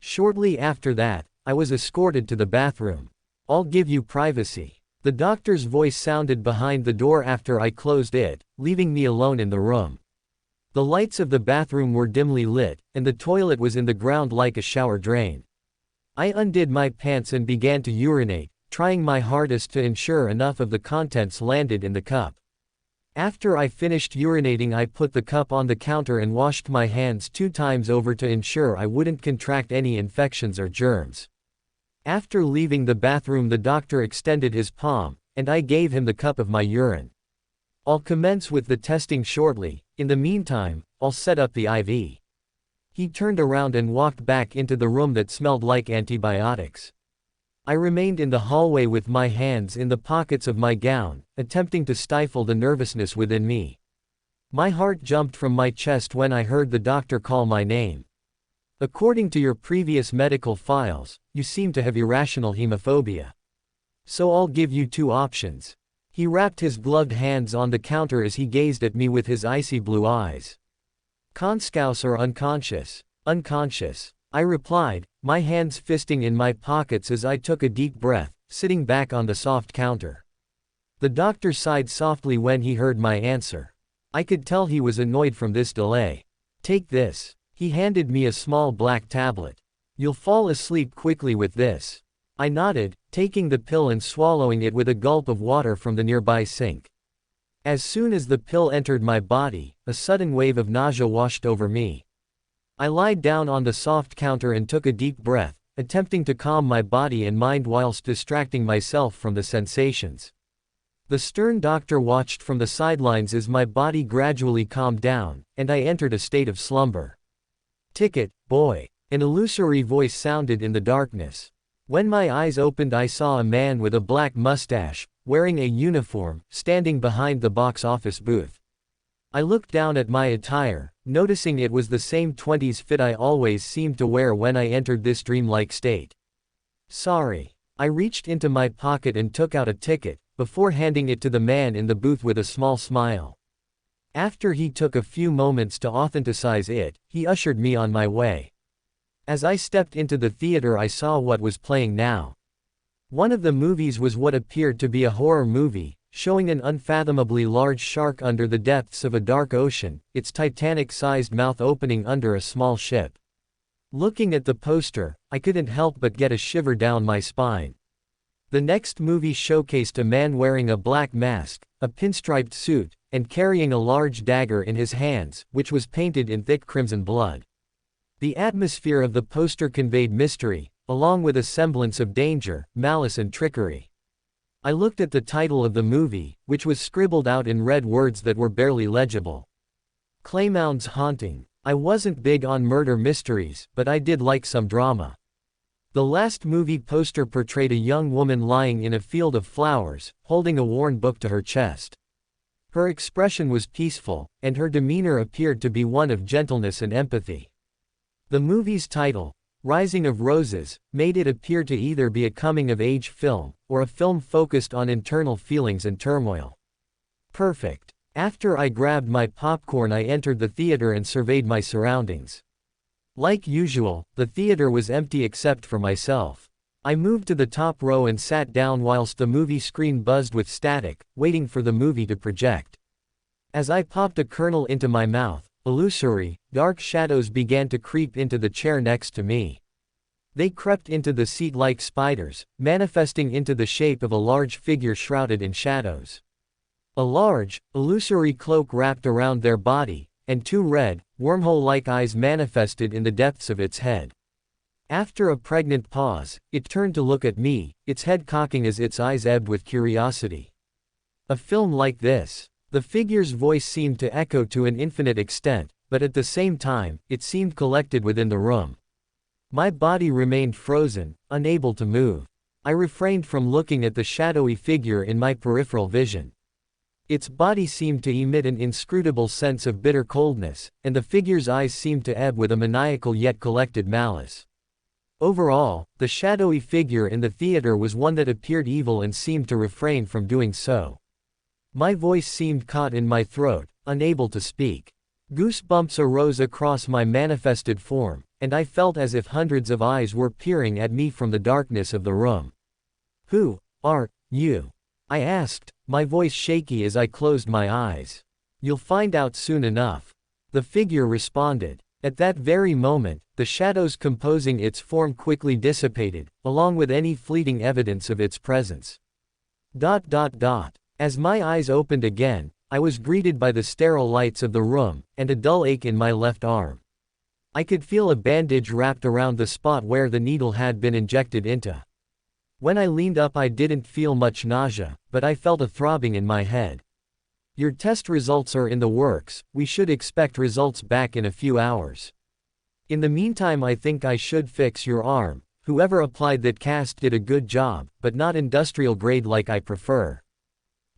Shortly after that, I was escorted to the bathroom. "I'll give you privacy." The doctor's voice sounded behind the door after I closed it, leaving me alone in the room. The lights of the bathroom were dimly lit, and the toilet was in the ground like a shower drain. I undid my pants and began to urinate, trying my hardest to ensure enough of the contents landed in the cup. After I finished urinating, I put the cup on the counter and washed my hands 2 times over to ensure I wouldn't contract any infections or germs. After leaving the bathroom, the doctor extended his palm, and I gave him the cup of my urine. "I'll commence with the testing shortly. In the meantime, I'll set up the IV." He turned around and walked back into the room that smelled like antibiotics. I remained in the hallway with my hands in the pockets of my gown, attempting to stifle the nervousness within me. My heart jumped from my chest when I heard the doctor call my name. According to your previous medical files, you seem to have irrational hemophobia. So I'll give you two options. He wrapped his gloved hands on the counter as he gazed at me with his icy blue eyes. Conscious or unconscious? Unconscious, I replied, my hands fisting in my pockets as I took a deep breath, sitting back on the soft counter. The doctor sighed softly when he heard my answer. I could tell he was annoyed from this delay. Take this. He handed me a small black tablet. You'll fall asleep quickly with this. I nodded, taking the pill and swallowing it with a gulp of water from the nearby sink. As soon as the pill entered my body, a sudden wave of nausea washed over me. I lied down on the soft counter and took a deep breath, attempting to calm my body and mind whilst distracting myself from the sensations. The stern doctor watched from the sidelines as my body gradually calmed down, and I entered a state of slumber. Ticket, boy. An illusory voice sounded in the darkness. When my eyes opened, I saw a man with a black mustache, wearing a uniform, standing behind the box office booth. I looked down at my attire, noticing it was the same 20s fit I always seemed to wear when I entered this dreamlike state. Sorry. I reached into my pocket and took out a ticket, before handing it to the man in the booth with a small smile. After he took a few moments to authenticize it, he ushered me on my way. As I stepped into the theater, I saw what was playing now. One of the movies was what appeared to be a horror movie, showing an unfathomably large shark under the depths of a dark ocean, its Titanic-sized mouth opening under a small ship. Looking at the poster, I couldn't help but get a shiver down my spine. The next movie showcased a man wearing a black mask, a pinstriped suit, and carrying a large dagger in his hands, which was painted in thick crimson blood. The atmosphere of the poster conveyed mystery, along with a semblance of danger, malice and trickery. I looked at the title of the movie, which was scribbled out in red words that were barely legible. Claymound's Haunting. I wasn't big on murder mysteries, but I did like some drama. The last movie poster portrayed a young woman lying in a field of flowers, holding a worn book to her chest. Her expression was peaceful, and her demeanor appeared to be one of gentleness and empathy. The movie's title, Rising of Roses, made it appear to either be a coming-of-age film, or a film focused on internal feelings and turmoil. Perfect. After I grabbed my popcorn, I entered the theater and surveyed my surroundings. Like usual, the theater was empty except for myself. I moved to the top row and sat down whilst the movie screen buzzed with static, waiting for the movie to project. As I popped a kernel into my mouth, illusory, dark shadows began to creep into the chair next to me. They crept into the seat like spiders, manifesting into the shape of a large figure shrouded in shadows. A large, illusory cloak wrapped around their body, and two red, wormhole-like eyes manifested in the depths of its head. After a pregnant pause, it turned to look at me, its head cocking as its eyes ebbed with curiosity. A film like this. The figure's voice seemed to echo to an infinite extent, but at the same time, it seemed collected within the room. My body remained frozen, unable to move. I refrained from looking at the shadowy figure in my peripheral vision. Its body seemed to emit an inscrutable sense of bitter coldness, and the figure's eyes seemed to ebb with a maniacal yet collected malice. Overall, the shadowy figure in the theater was one that appeared evil and seemed to refrain from doing so. My voice seemed caught in my throat, unable to speak. Goosebumps arose across my manifested form, and I felt as if hundreds of eyes were peering at me from the darkness of the room. "Who are you?" I asked, my voice shaky as I closed my eyes. "You'll find out soon enough," the figure responded. At that very moment, the shadows composing its form quickly dissipated, along with any fleeting evidence of its presence. As my eyes opened again, I was greeted by the sterile lights of the room, and a dull ache in my left arm. I could feel a bandage wrapped around the spot where the needle had been injected into. When I leaned up, I didn't feel much nausea, but I felt a throbbing in my head. "Your test results are in the works, we should expect results back in a few hours. In the meantime, I think I should fix your arm. Whoever applied that cast did a good job, but not industrial grade like I prefer."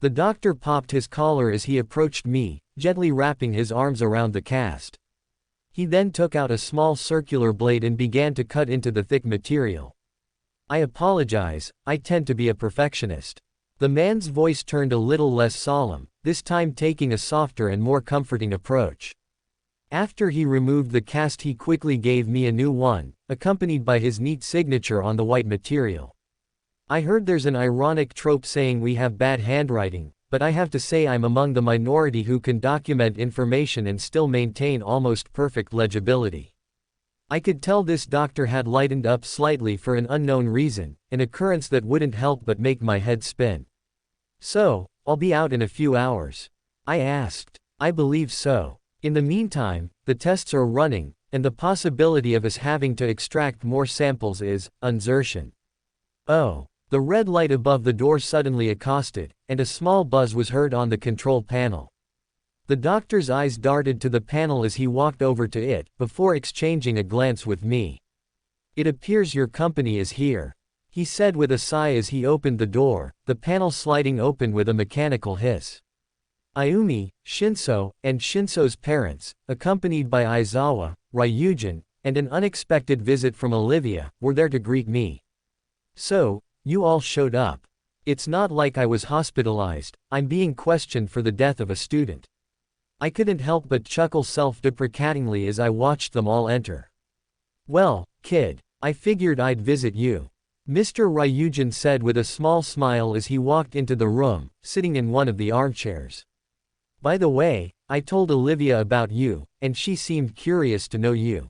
The doctor popped his collar as he approached me, gently wrapping his arms around the cast. He then took out a small circular blade and began to cut into the thick material. I apologize, I tend to be a perfectionist. The man's voice turned a little less solemn, this time taking a softer and more comforting approach. After he removed the cast, he quickly gave me a new one, accompanied by his neat signature on the white material. I heard there's an ironic trope saying we have bad handwriting, but I have to say I'm among the minority who can document information and still maintain almost perfect legibility. I could tell this doctor had lightened up slightly for an unknown reason, an occurrence that wouldn't help but make my head spin. So, I'll be out in a few hours? I asked. I believe so. In the meantime, the tests are running, and the possibility of us having to extract more samples is uncertain. Oh. The red light above the door suddenly accosted, and a small buzz was heard on the control panel. The doctor's eyes darted to the panel as he walked over to it, before exchanging a glance with me. "It appears your company is here," he said with a sigh as he opened the door, the panel sliding open with a mechanical hiss. Ayumi, Shinszo, and Shinso's parents, accompanied by Aizawa, Ryujin, and an unexpected visit from Olivia, were there to greet me. "So, you all showed up. It's not like I was hospitalized, I'm being questioned for the death of a student." I couldn't help but chuckle self-deprecatingly as I watched them all enter. "Well, kid, I figured I'd visit you," Mr. Ryujin said with a small smile as he walked into the room, sitting in one of the armchairs. "By the way, I told Olivia about you, and she seemed curious to know you."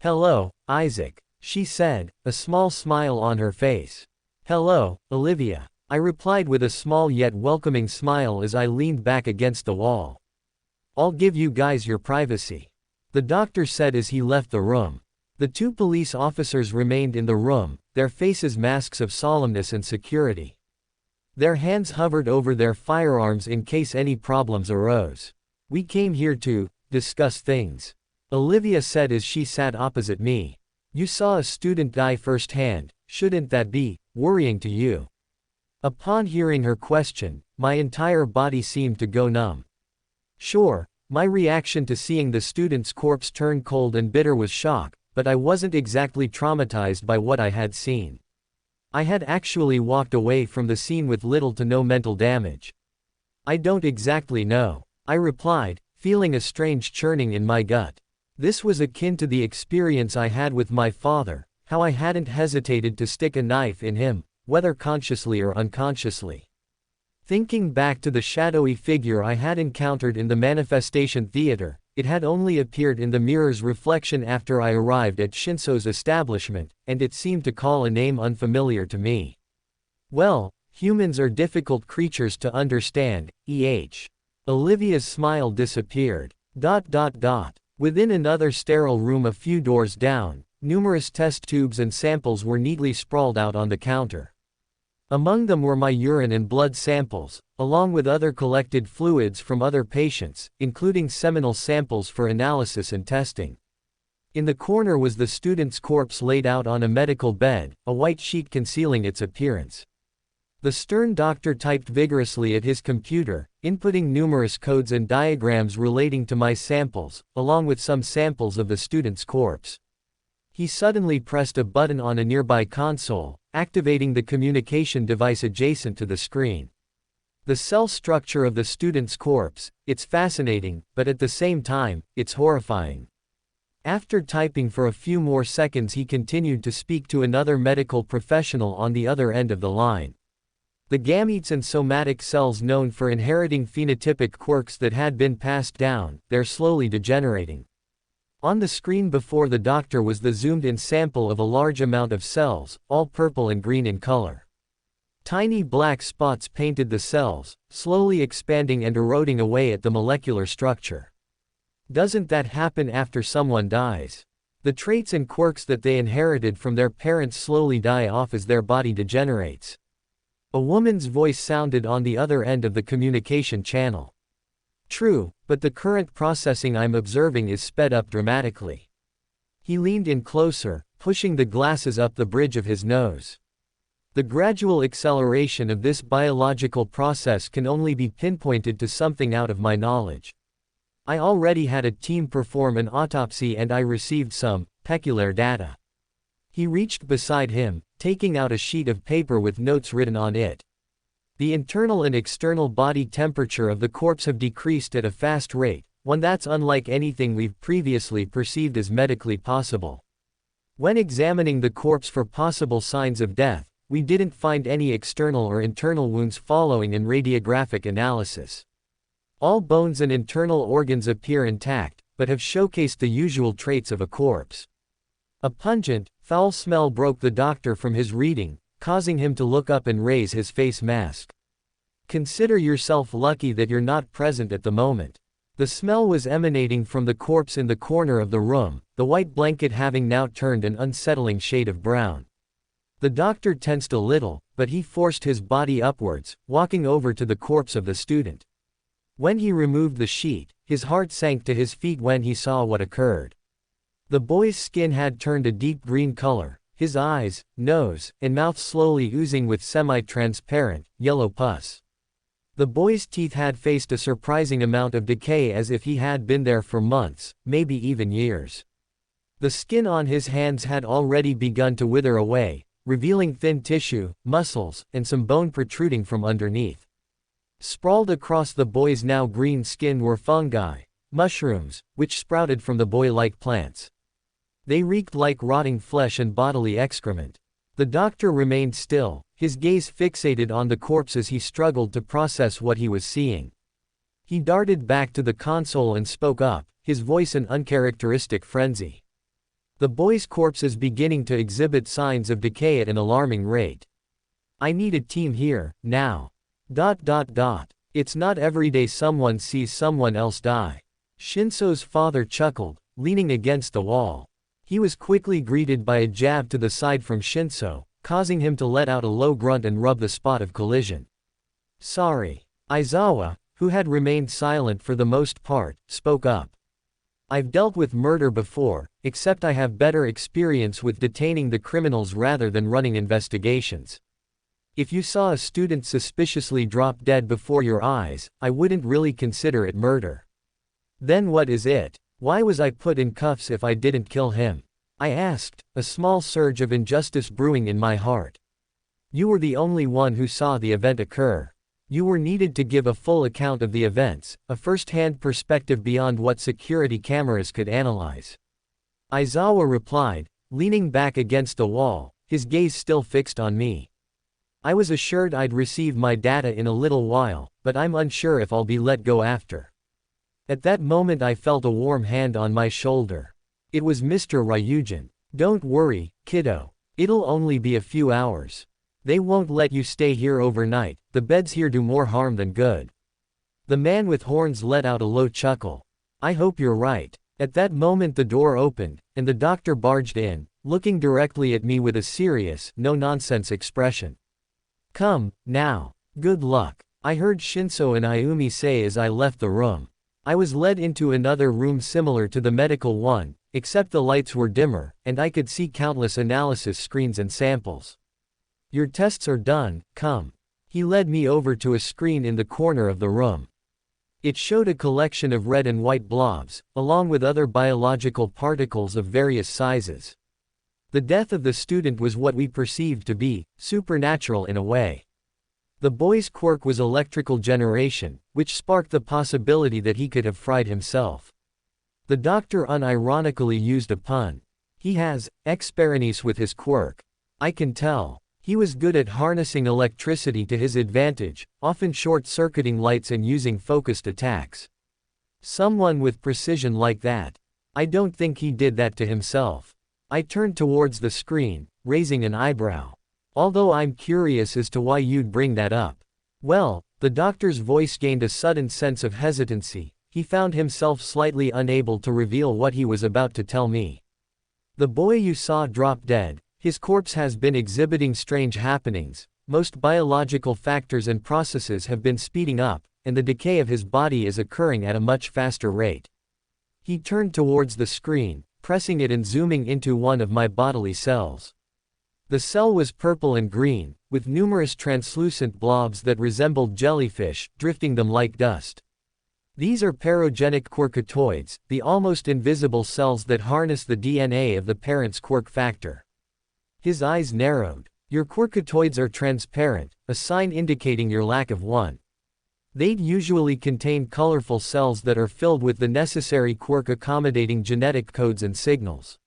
"Hello, Isaac," she said, a small smile on her face. "Hello, Olivia," I replied with a small yet welcoming smile as I leaned back against the wall. "I'll give you guys your privacy," the doctor said as he left the room. The two police officers remained in the room, their faces masks of solemnness and security. Their hands hovered over their firearms in case any problems arose. "We came here to discuss things," Olivia said as she sat opposite me. "You saw a student die firsthand, shouldn't that be worrying to you?" Upon hearing her question, my entire body seemed to go numb. Sure, my reaction to seeing the student's corpse turn cold and bitter was shock, but I wasn't exactly traumatized by what I had seen. I had actually walked away from the scene with little to no mental damage. "I don't exactly know," I replied, feeling a strange churning in my gut. This was akin to the experience I had with my father, how I hadn't hesitated to stick a knife in him, whether consciously or unconsciously. Thinking back to the shadowy figure I had encountered in the manifestation theater, it had only appeared in the mirror's reflection after I arrived at Shinszo's establishment, and it seemed to call a name unfamiliar to me. "Well, humans are difficult creatures to understand, Olivia's smile disappeared. Within another sterile room a few doors down, numerous test tubes and samples were neatly sprawled out on the counter. Among them were my urine and blood samples, along with other collected fluids from other patients, including seminal samples for analysis and testing. In the corner was the student's corpse laid out on a medical bed, a white sheet concealing its appearance. The stern doctor typed vigorously at his computer, inputting numerous codes and diagrams relating to my samples, along with some samples of the student's corpse. He suddenly pressed a button on a nearby console, activating the communication device adjacent to the screen. The cell structure of the student's corpse, it's fascinating, but at the same time, it's horrifying. After typing for a few more seconds, he continued to speak to another medical professional on the other end of the line. The gametes and somatic cells known for inheriting phenotypic quirks that had been passed down, they're slowly degenerating. On the screen before the doctor was the zoomed-in sample of a large amount of cells, all purple and green in color. Tiny black spots painted the cells, slowly expanding and eroding away at the molecular structure. Doesn't that happen after someone dies? The traits and quirks that they inherited from their parents slowly die off as their body degenerates. A woman's voice sounded on the other end of the communication channel. True, but the current processing I'm observing is sped up dramatically. He leaned in closer, pushing the glasses up the bridge of his nose. The gradual acceleration of this biological process can only be pinpointed to something out of my knowledge. I already had a team perform an autopsy and I received some peculiar data. He reached beside him, taking out a sheet of paper with notes written on it. The internal and external body temperature of the corpse have decreased at a fast rate, one that's unlike anything we've previously perceived as medically possible. When examining the corpse for possible signs of death, we didn't find any external or internal wounds following an radiographic analysis. All bones and internal organs appear intact, but have showcased the usual traits of a corpse. A pungent, foul smell broke the doctor from his reading, causing him to look up and raise his face mask. Consider yourself lucky that you're not present at the moment. The smell was emanating from the corpse in the corner of the room, the white blanket having now turned an unsettling shade of brown. The doctor tensed a little, but he forced his body upwards, walking over to the corpse of the student. When he removed the sheet, his heart sank to his feet when he saw what occurred. The boy's skin had turned a deep green color, his eyes, nose, and mouth slowly oozing with semi-transparent, yellow pus. The boy's teeth had faced a surprising amount of decay as if he had been there for months, maybe even years. The skin on his hands had already begun to wither away, revealing thin tissue, muscles, and some bone protruding from underneath. Sprawled across the boy's now green skin were fungi, mushrooms, which sprouted from the boy-like plants. They reeked like rotting flesh and bodily excrement. The doctor remained still, his gaze fixated on the corpse as he struggled to process what he was seeing. He darted back to the console and spoke up, his voice an uncharacteristic frenzy. The boy's corpse is beginning to exhibit signs of decay at an alarming rate. I need a team here, now. It's not every day someone sees someone else die. Shinszo's father chuckled, leaning against the wall. He was quickly greeted by a jab to the side from Shinszo, causing him to let out a low grunt and rub the spot of collision. Sorry. Aizawa, who had remained silent for the most part, spoke up. I've dealt with murder before, except I have better experience with detaining the criminals rather than running investigations. If you saw a student suspiciously drop dead before your eyes, I wouldn't really consider it murder. Then what is it? Why was I put in cuffs if I didn't kill him? I asked, a small surge of injustice brewing in my heart. You were the only one who saw the event occur. You were needed to give a full account of the events, a first-hand perspective beyond what security cameras could analyze. Aizawa replied, leaning back against the wall, his gaze still fixed on me. I was assured I'd receive my data in a little while, but I'm unsure if I'll be let go after. At that moment I felt a warm hand on my shoulder. It was Mr. Ryujin. Don't worry, kiddo. It'll only be a few hours. They won't let you stay here overnight, the beds here do more harm than good. The man with horns let out a low chuckle. I hope you're right. At that moment the door opened, and the doctor barged in, looking directly at me with a serious, no-nonsense expression. Come, now. Good luck. I heard Shinszo and Ayumi say as I left the room. I was led into another room similar to the medical one, except the lights were dimmer, and I could see countless analysis screens and samples. Your tests are done, come. He led me over to a screen in the corner of the room. It showed a collection of red and white blobs, along with other biological particles of various sizes. The death of the student was what we perceived to be supernatural in a way. The boy's quirk was electrical generation, which sparked the possibility that he could have fried himself. The doctor unironically used a pun. He has experience with his quirk. I can tell. He was good at harnessing electricity to his advantage, often short-circuiting lights and using focused attacks. Someone with precision like that. I don't think he did that to himself. I turned towards the screen, raising an eyebrow. Although I'm curious as to why you'd bring that up. Well, the doctor's voice gained a sudden sense of hesitancy. He found himself slightly unable to reveal what he was about to tell me. The boy you saw drop dead, his corpse has been exhibiting strange happenings. Most biological factors and processes have been speeding up, and the decay of his body is occurring at a much faster rate. He turned towards the screen, pressing it and zooming into one of my bodily cells. The cell was purple and green, with numerous translucent blobs that resembled jellyfish, drifting them like dust. These are parogenic quirkatoids, the almost invisible cells that harness the DNA of the parent's quirk factor. His eyes narrowed. Your quirkatoids are transparent, a sign indicating your lack of one. They'd usually contain colorful cells that are filled with the necessary quirk-accommodating genetic codes and signals.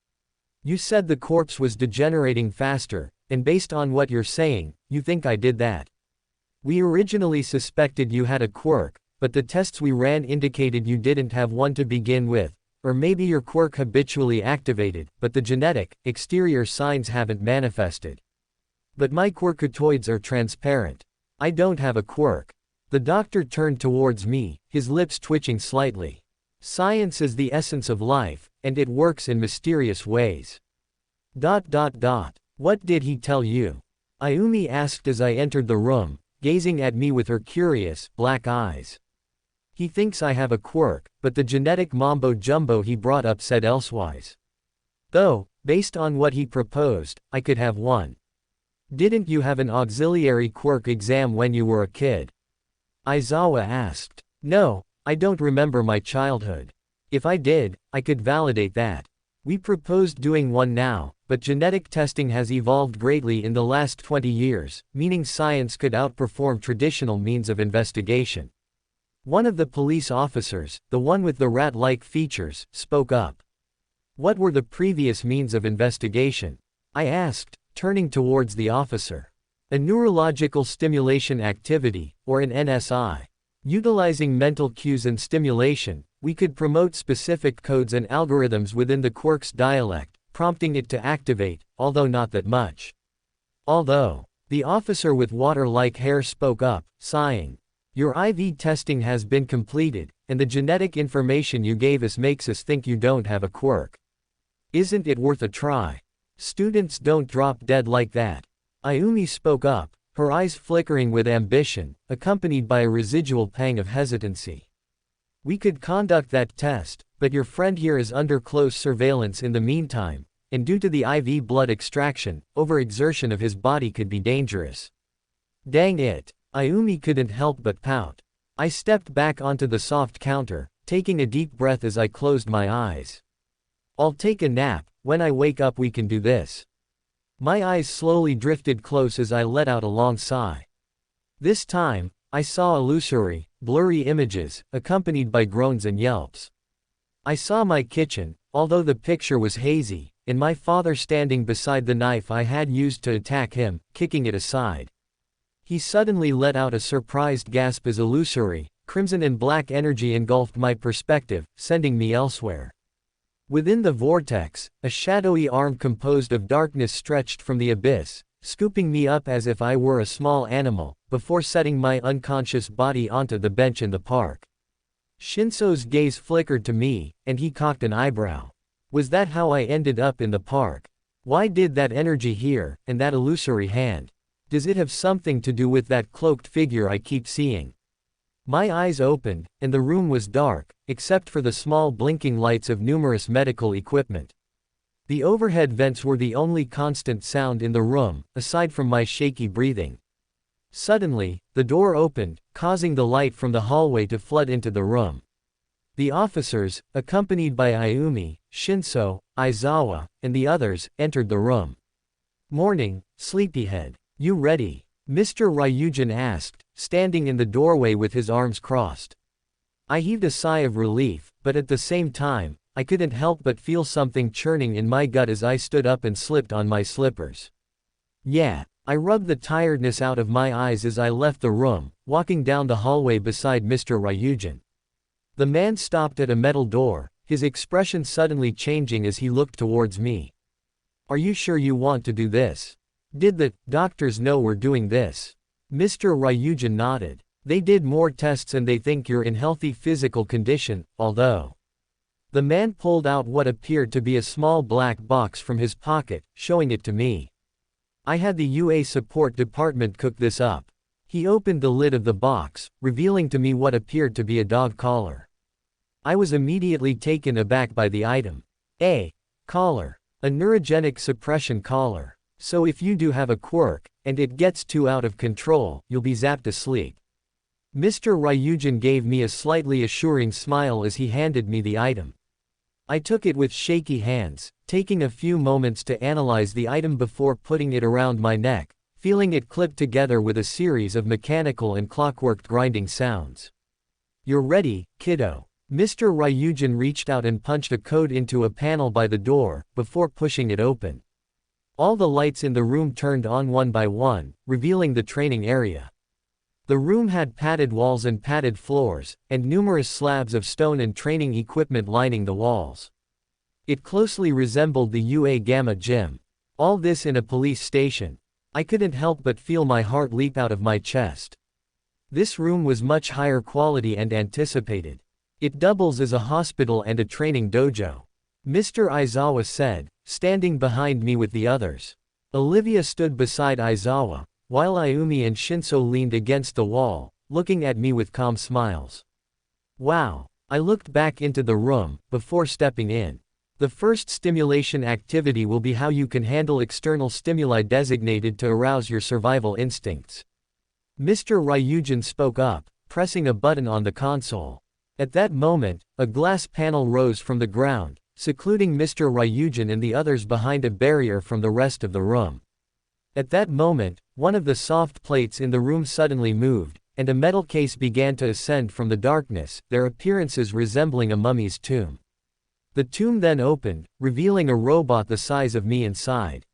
You said the corpse was degenerating faster, and based on what you're saying, you think I did that. We originally suspected you had a quirk, but the tests we ran indicated you didn't have one to begin with, or maybe your quirk habitually activated, but the genetic, exterior signs haven't manifested. But my quirkatoids are transparent. I don't have a quirk. The doctor turned towards me, his lips twitching slightly. Science is the essence of life, and it works in mysterious ways. What did he tell you? Ayumi asked as I entered the room, gazing at me with her curious, black eyes. He thinks I have a quirk, but the genetic mambo-jumbo he brought up said elsewise. Though, based on what he proposed, I could have one. Didn't you have an auxiliary quirk exam when you were a kid? Aizawa asked. No, I don't remember my childhood. If I did, I could validate that. We proposed doing one now, but genetic testing has evolved greatly in the last 20 years, meaning science could outperform traditional means of investigation. One of the police officers, the one with the rat-like features, spoke up. What were the previous means of investigation? I asked, turning towards the officer. A neurological stimulation activity, or an NSI. Utilizing mental cues and stimulation, we could promote specific codes and algorithms within the quirk's dialect, prompting it to activate, although not that much. The officer with water-like hair spoke up, sighing. Your IV testing has been completed, and the genetic information you gave us makes us think you don't have a quirk. Isn't it worth a try? Students don't drop dead like that. Ayumi spoke up, her eyes flickering with ambition, accompanied by a residual pang of hesitancy. We could conduct that test, but your friend here is under close surveillance in the meantime, and due to the IV blood extraction, overexertion of his body could be dangerous. Dang it, Ayumi couldn't help but pout. I stepped back onto the soft counter, taking a deep breath as I closed my eyes. I'll take a nap, when I wake up we can do this. My eyes slowly drifted close as I let out a long sigh. This time, I saw illusory, blurry images, accompanied by groans and yelps. I saw my kitchen, although the picture was hazy, and my father standing beside the knife I had used to attack him, kicking it aside. He suddenly let out a surprised gasp as illusory, crimson and black energy engulfed my perspective, sending me elsewhere. Within the vortex, a shadowy arm composed of darkness stretched from the abyss, scooping me up as if I were a small animal, before setting my unconscious body onto the bench in the park. Shinszo's gaze flickered to me, and he cocked an eyebrow. Was that how I ended up in the park? Why did that energy here, and that illusory hand? Does it have something to do with that cloaked figure I keep seeing? My eyes opened, and the room was dark, except for the small blinking lights of numerous medical equipment. The overhead vents were the only constant sound in the room, aside from my shaky breathing. Suddenly, the door opened, causing the light from the hallway to flood into the room. The officers, accompanied by Ayumi, Shinszo, Aizawa, and the others, entered the room. Morning, sleepyhead. You ready? Mr. Ryujin asked, standing in the doorway with his arms crossed. I heaved a sigh of relief, but at the same time, I couldn't help but feel something churning in my gut as I stood up and slipped on my slippers. Yeah, I rubbed the tiredness out of my eyes as I left the room, walking down the hallway beside Mr. Ryujin. The man stopped at a metal door, his expression suddenly changing as he looked towards me. Are you sure you want to do this? Did the doctors know we're doing this? Mr. Ryujin nodded. They did more tests and they think you're in healthy physical condition, although. The man pulled out what appeared to be a small black box from his pocket, showing it to me. I had the UA support department cook this up. He opened the lid of the box, revealing to me what appeared to be a dog collar. I was immediately taken aback by the item. A collar. A neurogenic suppression collar. So if you do have a quirk, and it gets too out of control, you'll be zapped asleep. Mr. Ryujin gave me a slightly assuring smile as he handed me the item. I took it with shaky hands, taking a few moments to analyze the item before putting it around my neck, feeling it clip together with a series of mechanical and clockwork grinding sounds. "You're ready, kiddo." Mr. Ryujin reached out and punched a code into a panel by the door, before pushing it open. All the lights in the room turned on one by one, revealing the training area. The room had padded walls and padded floors, and numerous slabs of stone and training equipment lining the walls. It closely resembled the UA Gamma gym. All this in a police station. I couldn't help but feel my heart leap out of my chest. This room was much higher quality and anticipated. It doubles as a hospital and a training dojo. Mr. Aizawa said, standing behind me with the others. Olivia stood beside Aizawa, while Ayumi and Shinszo leaned against the wall, looking at me with calm smiles. Wow! I looked back into the room, before stepping in. The first stimulation activity will be how you can handle external stimuli designated to arouse your survival instincts. Mr. Ryujin spoke up, pressing a button on the console. At that moment, a glass panel rose from the ground, secluding Mr. Ryujin and the others behind a barrier from the rest of the room. At that moment, one of the soft plates in the room suddenly moved, and a metal case began to ascend from the darkness, their appearances resembling a mummy's tomb. The tomb then opened, revealing a robot the size of me inside.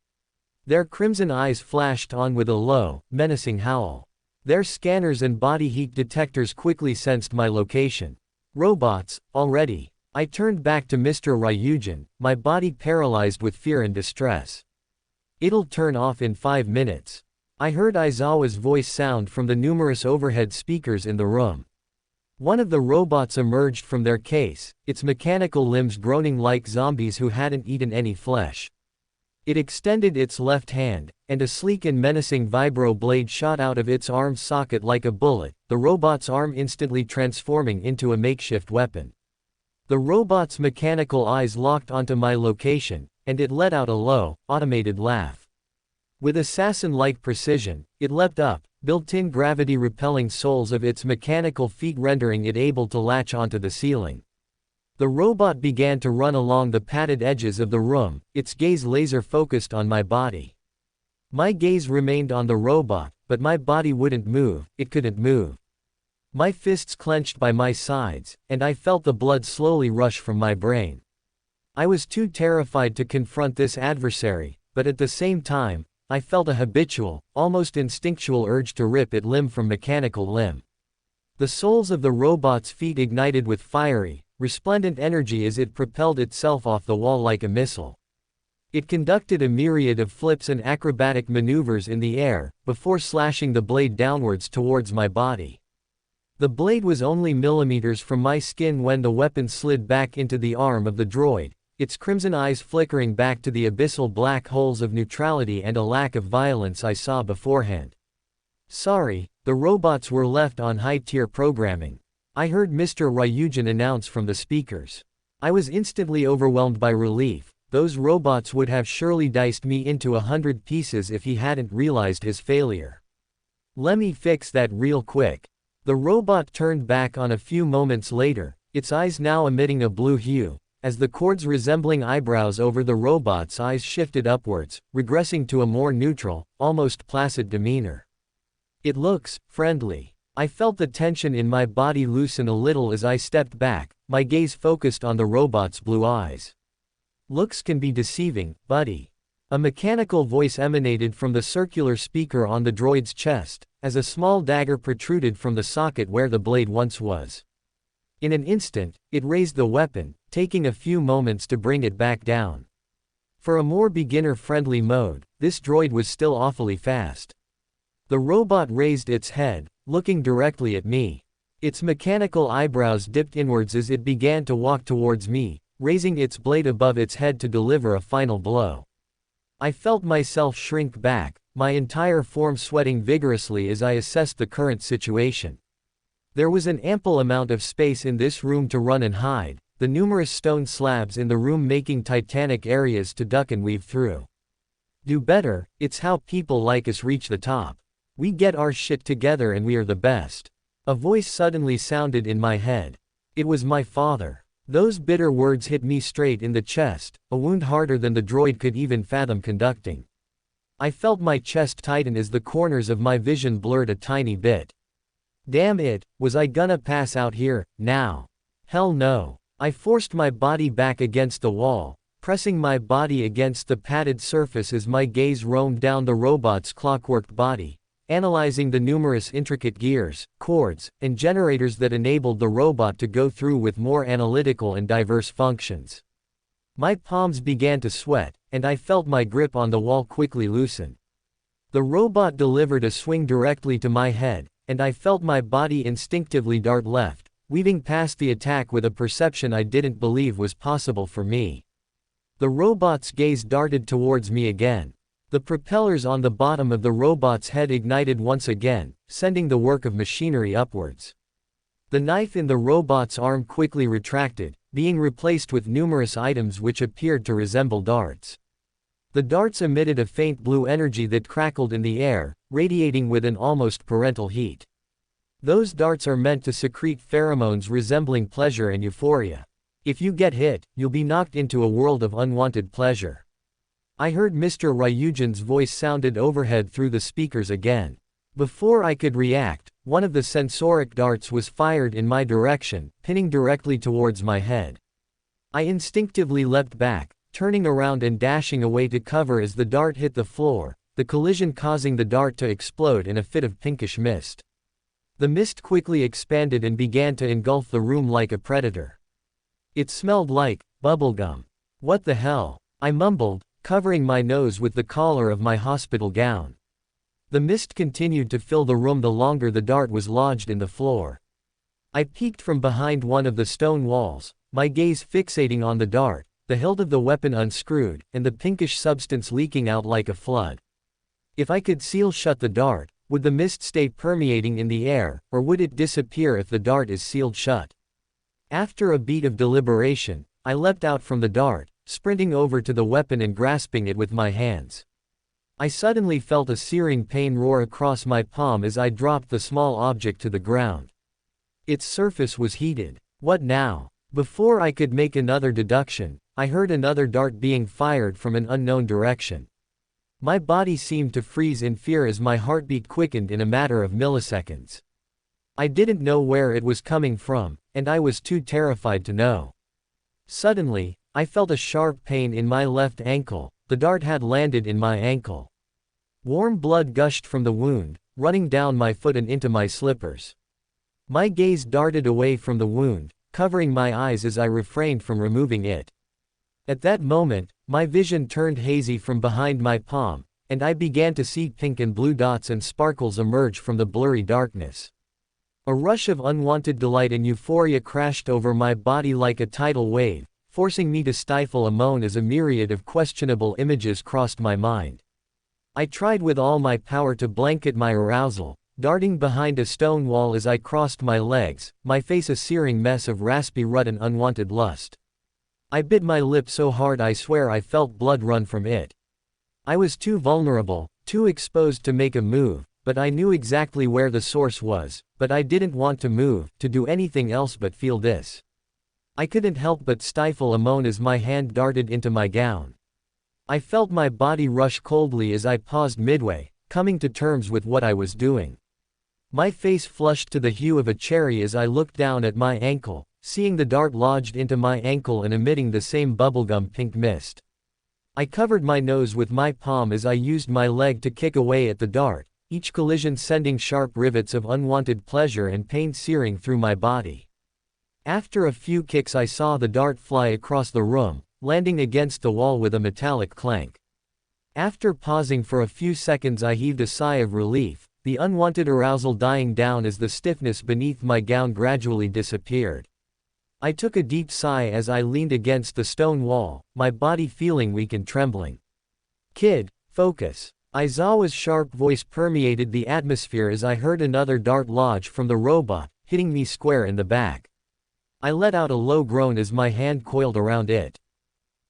Their crimson eyes flashed on with a low, menacing howl. Their scanners and body heat detectors quickly sensed my location. Robots, already. I turned back to Mr. Ryujin, my body paralyzed with fear and distress. "It'll turn off in 5 minutes. I heard Aizawa's voice sound from the numerous overhead speakers in the room. One of the robots emerged from their case, its mechanical limbs groaning like zombies who hadn't eaten any flesh. It extended its left hand, and a sleek and menacing vibro blade shot out of its arm socket like a bullet, the robot's arm instantly transforming into a makeshift weapon. The robot's mechanical eyes locked onto my location, and it let out a low, automated laugh. With assassin-like precision, it leapt up, built-in gravity-repelling soles of its mechanical feet rendering it able to latch onto the ceiling. The robot began to run along the padded edges of the room, its gaze laser-focused on my body. My gaze remained on the robot, but my body wouldn't move, it couldn't move. My fists clenched by my sides, and I felt the blood slowly rush from my brain. I was too terrified to confront this adversary, but at the same time, I felt a habitual, almost instinctual urge to rip it limb from mechanical limb. The soles of the robot's feet ignited with fiery, resplendent energy as it propelled itself off the wall like a missile. It conducted a myriad of flips and acrobatic maneuvers in the air, before slashing the blade downwards towards my body. The blade was only millimeters from my skin when the weapon slid back into the arm of the droid, its crimson eyes flickering back to the abyssal black holes of neutrality and a lack of violence I saw beforehand. "Sorry, the robots were left on high-tier programming," I heard Mr. Ryujin announce from the speakers. I was instantly overwhelmed by relief. Those robots would have surely diced me into 100 pieces if he hadn't realized his failure. "Let me fix that real quick." The robot turned back on a few moments later, its eyes now emitting a blue hue, as the cords resembling eyebrows over the robot's eyes shifted upwards, regressing to a more neutral, almost placid demeanor. "It looks friendly." I felt the tension in my body loosen a little as I stepped back, my gaze focused on the robot's blue eyes. "Looks can be deceiving, buddy." A mechanical voice emanated from the circular speaker on the droid's chest, as a small dagger protruded from the socket where the blade once was. In an instant, it raised the weapon, taking a few moments to bring it back down. For a more beginner-friendly mode, this droid was still awfully fast. The robot raised its head, looking directly at me. Its mechanical eyebrows dipped inwards as it began to walk towards me, raising its blade above its head to deliver a final blow. I felt myself shrink back, my entire form sweating vigorously as I assessed the current situation. There was an ample amount of space in this room to run and hide, the numerous stone slabs in the room making titanic areas to duck and weave through. Do better, it's how people like us reach the top. We get our shit together and we are the best. A voice suddenly sounded in my head. It was my father. Those bitter words hit me straight in the chest, a wound harder than the droid could even fathom conducting. I felt my chest tighten as the corners of my vision blurred a tiny bit. Damn it, was I gonna pass out here, now? Hell no. I forced my body back against the wall, pressing my body against the padded surface as my gaze roamed down the robot's clockwork body, analyzing the numerous intricate gears, cords, and generators that enabled the robot to go through with more analytical and diverse functions. My palms began to sweat, and I felt my grip on the wall quickly loosen. The robot delivered a swing directly to my head, and I felt my body instinctively dart left, weaving past the attack with a perception I didn't believe was possible for me. The robot's gaze darted towards me again. The propellers on the bottom of the robot's head ignited once again, sending the work of machinery upwards. The knife in the robot's arm quickly retracted, being replaced with numerous items which appeared to resemble darts. The darts emitted a faint blue energy that crackled in the air, radiating with an almost parental heat. Those darts are meant to secrete pheromones resembling pleasure and euphoria. If you get hit, you'll be knocked into a world of unwanted pleasure. I heard Mr. Ryujin's voice sounded overhead through the speakers again. Before I could react, one of the sensoric darts was fired in my direction, pinning directly towards my head. I instinctively leapt back, turning around and dashing away to cover as the dart hit the floor, the collision causing the dart to explode in a fit of pinkish mist. The mist quickly expanded and began to engulf the room like a predator. It smelled like bubblegum. What the hell? I mumbled, covering my nose with the collar of my hospital gown. The mist continued to fill the room the longer the dart was lodged in the floor. I peeked from behind one of the stone walls, my gaze fixating on the dart, the hilt of the weapon unscrewed, and the pinkish substance leaking out like a flood. If I could seal shut the dart, would the mist stay permeating in the air, or would it disappear if the dart is sealed shut? After a beat of deliberation, I leapt out from the dart, sprinting over to the weapon and grasping it with my hands. I suddenly felt a searing pain roar across my palm as I dropped the small object to the ground. Its surface was heated. What now? Before I could make another deduction, I heard another dart being fired from an unknown direction. My body seemed to freeze in fear as my heartbeat quickened in a matter of milliseconds. I didn't know where it was coming from, and I was too terrified to know. Suddenly, I felt a sharp pain in my left ankle. The dart had landed in my ankle. Warm blood gushed from the wound, running down my foot and into my slippers. My gaze darted away from the wound, covering my eyes as I refrained from removing it. At that moment, my vision turned hazy from behind my palm, and I began to see pink and blue dots and sparkles emerge from the blurry darkness. A rush of unwanted delight and euphoria crashed over my body like a tidal wave, forcing me to stifle a moan as a myriad of questionable images crossed my mind. I tried with all my power to blanket my arousal, darting behind a stone wall as I crossed my legs, my face a searing mess of raspy rut and unwanted lust. I bit my lip so hard I swear I felt blood run from it. I was too vulnerable, too exposed to make a move, but I knew exactly where the source was, but I didn't want to move, to do anything else but feel this. I couldn't help but stifle a moan as my hand darted into my gown. I felt my body rush coldly as I paused midway, coming to terms with what I was doing. My face flushed to the hue of a cherry as I looked down at my ankle, seeing the dart lodged into my ankle and emitting the same bubblegum pink mist. I covered my nose with my palm as I used my leg to kick away at the dart, each collision sending sharp rivets of unwanted pleasure and pain searing through my body. After a few kicks I saw the dart fly across the room, landing against the wall with a metallic clank. After pausing for a few seconds I heaved a sigh of relief, the unwanted arousal dying down as the stiffness beneath my gown gradually disappeared. I took a deep sigh as I leaned against the stone wall, my body feeling weak and trembling. "Kid, focus." Aizawa's sharp voice permeated the atmosphere as I heard another dart lodge from the robot, hitting me square in the back. I let out a low groan as my hand coiled around it.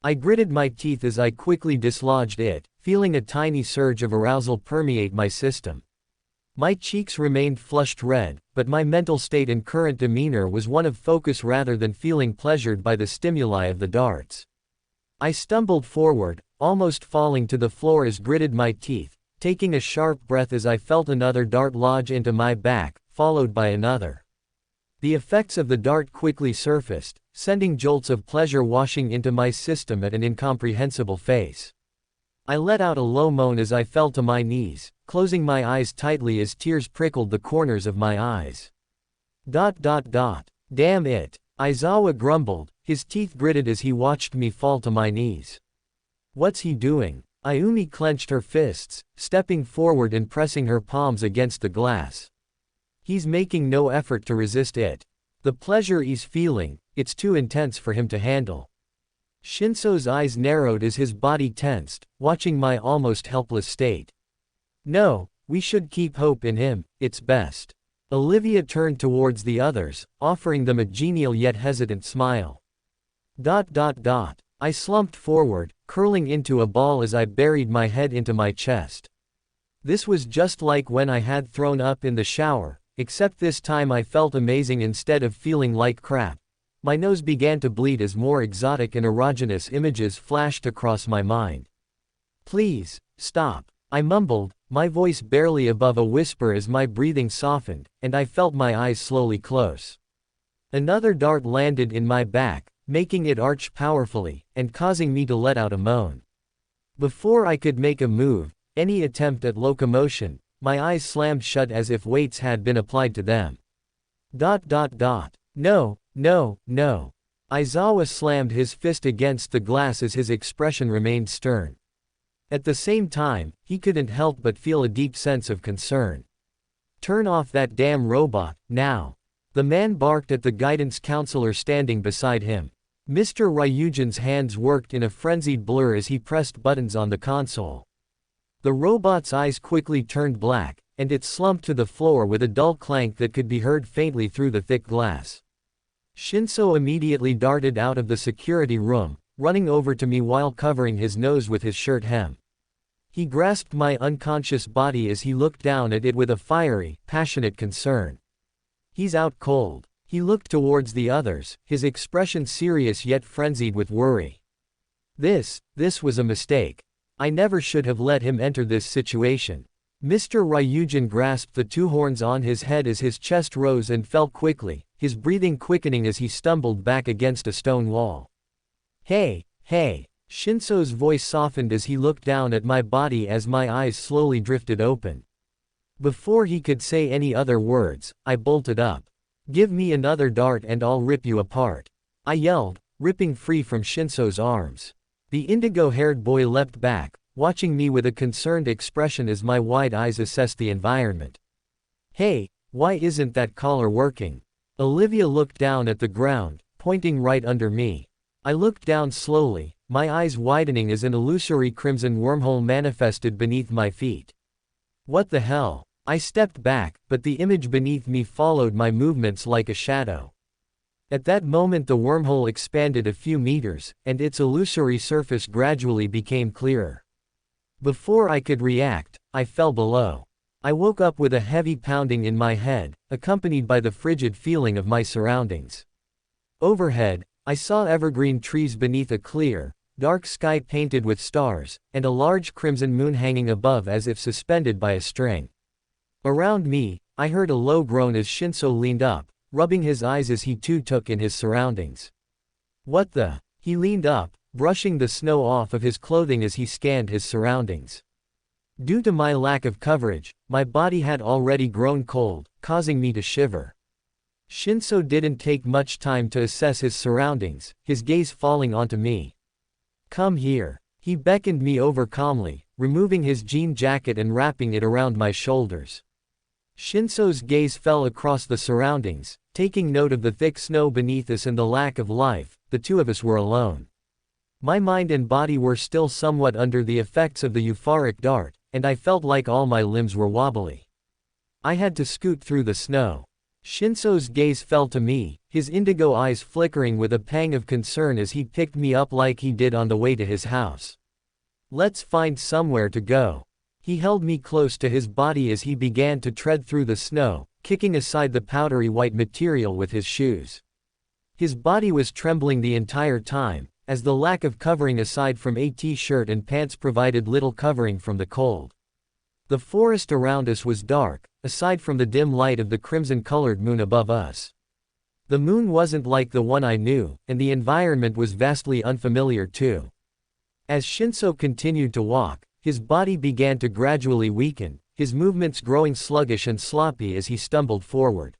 I gritted my teeth as I quickly dislodged it, feeling a tiny surge of arousal permeate my system. My cheeks remained flushed red, but my mental state and current demeanor was one of focus rather than feeling pleasured by the stimuli of the darts. I stumbled forward, almost falling to the floor as gritted my teeth, taking a sharp breath as I felt another dart lodge into my back, followed by another. The effects of the dart quickly surfaced, sending jolts of pleasure washing into my system at an incomprehensible pace. I let out a low moan as I fell to my knees, closing my eyes tightly as tears prickled the corners of my eyes. Damn it, Aizawa grumbled, his teeth gritted as he watched me fall to my knees. What's he doing? Ayumi clenched her fists, stepping forward and pressing her palms against the glass. He's making no effort to resist it. The pleasure he's feeling, it's too intense for him to handle. Shinszo's eyes narrowed as his body tensed, watching my almost helpless state. No, we should keep hope in him, it's best. Olivia turned towards the others, offering them a genial yet hesitant smile. I slumped forward, curling into a ball as I buried my head into my chest. This was just like when I had thrown up in the shower, except this time I felt amazing instead of feeling like crap. My nose began to bleed as more exotic and erogenous images flashed across my mind. Please, stop, I mumbled, my voice barely above a whisper as my breathing softened, and I felt my eyes slowly close. Another dart landed in my back, making it arch powerfully, and causing me to let out a moan. Before I could make a move, any attempt at locomotion, my eyes slammed shut as if weights had been applied to them. No. Aizawa slammed his fist against the glass as his expression remained stern. At the same time, he couldn't help but feel a deep sense of concern. Turn off that damn robot, now. The man barked at the guidance counselor standing beside him. Mr. Ryujin's hands worked in a frenzied blur as he pressed buttons on the console. The robot's eyes quickly turned black, and it slumped to the floor with a dull clank that could be heard faintly through the thick glass. Shinszo immediately darted out of the security room, running over to me while covering his nose with his shirt hem. He grasped my unconscious body as he looked down at it with a fiery, passionate concern. He's out cold. He looked towards the others, his expression serious yet frenzied with worry. This was a mistake. I never should have let him enter this situation. Mr. Ryujin grasped the two horns on his head as his chest rose and fell quickly, his breathing quickening as he stumbled back against a stone wall. Hey. Shinszo's voice softened as he looked down at my body as my eyes slowly drifted open. Before he could say any other words, I bolted up. Give me another dart and I'll rip you apart, I yelled, ripping free from Shinszo's arms. The indigo-haired boy leapt back, watching me with a concerned expression as my wide eyes assessed the environment. Hey, why isn't that collar working? Olivia looked down at the ground, pointing right under me. I looked down slowly, my eyes widening as an illusory crimson wormhole manifested beneath my feet. What the hell? I stepped back, but the image beneath me followed my movements like a shadow. At that moment the wormhole expanded a few meters, and its illusory surface gradually became clearer. Before I could react, I fell below. I woke up with a heavy pounding in my head, accompanied by the frigid feeling of my surroundings. Overhead, I saw evergreen trees beneath a clear, dark sky painted with stars, and a large crimson moon hanging above as if suspended by a string. Around me, I heard a low groan as Shinszo leaned up, rubbing his eyes as he too took in his surroundings. What the? He leaned up, brushing the snow off of his clothing as he scanned his surroundings. Due to my lack of coverage, my body had already grown cold, causing me to shiver. Shinszo didn't take much time to assess his surroundings, his gaze falling onto me. Come here. He beckoned me over calmly, removing his jean jacket and wrapping it around my shoulders. Shinszo's gaze fell across the surroundings, taking note of the thick snow beneath us and the lack of life. The two of us were alone. My mind and body were still somewhat under the effects of the euphoric dart, and I felt like all my limbs were wobbly. I had to scoot through the snow. Shinszo's gaze fell to me, his indigo eyes flickering with a pang of concern as he picked me up like he did on the way to his house. Let's find somewhere to go. He held me close to his body as he began to tread through the snow, kicking aside the powdery white material with his shoes. His body was trembling the entire time, as the lack of covering aside from a t-shirt and pants provided little covering from the cold. The forest around us was dark, aside from the dim light of the crimson-colored moon above us. The moon wasn't like the one I knew, and the environment was vastly unfamiliar too. As Shinszo continued to walk, his body began to gradually weaken, his movements growing sluggish and sloppy as he stumbled forward.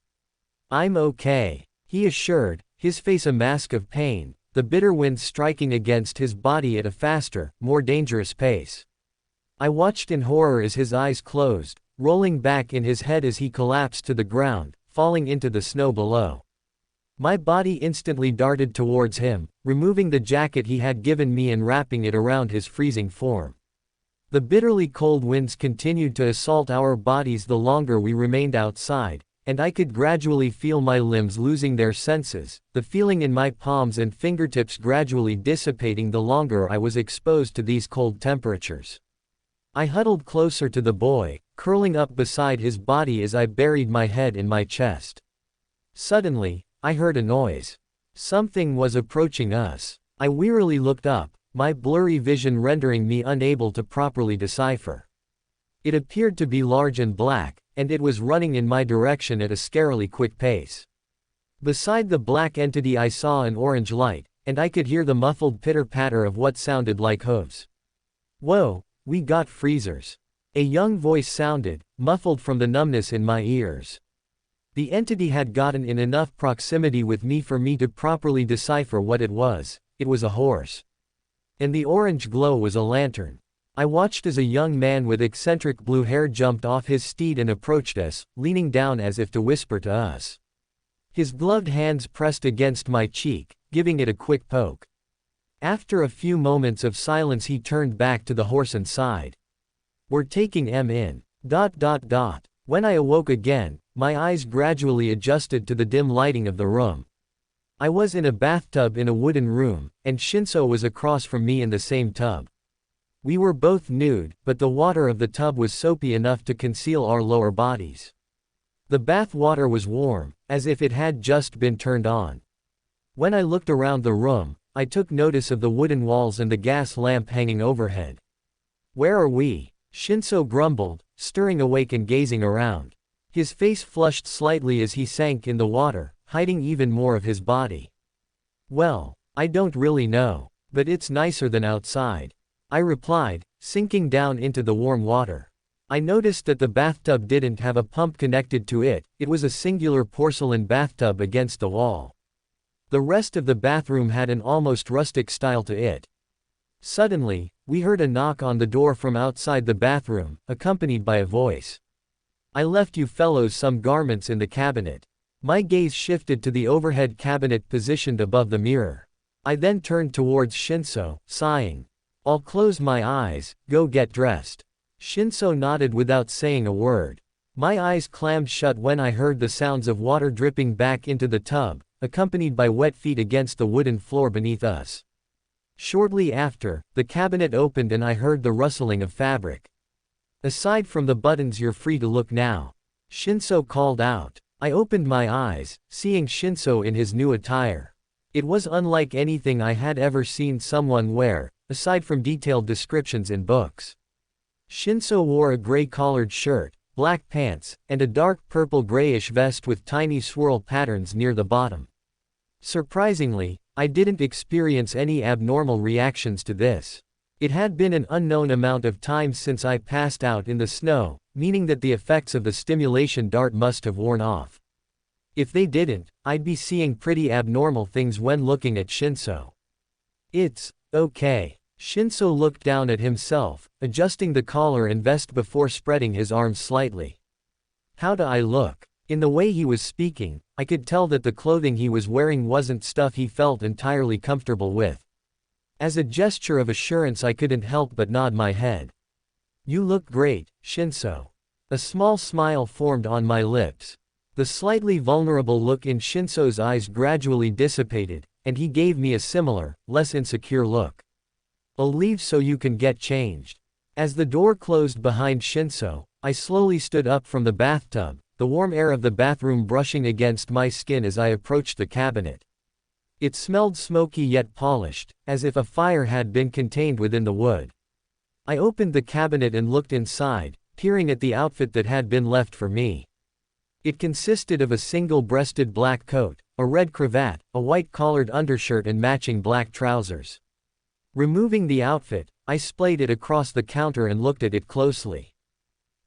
"I'm okay," he assured, his face a mask of pain, the bitter wind striking against his body at a faster, more dangerous pace. I watched in horror as his eyes closed, rolling back in his head as he collapsed to the ground, falling into the snow below. My body instantly darted towards him, removing the jacket he had given me and wrapping it around his freezing form. The bitterly cold winds continued to assault our bodies the longer we remained outside, and I could gradually feel my limbs losing their senses, the feeling in my palms and fingertips gradually dissipating the longer I was exposed to these cold temperatures. I huddled closer to the boy, curling up beside his body as I buried my head in my chest. Suddenly, I heard a noise. Something was approaching us. I wearily looked up, my blurry vision rendering me unable to properly decipher. It appeared to be large and black, and it was running in my direction at a scarily quick pace. Beside the black entity I saw an orange light, and I could hear the muffled pitter-patter of what sounded like hooves. "Whoa, we got freezers." A young voice sounded, muffled from the numbness in my ears. The entity had gotten in enough proximity with me for me to properly decipher what it was. It was a horse. And the orange glow was a lantern. I watched as a young man with eccentric blue hair jumped off his steed and approached us, leaning down as if to whisper to us. His gloved hands pressed against my cheek, giving it a quick poke. After a few moments of silence he turned back to the horse and sighed. "We're taking M in. ... When I awoke again, my eyes gradually adjusted to the dim lighting of the room. I was in a bathtub in a wooden room, and Shinszo was across from me in the same tub. We were both nude, but the water of the tub was soapy enough to conceal our lower bodies. The bath water was warm, as if it had just been turned on. When I looked around the room, I took notice of the wooden walls and the gas lamp hanging overhead. "Where are we?" Shinszo grumbled, stirring awake and gazing around. His face flushed slightly as he sank in the water, hiding even more of his body. "Well, I don't really know, but it's nicer than outside," I replied, sinking down into the warm water. I noticed that the bathtub didn't have a pump connected to it, it was a singular porcelain bathtub against the wall. The rest of the bathroom had an almost rustic style to it. Suddenly, we heard a knock on the door from outside the bathroom, accompanied by a voice. "I left you fellows some garments in the cabinet." My gaze shifted to the overhead cabinet positioned above the mirror. I then turned towards Shinszo, sighing. "I'll close my eyes, go get dressed." Shinszo nodded without saying a word. My eyes clammed shut when I heard the sounds of water dripping back into the tub, accompanied by wet feet against the wooden floor beneath us. Shortly after, the cabinet opened and I heard the rustling of fabric. "Aside from the buttons, you're free to look now," Shinszo called out. I opened my eyes, seeing Shinszo in his new attire. It was unlike anything I had ever seen someone wear, aside from detailed descriptions in books. Shinszo wore a gray-collared shirt, black pants, and a dark purple-grayish vest with tiny swirl patterns near the bottom. Surprisingly, I didn't experience any abnormal reactions to this. It had been an unknown amount of time since I passed out in the snow, meaning that the effects of the stimulation dart must have worn off. If they didn't, I'd be seeing pretty abnormal things when looking at Shinszo. "It's okay." Shinszo looked down at himself, adjusting the collar and vest before spreading his arms slightly. "How do I look?" In the way he was speaking, I could tell that the clothing he was wearing wasn't stuff he felt entirely comfortable with. As a gesture of assurance I couldn't help but nod my head. "You look great, Shinszo." A small smile formed on my lips. The slightly vulnerable look in Shinszo's eyes gradually dissipated, and he gave me a similar, less insecure look. "I'll leave so you can get changed." As the door closed behind Shinszo, I slowly stood up from the bathtub, the warm air of the bathroom brushing against my skin as I approached the cabinet. It smelled smoky yet polished, as if a fire had been contained within the wood. I opened the cabinet and looked inside, peering at the outfit that had been left for me. It consisted of a single-breasted black coat, a red cravat, a white-collared undershirt and matching black trousers. Removing the outfit, I splayed it across the counter and looked at it closely.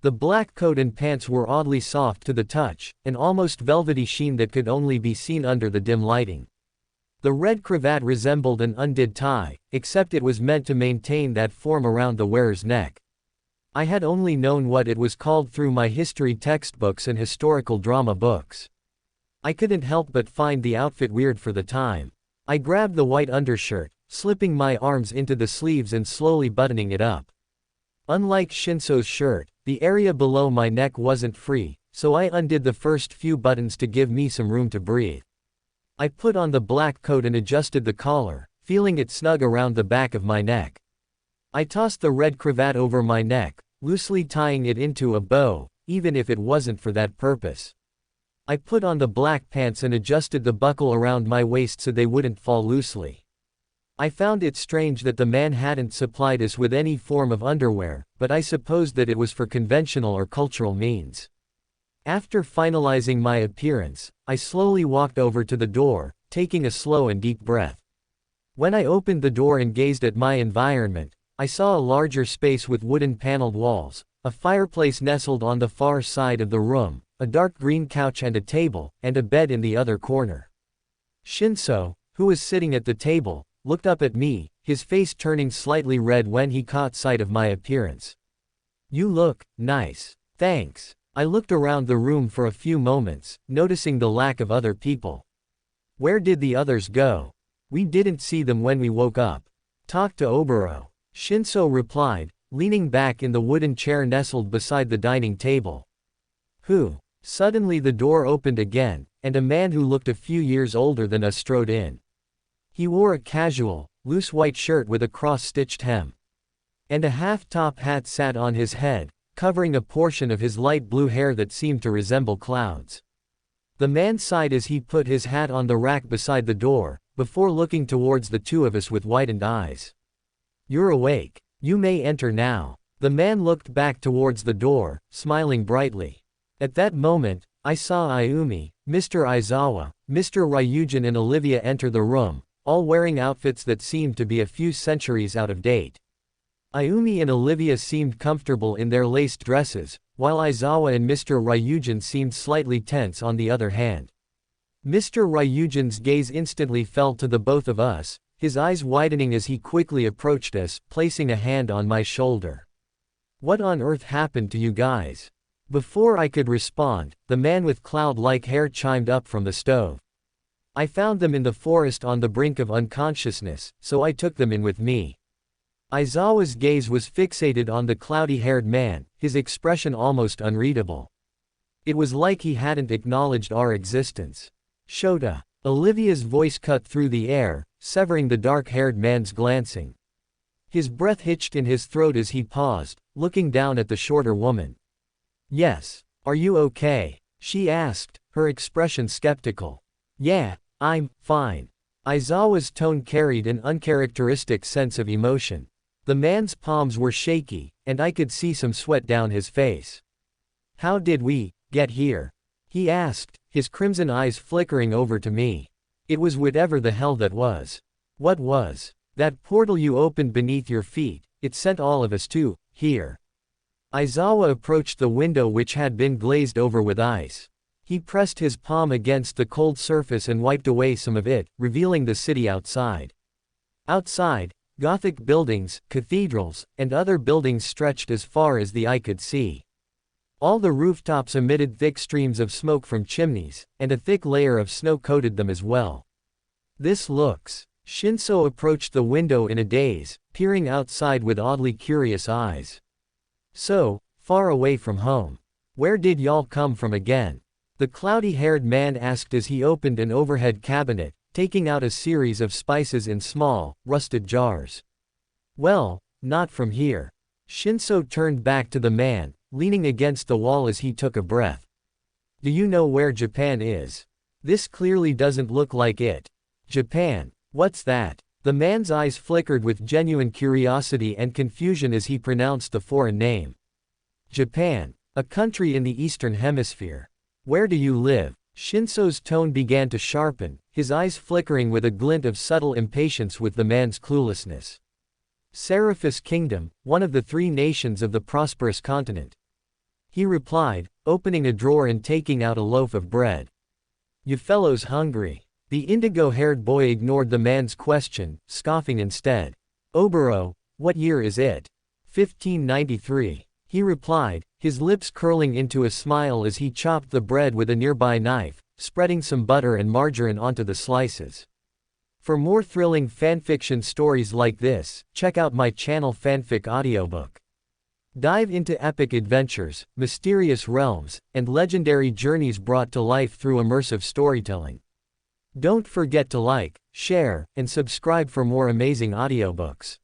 The black coat and pants were oddly soft to the touch, an almost velvety sheen that could only be seen under the dim lighting. The red cravat resembled an undid tie, except it was meant to maintain that form around the wearer's neck. I had only known what it was called through my history textbooks and historical drama books. I couldn't help but find the outfit weird for the time. I grabbed the white undershirt, slipping my arms into the sleeves and slowly buttoning it up. Unlike Shinszo's shirt, the area below my neck wasn't free, so I undid the first few buttons to give me some room to breathe. I put on the black coat and adjusted the collar, feeling it snug around the back of my neck. I tossed the red cravat over my neck, loosely tying it into a bow, even if it wasn't for that purpose. I put on the black pants and adjusted the buckle around my waist so they wouldn't fall loosely. I found it strange that the man hadn't supplied us with any form of underwear, but I supposed that it was for conventional or cultural means. After finalizing my appearance, I slowly walked over to the door, taking a slow and deep breath. When I opened the door and gazed at my environment, I saw a larger space with wooden paneled walls, a fireplace nestled on the far side of the room, a dark green couch and a table, and a bed in the other corner. Shinszo, who was sitting at the table, looked up at me, his face turning slightly red when he caught sight of my appearance. "You look nice. Thanks." I looked around the room for a few moments, noticing the lack of other people. "Where did the others go? We didn't see them when we woke up." "Talk to Oboro," Shinszo replied, leaning back in the wooden chair nestled beside the dining table. "Who?" Suddenly the door opened again, and a man who looked a few years older than us strode in. He wore a casual, loose white shirt with a cross-stitched hem. And a half-top hat sat on his head, covering a portion of his light blue hair that seemed to resemble clouds. The man sighed as he put his hat on the rack beside the door, before looking towards the two of us with widened eyes. "You're awake. You may enter now." The man looked back towards the door, smiling brightly. At that moment, I saw Ayumi, Mr. Aizawa, Mr. Ryujin and Olivia enter the room, all wearing outfits that seemed to be a few centuries out of date. Ayumi and Olivia seemed comfortable in their laced dresses, while Aizawa and Mr. Ryujin seemed slightly tense on the other hand. Mr. Ryujin's gaze instantly fell to the both of us, his eyes widening as he quickly approached us, placing a hand on my shoulder. "What on earth happened to you guys?" Before I could respond, the man with cloud-like hair chimed up from the stove. "I found them in the forest on the brink of unconsciousness, so I took them in with me." Aizawa's gaze was fixated on the cloudy-haired man, his expression almost unreadable. It was like he hadn't acknowledged our existence. "Shota." Olivia's voice cut through the air, severing the dark-haired man's glancing. His breath hitched in his throat as he paused, looking down at the shorter woman. "Yes. Are you okay?" she asked, her expression skeptical. "Yeah, I'm fine." Aizawa's tone carried an uncharacteristic sense of emotion. The man's palms were shaky, and I could see some sweat down his face. "How did we get here?" he asked, his crimson eyes flickering over to me. "It was whatever the hell that was." "What was?" "That portal you opened beneath your feet. It sent all of us to here." Aizawa approached the window which had been glazed over with ice. He pressed his palm against the cold surface and wiped away some of it, revealing the city outside. Outside, Gothic buildings, cathedrals, and other buildings stretched as far as the eye could see. All the rooftops emitted thick streams of smoke from chimneys, and a thick layer of snow coated them as well. "This looks..." Shinszo approached the window in a daze, peering outside with oddly curious eyes. "So far away from home. Where did y'all come from again?" the cloudy-haired man asked as he opened an overhead cabinet, taking out a series of spices in small, rusted jars. "Well, not from here. Shinszo turned back to the man, leaning against the wall as he took a breath. Do you know where Japan is? This clearly doesn't look like it. Japan? What's that? The man's eyes flickered with genuine curiosity and confusion as he pronounced the foreign name. Japan. A country in the Eastern Hemisphere. Where do you live? Shinso's tone began to sharpen, his eyes flickering with a glint of subtle impatience with the man's cluelessness. Seraphis Kingdom, one of the 3 nations of the prosperous continent. He replied, opening a drawer and taking out a loaf of bread. You fellows hungry? The indigo-haired boy ignored the man's question, scoffing instead. Oboro, what year is it? 1593. He replied, his lips curling into a smile as he chopped the bread with a nearby knife, spreading some butter and margarine onto the slices. For more thrilling fanfiction stories like this, check out my channel Fanfic Audiobook. Dive into epic adventures, mysterious realms, and legendary journeys brought to life through immersive storytelling. Don't forget to like, share, and subscribe for more amazing audiobooks.